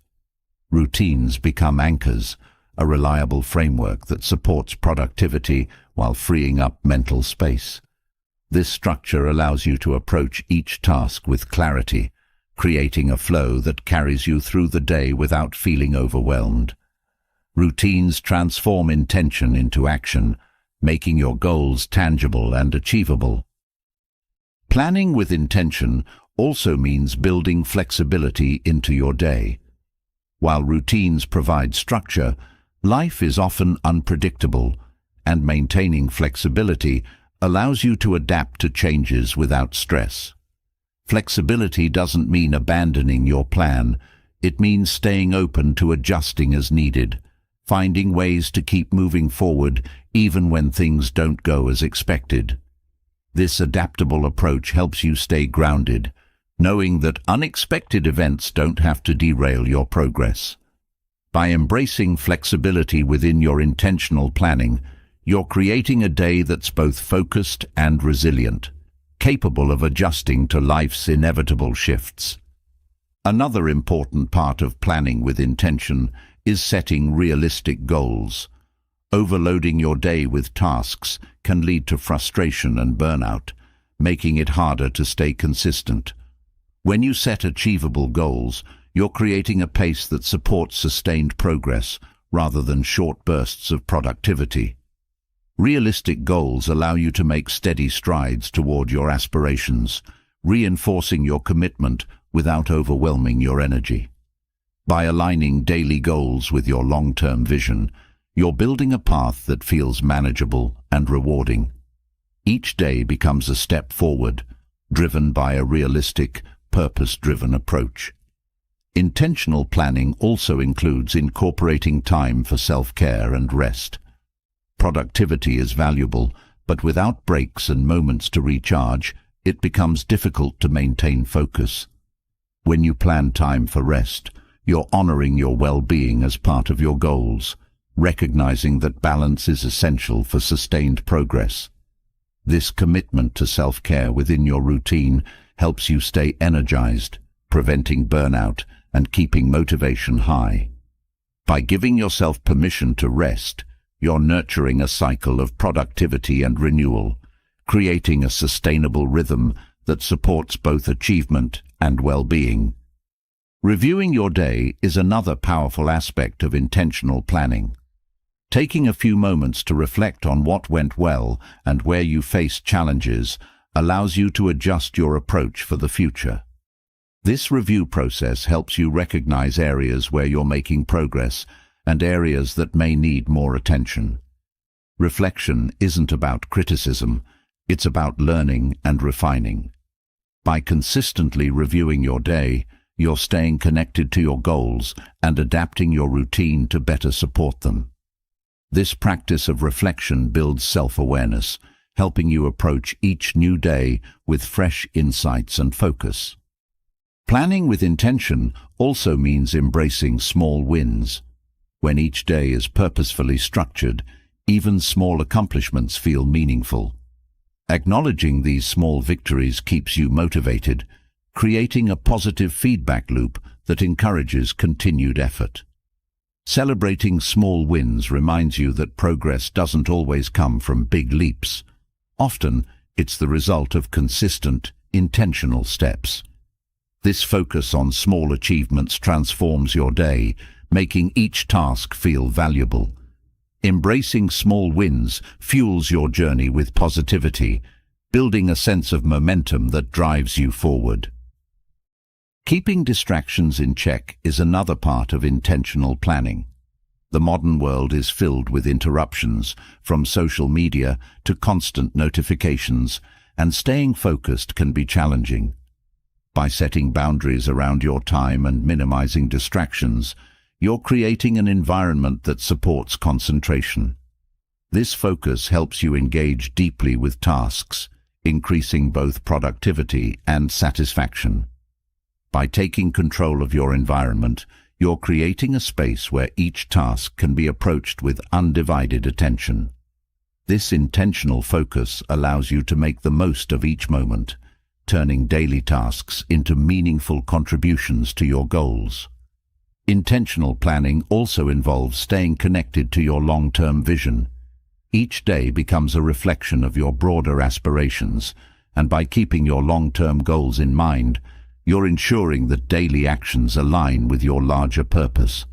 Routines become anchors, a reliable framework that supports productivity while freeing up mental space. This structure allows you to approach each task with clarity, creating a flow that carries you through the day without feeling overwhelmed. Routines transform intention into action, making your goals tangible and achievable. Planning with intention also means building flexibility into your day. While routines provide structure, life is often unpredictable, and maintaining flexibility allows you to adapt to changes without stress. Flexibility doesn't mean abandoning your plan, it means staying open to adjusting as needed, finding ways to keep moving forward even when things don't go as expected. This adaptable approach helps you stay grounded, knowing that unexpected events don't have to derail your progress. By embracing flexibility within your intentional planning, you're creating a day that's both focused and resilient, capable of adjusting to life's inevitable shifts. Another important part of planning with intention is setting realistic goals. Overloading your day with tasks can lead to frustration and burnout, making it harder to stay consistent. When you set achievable goals, you're creating a pace that supports sustained progress rather than short bursts of productivity. Realistic goals allow you to make steady strides toward your aspirations, reinforcing your commitment without overwhelming your energy. By aligning daily goals with your long-term vision, you're building a path that feels manageable and rewarding. Each day becomes a step forward, driven by a realistic, purpose-driven approach. Intentional planning also includes incorporating time for self-care and rest. Productivity is valuable, but without breaks and moments to recharge, it becomes difficult to maintain focus. When you plan time for rest, you're honoring your well-being as part of your goals, recognizing that balance is essential for sustained progress. This commitment to self-care within your routine helps you stay energized, preventing burnout and keeping motivation high. By giving yourself permission to rest, you're nurturing a cycle of productivity and renewal, creating a sustainable rhythm that supports both achievement and well-being. Reviewing your day is another powerful aspect of intentional planning. Taking a few moments to reflect on what went well and where you faced challenges allows you to adjust your approach for the future. This review process helps you recognize areas where you're making progress and areas that may need more attention. Reflection isn't about criticism, it's about learning and refining. By consistently reviewing your day, you're staying connected to your goals and adapting your routine to better support them. This practice of reflection builds self-awareness, helping you approach each new day with fresh insights and focus. Planning with intention also means embracing small wins. When each day is purposefully structured, even small accomplishments feel meaningful. Acknowledging these small victories keeps you motivated, creating a positive feedback loop that encourages continued effort. Celebrating small wins reminds you that progress doesn't always come from big leaps. Often, it's the result of consistent, intentional steps. This focus on small achievements transforms your day, making each task feel valuable. Embracing small wins fuels your journey with positivity, building a sense of momentum that drives you forward. Keeping distractions in check is another part of intentional planning. The modern world is filled with interruptions, from social media to constant notifications, and staying focused can be challenging. By setting boundaries around your time and minimizing distractions, you're creating an environment that supports concentration. This focus helps you engage deeply with tasks, increasing both productivity and satisfaction. By taking control of your environment, you're creating a space where each task can be approached with undivided attention. This intentional focus allows you to make the most of each moment, turning daily tasks into meaningful contributions to your goals. Intentional planning also involves staying connected to your long-term vision. Each day becomes a reflection of your broader aspirations, and by keeping your long-term goals in mind, you're ensuring that daily actions align with your larger purpose.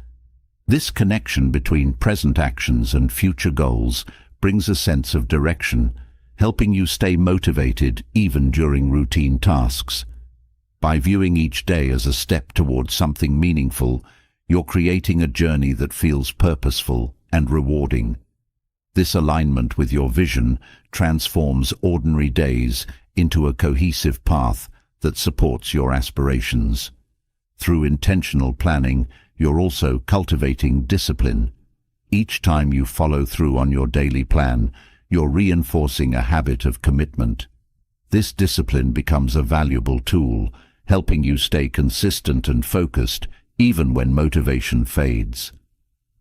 This connection between present actions and future goals brings a sense of direction, helping you stay motivated even during routine tasks. By viewing each day as a step towards something meaningful, you're creating a journey that feels purposeful and rewarding. This alignment with your vision transforms ordinary days into a cohesive path that supports your aspirations. Through intentional planning, you're also cultivating discipline. Each time you follow through on your daily plan, you're reinforcing a habit of commitment. This discipline becomes a valuable tool, helping you stay consistent and focused even when motivation fades.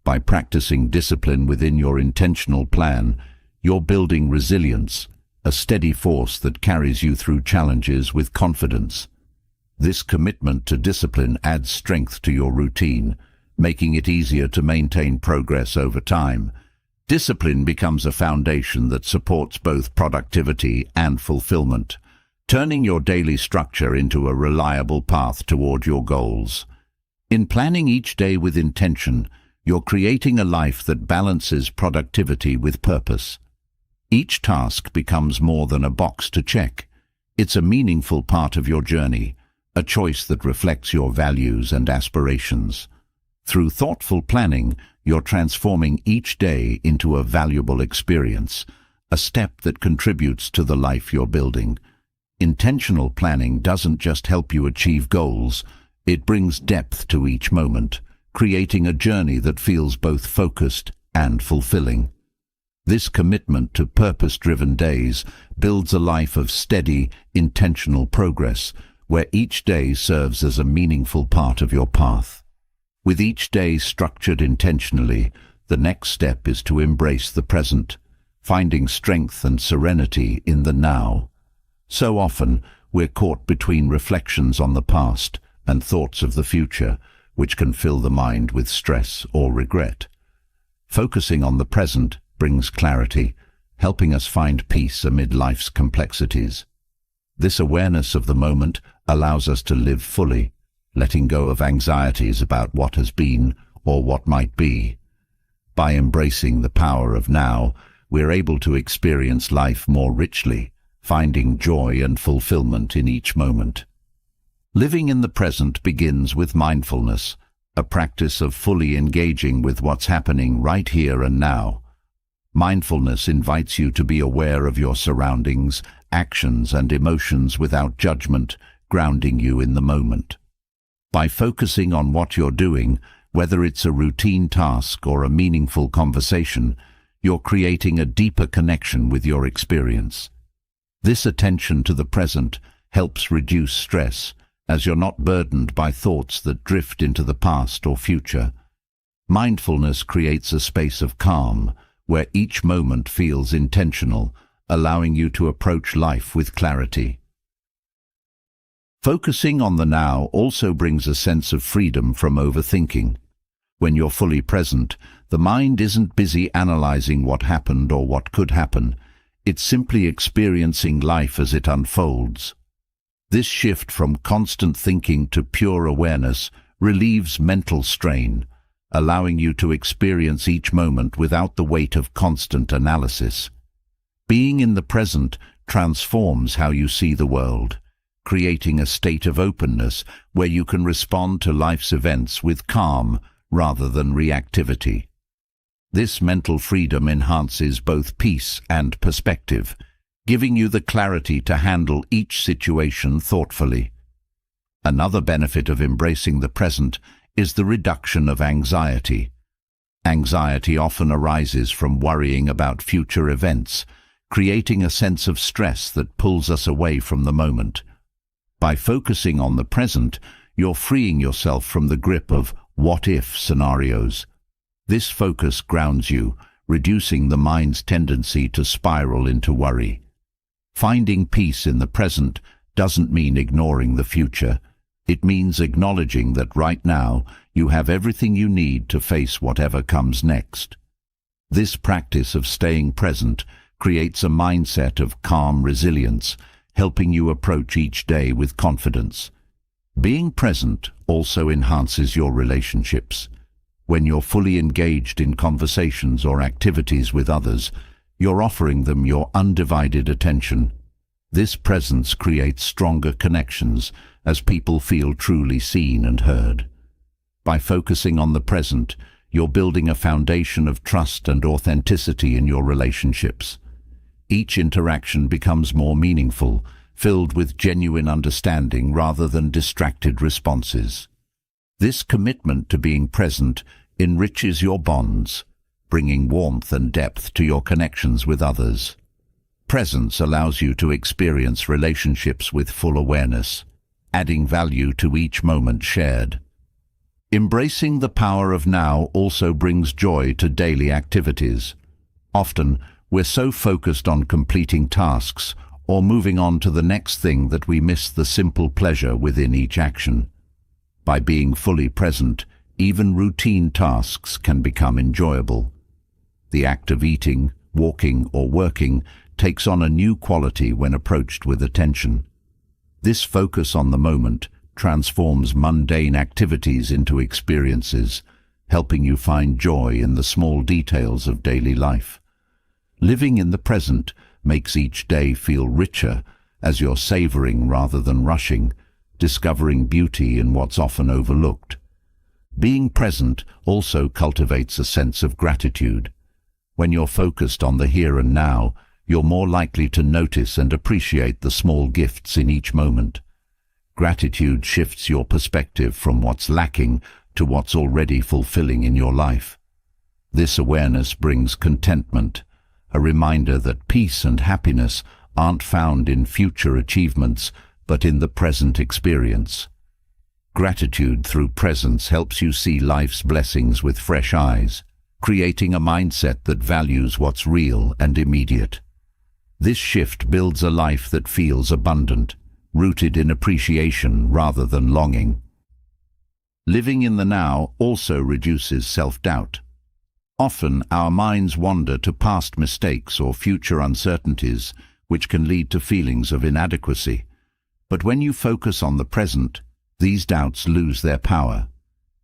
By practicing discipline within your intentional plan, you're building resilience, a steady force that carries you through challenges with confidence. This commitment to discipline adds strength to your routine, making it easier to maintain progress over time. Discipline becomes a foundation that supports both productivity and fulfillment, turning your daily structure into a reliable path toward your goals. In planning each day with intention, you're creating a life that balances productivity with purpose. Each task becomes more than a box to check. It's a meaningful part of your journey, a choice that reflects your values and aspirations. Through thoughtful planning, you're transforming each day into a valuable experience, a step that contributes to the life you're building. Intentional planning doesn't just help you achieve goals, it brings depth to each moment, creating a journey that feels both focused and fulfilling. This commitment to purpose-driven days builds a life of steady, intentional progress, where each day serves as a meaningful part of your path. With each day structured intentionally, the next step is to embrace the present, finding strength and serenity in the now. So often, we're caught between reflections on the past and thoughts of the future, which can fill the mind with stress or regret. Focusing on the present brings clarity, helping us find peace amid life's complexities. This awareness of the moment allows us to live fully, letting go of anxieties about what has been or what might be. By embracing the power of now, we're able to experience life more richly, finding joy and fulfillment in each moment. Living in the present begins with mindfulness, a practice of fully engaging with what's happening right here and now. Mindfulness invites you to be aware of your surroundings, actions, and emotions without judgment, grounding you in the moment. By focusing on what you're doing, whether it's a routine task or a meaningful conversation, you're creating a deeper connection with your experience. This attention to the present helps reduce stress, as you're not burdened by thoughts that drift into the past or future. Mindfulness creates a space of calm, where each moment feels intentional, allowing you to approach life with clarity. Focusing on the now also brings a sense of freedom from overthinking. When you're fully present, the mind isn't busy analyzing what happened or what could happen. It's simply experiencing life as it unfolds. This shift from constant thinking to pure awareness relieves mental strain, allowing you to experience each moment without the weight of constant analysis. Being in the present transforms how you see the world, creating a state of openness where you can respond to life's events with calm rather than reactivity. This mental freedom enhances both peace and perspective, giving you the clarity to handle each situation thoughtfully. Another benefit of embracing the present is the reduction of anxiety. Anxiety often arises from worrying about future events, creating a sense of stress that pulls us away from the moment. By focusing on the present, you're freeing yourself from the grip of what-if scenarios. This focus grounds you, reducing the mind's tendency to spiral into worry. Finding peace in the present doesn't mean ignoring the future. It means acknowledging that right now you have everything you need to face whatever comes next. This practice of staying present creates a mindset of calm resilience, helping you approach each day with confidence. Being present also enhances your relationships. When you're fully engaged in conversations or activities with others, you're offering them your undivided attention. This presence creates stronger connections as people feel truly seen and heard. By focusing on the present, you're building a foundation of trust and authenticity in your relationships. Each interaction becomes more meaningful, filled with genuine understanding rather than distracted responses. This commitment to being present enriches your bonds, bringing warmth and depth to your connections with others. Presence allows you to experience relationships with full awareness, adding value to each moment shared. Embracing the power of now also brings joy to daily activities. Often, we're so focused on completing tasks or moving on to the next thing that we miss the simple pleasure within each action. By being fully present, even routine tasks can become enjoyable. The act of eating, walking, or working takes on a new quality when approached with attention. This focus on the moment transforms mundane activities into experiences, helping you find joy in the small details of daily life. Living in the present makes each day feel richer as you're savoring rather than rushing, discovering beauty in what's often overlooked. Being present also cultivates a sense of gratitude. When you're focused on the here and now, you're more likely to notice and appreciate the small gifts in each moment. Gratitude shifts your perspective from what's lacking to what's already fulfilling in your life. This awareness brings contentment, a reminder that peace and happiness aren't found in future achievements, but in the present experience. Gratitude through presence helps you see life's blessings with fresh eyes, creating a mindset that values what's real and immediate. This shift builds a life that feels abundant, rooted in appreciation rather than longing. Living in the now also reduces self-doubt. Often, our minds wander to past mistakes or future uncertainties, which can lead to feelings of inadequacy. But when you focus on the present, these doubts lose their power.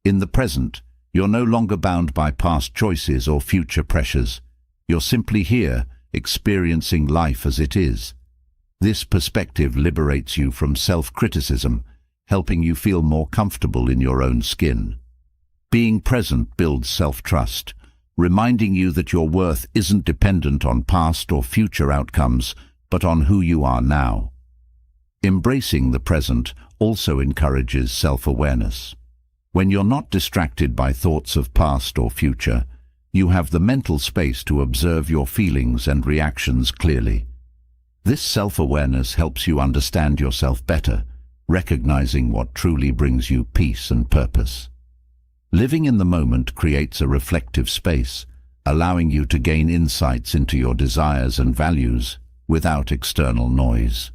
In the present, you're no longer bound by past choices or future pressures. You're simply here, experiencing life as it is. This perspective liberates you from self-criticism, helping you feel more comfortable in your own skin. Being present builds self-trust, reminding you that your worth isn't dependent on past or future outcomes, but on who you are now. Embracing the present also encourages self-awareness. When you're not distracted by thoughts of past or future, you have the mental space to observe your feelings and reactions clearly. This self-awareness helps you understand yourself better, recognizing what truly brings you peace and purpose. Living in the moment creates a reflective space, allowing you to gain insights into your desires and values without external noise.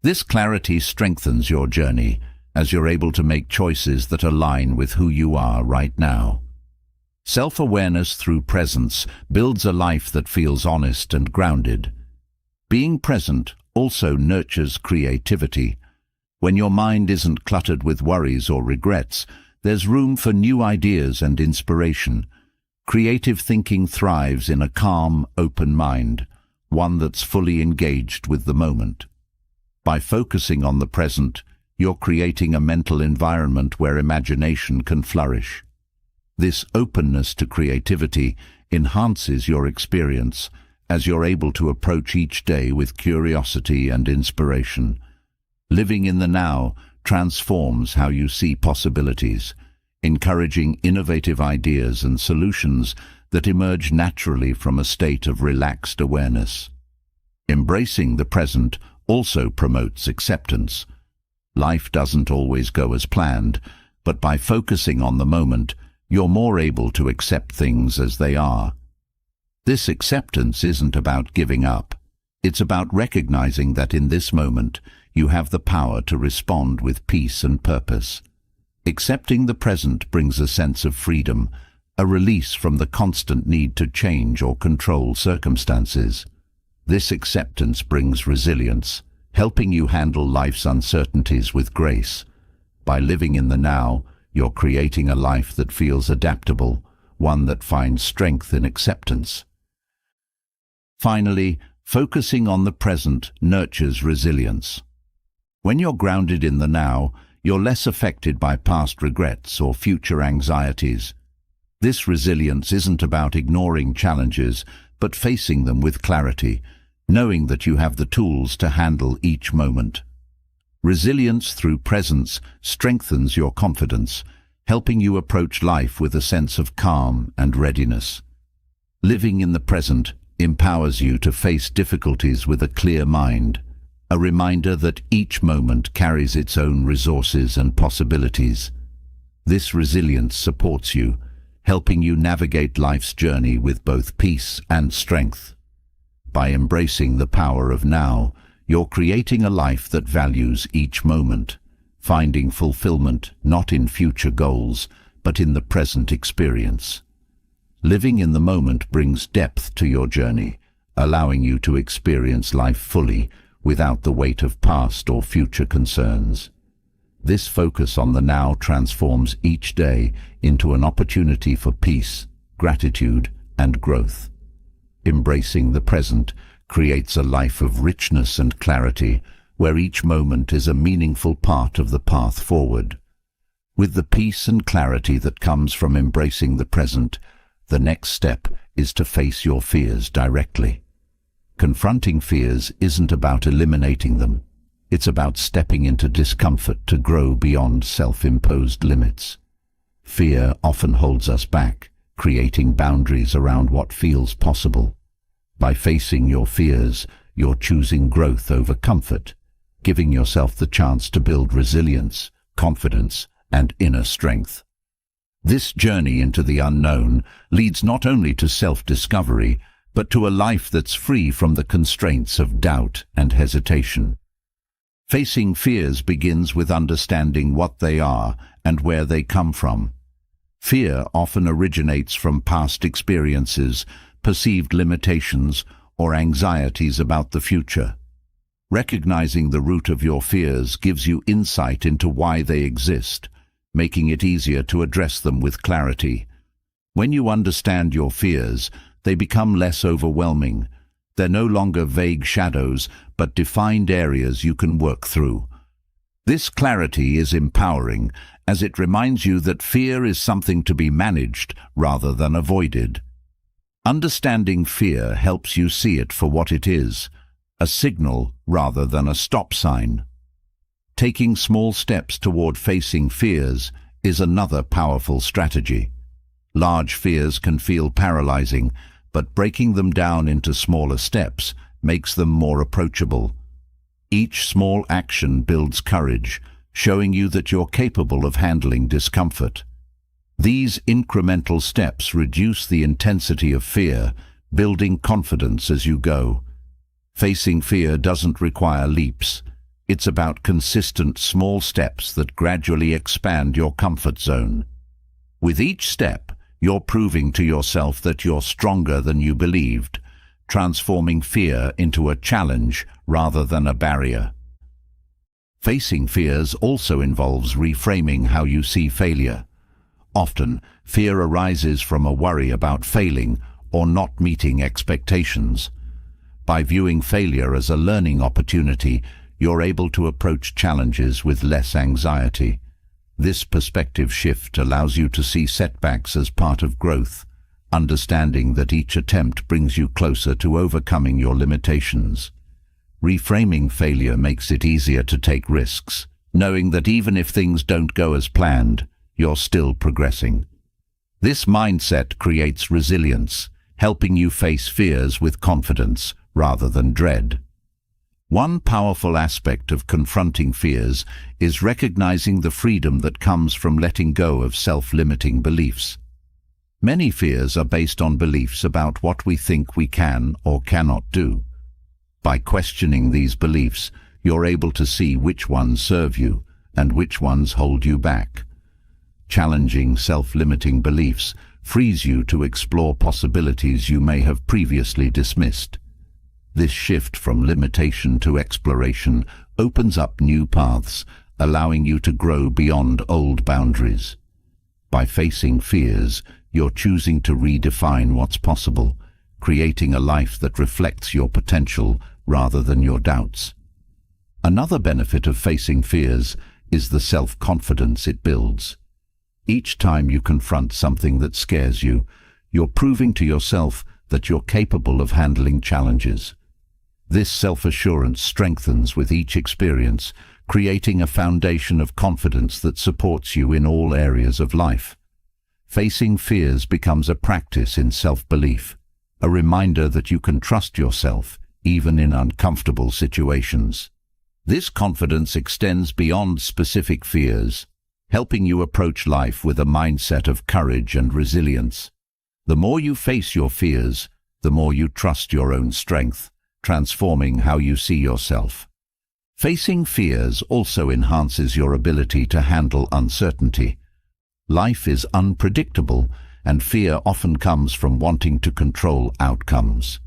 This clarity strengthens your journey as you're able to make choices that align with who you are right now. Self-awareness through presence builds a life that feels honest and grounded. Being present also nurtures creativity. When your mind isn't cluttered with worries or regrets, there's room for new ideas and inspiration. Creative thinking thrives in a calm, open mind, one that's fully engaged with the moment. By focusing on the present, you're creating a mental environment where imagination can flourish. This openness to creativity enhances your experience as you're able to approach each day with curiosity and inspiration. Living in the now transforms how you see possibilities, encouraging innovative ideas and solutions that emerge naturally from a state of relaxed awareness. Embracing the present also promotes acceptance. Life doesn't always go as planned, but by focusing on the moment, you're more able to accept things as they are. This acceptance isn't about giving up. It's about recognizing that in this moment, you have the power to respond with peace and purpose. Accepting the present brings a sense of freedom, a release from the constant need to change or control circumstances. This acceptance brings resilience, helping you handle life's uncertainties with grace. By living in the now, you're creating a life that feels adaptable, one that finds strength in acceptance. Finally, focusing on the present nurtures resilience. When you're grounded in the now, you're less affected by past regrets or future anxieties. This resilience isn't about ignoring challenges, but facing them with clarity, knowing that you have the tools to handle each moment. Resilience through presence strengthens your confidence, helping you approach life with a sense of calm and readiness. Living in the present empowers you to face difficulties with a clear mind, a reminder that each moment carries its own resources and possibilities. This resilience supports you, helping you navigate life's journey with both peace and strength. By embracing the power of now, you're creating a life that values each moment, finding fulfillment not in future goals, but in the present experience. Living in the moment brings depth to your journey, allowing you to experience life fully without the weight of past or future concerns. This focus on the now transforms each day into an opportunity for peace, gratitude, and growth. Embracing the present creates a life of richness and clarity, where each moment is a meaningful part of the path forward. With the peace and clarity that comes from embracing the present, the next step is to face your fears directly. Confronting fears isn't about eliminating them. It's about stepping into discomfort to grow beyond self-imposed limits. Fear often holds us back, creating boundaries around what feels possible. By facing your fears, you're choosing growth over comfort, giving yourself the chance to build resilience, confidence, and inner strength. This journey into the unknown leads not only to self-discovery, but to a life that's free from the constraints of doubt and hesitation. Facing fears begins with understanding what they are and where they come from. Fear often originates from past experiences, perceived limitations, or anxieties about the future. Recognizing the root of your fears gives you insight into why they exist, making it easier to address them with clarity. When you understand your fears, they become less overwhelming. They're no longer vague shadows, but defined areas you can work through. This clarity is empowering, as it reminds you that fear is something to be managed rather than avoided. Understanding fear helps you see it for what it is, a signal rather than a stop sign. Taking small steps toward facing fears is another powerful strategy. Large fears can feel paralyzing, but breaking them down into smaller steps makes them more approachable. Each small action builds courage, showing you that you're capable of handling discomfort. These incremental steps reduce the intensity of fear, building confidence as you go. Facing fear doesn't require leaps. It's about consistent small steps that gradually expand your comfort zone. With each step, you're proving to yourself that you're stronger than you believed, transforming fear into a challenge rather than a barrier. Facing fears also involves reframing how you see failure. Often, fear arises from a worry about failing or not meeting expectations. By viewing failure as a learning opportunity, you're able to approach challenges with less anxiety. This perspective shift allows you to see setbacks as part of growth, understanding that each attempt brings you closer to overcoming your limitations. Reframing failure makes it easier to take risks, knowing that even if things don't go as planned, you're still progressing. This mindset creates resilience, helping you face fears with confidence rather than dread. One powerful aspect of confronting fears is recognizing the freedom that comes from letting go of self-limiting beliefs. Many fears are based on beliefs about what we think we can or cannot do. By questioning these beliefs, you're able to see which ones serve you and which ones hold you back. Challenging self-limiting beliefs frees you to explore possibilities you may have previously dismissed. This shift from limitation to exploration opens up new paths, allowing you to grow beyond old boundaries. By facing fears, you're choosing to redefine what's possible, creating a life that reflects your potential rather than your doubts. Another benefit of facing fears is the self-confidence it builds. Each time you confront something that scares you, you're proving to yourself that you're capable of handling challenges. This self-assurance strengthens with each experience, creating a foundation of confidence that supports you in all areas of life. Facing fears becomes a practice in self-belief, a reminder that you can trust yourself even in uncomfortable situations. This confidence extends beyond specific fears, helping you approach life with a mindset of courage and resilience. The more you face your fears, the more you trust your own strength, transforming how you see yourself. Facing fears also enhances your ability to handle uncertainty. Life is unpredictable, and fear often comes from wanting to control outcomes.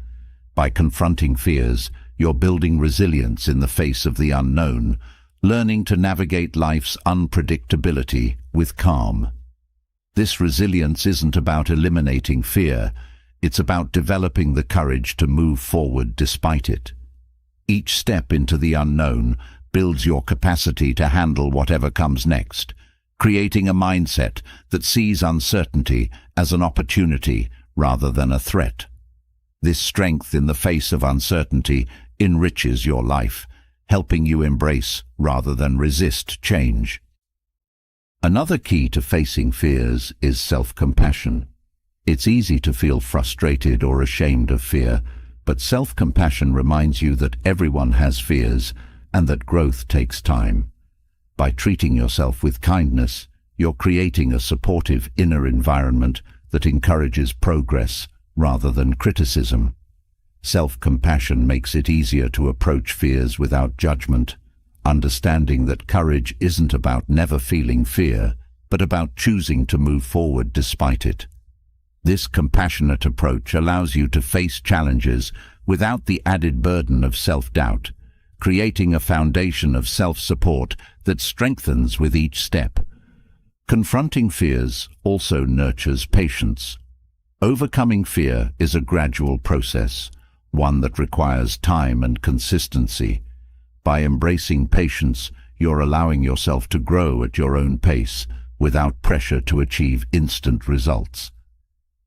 By confronting fears, you're building resilience in the face of the unknown, learning to navigate life's unpredictability with calm. This resilience isn't about eliminating fear. It's about developing the courage to move forward despite it. Each step into the unknown builds your capacity to handle whatever comes next, creating a mindset that sees uncertainty as an opportunity rather than a threat. This strength in the face of uncertainty enriches your life, helping you embrace rather than resist change. Another key to facing fears is self-compassion. It's easy to feel frustrated or ashamed of fear, but self-compassion reminds you that everyone has fears and that growth takes time. By treating yourself with kindness, you're creating a supportive inner environment that encourages progress rather than criticism. Self-compassion makes it easier to approach fears without judgment, understanding that courage isn't about never feeling fear, but about choosing to move forward despite it. This compassionate approach allows you to face challenges without the added burden of self-doubt, creating a foundation of self-support that strengthens with each step. Confronting fears also nurtures patience. Overcoming fear is a gradual process, one that requires time and consistency. By embracing patience, you're allowing yourself to grow at your own pace without pressure to achieve instant results.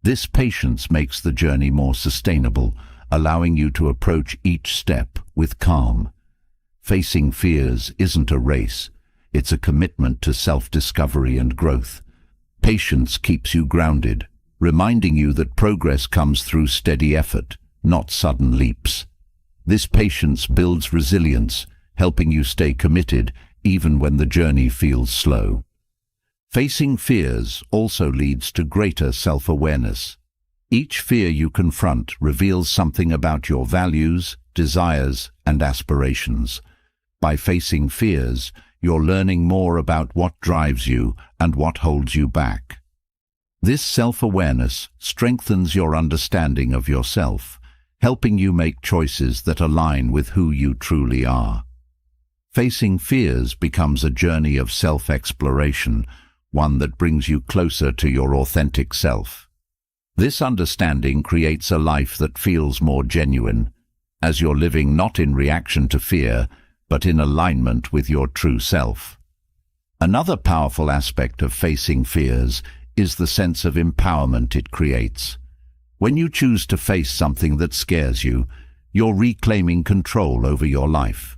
This patience makes the journey more sustainable, allowing you to approach each step with calm. Facing fears isn't a race, it's a commitment to self-discovery and growth. Patience keeps you grounded, reminding you that progress comes through steady effort, not sudden leaps. This patience builds resilience, helping you stay committed even when the journey feels slow. Facing fears also leads to greater self-awareness. Each fear you confront reveals something about your values, desires, and aspirations. By facing fears, you're learning more about what drives you and what holds you back. This self-awareness strengthens your understanding of yourself, helping you make choices that align with who you truly are. Facing fears becomes a journey of self-exploration, one that brings you closer to your authentic self. This understanding creates a life that feels more genuine, as you're living not in reaction to fear, but in alignment with your true self. Another powerful aspect of facing fears is the sense of empowerment it creates. When you choose to face something that scares you, you're reclaiming control over your life.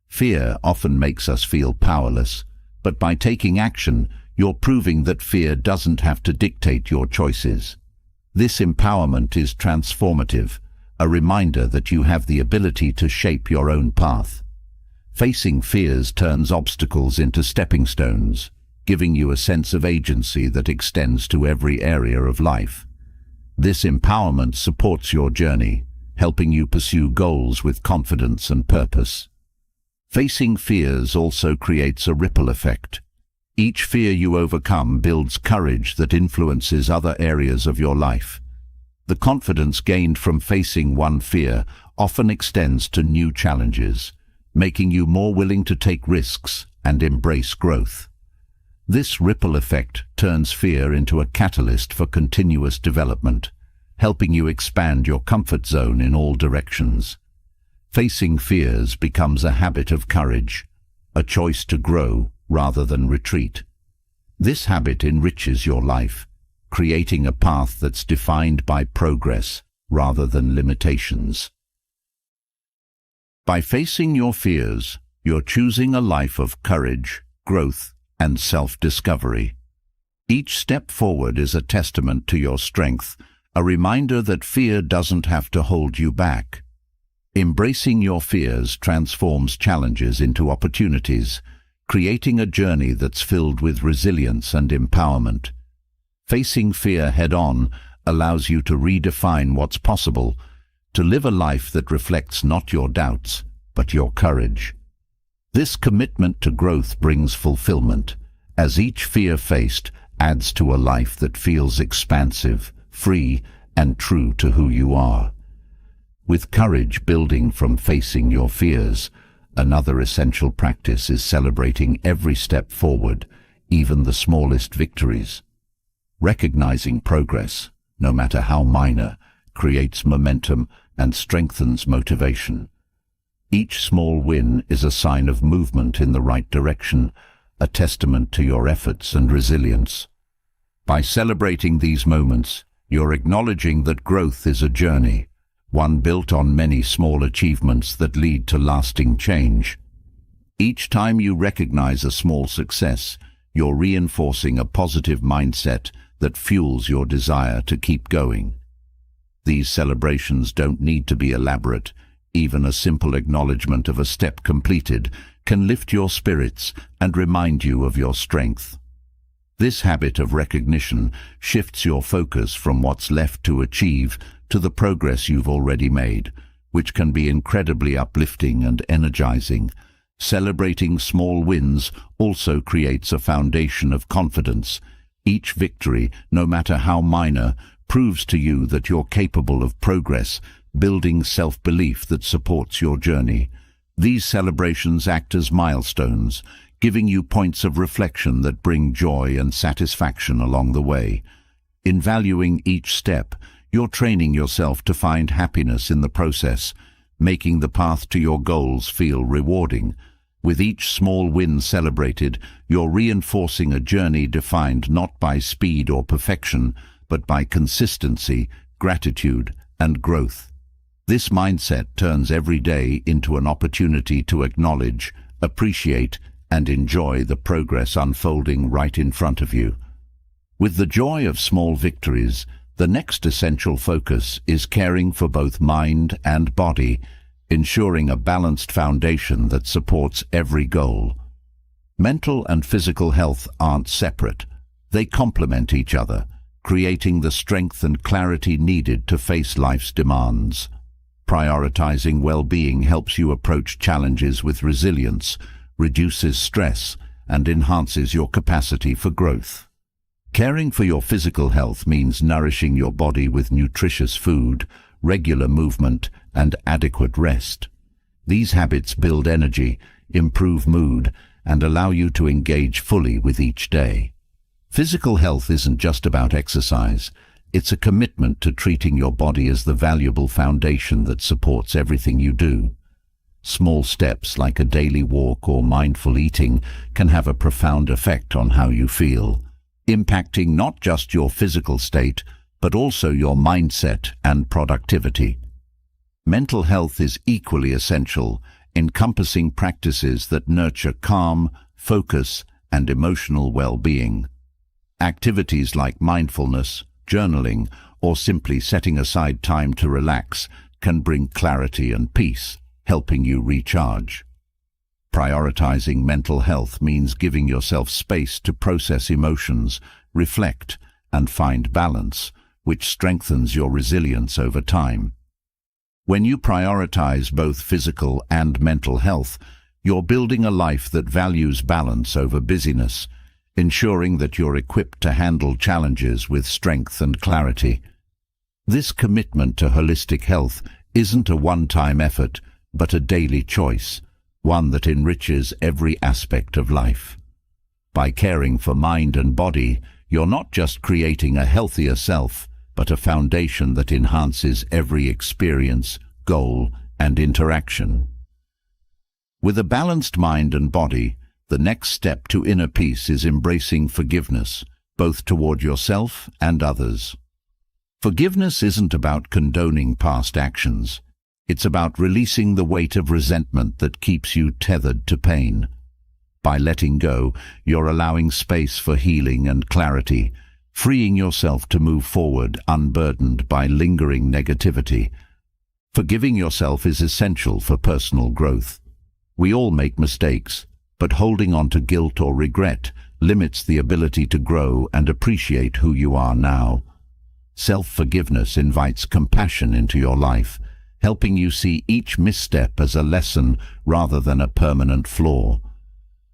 Fear often makes us feel powerless, but by taking action, you're proving that fear doesn't have to dictate your choices. This empowerment is transformative, a reminder that you have the ability to shape your own path. Facing fears turns obstacles into stepping stones, giving you a sense of agency that extends to every area of life. This empowerment supports your journey, helping you pursue goals with confidence and purpose. Facing fears also creates a ripple effect. Each fear you overcome builds courage that influences other areas of your life. The confidence gained from facing one fear often extends to new challenges, making you more willing to take risks and embrace growth. This ripple effect turns fear into a catalyst for continuous development, helping you expand your comfort zone in all directions. Facing fears becomes a habit of courage, a choice to grow rather than retreat. This habit enriches your life, creating a path that's defined by progress rather than limitations. By facing your fears, you're choosing a life of courage, growth, and self-discovery. Each step forward is a testament to your strength, a reminder that fear doesn't have to hold you back. Embracing your fears transforms challenges into opportunities, creating a journey that's filled with resilience and empowerment. Facing fear head-on allows you to redefine what's possible, to live a life that reflects not your doubts, but your courage. This commitment to growth brings fulfillment, as each fear faced adds to a life that feels expansive, free, and true to who you are. With courage building from facing your fears, another essential practice is celebrating every step forward, even the smallest victories. Recognizing progress, no matter how minor, creates momentum and strengthens motivation. Each small win is a sign of movement in the right direction, a testament to your efforts and resilience. By celebrating these moments, you're acknowledging that growth is a journey, one built on many small achievements that lead to lasting change. Each time you recognize a small success, you're reinforcing a positive mindset that fuels your desire to keep going. These celebrations don't need to be elaborate. Even a simple acknowledgement of a step completed can lift your spirits and remind you of your strength. This habit of recognition shifts your focus from what's left to achieve to the progress you've already made, which can be incredibly uplifting and energizing. Celebrating small wins also creates a foundation of confidence. Each victory, no matter how minor, proves to you that you're capable of progress, building self-belief that supports your journey. These celebrations act as milestones, giving you points of reflection that bring joy and satisfaction along the way. In valuing each step, you're training yourself to find happiness in the process, making the path to your goals feel rewarding. With each small win celebrated, you're reinforcing a journey defined not by speed or perfection, but by consistency, gratitude, and growth. This mindset turns every day into an opportunity to acknowledge, appreciate, and enjoy the progress unfolding right in front of you. With the joy of small victories, the next essential focus is caring for both mind and body. ensuring a balanced foundation that supports every goal. Mental and physical health aren't separate. They complement each other, creating the strength and clarity needed to face life's demands. Prioritizing well-being helps you approach challenges with resilience, reduces stress, and enhances your capacity for growth. Caring for your physical health means nourishing your body with nutritious food, regular movement, and adequate rest. These habits build energy, improve mood, and allow you to engage fully with each day. Physical health isn't just about exercise. It's a commitment to treating your body as the valuable foundation that supports everything you do. Small steps like a daily walk or mindful eating can have a profound effect on how you feel, impacting not just your physical state, but also your mindset and productivity. Mental health is equally essential, encompassing practices that nurture calm, focus, and emotional well-being. Activities like mindfulness, journaling, or simply setting aside time to relax can bring clarity and peace, helping you recharge. Prioritizing mental health means giving yourself space to process emotions, reflect, and find balance, which strengthens your resilience over time. When you prioritize both physical and mental health, you're building a life that values balance over busyness, ensuring that you're equipped to handle challenges with strength and clarity. This commitment to holistic health isn't a one-time effort, but a daily choice, one that enriches every aspect of life. By caring for mind and body, you're not just creating a healthier self, but a foundation that enhances every experience, goal, and interaction. With a balanced mind and body, the next step to inner peace is embracing forgiveness, both toward yourself and others. Forgiveness isn't about condoning past actions. It's about releasing the weight of resentment that keeps you tethered to pain. By letting go, you're allowing space for healing and clarity, freeing yourself to move forward unburdened by lingering negativity. Forgiving yourself is essential for personal growth. We all make mistakes, but holding on to guilt or regret limits the ability to grow and appreciate who you are now. Self-forgiveness invites compassion into your life, helping you see each misstep as a lesson rather than a permanent flaw.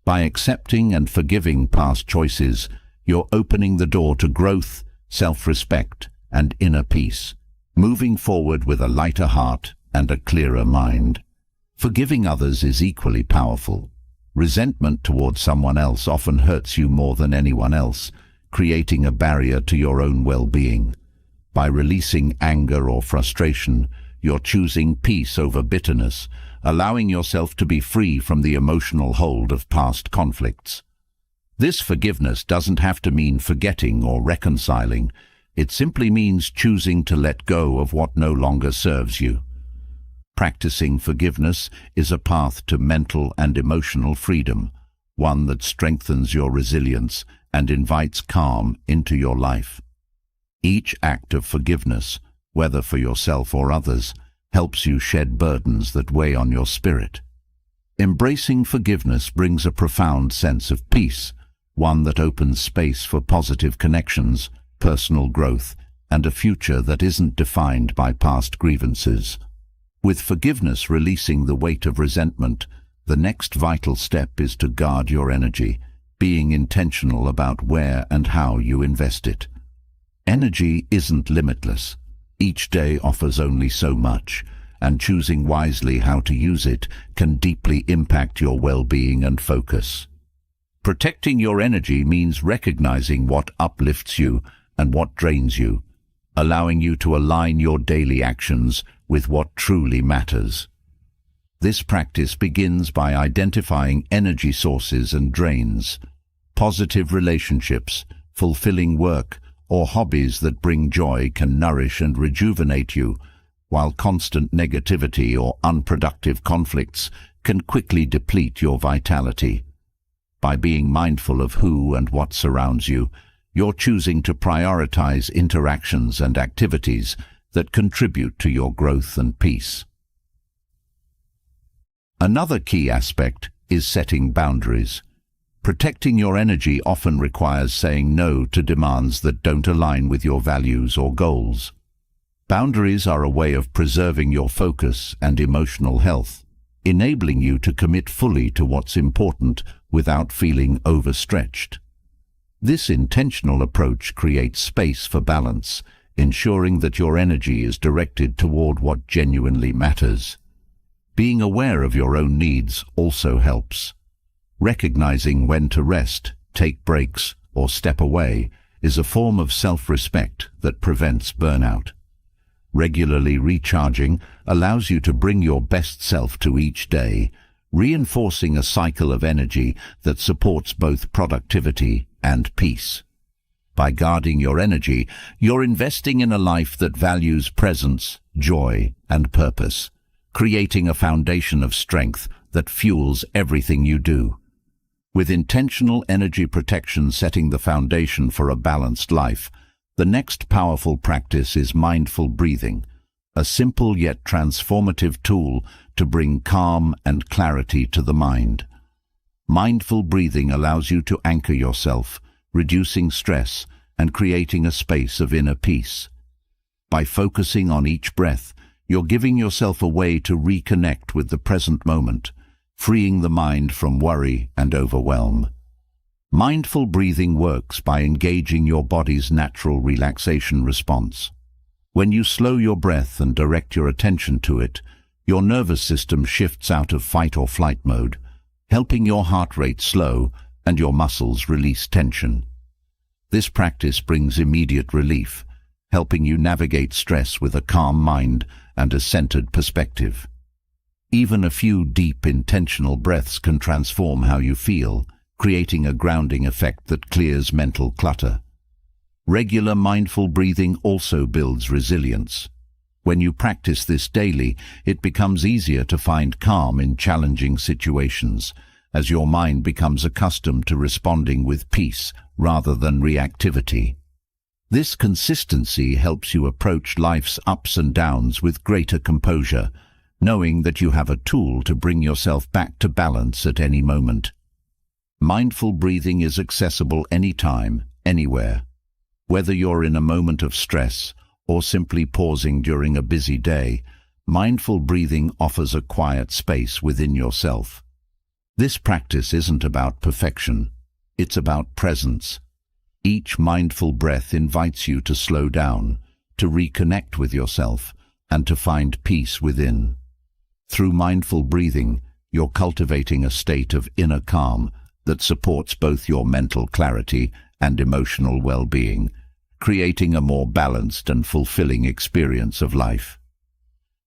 By accepting and forgiving past choices, you're opening the door to growth, self-respect, and inner peace, moving forward with a lighter heart and a clearer mind. Forgiving others is equally powerful. Resentment towards someone else often hurts you more than anyone else, creating a barrier to your own well-being. By releasing anger or frustration, you're choosing peace over bitterness, allowing yourself to be free from the emotional hold of past conflicts. This forgiveness doesn't have to mean forgetting or reconciling. It simply means choosing to let go of what no longer serves you. Practicing forgiveness is a path to mental and emotional freedom, one that strengthens your resilience and invites calm into your life. Each act of forgiveness, whether for yourself or others, helps you shed burdens that weigh on your spirit. Embracing forgiveness brings a profound sense of peace, one that opens space for positive connections, personal growth, and a future that isn't defined by past grievances. With forgiveness releasing the weight of resentment, the next vital step is to guard your energy, being intentional about where and how you invest it. Energy isn't limitless. Each day offers only so much, and choosing wisely how to use it can deeply impact your well-being and focus. Protecting your energy means recognizing what uplifts you and what drains you, allowing you to align your daily actions with what truly matters. This practice begins by identifying energy sources and drains. Positive relationships, fulfilling work, or hobbies that bring joy can nourish and rejuvenate you, while constant negativity or unproductive conflicts can quickly deplete your vitality. By being mindful of who and what surrounds you, you're choosing to prioritize interactions and activities that contribute to your growth and peace. Another key aspect is setting boundaries. Protecting your energy often requires saying no to demands that don't align with your values or goals. Boundaries are a way of preserving your focus and emotional health, enabling you to commit fully to what's important without feeling overstretched. This intentional approach creates space for balance, ensuring that your energy is directed toward what genuinely matters. Being aware of your own needs also helps. Recognizing when to rest, take breaks, or step away is a form of self-respect that prevents burnout. Regularly recharging allows you to bring your best self to each day, reinforcing a cycle of energy that supports both productivity and peace. By guarding your energy, you're investing in a life that values presence, joy, and purpose, creating a foundation of strength that fuels everything you do. With intentional energy protection setting the foundation for a balanced life, the next powerful practice is mindful breathing, a simple yet transformative tool to bring calm and clarity to the mind. Mindful breathing allows you to anchor yourself, reducing stress and creating a space of inner peace. By focusing on each breath, you're giving yourself a way to reconnect with the present moment, freeing the mind from worry and overwhelm. Mindful breathing works by engaging your body's natural relaxation response. When you slow your breath and direct your attention to it, your nervous system shifts out of fight or flight mode, helping your heart rate slow and your muscles release tension. This practice brings immediate relief, helping you navigate stress with a calm mind and a centered perspective. Even a few deep, intentional breaths can transform how you feel, creating a grounding effect that clears mental clutter. Regular mindful breathing also builds resilience. When you practice this daily, it becomes easier to find calm in challenging situations, as your mind becomes accustomed to responding with peace rather than reactivity. This consistency helps you approach life's ups and downs with greater composure, knowing that you have a tool to bring yourself back to balance at any moment. Mindful breathing is accessible anytime, anywhere. Whether you're in a moment of stress or simply pausing during a busy day, mindful breathing offers a quiet space within yourself. This practice isn't about perfection, it's about presence. Each mindful breath invites you to slow down, to reconnect with yourself, and to find peace within. Through mindful breathing, you're cultivating a state of inner calm that supports both your mental clarity and emotional well-being, creating a more balanced and fulfilling experience of life.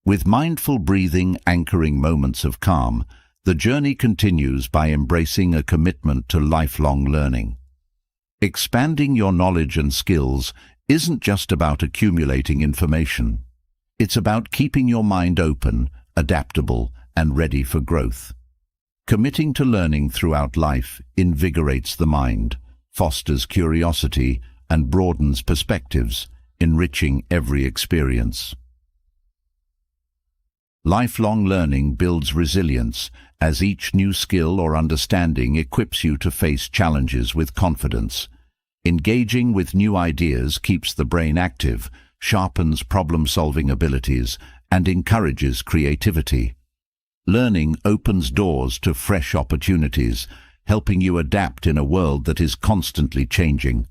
With mindful breathing anchoring moments of calm, the journey continues by embracing a commitment to lifelong learning. Expanding your knowledge and skills isn't just about accumulating information. It's about keeping your mind open, adaptable, and ready for growth. Committing to learning throughout life invigorates the mind, fosters curiosity, and broadens perspectives, enriching every experience. Lifelong learning builds resilience, as each new skill or understanding equips you to face challenges with confidence. Engaging with new ideas keeps the brain active, sharpens problem-solving abilities, and encourages creativity. Learning opens doors to fresh opportunities, helping you adapt in a world that is constantly changing.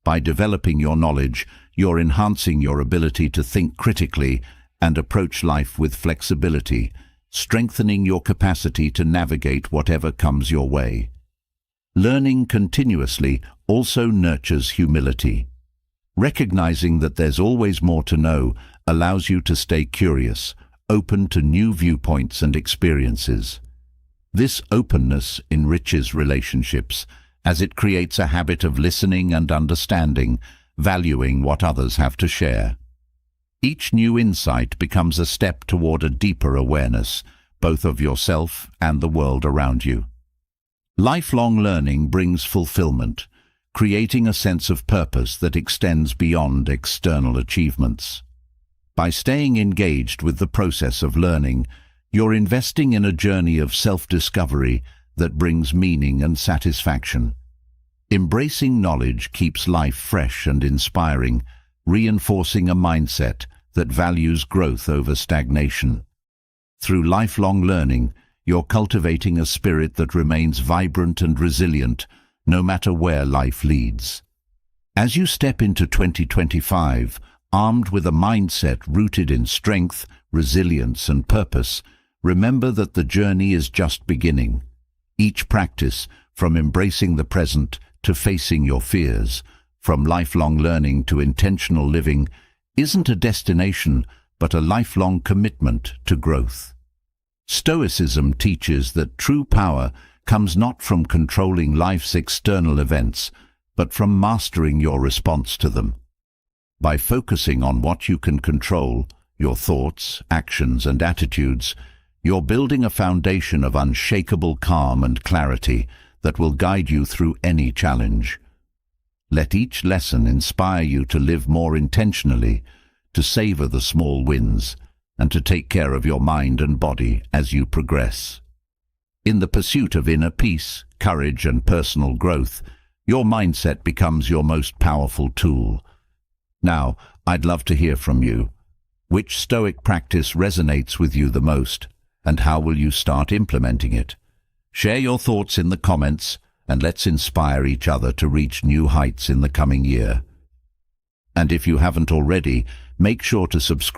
By developing your knowledge, you're enhancing your ability to think critically and approach life with flexibility, strengthening your capacity to navigate whatever comes your way. Learning continuously also nurtures humility. Recognizing that there's always more to know allows you to stay curious, open to new viewpoints and experiences. This openness enriches relationships, as it creates a habit of listening and understanding, valuing what others have to share. Each new insight becomes a step toward a deeper awareness, both of yourself and the world around you. Lifelong learning brings fulfillment, creating a sense of purpose that extends beyond external achievements. By staying engaged with the process of learning, You're investing in a journey of self-discovery that brings meaning and satisfaction. Embracing knowledge keeps life fresh and inspiring, reinforcing a mindset that values growth over stagnation. Through lifelong learning, you're cultivating a spirit that remains vibrant and resilient, no matter where life leads. As you step into 2025, armed with a mindset rooted in strength, resilience, and purpose, remember that the journey is just beginning. Each practice, from embracing the present to facing your fears, from lifelong learning to intentional living, isn't a destination but a lifelong commitment to growth. Stoicism teaches that true power comes not from controlling life's external events, but from mastering your response to them. By focusing on what you can control, your thoughts, actions, and attitudes, you're building a foundation of unshakable calm and clarity that will guide you through any challenge. Let each lesson inspire you to live more intentionally, to savor the small wins, and to take care of your mind and body as you progress. In the pursuit of inner peace, courage, and personal growth, your mindset becomes your most powerful tool. Now, I'd love to hear from you. Which Stoic practice resonates with you the most, and how will you start implementing it? Share your thoughts in the comments, and let's inspire each other to reach new heights in the coming year. And if you haven't already, make sure to subscribe